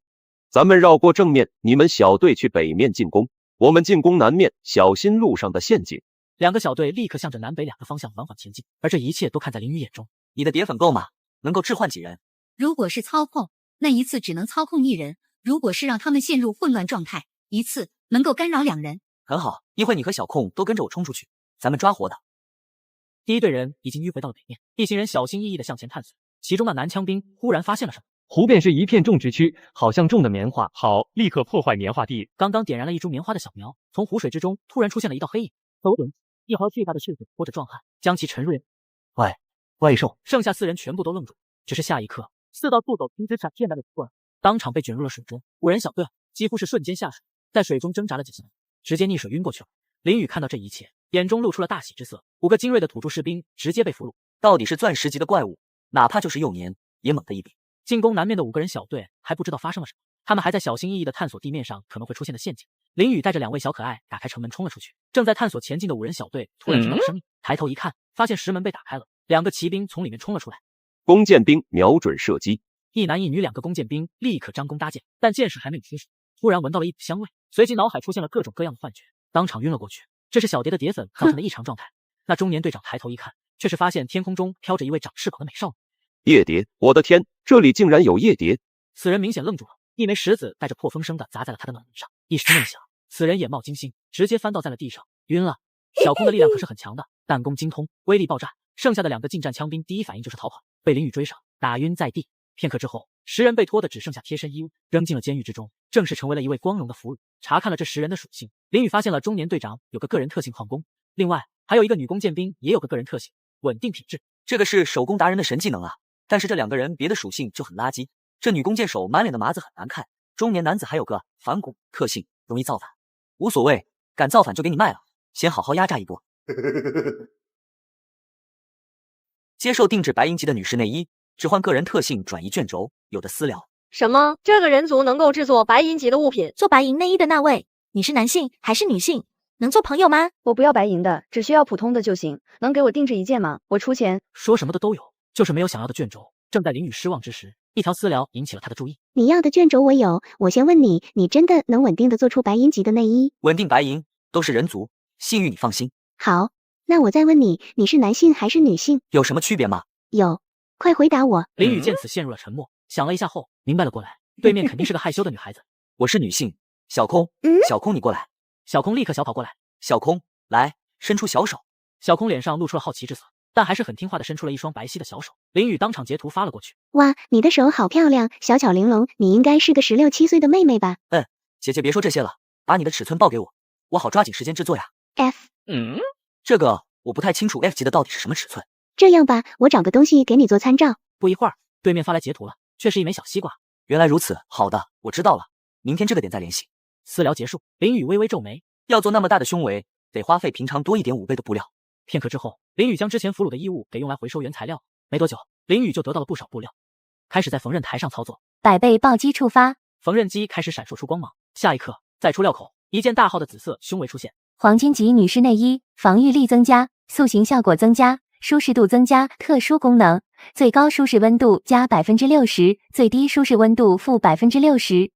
咱们绕过正面，你们小队去北面进攻，我们进攻南面，小心路上的陷阱。两个小队立刻向着南北两个方向缓缓前进，而这一切都看在林雨眼中。你的蝶粉够吗？能够置换几人？如果是操控，那一次只能操控1人；如果是让他们陷入混乱状态，一次能够干扰2人。很好，一会你和小控都跟着我冲出去，咱们抓活的。第一队人已经迂回到了北面，一行人小心翼翼地向前探索。其中那男枪兵忽然发现了什么，湖边是一片种植区，好像种的棉花。好，立刻破坏棉花地。刚刚点燃了一株棉花的小苗，从湖水之中突然出现了一道黑影，头顶一号巨大的狮子拖着壮汉将其沉入。喂，怪兽！剩下4人全部都愣住，只是下一刻4道速走停止闪现般的突然，当场被卷入了水中。5人小队几乎是瞬间下水，在水中挣扎了几下，直接溺水晕过去了。林雨看到这一切，眼中露出了大喜之色。5个精锐的土著士兵直接被俘虏，到底是钻石级的怪物，哪怕就是幼年也猛的一笔。进攻南面的5个人小队还不知道发生了什么，他们还在小心翼翼地探索地面上可能会出现的陷阱。林雨带着2位小可爱打开城门冲了出去，正在探索前进的5人小队突然听到了声音，抬头一看，发现石门被打开了，2个骑兵从里面冲了出来。弓箭兵瞄准射击，一男一女2个弓箭兵立刻张弓搭箭，但箭矢还没有出手，突然闻到了一股香味，随即脑海出现了各种各样的幻觉，当场晕了过去。这是小蝶的蝶粉造成的异常状态。那中年队长抬头一看，却是发现天空中飘着一位长翅膀的美少女。夜蝶！我的天，这里竟然有夜蝶！此人明显愣住了，一枚石子带着破风声的砸在了他的脑门上，一时闷响，此人眼冒金星，直接翻倒在了地上，晕了。小空的力量可是很强的，弹弓精通，威力爆炸。剩下的2个近战枪兵第一反应就是逃跑，被林雨追上，打晕在地。片刻之后，10人被拖的只剩下贴身衣物，扔进了监狱之中，正式成为了一位光荣的俘虏。查看了这10人的属性，林雨发现了中年队长有个个人特性矿工，另外还有一个女弓箭兵也有个个人特性稳定品质。这个是手工达人的神技能啊！但是这2个人别的属性就很垃圾。这女弓箭手满脸的麻子很难看，中年男子还有个反骨特性，容易造反。无所谓，敢造反就给你卖了，先好好压榨一波。接受定制白银级的女士内衣，置换个人特性转移卷轴，有的私聊。什么？这个人族能够制作白银级的物品？做白银内衣的那位，你是男性还是女性？能做朋友吗？我不要白银的，只需要普通的就行。能给我定制一件吗？我出钱。说什么的都有，就是没有想要的卷轴。正在林雨失望之时，一条私聊引起了他的注意。你要的卷轴我有，我先问你，你真的能稳定的做出白银级的内衣？稳定白银都是人族，信誉你放心。好，那我再问你，你是男性还是女性？有什么区别吗？有，快回答我。林雨见此陷入了沉默，想了一下后明白了过来，对面肯定是个害羞的女孩子。我是女性，小空，小空你过来。小空立刻小跑过来，小空来，伸出小手。小空脸上露出了好奇之色，但还是很听话的伸出了一双白皙的小手。林雨当场截图发了过去。哇，你的手好漂亮，小巧玲珑，你应该是个16、17岁的妹妹吧？姐姐别说这些了，把你的尺寸报给我，我好抓紧时间制作呀。F， 这个我不太清楚 F 级的到底是什么尺寸。这样吧，我找个东西给你做参照。不一会儿，对面发来截图了，却是一枚小西瓜。原来如此，好的，我知道了，明天这个点再联系。私聊结束，林雨微微皱眉，要做那么大的胸围，得花费平常多1.5倍的布料。片刻之后，林雨将之前俘虏的衣物给用来回收原材料，没多久，林雨就得到了不少布料，开始在缝纫台上操作。百倍暴击触发，缝纫机开始闪烁出光芒，下一刻，在出料口，一件大号的紫色胸围出现。黄金级女士内衣，防御力增加，塑形效果增加，舒适度增加，特殊功能，最高舒适温度加 60%， 最低舒适温度负 60%。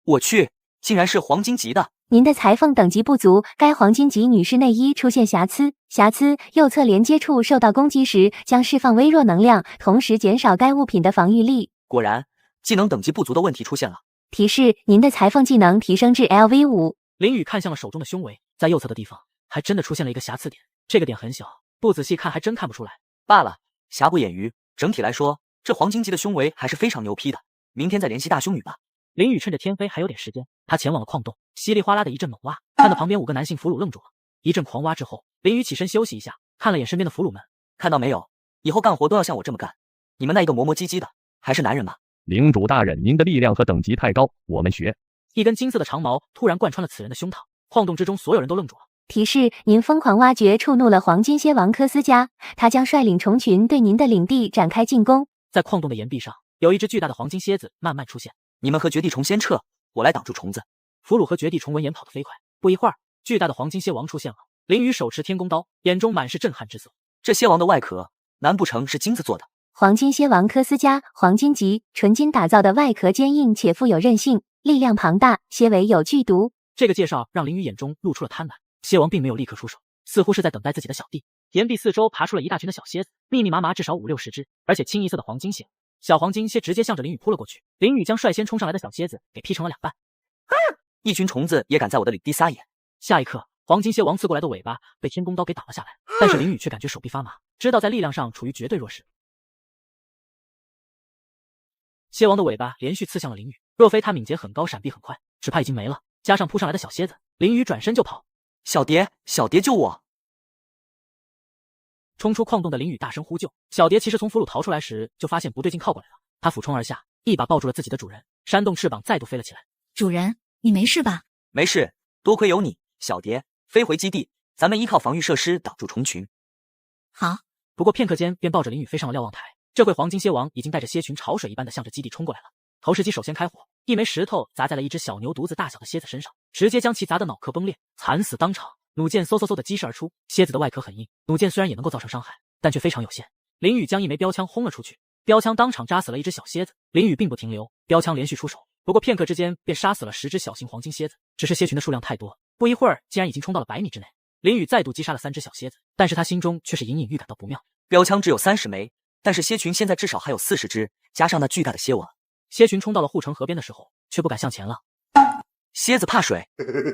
我去，竟然是黄金级的。您的裁缝等级不足，该黄金级女士内衣出现瑕疵，瑕疵右侧连接处受到攻击时将释放微弱能量，同时减少该物品的防御力。果然，技能等级不足的问题出现了。提示：您的裁缝技能提升至 LV5。林雨看向了手中的胸围，在右侧的地方还真的出现了一个瑕疵点，这个点很小，不仔细看还真看不出来。罢了，瑕不掩瑜。整体来说，这黄金级的胸围还是非常牛批的。明天再联系大胸女吧。林雨趁着天黑还有点时间，他前往了矿洞，稀里哗啦的一阵猛挖，看到旁边5个男性俘虏愣住了。一阵狂挖之后，林雨起身休息一下，看了眼身边的俘虏们，看到没有，以后干活都要像我这么干。你们那一个磨磨唧唧的，还是男人吗？领主大人，您的力量和等级太高，我们学。一根金色的长矛突然贯穿了此人的胸膛，矿洞之中所有人都愣住了。提示：您疯狂挖掘触怒了黄金蝎王科斯加，他将率领虫群对您的领地展开进攻。在矿洞的岩壁上，有一只巨大的黄金蝎子慢慢出现。你们和绝地虫先撤，我来挡住虫子。俘虏和绝地虫闻言跑得飞快，不一会儿，巨大的黄金蝎王出现了。林雨手持天宫刀，眼中满是震撼之色。这蝎王的外壳，难不成是金子做的？黄金蝎王科斯加黄金级纯金打造的外壳坚硬且富有韧性，力量庞大，蝎尾有剧毒。这个介绍让林雨眼中露出了贪婪。蝎王并没有立刻出手，似乎是在等待自己的小弟。岩壁四周爬出了一大群的小蝎子，密密麻麻至少5、60只，而且清一色的黄金蝎。小黄金蝎直接向着林雨扑了过去，林雨将率先冲上来的小蝎子给劈成了2半。一群虫子也敢在我的领地撒野！下一刻，黄金蝎王刺过来的尾巴被天宫刀给挡了下来，但是林雨却感觉手臂发麻，知道在力量上处于绝对弱势。蝎王的尾巴连续刺向了林雨，若非他敏捷很高，闪避很快，只怕已经没了。加上扑上来的小蝎子，林雨转身就跑。小蝶，小蝶救我！冲出矿洞的林雨大声呼救。小蝶其实从俘虏逃出来时就发现不对劲，靠过来了。他俯冲而下，一把抱住了自己的主人，扇动翅膀再度飞了起来。主人，你没事吧？没事，多亏有你，小蝶，飞回基地，咱们依靠防御设施挡住虫群。好。不过片刻间便抱着林雨飞上了瞭望台。这回黄金蝎王已经带着蝎群潮水一般的向着基地冲过来了。投石机首先开火，一枚石头砸在了一只小牛犊子大小的蝎子身上，直接将其砸得脑壳崩裂，惨死当场。弩箭嗖嗖嗖的激射而出，蝎子的外壳很硬，弩箭虽然也能够造成伤害，但却非常有限。林雨将一枚标枪轰了出去，标枪当场扎死了一只小蝎子。林雨并不停留，标枪连续出手，不过片刻之间便杀死了10只小型黄金蝎子。只是蝎群的数量太多，不一会儿竟然已经冲到了100米之内。林雨再度击杀了3只小蝎子，但是他心中却是隐隐预感到不妙。标枪只有30枚，但是蝎群现在至少还有40只，加上那巨大的蝎王。蝎群冲到了护城河边的时候，却不敢向前了。蝎子怕水，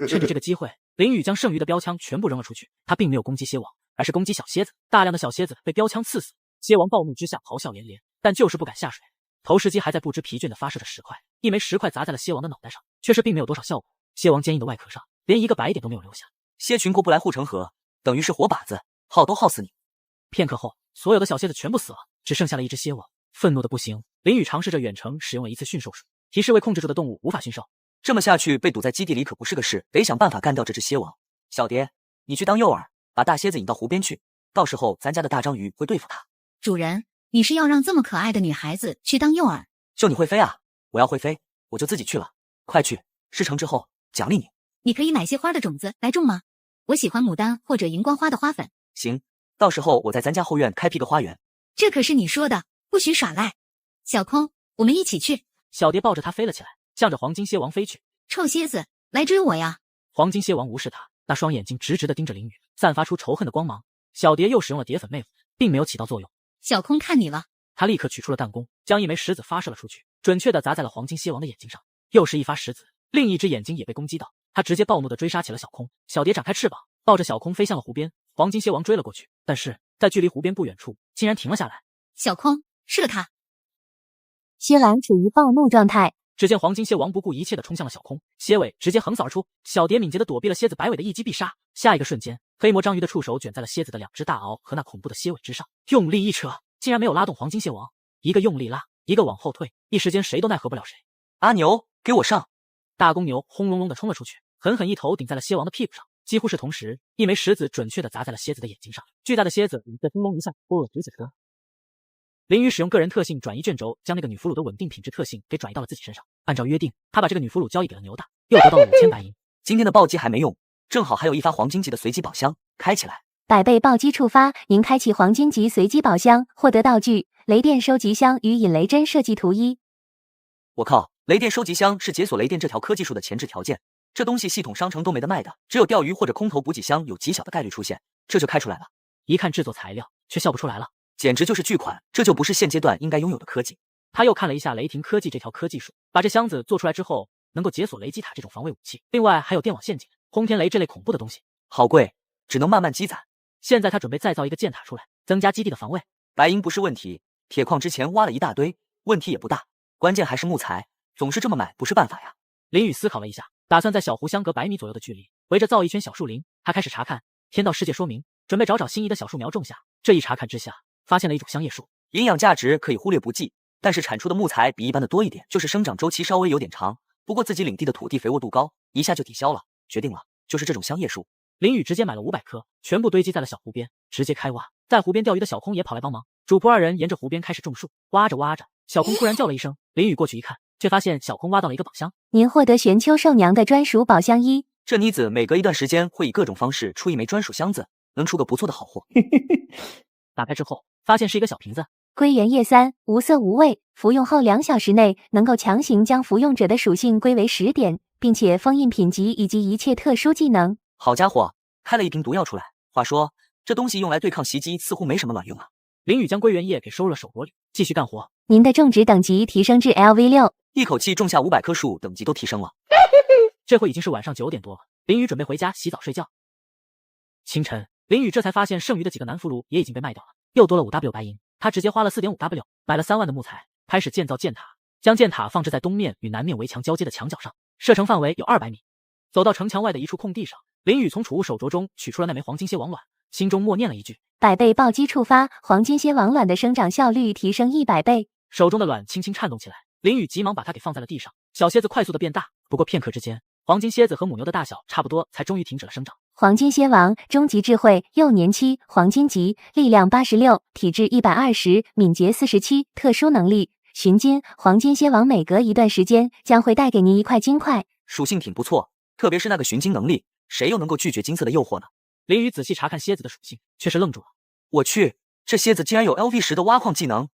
趁着这个机会，林雨将剩余的标枪全部扔了出去。他并没有攻击蝎王，而是攻击小蝎子。大量的小蝎子被标枪刺死，蝎王暴怒之下咆哮连连，但就是不敢下水。投石机还在不知疲倦地发射着石块，一枚石块砸在了蝎王的脑袋上，却是并没有多少效果。蝎王坚硬的外壳上连一个白点都没有留下。蝎群过不来护城河，等于是活靶子，耗都耗死你。片刻后，所有的小蝎子全部死了，只剩下了一只蝎王。愤怒的不行，林雨尝试着远程使用了一次驯兽术，提示为控制住的动物无法驯兽。这么下去被堵在基地里可不是个事，得想办法干掉这只蝎王。小蝶，你去当诱饵，把大蝎子引到湖边去，到时候咱家的大章鱼会对付它。主人，你是要让这么可爱的女孩子去当诱饵？就你会飞啊？我要会飞，我就自己去了。快去，事成之后奖励你。你可以买些花的种子来种吗？我喜欢牡丹或者荧光花的花粉。行，到时候我在咱家后院开辟个花园。这可是你说的，不许耍赖。小空，我们一起去。小蝶抱着他飞了起来，向着黄金蝎王飞去。臭蝎子，来追我呀！黄金蝎王无视他，那双眼睛直直地盯着林雨，散发出仇恨的光芒。小蝶又使用了蝶粉魅粉，并没有起到作用。小空看你了。他立刻取出了弹弓，将一枚石子发射了出去，准确地砸在了黄金蝎王的眼睛上。又是一发石子，另一只眼睛也被攻击到，他直接暴怒地追杀起了小空。小蝶展开翅膀，抱着小空飞向了湖边。黄金蝎王追了过去，但是在距离湖边不远处，竟然停了下来。小空，射他！薛兰处于暴怒状态，只见黄金蝎王不顾一切地冲向了小空，蝎尾直接横扫而出。小蝶敏捷地躲避了蝎子摆尾的一击必杀，下一个瞬间，黑魔章鱼的触手卷在了蝎子的2只大螯和那恐怖的蝎尾之上，用力一扯，竟然没有拉动黄金蝎王。一个用力拉，一个往后退，一时间谁都奈何不了谁。阿牛，给我上！大公牛轰隆隆地冲了出去，狠狠一头顶在了蝎王的屁股上。几乎是同时，一枚石子准确地砸在了蝎子的眼睛上，巨大的蝎子在轰隆一下拨了直子哥。林雨使用个人特性转移卷轴，将那个女俘虏的稳定品质特性给转移到了自己身上。按照约定，他把这个女俘虏交易给了牛大，又得到了5000白银。今天的暴击还没用，正好还有一发黄金级的随机宝箱，开起来。百倍暴击触发，您开启黄金级随机宝箱，获得道具雷电收集箱与引雷针设计图1。我靠，雷电收集箱是解锁雷电这条科技树的前置条件，这东西系统商城都没得卖的，只有钓鱼或者空投补给箱有极小的概率出现，这就开出来了。一看制作材料，却笑不出来了。简直就是巨款，这就不是现阶段应该拥有的科技。他又看了一下雷霆科技这条科技树，把这箱子做出来之后，能够解锁雷击塔这种防卫武器，另外还有电网陷阱、轰天雷这类恐怖的东西。好贵，只能慢慢积攒。现在他准备再造一个箭塔出来，增加基地的防卫。白银不是问题，铁矿之前挖了一大堆，问题也不大，关键还是木材，总是这么买不是办法呀。林雨思考了一下，打算在小湖相隔100米左右的距离，围着造一圈小树林。他开始查看天道世界说明，准备找心仪的小树苗种下。这一查看之下，发现了一种香叶树，营养价值可以忽略不计，但是产出的木材比一般的多一点，就是生长周期稍微有点长。不过自己领地的土地肥沃度高，一下就抵消了。决定了，就是这种香叶树。林雨直接买了500棵，全部堆积在了小湖边，直接开挖。在湖边钓鱼的小空也跑来帮忙，主仆二人沿着湖边开始种树，挖着挖着，小空忽然叫了一声，林雨过去一看，却发现小空挖到了一个宝箱。您获得玄丘兽娘的专属宝箱1。这妮子每隔一段时间会以各种方式出一枚专属箱子，能出个不错的好货。打开之后，发现是一个小瓶子。归元液3，无色无味，服用后2小时内能够强行将服用者的属性归为10点，并且封印品级以及一切特殊技能。好家伙，开了一瓶毒药出来。话说，这东西用来对抗袭击似乎没什么卵用啊。林雨将归元液给收入了手镯里，继续干活。您的种植等级提升至 LV6，一口气种下500棵树，等级都提升了。这会已经是晚上9点多了，林雨准备回家洗澡睡觉。清晨，林雨这才发现剩余的几个男俘虏也已经被卖掉了，又多了5W 白银。他直接花了 4.5W 买了3万的木材，开始建造箭塔，将箭塔放置在东面与南面围墙交接的墙角上，射程范围有200米。走到城墙外的一处空地上，林雨从储物手镯中取出了那枚黄金蝎王卵，心中默念了一句100倍暴击触发，黄金蝎王卵的生长效率提升100倍。手中的卵轻轻颤动起来，林雨急忙把它给放在了地上。小蝎子快速的变大，不过片刻之间，黄金蝎子和母牛的大小差不多，才终于停止了生长。黄金蝎王，终极智慧，幼年期，黄金级，力量86，体质120，敏捷47，特殊能力寻金。黄金蝎王每隔一段时间将会带给您1块金块，属性挺不错，特别是那个寻金能力，谁又能够拒绝金色的诱惑呢？林雨仔细查看蝎子的属性，却是愣住了。我去，这蝎子竟然有 LV10的挖矿技能！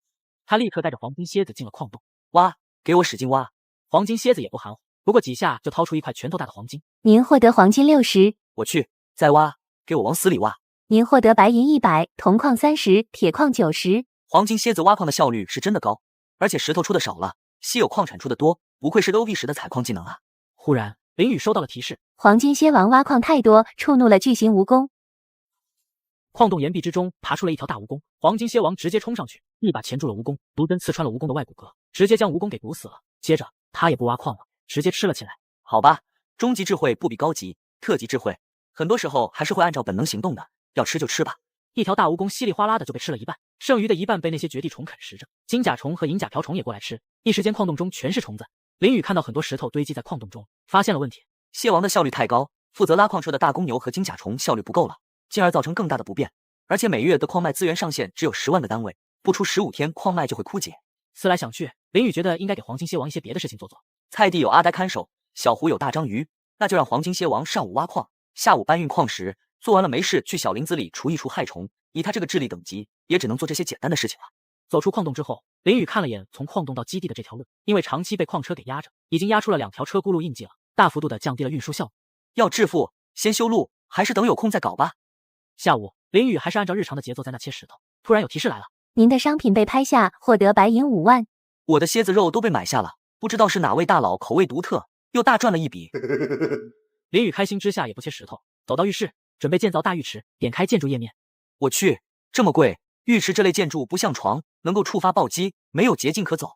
他立刻带着黄金蝎子进了矿洞，挖，给我使劲挖！黄金蝎子也不含糊，不过几下就掏出一块拳头大的黄金。您获得黄金60。我去，再挖，给我往死里挖！您获得白银100，铜矿30，铁矿90。黄金蝎子挖矿的效率是真的高，而且石头出的少了，稀有矿产出的多，不愧是 LV10的采矿技能啊！忽然，林雨收到了提示，黄金蝎王挖矿太多，触怒了巨型蜈蚣。矿洞岩壁之中爬出了一条大蜈蚣，黄金蝎王直接冲上去，一把钳住了蜈蚣，毒针刺穿了蜈蚣的外骨骼，直接将蜈蚣给毒死了。接着他也不挖矿了，直接吃了起来。好吧，终极智慧不比高级，特级智慧很多时候还是会按照本能行动的，要吃就吃吧。一条大蜈蚣稀里哗啦的就被吃了一半，剩余的一半被那些绝地虫啃食着。金甲虫和银甲瓢虫也过来吃，一时间矿洞中全是虫子。林雨看到很多石头堆积在矿洞中，发现了问题。蝎王的效率太高，负责拉矿车的大公牛和金甲虫效率不够了，进而造成更大的不便。而且每月的矿脉资源上限只有10万个单位，不出15天矿脉就会枯竭。思来想去，林雨觉得应该给黄金蝎王一些别的事情做做。菜地有阿呆看守，小湖有大章鱼，那就让黄金蝎王上午挖矿，下午搬运矿石，做完了没事去小林子里除一除害虫。以他这个智力等级，也只能做这些简单的事情了。走出矿洞之后，林雨看了眼从矿洞到基地的这条路，因为长期被矿车给压着，已经压出了2条车轱辘印记了，大幅度的降低了运输效率。要致富，先修路，还是等有空再搞吧。下午，林雨还是按照日常的节奏在那切石头，突然有提示来了，您的商品被拍下，获得白银5万。我的蝎子肉都被买下了，不知道是哪位大佬口味独特，又大赚了一笔。林雨开心之下也不切石头，走到浴室，准备建造大浴池，点开建筑页面。我去，这么贵！浴池这类建筑不像床，能够触发暴击，没有捷径可走。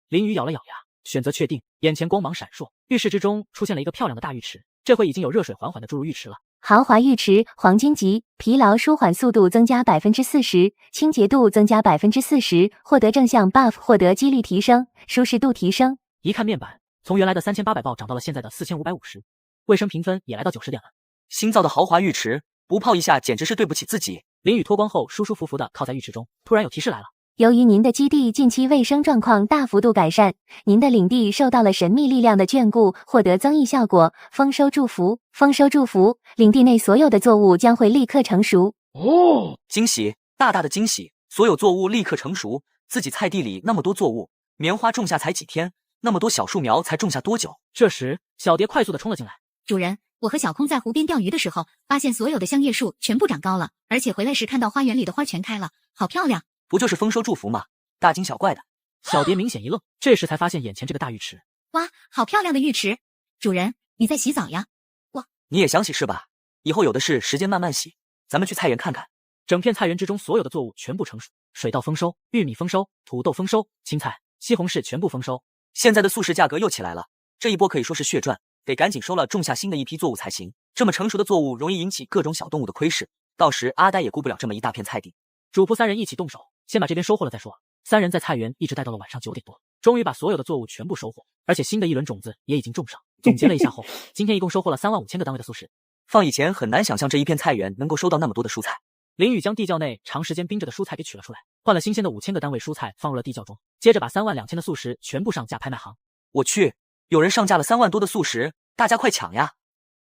林雨咬了咬牙，选择确定，眼前光芒闪烁，浴室之中出现了一个漂亮的大浴池，这回已经有热水缓缓的注入浴池了。豪华浴池，黄金级，疲劳舒缓速度增加 40%， 清洁度增加 40%， 获得正向 buff， 获得几率提升，舒适度提升。一看面板，从原来的3800爆涨到了现在的4550，卫生评分也来到90点了。新造的豪华浴池，不泡一下简直是对不起自己。林雨脱光后舒舒服服的靠在浴池中，突然有提示来了。由于您的基地近期卫生状况大幅度改善，您的领地受到了神秘力量的眷顾，获得增益效果，丰收祝福。丰收祝福，领地内所有的作物将会立刻成熟。哦，惊喜，大大的惊喜！所有作物立刻成熟。自己菜地里那么多作物，棉花种下才几天，那么多小树苗才种下多久？这时，小蝶快速的冲了进来。主人，我和小空在湖边钓鱼的时候，发现所有的香叶树全部长高了，而且回来时看到花园里的花全开了，好漂亮。不就是丰收祝福吗？大惊小怪的。小蝶明显一愣，这时才发现眼前这个大浴池。哇，好漂亮的浴池！主人，你在洗澡呀？哇，你也想洗是吧？以后有的是时间慢慢洗。咱们去菜园看看。整片菜园之中所有的作物全部成熟，水稻丰收，玉米丰收，土豆丰收，青菜、西红柿全部丰收。现在的速食价格又起来了，这一波可以说是血赚，得赶紧收了，种下新的一批作物才行。这么成熟的作物容易引起各种小动物的窥视，到时阿呆也顾不了这么一大片菜地。主仆3人一起动手，先把这边收获了再说。3人在菜园一直待到了晚上9点多，终于把所有的作物全部收获，而且新的一轮种子也已经种上。总结了一下后，今天一共收获了35000个单位的速食。放以前很难想象这一片菜园能够收到那么多的蔬菜。林雨将地窖内长时间冰着的蔬菜给取了出来，换了新鲜的5000个单位蔬菜放入了地窖中，接着把32000的素食全部上架拍卖行。我去，有人上架了3万多的素食，大家快抢呀！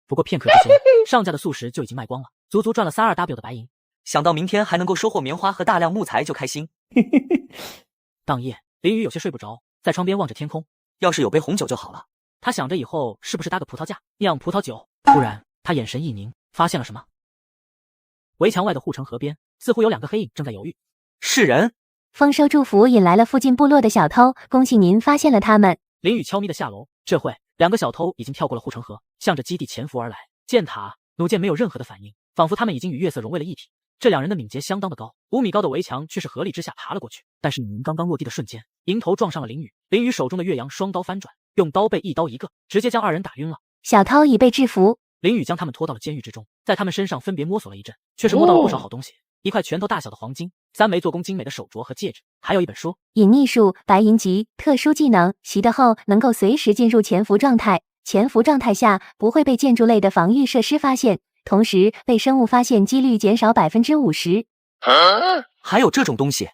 不过片刻之间，上架的素食就已经卖光了，足足赚了32W 的白银。想到明天还能够收获棉花和大量木材就开心。当夜，林雨有些睡不着，在窗边望着天空。要是有杯红酒就好了。他想着以后是不是搭个葡萄架酿葡萄酒。突然，他眼神一凝，发现了什么。围墙外的护城河边，似乎有2个黑影正在犹豫。是人。丰收祝福引来了附近部落的小偷，恭喜您发现了他们。林雨悄咪的下楼，这会2个小偷已经跳过了护城河，向着基地潜伏而来。箭塔、弩箭没有任何的反应，仿佛他们已经与月色融为了一体。这2人的敏捷相当的高，5米高的围墙却是合力之下爬了过去。但是刚刚落地的瞬间，迎头撞上了林雨。林雨手中的岳阳双刀翻转，用刀背一刀一个，直接将2人打晕了。小偷已被制服。林雨将他们拖到了监狱之中，在他们身上分别摸索了一阵，却是摸到了不少好东西。1块拳头大小的黄金，3枚做工精美的手镯和戒指，还有一本书。隐匿术、白银级特殊技能，习得后能够随时进入潜伏状态，潜伏状态下不会被建筑类的防御设施发现，同时被生物发现几率减少50%。还有这种东西？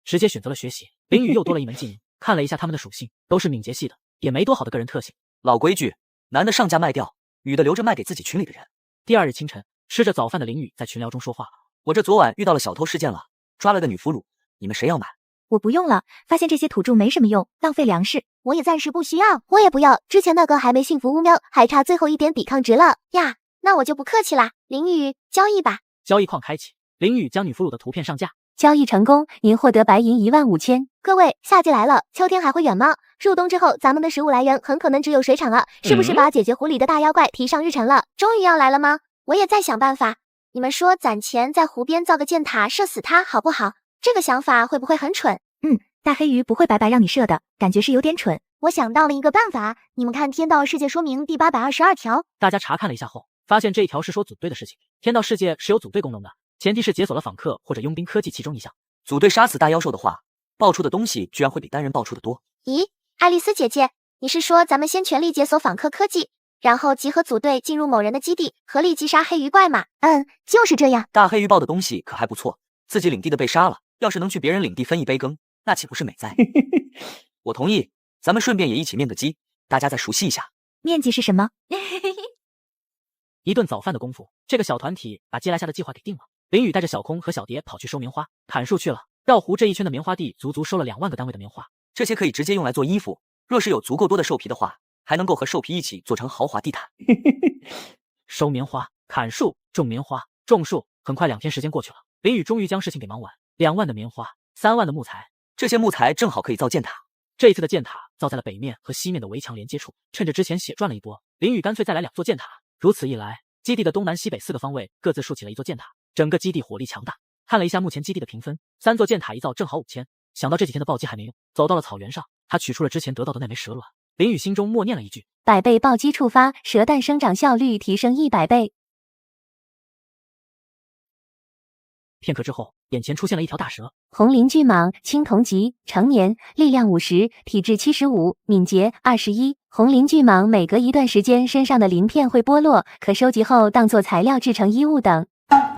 直接选择了学习。林雨又多了一门技能，看了一下他们的属性，都是敏捷系的，也没多好的个人特性。老规矩，男的上架卖掉，女的留着卖给自己群里的人。第2日清晨，吃着早饭的林雨在群聊中说话了。我这昨晚遇到了小偷事件了，抓了个女俘虏，你们谁要买？我不用了，发现这些土著没什么用，浪费粮食。我也暂时不需要，我也不要。之前那个还没驯服乌喵，还差最后一点抵抗值了呀。那我就不客气啦，林雨，交易吧。交易框开启，林雨将女俘虏的图片上架。交易成功，您获得白银15000。各位，夏季来了，秋天还会远吗？入冬之后，咱们的食物来源很可能只有水产了，是不是把解决湖里的大妖怪提上日程了？终于要来了吗？我也在想办法。你们说攒钱在湖边造个箭塔射死他好不好？这个想法会不会很蠢？大黑鱼不会白白让你射的，感觉是有点蠢。我想到了一个办法，你们看天道世界说明第822条。大家查看了一下后，发现这一条是说组队的事情。天道世界是有组队功能的，前提是解锁了访客或者佣兵科技其中一项。组队杀死大妖兽的话，爆出的东西居然会比单人爆出的多。咦，爱丽丝姐姐，你是说咱们先全力解锁访客科技，然后集合组队进入某人的基地，合力击杀黑鱼怪吗？就是这样。大黑鱼爆的东西可还不错，自己领地的被杀了，要是能去别人领地分一杯羹，那岂不是美哉？我同意，咱们顺便也一起面个基，大家再熟悉一下。面积是什么？一顿早饭的功夫，这个小团体把接来下的计划给定了。林雨带着小空和小蝶跑去收棉花，砍树去了。绕湖这一圈的棉花地足足收了2万个单位的棉花，这些可以直接用来做衣服。若是有足够多的兽皮的话，还能够和兽皮一起做成豪华地毯。收棉花、砍树、种棉花、种树，很快2天时间过去了，林雨终于将事情给忙完。2万的棉花，3万的木材，这些木材正好可以造箭塔。这一次的箭塔造在了北面和西面的围墙连接处，趁着之前血赚了一波，林雨干脆再来2座箭塔。如此一来，基地的东南西北4个方位各自竖起了1座箭塔，整个基地火力强大。看了一下目前基地的评分，3座箭塔一造正好5000。想到这几天的暴击还没用，走到了草原上，他取出了之前得到的那枚蛇卵。林雨心中默念了一句：100倍暴击触发，蛇蛋生长效率提升100倍。片刻之后，眼前出现了一条大蛇。红鳞巨蟒，青铜级，成年，力量50，体质75，敏捷21。红鳞巨蟒每隔一段时间身上的鳞片会剥落，可收集后当做材料制成衣物等。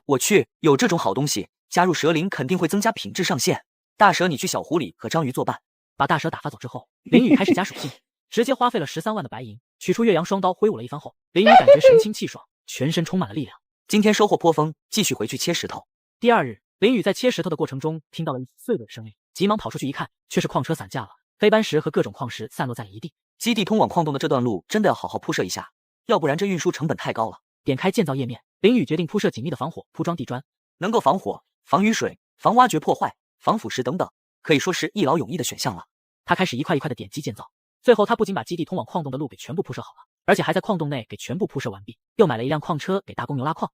我去，有这种好东西，加入蛇鳞肯定会增加品质上限。大蛇，你去小湖里和章鱼作伴。把大蛇打发走之后，林雨开始加属性，直接花费了13万的白银，取出岳阳双刀挥舞了一番后，林雨感觉神清气爽，全身充满了力量。今天收获颇丰，继续回去切石头。第2日，林雨在切石头的过程中听到了碎裂的声音，急忙跑出去一看，却是矿车散架了，飞斑石和各种矿石散落在了一地。基地通往矿洞的这段路真的要好好铺设一下，要不然这运输成本太高了。点开建造页面，林雨决定铺设紧密的防火铺装地砖，能够防火、防雨水、防挖掘破坏、防腐蚀等等，可以说是一劳永逸的选项了。他开始一块一块的点击建造，最后他不仅把基地通往矿洞的路给全部铺设好了，而且还在矿洞内给全部铺设完毕，又买了一辆矿车给大公牛拉矿。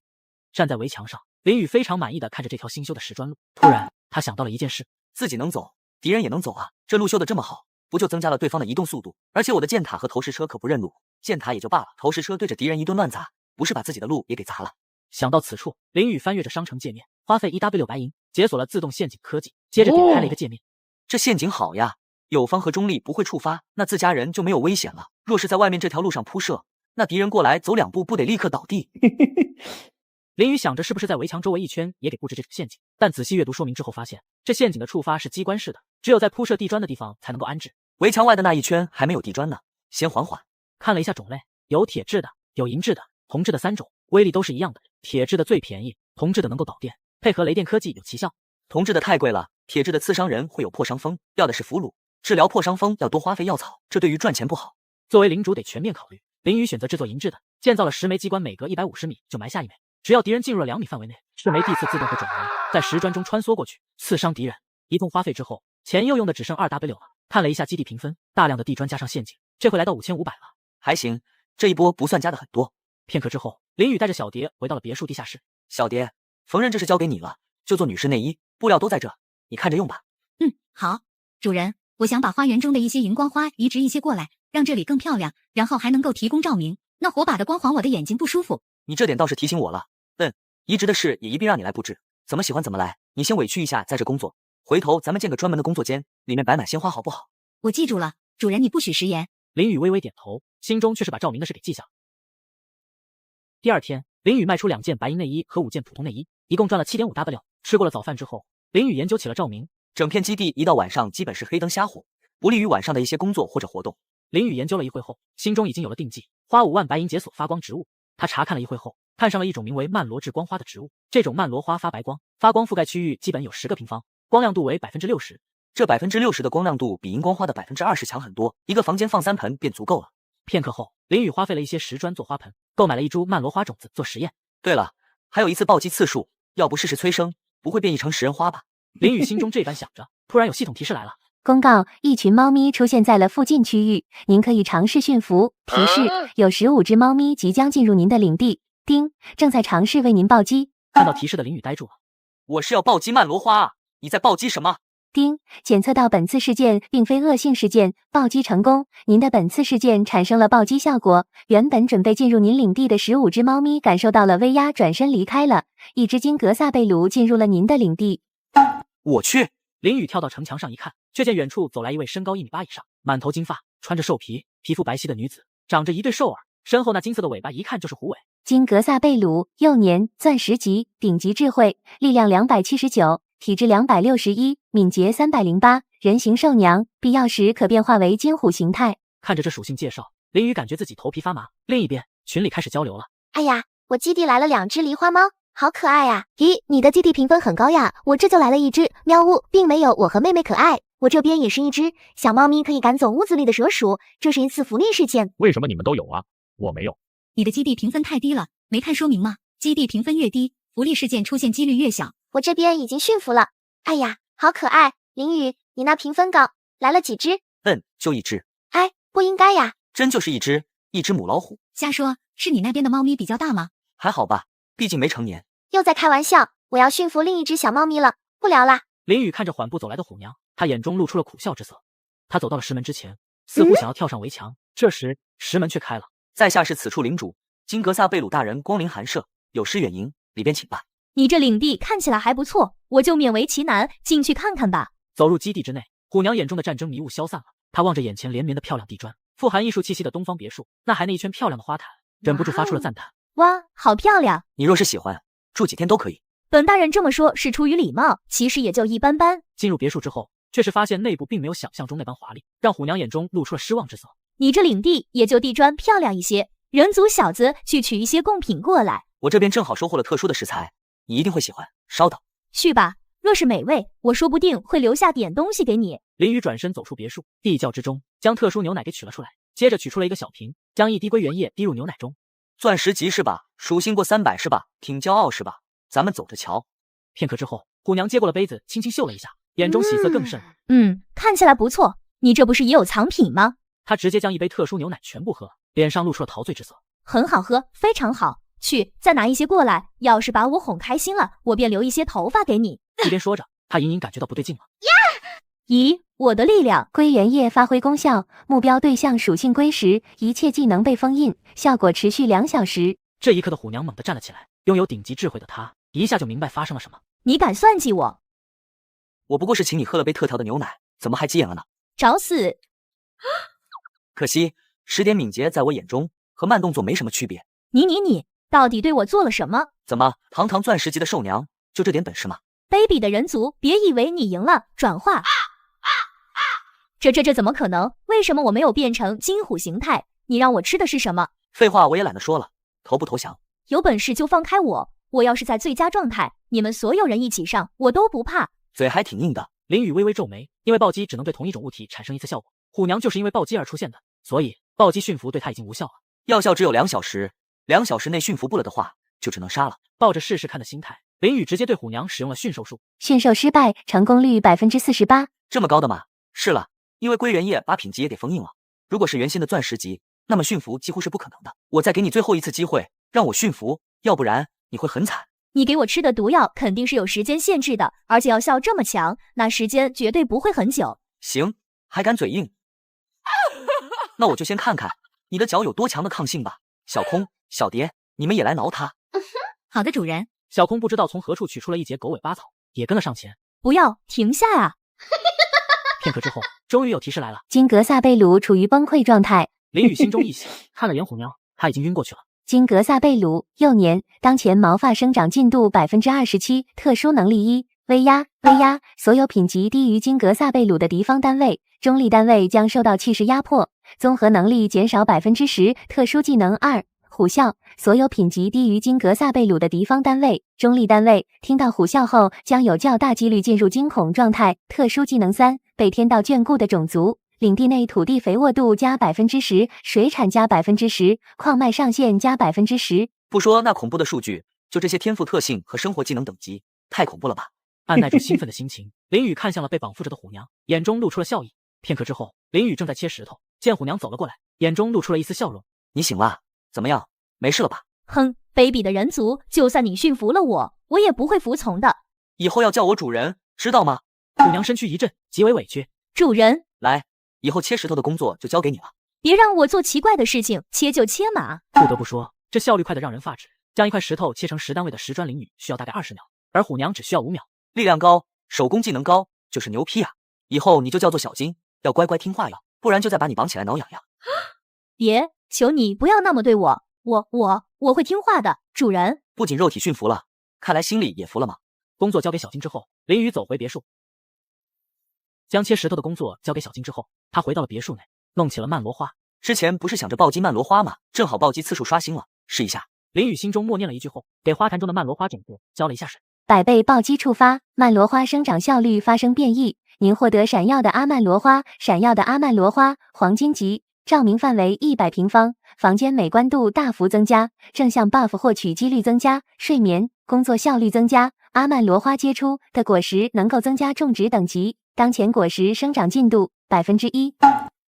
站在围墙上，林雨非常满意的看着这条新修的石砖路，突然他想到了一件事，自己能走，敌人也能走啊，这路修的这么好，不就增加了对方的移动速度？而且我的箭塔和投石车可不认路，箭塔也就罢了，投石车对着敌人一顿乱砸，不是把自己的路也给砸了。想到此处，林雨翻阅着商城界面，花费1W 白银解锁了自动陷阱科技，接着点开了一个界面。这陷阱好呀，友方和中立不会触发，那自家人就没有危险了。若是在外面这条路上铺设，那敌人过来走2步不得立刻倒地。林雨想着是不是在围墙周围一圈也给布置这种陷阱，但仔细阅读说明之后发现，这陷阱的触发是机关式的，只有在铺设地砖的地方才能够安置。围墙外的那一圈还没有地砖呢，先缓缓。看了一下种类，有铁制的，有银制的，铜制的3种，威力都是一样的。铁制的最便宜，铜制的能够导电，配合雷电科技有奇效。铜制的太贵了，铁制的刺伤人会有破伤风，要的是俘虏。治疗破伤风要多花费药草，这对于赚钱不好。作为领主得全面考虑，林雨选择制作银制的，建造了10枚机关，每隔150米就埋下1枚。只要敌人进入了2米范围内，这枚地刺自动会转移，在石砖中穿梭过去，刺伤敌人。一通花费之后，钱又用的只剩 2W 了。看了一下基地评分，大量的地砖加上陷阱，这回来到5500了，还行，这一波不算加的很多。片刻之后，林雨带着小蝶回到了别墅地下室。小蝶，缝纫这事交给你了，就做女士内衣，布料都在这，你看着用吧。好，主人，我想把花园中的一些荧光花移植一些过来，让这里更漂亮，然后还能够提供照明。那火把的光晃我的眼睛不舒服。你这点倒是提醒我了。移植的事也一并让你来布置，怎么喜欢怎么来。你先委屈一下在这工作，回头咱们建个专门的工作间，里面摆满鲜花好不好？我记住了，主人你不许食言。林雨微微点头，心中却是把照明的事给记下了。第二天，林雨卖出2件白银内衣和5件普通内衣，一共赚了 7.5W。吃过了早饭之后，林雨研究起了照明。整片基地一到晚上基本是黑灯瞎火，不利于晚上的一些工作或者活动。林雨研究了一会后，心中已经有了定计，花5万白银解锁发光植物。他查看了一会后，看上了一种名为曼罗制光花的植物。这种曼罗花发白光，发光覆盖区域基本有10个平方，光亮度为 60%。这 60% 的光亮度比荧光花的 20% 强很多，一个房间放3盆便足够了。片刻后，林雨花费了一些石砖做花盆，购买了一株曼罗花种子做实验。对了，还有一次暴击次数，要不试试催生，不会变异成食人花吧？林雨心中这般想着，突然有系统提示来了。公告：一群猫咪出现在了附近区域，您可以尝试驯服。提示：有15只猫咪即将进入您的领地。丁，正在尝试为您暴击。看到提示的林雨呆住了。我是要暴击曼罗花啊！你在暴击什么？丁，检测到本次事件并非恶性事件，暴击成功。您的本次事件产生了暴击效果。原本准备进入您领地的15只猫咪感受到了威压，转身离开了。一只金格萨贝鲁进入了您的领地。我去！林雨跳到城墙上一看，却见远处走来一位身高1米8以上、满头金发、穿着兽皮、皮肤白皙的女子，长着一对兽耳，身后那金色的尾巴一看就是虎尾。金格萨贝鲁，幼年，钻石级，顶级智慧，力量279，体质261，敏捷308，人形兽娘，必要时可变化为金虎形态。看着这属性介绍，林雨感觉自己头皮发麻。另一边，群里开始交流了。哎呀，我基地来了2只狸花猫，好可爱呀！咦，你的基地评分很高呀，我这就来了一只。喵呜，并没有我和妹妹可爱，我这边也是一只小猫咪，可以赶走屋子里的蛇鼠，这是一次福利事件。为什么你们都有啊？我没有。你的基地评分太低了，没看说明吗？基地评分越低，福利事件出现几率越小。我这边已经驯服了。哎呀，好可爱！林雨，你那评分高，来了几只？就1只。哎，不应该呀。真就是1只母老虎。瞎说，是你那边的猫咪比较大吗？还好吧，毕竟没成年。又在开玩笑，我要驯服另一只小猫咪了，不聊啦。林雨看着缓步走来的虎娘，她眼中露出了苦笑之色。她走到了石门之前，似乎想要跳上围墙，这时石门却开了。在下是此处领主金格萨贝鲁大人，光临寒舍，有失远迎，里边请吧。你这领地看起来还不错，我就勉为其难进去看看吧。走入基地之内，虎娘眼中的战争迷雾消散了，她望着眼前连绵的漂亮地砖，富含艺术气息的东方别墅，那还那一圈漂亮的花坛，忍不住发出了赞叹。哇，好漂亮！你若是喜欢，住几天都可以。本大人这么说是出于礼貌，其实也就一般般。进入别墅之后，却是发现内部并没有想象中那般华丽，让虎娘眼中露出了失望之色。你这领地也就地砖漂亮一些，人族小子去取一些贡品过来。我这边正好收获了特殊的食材，你一定会喜欢。稍等，去吧，若是美味，我说不定会留下点东西给你。林雨转身走出别墅，地窖之中将特殊牛奶给取了出来，接着取出了一个小瓶，将1滴归原液滴入牛奶中。钻石级是吧？属性过300是吧？挺骄傲是吧？咱们走着瞧。片刻之后，虎娘接过了杯子，轻轻嗅了一下，眼中喜色更甚。看起来不错，你这不是也有藏品吗？她直接将一杯特殊牛奶全部喝了，脸上露出了陶醉之色。很好喝，非常好。去，再拿一些过来，要是把我哄开心了，我便留一些头发给你。一边说着，她隐隐感觉到不对劲了。咦，我的力量归原液发挥功效，目标对象属性归时，一切技能被封印，效果持续2小时。这一刻的虎娘猛地站了起来，拥有顶级智慧的她一下就明白发生了什么。你敢算计我？我不过是请你喝了杯特调的牛奶，怎么还急眼了呢？找死！可惜10点敏捷在我眼中和慢动作没什么区别。你，到底对我做了什么？怎么，堂堂钻石级的兽娘，就这点本事吗？卑鄙的人族，别以为你赢了，转化。这怎么可能？为什么我没有变成金虎形态？你让我吃的是什么？废话我也懒得说了，投不投降？有本事就放开我！我要是在最佳状态，你们所有人一起上，我都不怕。嘴还挺硬的。林雨微微皱眉，因为暴击只能对同一种物体产生一次效果，虎娘就是因为暴击而出现的，所以暴击驯服对她已经无效了。药效只有2小时，2小时内驯服不了的话，就只能杀了。抱着试试看的心态，林雨直接对虎娘使用了驯兽术。驯兽失败，成功率48%。这么高的吗？是了，因为归元液把品级也给封印了。如果是原先的钻石级，那么驯服几乎是不可能的。我再给你最后一次机会，让我驯服，要不然你会很惨。你给我吃的毒药肯定是有时间限制的，而且药效这么强，那时间绝对不会很久。行，还敢嘴硬？那我就先看看你的脚有多强的抗性吧。小空、小蝶，你们也来挠它。好的，主人。小空不知道从何处取出了一截狗尾巴草，也跟了上前。不要，停下啊！片刻之后，终于有提示来了。金格萨贝鲁处于崩溃状态。林雨心中一喜，看了眼虎娘，她已经晕过去了。金格萨贝鲁，幼年，当前毛发生长进度27%，特殊能力1，威压，所有品级低于金格萨贝鲁的敌方单位、中立单位将受到气势压迫，综合能力减少10%，特殊技能2，虎啸，所有品级低于金格萨贝鲁的敌方单位、中立单位听到虎啸后将有较大几率进入惊恐状态，特殊技能3，被天道眷顾的种族。领地内土地肥沃度加10%，水产加10%，矿脉上限加10%。不说那恐怖的数据，就这些天赋特性和生活技能等级，太恐怖了吧！按耐住兴奋的心情，林雨看向了被绑缚着的虎娘，眼中露出了笑意。片刻之后，林雨正在切石头，见虎娘走了过来，眼中露出了一丝笑容。你醒了？怎么样？没事了吧？哼，卑鄙的人族，就算你驯服了我，我也不会服从的。以后要叫我主人，知道吗？虎娘身躯一震，极为委屈。主人，来。以后切石头的工作就交给你了，别让我做奇怪的事情，切就切嘛。不得不说，这效率快得让人发指。将一块石头切成10单位的石砖淋雨需要大概20秒，而虎娘只需要5秒。力量高，手工技能高，就是牛批啊！以后你就叫做小金，要乖乖听话哟，不然就再把你绑起来挠痒痒。别，求你不要那么对我，我会听话的，主人。不仅肉体驯服了，看来心里也服了吗？工作交给小金之后，林雨走回别墅。将切石头的工作交给小金之后，他回到了别墅内，弄起了曼罗花。之前不是想着暴击曼罗花吗？正好暴击次数刷新了，试一下。林雨心中默念了一句后，给花坛中的曼罗花种子浇了一下水。100倍暴击触发，曼罗花生长效率发生变异。您获得闪耀的阿曼罗花，闪耀的阿曼罗花，黄金级，照明范围100平方，房间美观度大幅增加，正向 buff 获取几率增加，睡眠、工作效率增加。阿曼罗花结出的果实能够增加种植等级。当前果实生长进度1%。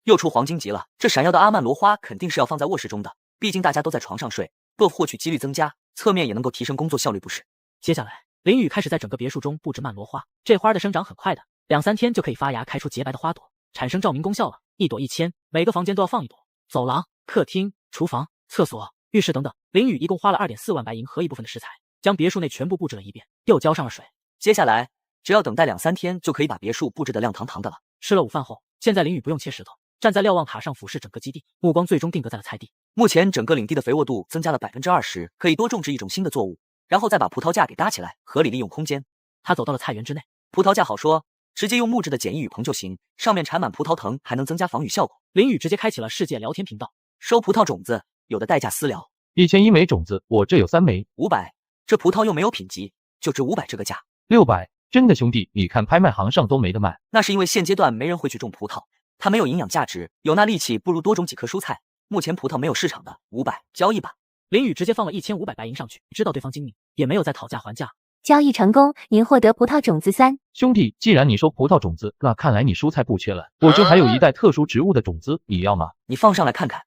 又出黄金级了，这闪耀的阿曼罗花肯定是要放在卧室中的，毕竟大家都在床上睡，buff 获取几率增加，侧面也能够提升工作效率不是？接下来，林雨开始在整个别墅中布置曼罗花。这花的生长很快的，2-3天就可以发芽，开出洁白的花朵，产生照明功效了。1朵1000，每个房间都要放1朵。走廊、客厅、厨房、厕所、浴室等等，林雨一共花了2.4万白银和一部分的食材，将别墅内全部布置了一遍，又浇上了水。接下来只要等待2-3天，就可以把别墅布置得亮堂堂的了。吃了午饭后，现在林雨不用切石头，站在瞭望塔上俯视整个基地，目光最终定格在了菜地。目前整个领地的肥沃度增加了20%，可以多种植一种新的作物，然后再把葡萄架给搭起来，合理利用空间。他走到了菜园之内，葡萄架好说，直接用木质的简易雨棚就行，上面缠满葡萄藤，还能增加防雨效果。林雨直接开启了世界聊天频道，收葡萄种子，有的代价私聊。 1001枚种子，我这有3枚。500，这葡萄又没有品级，就值500这个价。 600，真的兄弟，你看拍卖行上都没得卖。那是因为现阶段没人会去种葡萄，它没有营养价值，有那力气不如多种几棵蔬菜。目前葡萄没有市场的，500交易吧。林雨直接放了1500白银上去，知道对方精明，也没有再讨价还价。交易成功，您获得葡萄种子3。兄弟，既然你收葡萄种子，那看来你蔬菜不缺了。我这还有一袋特殊植物的种子，你要吗？你放上来看看。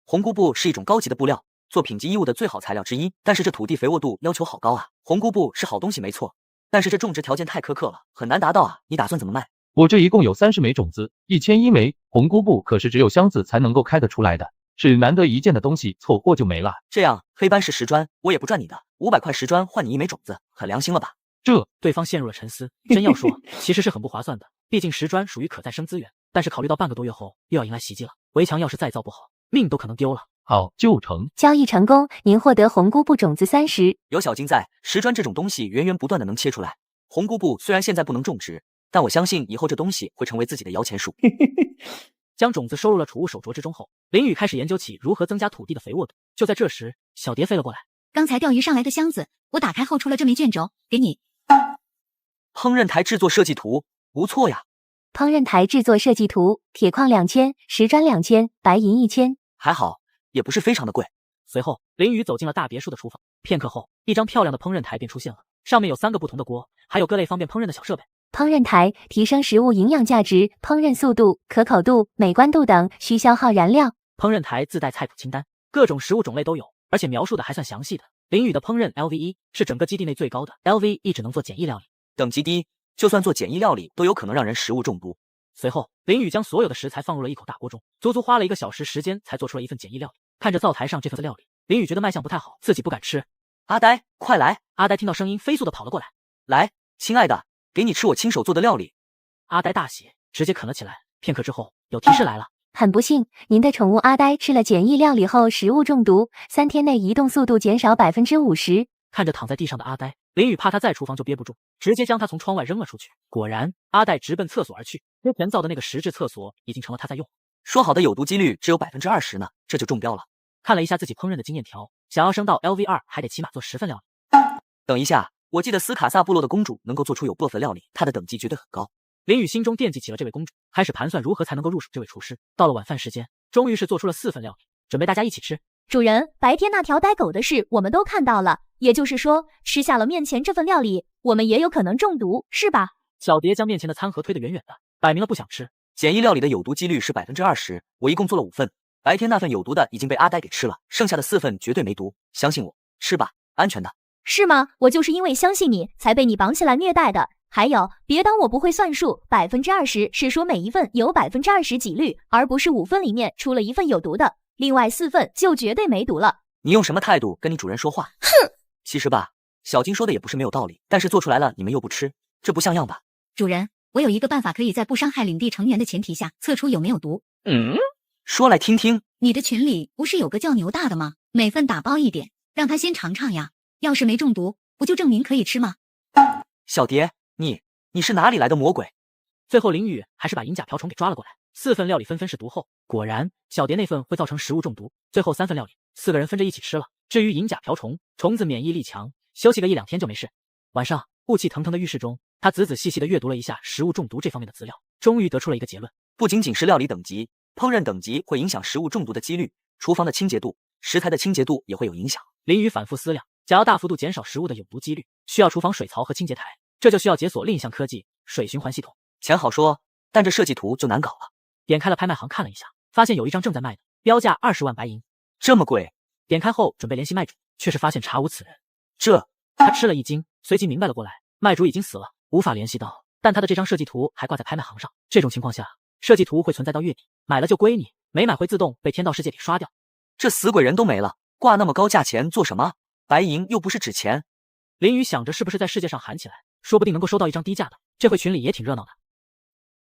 红菇布是一种高级的布料，做品级衣物的最好材料之一，但是这土地肥沃度要求好高啊。红菇布是好东西没错，但是这种植条件太苛刻了，很难达到啊。你打算怎么卖？我这一共有30枚种子，1001枚。红菇布可是只有箱子才能够开得出来的，是难得一见的东西，错过就没了。这样，黑斑石石砖我也不赚你的，500块石砖换你1枚种子，很良心了吧？对方陷入了沉思，真要说，其实是很不划算的。毕竟石砖属于可再生资源，但是考虑到半个多月后又要迎来袭击了，围墙要是再造不好，命都可能丢了。好，就成。交易成功，您获得红菇布种子30。有小金在，石砖这种东西源源不断的能切出来。红菇布虽然现在不能种植，但我相信以后这东西会成为自己的摇钱树。将种子收入了储物手镯之中后，林雨开始研究起如何增加土地的肥沃度。就在这时，小蝶飞了过来。刚才钓鱼上来的箱子，我打开后出了这枚卷轴，给你。烹饪台制作设计图，不错呀。烹饪台制作设计图，铁矿2000，石砖2000，白银1000，还好，也不是非常的贵。随后，林雨走进了大别墅的厨房。片刻后，一张漂亮的烹饪台便出现了，上面有3个不同的锅，还有各类方便烹饪的小设备。烹饪台提升食物营养价值、烹饪速度、可口度、美观度等需消耗燃料。烹饪台自带菜谱清单，各种食物种类都有，而且描述的还算详细的。林雨的烹饪 LV1 是整个基地内最高的 ，LV1 只能做简易料理，等级低，就算做简易料理都有可能让人食物中毒。随后，林雨将所有的食材放入了一口大锅中，足足花了1个小时时间才做出了一份简易料理。看着灶台上这份料理，林雨觉得卖相不太好，自己不敢吃。阿呆，快来！阿呆听到声音，飞速的跑了过来。来，亲爱的，给你吃我亲手做的料理。阿呆大喜，直接啃了起来。片刻之后，有提示来了。很不幸，您的宠物阿呆吃了简易料理后食物中毒，3天内移动速度减少50%。看着躺在地上的阿呆，林雨怕他在厨房就憋不住，直接将他从窗外扔了出去。果然，阿呆直奔厕所而去。之前造的那个石质厕所已经成了他在用。说好的有毒几率只有20%呢，这就中标了。看了一下自己烹饪的经验条，想要升到 LV2，还得起码做10份料理。等一下，我记得斯卡萨部落的公主能够做出有 buff 的料理，她的等级绝对很高。林雨心中惦记起了这位公主，开始盘算如何才能够入手这位厨师。到了晚饭时间，终于是做出了4份料理，准备大家一起吃。主人，白天那条呆狗的事我们都看到了，也就是说，吃下了面前这份料理，我们也有可能中毒，是吧？小蝶将面前的餐盒推得远远的，摆明了不想吃。简易料理的有毒几率是20%，我一共做了5份，白天那份有毒的已经被阿呆给吃了，剩下的4份绝对没毒，相信我，吃吧，安全的。是吗？我就是因为相信你，才被你绑起来虐待的。还有，别当我不会算数，20%是说每一份有20%几率，而不是5份里面出了1份有毒的，另外4份就绝对没毒了。你用什么态度跟你主人说话？哼！其实吧，小金说的也不是没有道理，但是做出来了你们又不吃，这不像样吧？主人，我有一个办法，可以在不伤害领地成员的前提下测出有没有毒。说来听听。你的群里不是有个叫牛大的吗？每份打包1点，让他先尝尝呀。要是没中毒，不就证明可以吃吗？小蝶，你是哪里来的魔鬼？最后林雨还是把银甲瓢虫给抓了过来。4份料理纷纷是毒后，果然小蝶那份会造成食物中毒。最后3份料理4个人分着一起吃了。至于银甲瓢虫，虫子免疫力强，休息个1-2天就没事。晚上雾气腾腾的浴室中，他仔仔细细的阅读了一下食物中毒这方面的资料，终于得出了一个结论：不仅仅是料理等级，烹饪等级会影响食物中毒的几率，厨房的清洁度、食材的清洁度也会有影响。林雨反复思量，想要大幅度减少食物的有毒几率，需要厨房水槽和清洁台，这就需要解锁另一项科技——水循环系统。钱好说，但这设计图就难搞了。点开了拍卖行看了一下，发现有一张正在卖的，标价20万白银，这么贵。点开后准备联系卖主，却是发现查无此人。他吃了一惊，随即明白了过来，卖主已经死了，无法联系到，但他的这张设计图还挂在拍卖行上。这种情况下，设计图会存在到月底，买了就归你，没买会自动被天道世界给刷掉。这死鬼人都没了，挂那么高价钱做什么？白银又不是纸钱。林雨想着是不是在世界上喊起来，说不定能够收到一张低价的，这回群里也挺热闹的。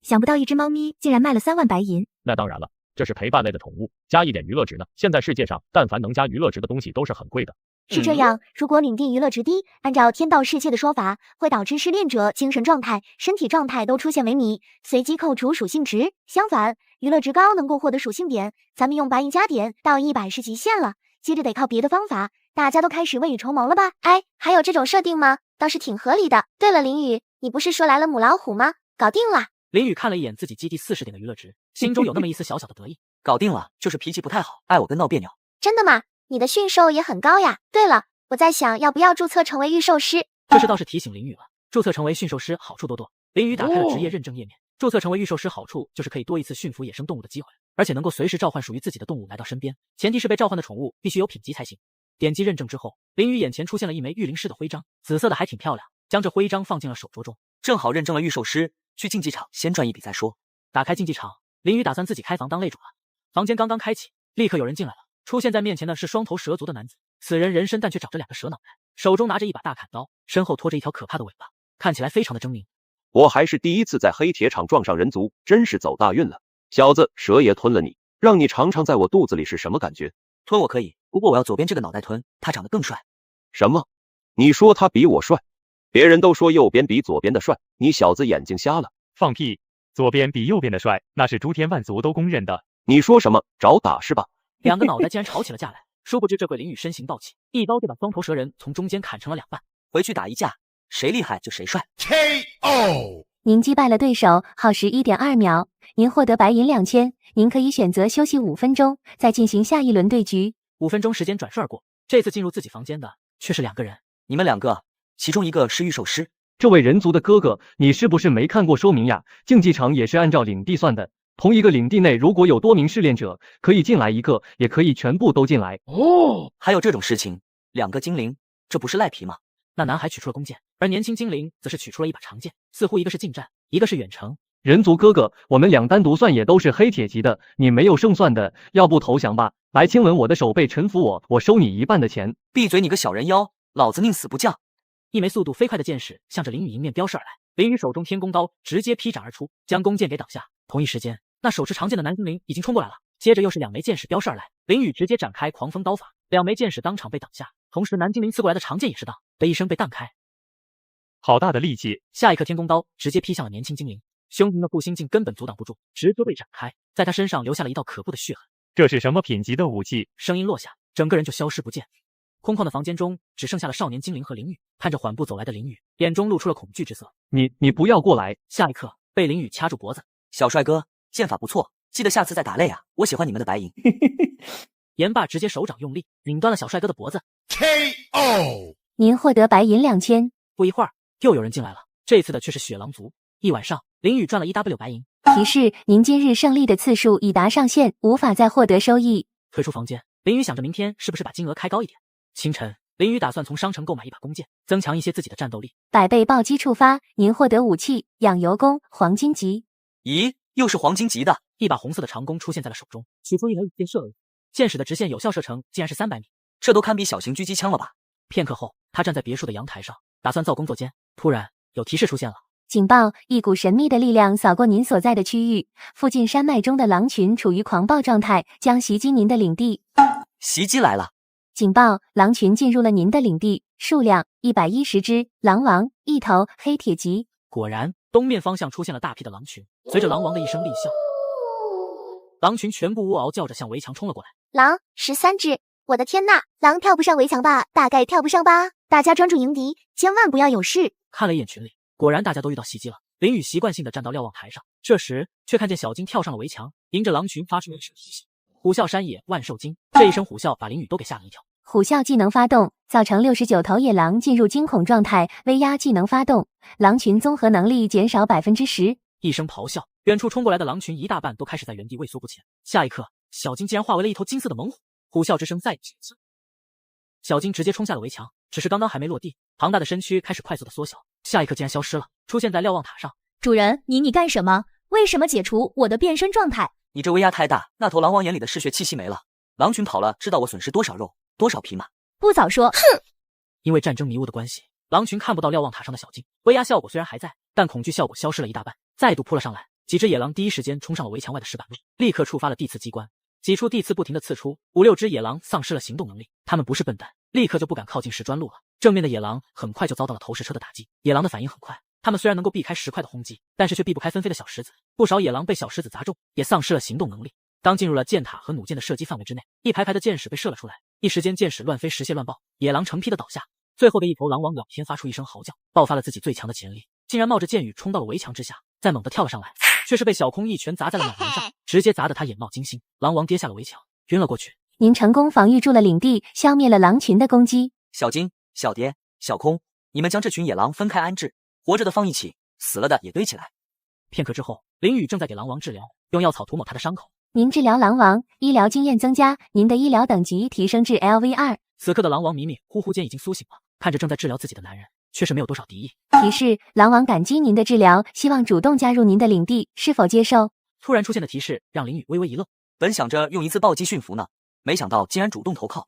想不到一只猫咪竟然卖了3万白银。那当然了，这是陪伴类的宠物，加一点娱乐值呢。现在世界上但凡能加娱乐值的东西都是很贵的。是这样，如果领地娱乐值低，按照天道世界的说法，会导致失恋者精神状态、身体状态都出现萎靡，随机扣除属性值。相反，娱乐值高能够获得属性点，咱们用白银加点到100是极限了，接着得靠别的方法。大家都开始未雨绸缪了吧？哎，还有这种设定吗？倒是挺合理的。对了，林雨，你不是说来了母老虎吗？搞定了。林雨看了一眼自己基地40点的娱乐值，心中有那么一丝小小的得意。搞定了，就是脾气不太好，爱我跟闹别扭。真的吗？你的驯兽也很高呀。对了，我在想要不要注册成为御兽师。这事倒是提醒林雨了，注册成为驯兽师好处多多。林雨打开了职业认证页面，注册成为御兽师好处就是可以多一次驯服野生动物的机会，而且能够随时召唤属于自己的动物来到身边，前提是被召唤的宠物必须有品级才行。点击认证之后，林雨眼前出现了一枚御灵师的徽章，紫色的还挺漂亮，将这徽章放进了手镯中。正好认证了御兽师，去竞技场先赚一笔再说。打开竞技场，林雨打算自己开房当擂主了。房间刚刚开启，立刻有人进来了。出现在面前的是双头蛇族的男子，此人人身但却长着2个蛇脑袋，手中拿着一把大砍刀，身后拖着一条可怕的尾巴，看起来非常的狰狞。我还是第一次在黑铁场撞上人族，真是走大运了。小子，蛇爷吞了你，让你尝尝在我肚子里是什么感觉。吞我可以，不过我要左边这个脑袋吞，他长得更帅。什么？你说他比我帅？别人都说右边比左边的帅，你小子眼睛瞎了？放屁！左边比右边的帅，那是诸天万族都公认的。你说什么？找打是吧？两个脑袋竟然吵起了架来。殊不知这鬼林雨身形暴起，一刀就把双头蛇人从中间砍成了2半。回去打一架，谁厉害就谁帅。KO。您击败了对手，耗时1.2秒，您获得白银2000。您可以选择休息5分钟，再进行下一轮对局。5分钟时间转瞬而过，这次进入自己房间的却是2个人。你们2个，其中一个是御兽师。这位人族的哥哥，你是不是没看过说明呀？竞技场也是按照领地算的，同一个领地内如果有多名试炼者，可以进来1个，也可以全部都进来。哦，还有这种事情？2个精灵，这不是赖皮吗？那男孩取出了弓箭，而年轻精灵则是取出了一把长剑，似乎一个是近战，一个是远程。人族哥哥，我们俩单独算也都是黑铁级的，你没有胜算的，要不投降吧？来亲吻我的手背，臣服我收你1半的钱。闭嘴，你个小人妖，老子宁死不降！一枚速度飞快的箭矢向着林雨迎面飙射而来，林雨手中天弓刀直接劈斩而出，将弓箭给挡下。同一时间，那手持长剑的男精灵已经冲过来了，接着又是2枚箭矢飙射而来，林雨直接展开狂风刀法，2枚箭矢当场被挡下，同时男精灵刺过来的长剑也是当的一声被弹开。好大的力气！下一刻天弓刀直接劈向了年轻精灵，凶猛的负心劲根本阻挡不住，直接被展开，在他身上留下了一道可怖的血痕。这是什么品级的武器？声音落下，整个人就消失不见。空旷的房间中只剩下了少年精灵和林雨，看着缓步走来的林雨，眼中露出了恐惧之色。你不要过来！下一刻被林雨掐住脖子。小帅哥，剑法不错，记得下次再打擂啊！我喜欢你们的白银。言罢，直接手掌用力拧断了小帅哥的脖子。KO。您获得白银2000。不一会儿，又有人进来了，这次的却是雪狼族。一晚上，林雨赚了1W 白银。提示：您今日胜利的次数已达上限，无法再获得收益。退出房间，林雨想着明天是不是把金额开高一点。清晨，林雨打算从商城购买一把弓箭，增强一些自己的战斗力。百倍暴击触发，您获得武器养油弓，黄金级。咦，又是黄金级的！一把红色的长弓出现在了手中，取出一枚羽箭射了，箭矢的直线有效射程竟然是300米，这都堪比小型狙击枪了吧？片刻后，他站在别墅的阳台上，打算造弓作箭。突然，有提示出现了。警报！一股神秘的力量扫过您所在的区域，附近山脉中的狼群处于狂暴状态，将袭击您的领地。袭击来了！警报！狼群进入了您的领地，数量110只，狼王1头，黑铁级。果然，东面方向出现了大批的狼群，随着狼王的一声厉啸，狼群全部呜嗷叫着向围墙冲了过来。狼13只，我的天呐，狼跳不上围墙吧？大概跳不上吧？大家专注迎敌，千万不要有事。看了一眼群里，果然大家都遇到袭击了。林雨习惯性的站到瞭望台上，这时却看见小金跳上了围墙，迎着狼群发出了一声啼笑。虎啸山野万兽惊，这一声虎啸把林雨都给吓了一跳。虎啸技能发动，造成69头野狼进入惊恐状态。威压技能发动，狼群综合能力减少10%。一声咆哮，远处冲过来的狼群一大半都开始在原地畏缩不前。下一刻，小金竟然化为了一头金色的猛虎。虎啸之声再起，小金直接冲下了围墙，只是刚刚还没落地，庞大的身躯开始快速的缩小，下一刻竟然消失了，出现在瞭望塔上。主人，你干什么？为什么解除我的变身状态？你这威压太大，那头狼王眼里的嗜血气息没了，狼群跑了，知道我损失多少肉，多少匹马？不早说！哼！因为战争迷雾的关系，狼群看不到瞭望塔上的小金，威压效果虽然还在，但恐惧效果消失了一大半，再度扑了上来。几只野狼第一时间冲上了围墙外的石板路，立刻触发了地刺机关，几处地刺不停的刺出，5、6只野狼丧失了行动能力。他们不是笨蛋，立刻就不敢靠近石砖路了。正面的野狼很快就遭到了投石车的打击，野狼的反应很快，他们虽然能够避开石块的轰击，但是却避不开纷飞的小石子，不少野狼被小石子砸中，也丧失了行动能力。当进入了箭塔和弩箭的射击范围之内，一排排的箭矢被射了出来，一时间箭矢乱飞，石屑乱爆，野狼成批的倒下。最后的一头狼王老天发出一声嚎叫，爆发了自己最强的潜力，竟然冒着箭雨冲到了围墙之下，再猛地跳了上来，却是被小空一拳砸在了脑门上，直接砸得他眼冒金星，狼王跌下了围墙，晕了过去。您成功防御住了领地，消灭了狼群的攻击。小金、小蝶、小空，你们将这群野狼分开安置，活着的放一起，死了的也堆起来。片刻之后，林雨正在给狼王治疗，用药草涂抹他的伤口。您治疗狼王，医疗经验增加，您的医疗等级提升至 LV2。此刻的狼王迷迷糊糊间已经苏醒了，看着正在治疗自己的男人，却是没有多少敌意。提示：狼王感激您的治疗，希望主动加入您的领地，是否接受？突然出现的提示让林雨微微一愣，本想着用一次暴击驯服呢，没想到竟然主动投靠。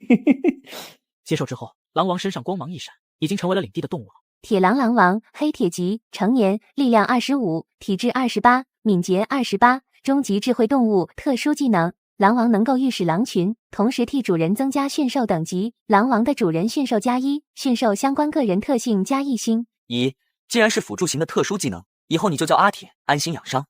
接受之后，狼王身上光芒一闪，已经成为了领地的动物了。铁狼狼王，黑铁级，成年，力量25，体质28，敏捷28，终极智慧动物，特殊技能狼王能够御使狼群，同时替主人增加驯兽等级。狼王的主人驯兽+1，驯兽相关个人特性+1星。咦，既然是辅助型的特殊技能，以后你就叫阿铁，安心养伤。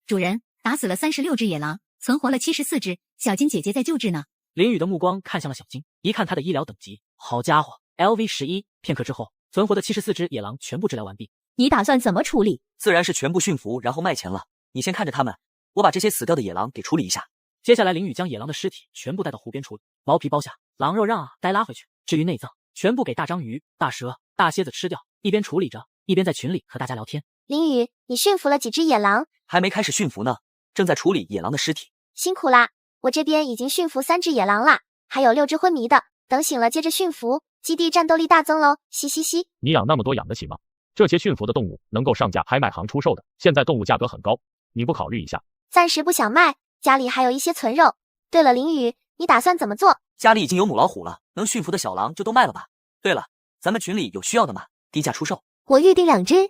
主人打死了36只野狼，存活了74只，小金姐姐在救治呢。林雨的目光看向了小金，一看他的医疗等级，好家伙 ，LV11。片刻之后，存活的74只野狼全部治疗完毕。你打算怎么处理？自然是全部驯服，然后卖钱了。你先看着他们，我把这些死掉的野狼给处理一下。接下来，林雨将野狼的尸体全部带到湖边处理，毛皮剥下，狼肉让该拉回去。至于内脏，全部给大章鱼、大蛇、大蝎子吃掉。一边处理着，一边在群里和大家聊天。林雨，你驯服了几只野狼？还没开始驯服呢，正在处理野狼的尸体。辛苦啦，我这边已经驯服3只野狼啦，还有6只昏迷的，等醒了接着驯服，基地战斗力大增喽！嘻嘻嘻。你养那么多养得起吗？这些驯服的动物能够上架拍卖行出售的，现在动物价格很高，你不考虑一下？暂时不想卖，家里还有一些存肉。对了，林雨，你打算怎么做？家里已经有母老虎了，能驯服的小狼就都卖了吧。对了，咱们群里有需要的吗？低价出售。我预定2只，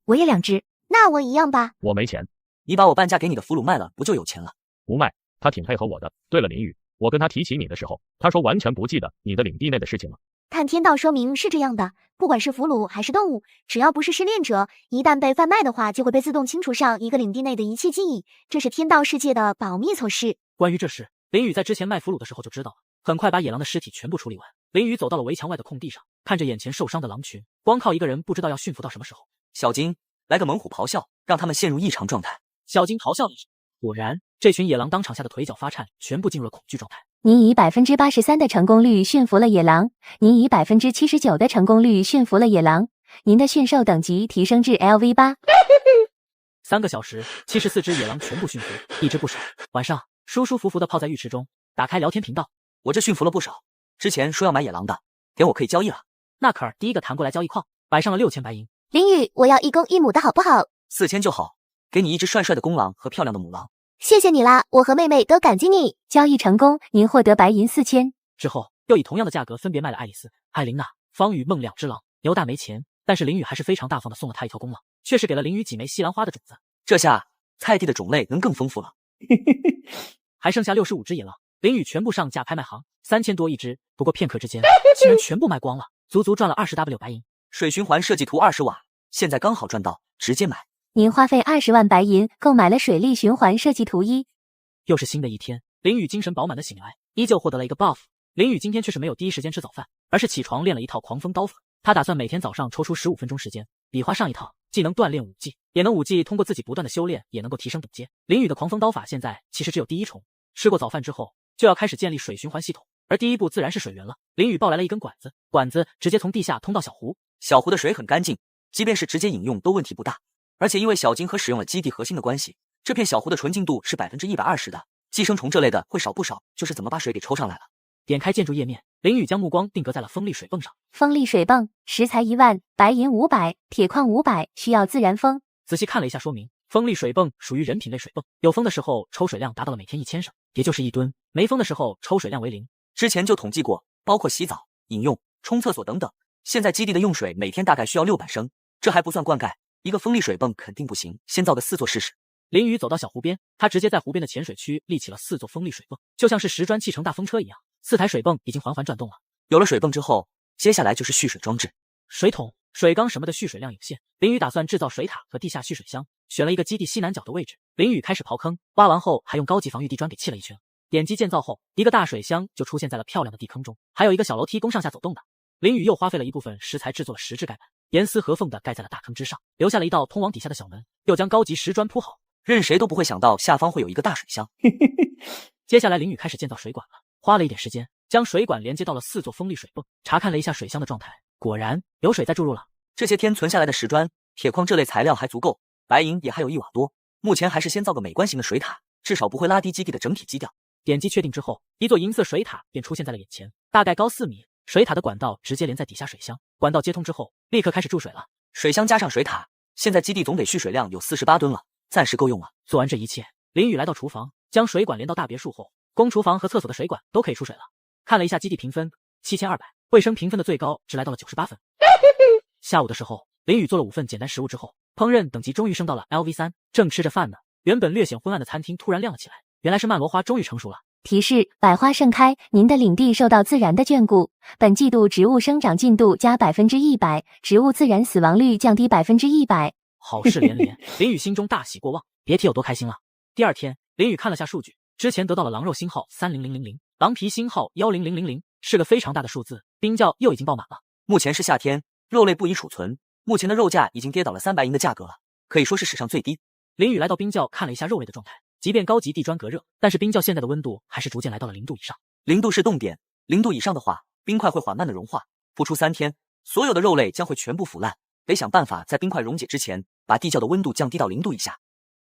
我也2只。那我一样吧。我没钱。你把我半价给你的俘虏卖了，不就有钱了？不卖，他挺配合我的。对了，林雨，我跟他提起你的时候，他说完全不记得你的领地内的事情了。看天道说明是这样的，不管是俘虏还是动物，只要不是失恋者，一旦被贩卖的话，就会被自动清除上一个领地内的一切记忆，这是天道世界的保密措施。关于这事，林雨在之前卖俘虏的时候就知道了，很快把野狼的尸体全部处理完。林雨走到了围墙外的空地上，看着眼前受伤的狼群，光靠一个人不知道要驯服到什么时候。小金，来个猛虎咆哮，让他们陷入异常状态。小金咆哮了一声，果然，这群野狼当场吓得腿脚发颤，全部进入了恐惧状态。您以83%的成功率驯服了野狼，您以79%的成功率驯服了野狼，您的驯兽等级提升至 LV8。3个小时，74只野狼全部驯服，一只不少。晚上，舒舒服服的泡在浴池中，打开聊天频道。我这驯服了不少，之前说要买野狼的，点我可以交易了。纳克尔第一个弹过来交易矿，摆上了6000白银。林雨，我要1公1母的好不好？4000就好，给你一只帅帅的公狼和漂亮的母狼。谢谢你啦，我和妹妹都感激你。交易成功，您获得白银4000。之后又以同样的价格分别卖了爱丽丝、艾琳娜、方宇、梦2只狼。牛大没钱，但是林雨还是非常大方的送了他一条公狼，却是给了林雨几枚西兰花的种子。这下菜地的种类能更丰富了。还剩下65只野狼，林雨全部上架拍卖行，3000多一只。不过片刻之间，竟然全部卖光了，足足赚了20W 白银。水循环设计图20瓦，现在刚好赚到，直接买。您花费20万白银购买了水力循环设计图1。又是新的一天，林雨精神饱满的醒来，依旧获得了一个 buff。林雨今天却是没有第一时间吃早饭，而是起床练了一套狂风刀法。他打算每天早上抽出15分钟时间，比划上一套，既能锻炼武技，也能武技通过自己不断的修炼，也能够提升等阶。林雨的狂风刀法现在其实只有第1重。吃过早饭之后，就要开始建立水循环系统，而第一步自然是水源了。林雨抱来了一根管子，管子直接从地下通到小湖。小湖的水很干净，即便是直接饮用都问题不大。而且因为小金和使用了基地核心的关系，这片小湖的纯净度是120%的，寄生虫这类的会少不少，就是怎么把水给抽上来了。点开建筑页面，林雨将目光定格在了风力水泵上。风力水泵，食材1万，白银500，铁矿500，需要自然风。仔细看了一下说明，风力水泵属于人品类水泵，有风的时候抽水量达到了每天1000升，也就是1吨；没风的时候抽水量为0。之前就统计过，包括洗澡、饮用、冲厕所等等。现在基地的用水每天大概需要600升，这还不算灌溉。一个风力水泵肯定不行，先造个4座试试。林雨走到小湖边，他直接在湖边的浅水区立起了4座风力水泵，就像是石砖砌成大风车一样，4台水泵已经缓缓转动了。有了水泵之后，接下来就是蓄水装置，水桶、水缸什么的蓄水量有限。林雨打算制造水塔和地下蓄水箱，选了一个基地西南角的位置。林雨开始刨坑，挖完后还用高级防御地砖给砌了一圈。点击建造后，一个大水箱就出现在了漂亮的地坑中，还有一个小楼梯供上下走动的。林雨又花费了一部分石材制作了石质盖板，严丝合缝的盖在了大坑之上，留下了一道通往底下的小门，又将高级石砖铺好。任谁都不会想到下方会有一个大水箱。接下来林雨开始建造水管了，花了一点时间，将水管连接到了4座风力水泵，查看了一下水箱的状态，果然有水在注入了。这些天存下来的石砖、铁矿这类材料还足够，白银也还有1瓦多。目前还是先造个美观型的水塔，至少不会拉低基地的整体基调。点击确定之后，一座银色水塔便出现在了眼前，大概高4米。水塔的管道直接连在底下水箱，管道接通之后，立刻开始注水了。水箱加上水塔，现在基地总得蓄水量有48吨了，暂时够用了。做完这一切，林雨来到厨房，将水管连到大别墅后，供厨房和厕所的水管都可以出水了。看了一下基地评分7200，卫生评分的最高值来到了98分。下午的时候，林雨做了5份简单食物之后，烹饪等级终于升到了 LV3。正吃着饭呢，原本略显昏暗的餐厅突然亮了起来，原来是曼罗花终于成熟了。提示：百花盛开，您的领地受到自然的眷顾。本季度植物生长进度加100%，植物自然死亡率降低100%。好事连连，林雨心中大喜过望，别提有多开心了。第二天，林雨看了下数据，之前得到了狼肉星号30000，狼皮星号10000，是个非常大的数字，冰窖又已经爆满了。目前是夏天，肉类不宜储存，目前的肉价已经跌倒了300银的价格了，可以说是史上最低。林雨来到冰窖看了一下肉类的状态，即便高级地砖隔热，但是冰窖现在的温度还是逐渐来到了0度以上。0度是冻点，0度以上的话，冰块会缓慢的融化，不出3天，所有的肉类将会全部腐烂。得想办法在冰块溶解之前，把地窖的温度降低到0度以下。